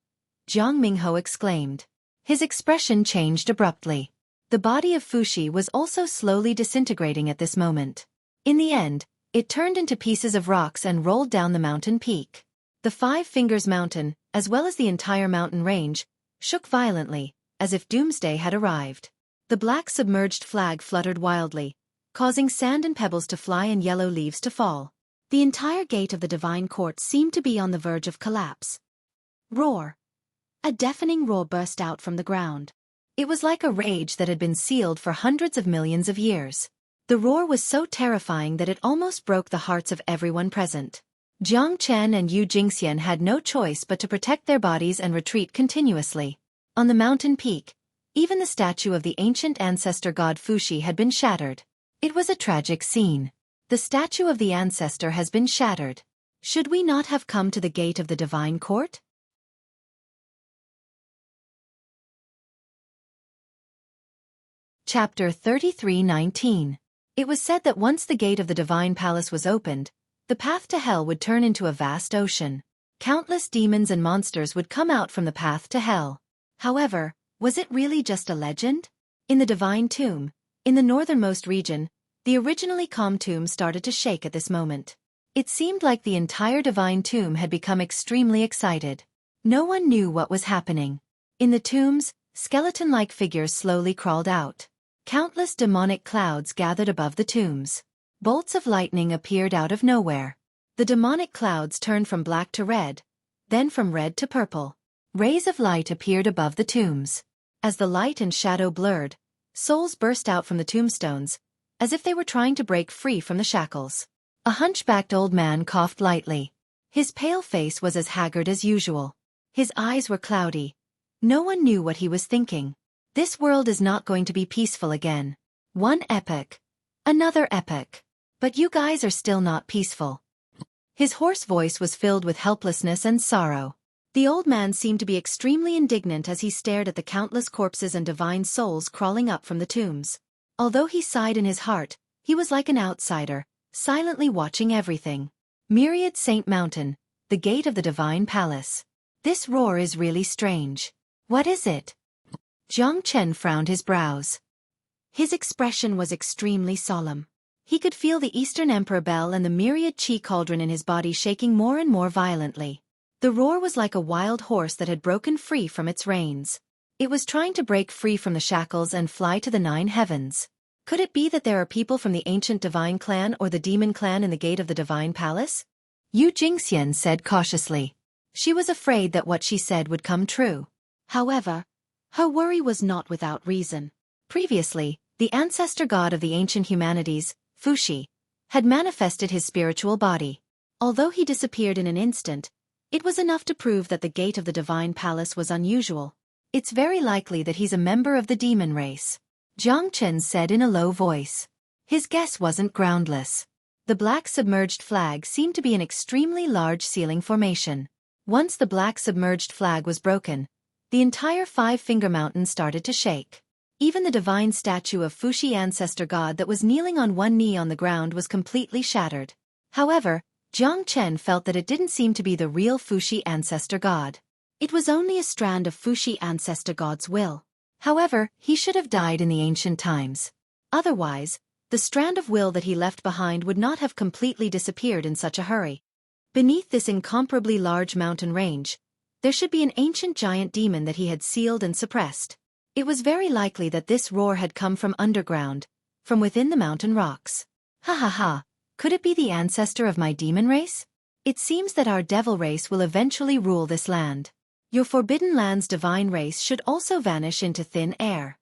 Jiang Mingho exclaimed. His expression changed abruptly. The body of Fuxi was also slowly disintegrating at this moment. In the end, it turned into pieces of rocks and rolled down the mountain peak. The Five Fingers Mountain, as well as the entire mountain range, shook violently, as if doomsday had arrived. The black submerged flag fluttered wildly, causing sand and pebbles to fly and yellow leaves to fall. The entire gate of the divine court seemed to be on the verge of collapse. Roar! A deafening roar burst out from the ground. It was like a rage that had been sealed for hundreds of millions of years. The roar was so terrifying that it almost broke the hearts of everyone present. Jiang Chen and Yu Jingxian had no choice but to protect their bodies and retreat continuously. On the mountain peak, even the statue of the ancient ancestor god Fuxi had been shattered. It was a tragic scene. The statue of the ancestor has been shattered. Should we not have come to the gate of the divine court? Chapter 33:19. It was said that once the gate of the divine palace was opened, the path to hell would turn into a vast ocean. Countless demons and monsters would come out from the path to hell. However, was it really just a legend? In the divine tomb, in the northernmost region, the originally calm tomb started to shake at this moment. It seemed like the entire divine tomb had become extremely excited. No one knew what was happening. In the tombs, skeleton-like figures slowly crawled out. Countless demonic clouds gathered above the tombs. Bolts of lightning appeared out of nowhere. The demonic clouds turned from black to red, then from red to purple. Rays of light appeared above the tombs. As the light and shadow blurred, souls burst out from the tombstones, as if they were trying to break free from the shackles. A hunchbacked old man coughed lightly. His pale face was as haggard as usual. His eyes were cloudy. No one knew what he was thinking. This world is not going to be peaceful again. One epoch. Another epoch. But you guys are still not peaceful. His hoarse voice was filled with helplessness and sorrow. The old man seemed to be extremely indignant as he stared at the countless corpses and divine souls crawling up from the tombs. Although he sighed in his heart, he was like an outsider, silently watching everything. Myriad Saint Mountain, the gate of the divine palace. This roar is really strange. What is it? Jiang Chen frowned his brows. His expression was extremely solemn. He could feel the Eastern Emperor bell and the myriad qi cauldron in his body shaking more and more violently. The roar was like a wild horse that had broken free from its reins. It was trying to break free from the shackles and fly to the 9 heavens. Could it be that there are people from the ancient divine clan or the demon clan in the gate of the divine palace? Yu Jingxian said cautiously. She was afraid that what she said would come true. However, her worry was not without reason. Previously, the ancestor god of the ancient humanities, Fuxi, had manifested his spiritual body. Although he disappeared in an instant, it was enough to prove that the gate of the divine palace was unusual. It's very likely that he's a member of the demon race. Jiang Chen said in a low voice. His guess wasn't groundless. The black submerged flag seemed to be an extremely large ceiling formation. Once the black submerged flag was broken, the entire 5-finger mountain started to shake. Even the divine statue of Fuxi ancestor god that was kneeling on one knee on the ground was completely shattered. However, Jiang Chen felt that it didn't seem to be the real Fuxi ancestor god. It was only a strand of Fuxi ancestor god's will. However, he should have died in the ancient times. Otherwise, the strand of will that he left behind would not have completely disappeared in such a hurry. Beneath this incomparably large mountain range, there should be an ancient giant demon that he had sealed and suppressed. It was very likely that this roar had come from underground, from within the mountain rocks. Ha ha ha, could it be the ancestor of my demon race? It seems that our devil race will eventually rule this land. Your Forbidden Land's divine race should also vanish into thin air.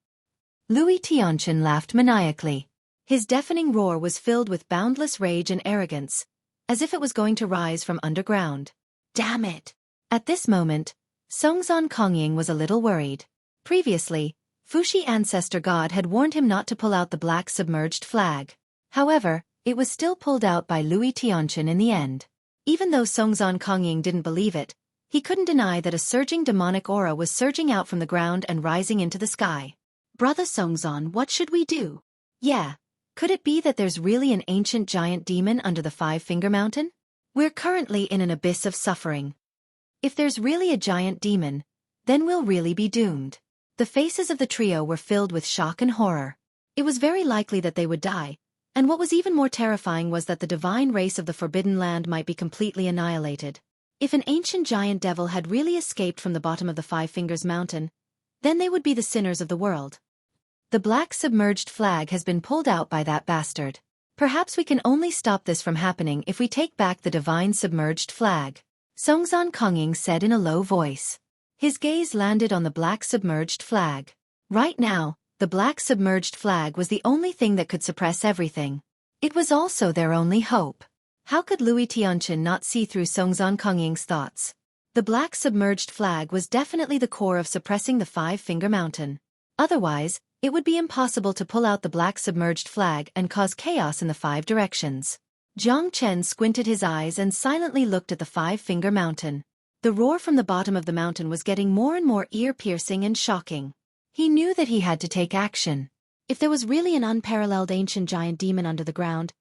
Louis Tianchen laughed maniacally. His deafening roar was filled with boundless rage and arrogance, as if it was going to rise from underground. Damn it! At this moment, Songzhan Kongying was a little worried. Previously, Fuxi ancestor god had warned him not to pull out the black submerged flag. However, it was still pulled out by Louis Tianchen in the end. Even though Songzhan Kongying didn't believe it, he couldn't deny that a surging demonic aura was surging out from the ground and rising into the sky. Brother Songzhan, what should we do? Yeah, could it be that there's really an ancient giant demon under the 5-finger mountain? We're currently in an abyss of suffering. If there's really a giant demon, then we'll really be doomed. The faces of the trio were filled with shock and horror. It was very likely that they would die, and what was even more terrifying was that the divine race of the Forbidden Land might be completely annihilated. If an ancient giant devil had really escaped from the bottom of the 5 Fingers Mountain, then they would be the sinners of the world. The black submerged flag has been pulled out by that bastard. Perhaps we can only stop this from happening if we take back the divine submerged flag. Songzhan Kongying said in a low voice. His gaze landed on the black submerged flag. Right now, The black submerged flag was the only thing that could suppress everything. It was also their only hope. How could Louis Tianchen not see through Songzhan Kongying's thoughts? The black submerged flag was definitely the core of suppressing the Five-Finger Mountain. Otherwise, it would be impossible to pull out the black submerged flag and cause chaos in the 5 directions. Jiang Chen squinted his eyes and silently looked at the Five-Finger Mountain. The roar from the bottom of the mountain was getting more and more ear-piercing and shocking. He knew that he had to take action. If there was really an unparalleled ancient giant demon under the ground,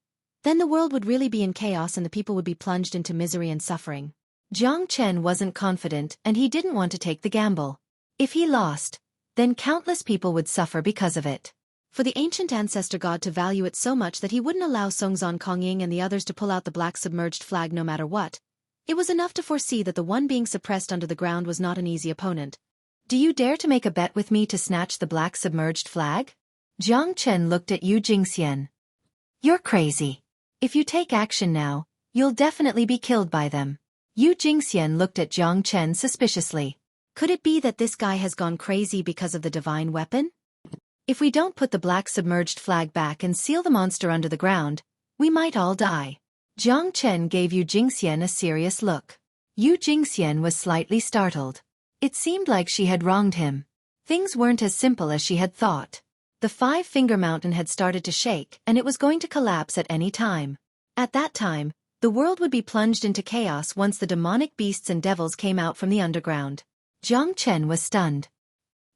then the world would really be in chaos and the people would be plunged into misery and suffering. Jiang Chen wasn't confident and he didn't want to take the gamble. If he lost, then countless people would suffer because of it. For the ancient ancestor god to value it so much that he wouldn't allow Songzhan Kongying and the others to pull out the black submerged flag no matter what, it was enough to foresee that the one being suppressed under the ground was not an easy opponent. Do you dare to make a bet with me to snatch the black submerged flag? Jiang Chen looked at Yu Jingxian. You're crazy. If you take action now, you'll definitely be killed by them. Yu Jingxian looked at Jiang Chen suspiciously. Could it be that this guy has gone crazy because of the divine weapon? If we don't put the black submerged flag back and seal the monster under the ground, we might all die. Jiang Chen gave Yu Jingxian a serious look. Yu Jingxian was slightly startled. It seemed like she had wronged him. Things weren't as simple as she had thought. The Five-Finger Mountain had started to shake and it was going to collapse at any time. At that time, the world would be plunged into chaos once the demonic beasts and devils came out from the underground. Jiang Chen was stunned.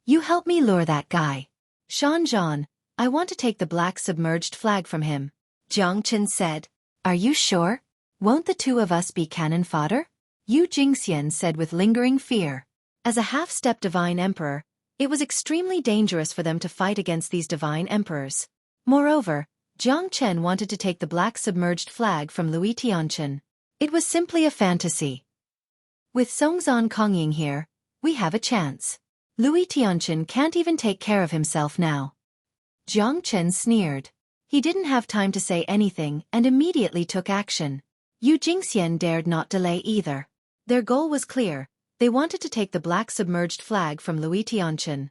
You help me lure that guy. Shan Zhan, I want to take the black submerged flag from him. Jiang Chen said. Are you sure? Won't the two of us be cannon fodder? Yu Jingxian said with lingering fear. As a half-step divine emperor, it was extremely dangerous for them to fight against these divine emperors. Moreover, Jiang Chen wanted to take the black submerged flag from Louis Tianchen. It was simply a fantasy. With Songzhan Kongying here, we have a chance. Louis Tianchen can't even take care of himself now. Jiang Chen sneered. He didn't have time to say anything and immediately took action. Yu Jingxian dared not delay either. Their goal was clear. They wanted to take the black submerged flag from Louis Tianchen.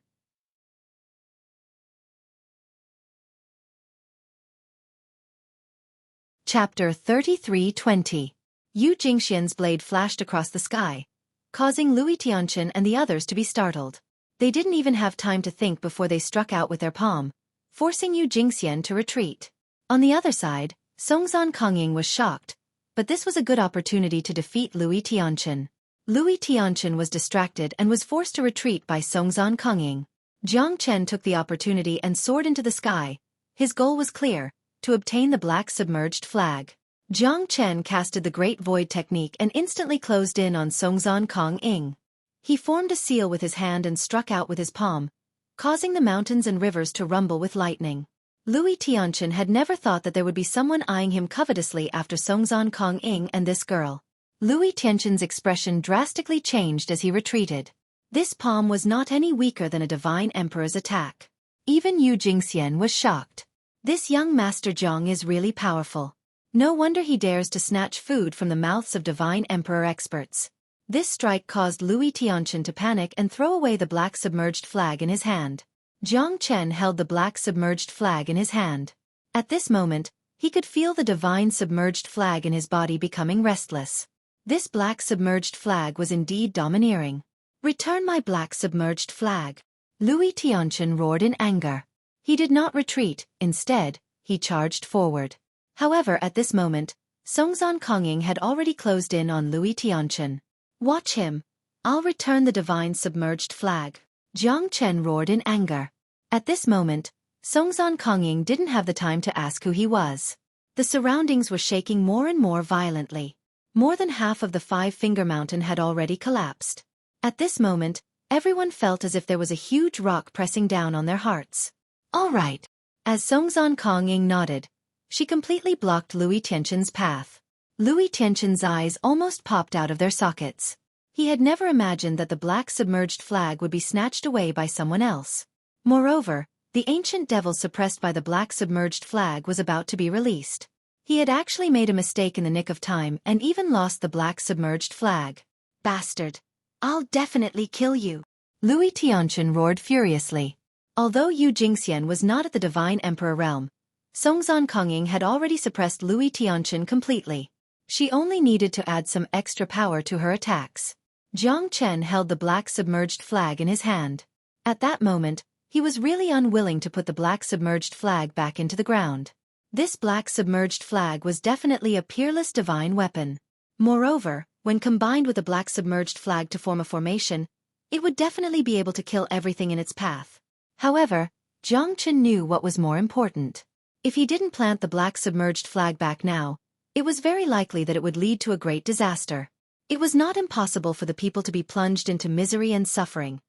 Chapter 33:20. Yu Jingxian's blade flashed across the sky, causing Louis Tianchen and the others to be startled. They didn't even have time to think before they struck out with their palm, forcing Yu Jingxian to retreat. On the other side, Songzhan Kongying was shocked, but this was a good opportunity to defeat Louis Tianchen. Louis Tianchen was distracted and was forced to retreat by Songzhan Kongying. Jiang Chen took the opportunity and soared into the sky. His goal was clear, to obtain the black submerged flag. Jiang Chen casted the Great Void technique and instantly closed in on Songzhan Kongying. He formed a seal with his hand and struck out with his palm, causing the mountains and rivers to rumble with lightning. Louis Tianchen had never thought that there would be someone eyeing him covetously after Songzhan Kongying and this girl. Louis Tianchen's expression drastically changed as he retreated. This palm was not any weaker than a divine emperor's attack. Even Yu Jingxian was shocked. This young Master Zhang is really powerful. No wonder he dares to snatch food from the mouths of divine emperor experts. This strike caused Louis Tianchen to panic and throw away the black submerged flag in his hand. Jiang Chen held the black submerged flag in his hand. At this moment, he could feel the divine submerged flag in his body becoming restless. This black submerged flag was indeed domineering. Return my black submerged flag. Louis Tianchen roared in anger. He did not retreat, instead, he charged forward. However, at this moment, Songzhan Kongying had already closed in on Louis Tianchen. Watch him. I'll return the divine submerged flag. Jiang Chen roared in anger. At this moment, Songzhan Kongying didn't have the time to ask who he was. The surroundings were shaking more and more violently. More than half of the Five-Finger Mountain had already collapsed. At this moment, everyone felt as if there was a huge rock pressing down on their hearts. All right. As Songzhan Kongying nodded, she completely blocked Louis Tianchen's path. Louis Tianchen's eyes almost popped out of their sockets. He had never imagined that the black submerged flag would be snatched away by someone else. Moreover, the ancient devil suppressed by the black submerged flag was about to be released. He had actually made a mistake in the nick of time and even lost the black submerged flag. Bastard! I'll definitely kill you! Louis Tianchen roared furiously. Although Yu Jingxian was not at the Divine Emperor realm, Songzhan Kongying had already suppressed Louis Tianqian completely. She only needed to add some extra power to her attacks. Jiang Chen held the black submerged flag in his hand. At that moment, he was really unwilling to put the black submerged flag back into the ground. This black submerged flag was definitely a peerless divine weapon. Moreover, when combined with the black submerged flag to form a formation, it would definitely be able to kill everything in its path. However, Jiang Chen knew what was more important. If he didn't plant the black submerged flag back now, it was very likely that it would lead to a great disaster. It was not impossible for the people to be plunged into misery and suffering.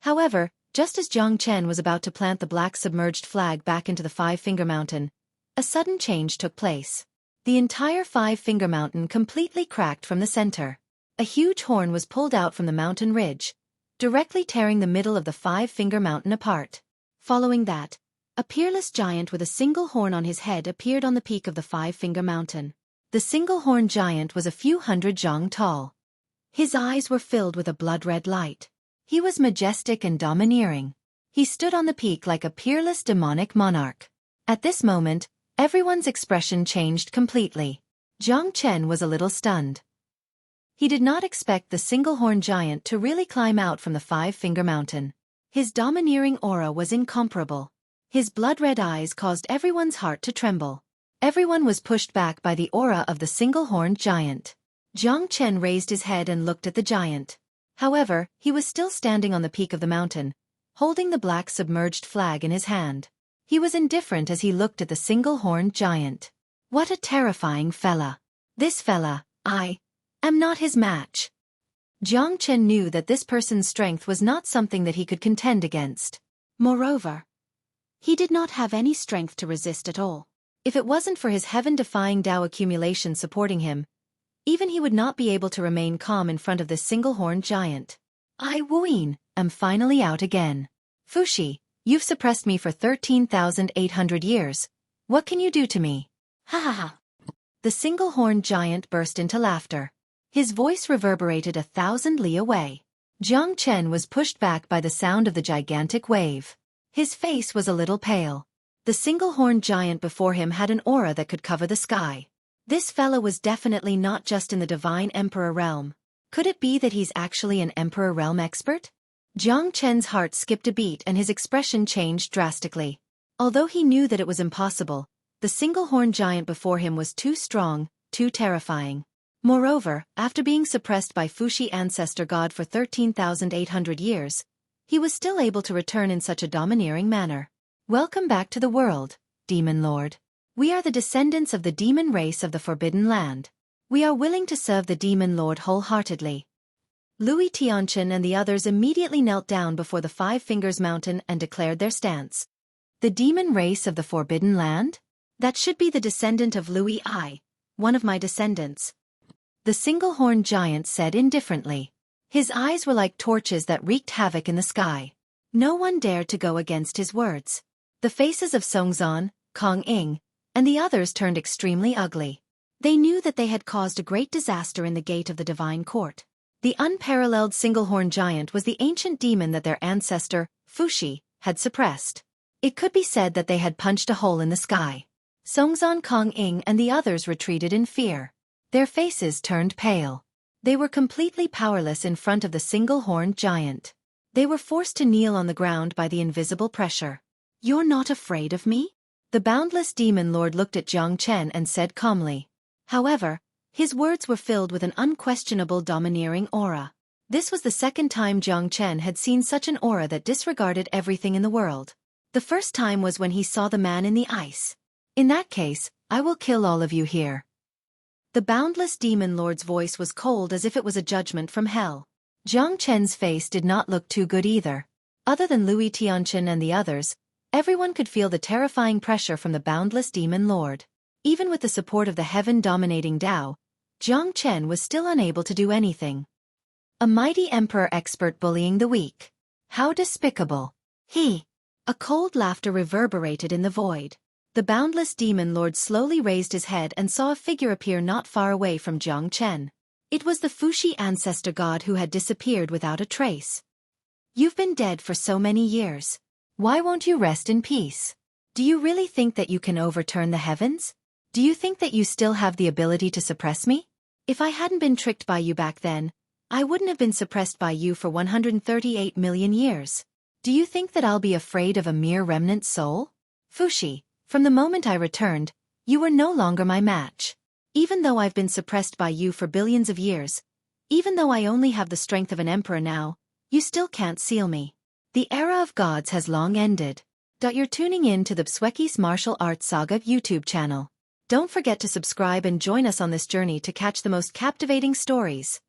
However, just as Jiang Chen was about to plant the black submerged flag back into the Five-Finger Mountain, a sudden change took place. The entire Five-Finger Mountain completely cracked from the center. A huge horn was pulled out from the mountain ridge, directly tearing the middle of the Five-Finger Mountain apart. Following that, a peerless giant with a single horn on his head appeared on the peak of the Five-Finger Mountain. The single-horn giant was a few hundred zhang tall. His eyes were filled with a blood-red light. He was majestic and domineering. He stood on the peak like a peerless demonic monarch. At this moment, everyone's expression changed completely. Jiang Chen was a little stunned. He did not expect the single-horn giant to really climb out from the Five-Finger Mountain. His domineering aura was incomparable. His blood-red eyes caused everyone's heart to tremble. Everyone was pushed back by the aura of the single-horned giant. Jiang Chen raised his head and looked at the giant. However, he was still standing on the peak of the mountain, holding the black submerged flag in his hand. He was indifferent as he looked at the single-horned giant. What a terrifying fella. This fella, I am not his match. Jiang Chen knew that this person's strength was not something that he could contend against. Moreover, he did not have any strength to resist at all. If it wasn't for his heaven-defying Dao accumulation supporting him, even he would not be able to remain calm in front of this single-horned giant. I, Wuyin, am finally out again. Fuxi, you've suppressed me for 13,800 years. What can you do to me? Ha ha ha. The single-horned giant burst into laughter. His voice reverberated 1,000 li away. Jiang Chen was pushed back by the sound of the gigantic wave. His face was a little pale. The single-horned giant before him had an aura that could cover the sky. This fella was definitely not just in the Divine Emperor realm. Could it be that he's actually an Emperor realm expert? Jiang Chen's heart skipped a beat and his expression changed drastically. Although he knew that it was impossible, the single-horned giant before him was too strong, too terrifying. Moreover, after being suppressed by Fuxi ancestor god for 13,800 years, he was still able to return in such a domineering manner. Welcome back to the world, Demon Lord. We are the descendants of the demon race of the Forbidden Land. We are willing to serve the Demon Lord wholeheartedly. Louis Tianqian and the others immediately knelt down before the Five Fingers Mountain and declared their stance. The demon race of the Forbidden Land? That should be the descendant of Louis I, one of my descendants. The single-horned giant said indifferently. His eyes were like torches that wreaked havoc in the sky. No one dared to go against his words. The faces of Songzhan, Kongying, and the others turned extremely ugly. They knew that they had caused a great disaster in the gate of the divine court. The unparalleled single-horned giant was the ancient demon that their ancestor, Fuxi, had suppressed. It could be said that they had punched a hole in the sky. Songzhan Kongying and the others retreated in fear. Their faces turned pale. They were completely powerless in front of the single-horned giant. They were forced to kneel on the ground by the invisible pressure. You're not afraid of me? The boundless demon lord looked at Jiang Chen and said calmly. However, his words were filled with an unquestionable domineering aura. This was the second time Jiang Chen had seen such an aura that disregarded everything in the world. The first time was when he saw the man in the ice. In that case, I will kill all of you here. The boundless demon lord's voice was cold as if it was a judgment from hell. Jiang Chen's face did not look too good either. Other than Louis Tianqian and the others, everyone could feel the terrifying pressure from the boundless demon lord. Even with the support of the heaven-dominating Dao, Jiang Chen was still unable to do anything. A mighty emperor expert bullying the weak. How despicable. He. A cold laughter reverberated in the void. The boundless demon lord slowly raised his head and saw a figure appear not far away from Jiang Chen. It was the Fuxi ancestor god who had disappeared without a trace. You've been dead for so many years. Why won't you rest in peace? Do you really think that you can overturn the heavens? Do you think that you still have the ability to suppress me? If I hadn't been tricked by you back then, I wouldn't have been suppressed by you for 138 million years. Do you think that I'll be afraid of a mere remnant soul? Fushi, from the moment I returned, you were no longer my match. Even though I've been suppressed by you for billions of years, even though I only have the strength of an emperor now, you still can't seal me. The era of gods has long ended. You're tuning in to the Xueqi's Martial Arts Saga YouTube channel. Don't forget to subscribe and join us on this journey to catch the most captivating stories.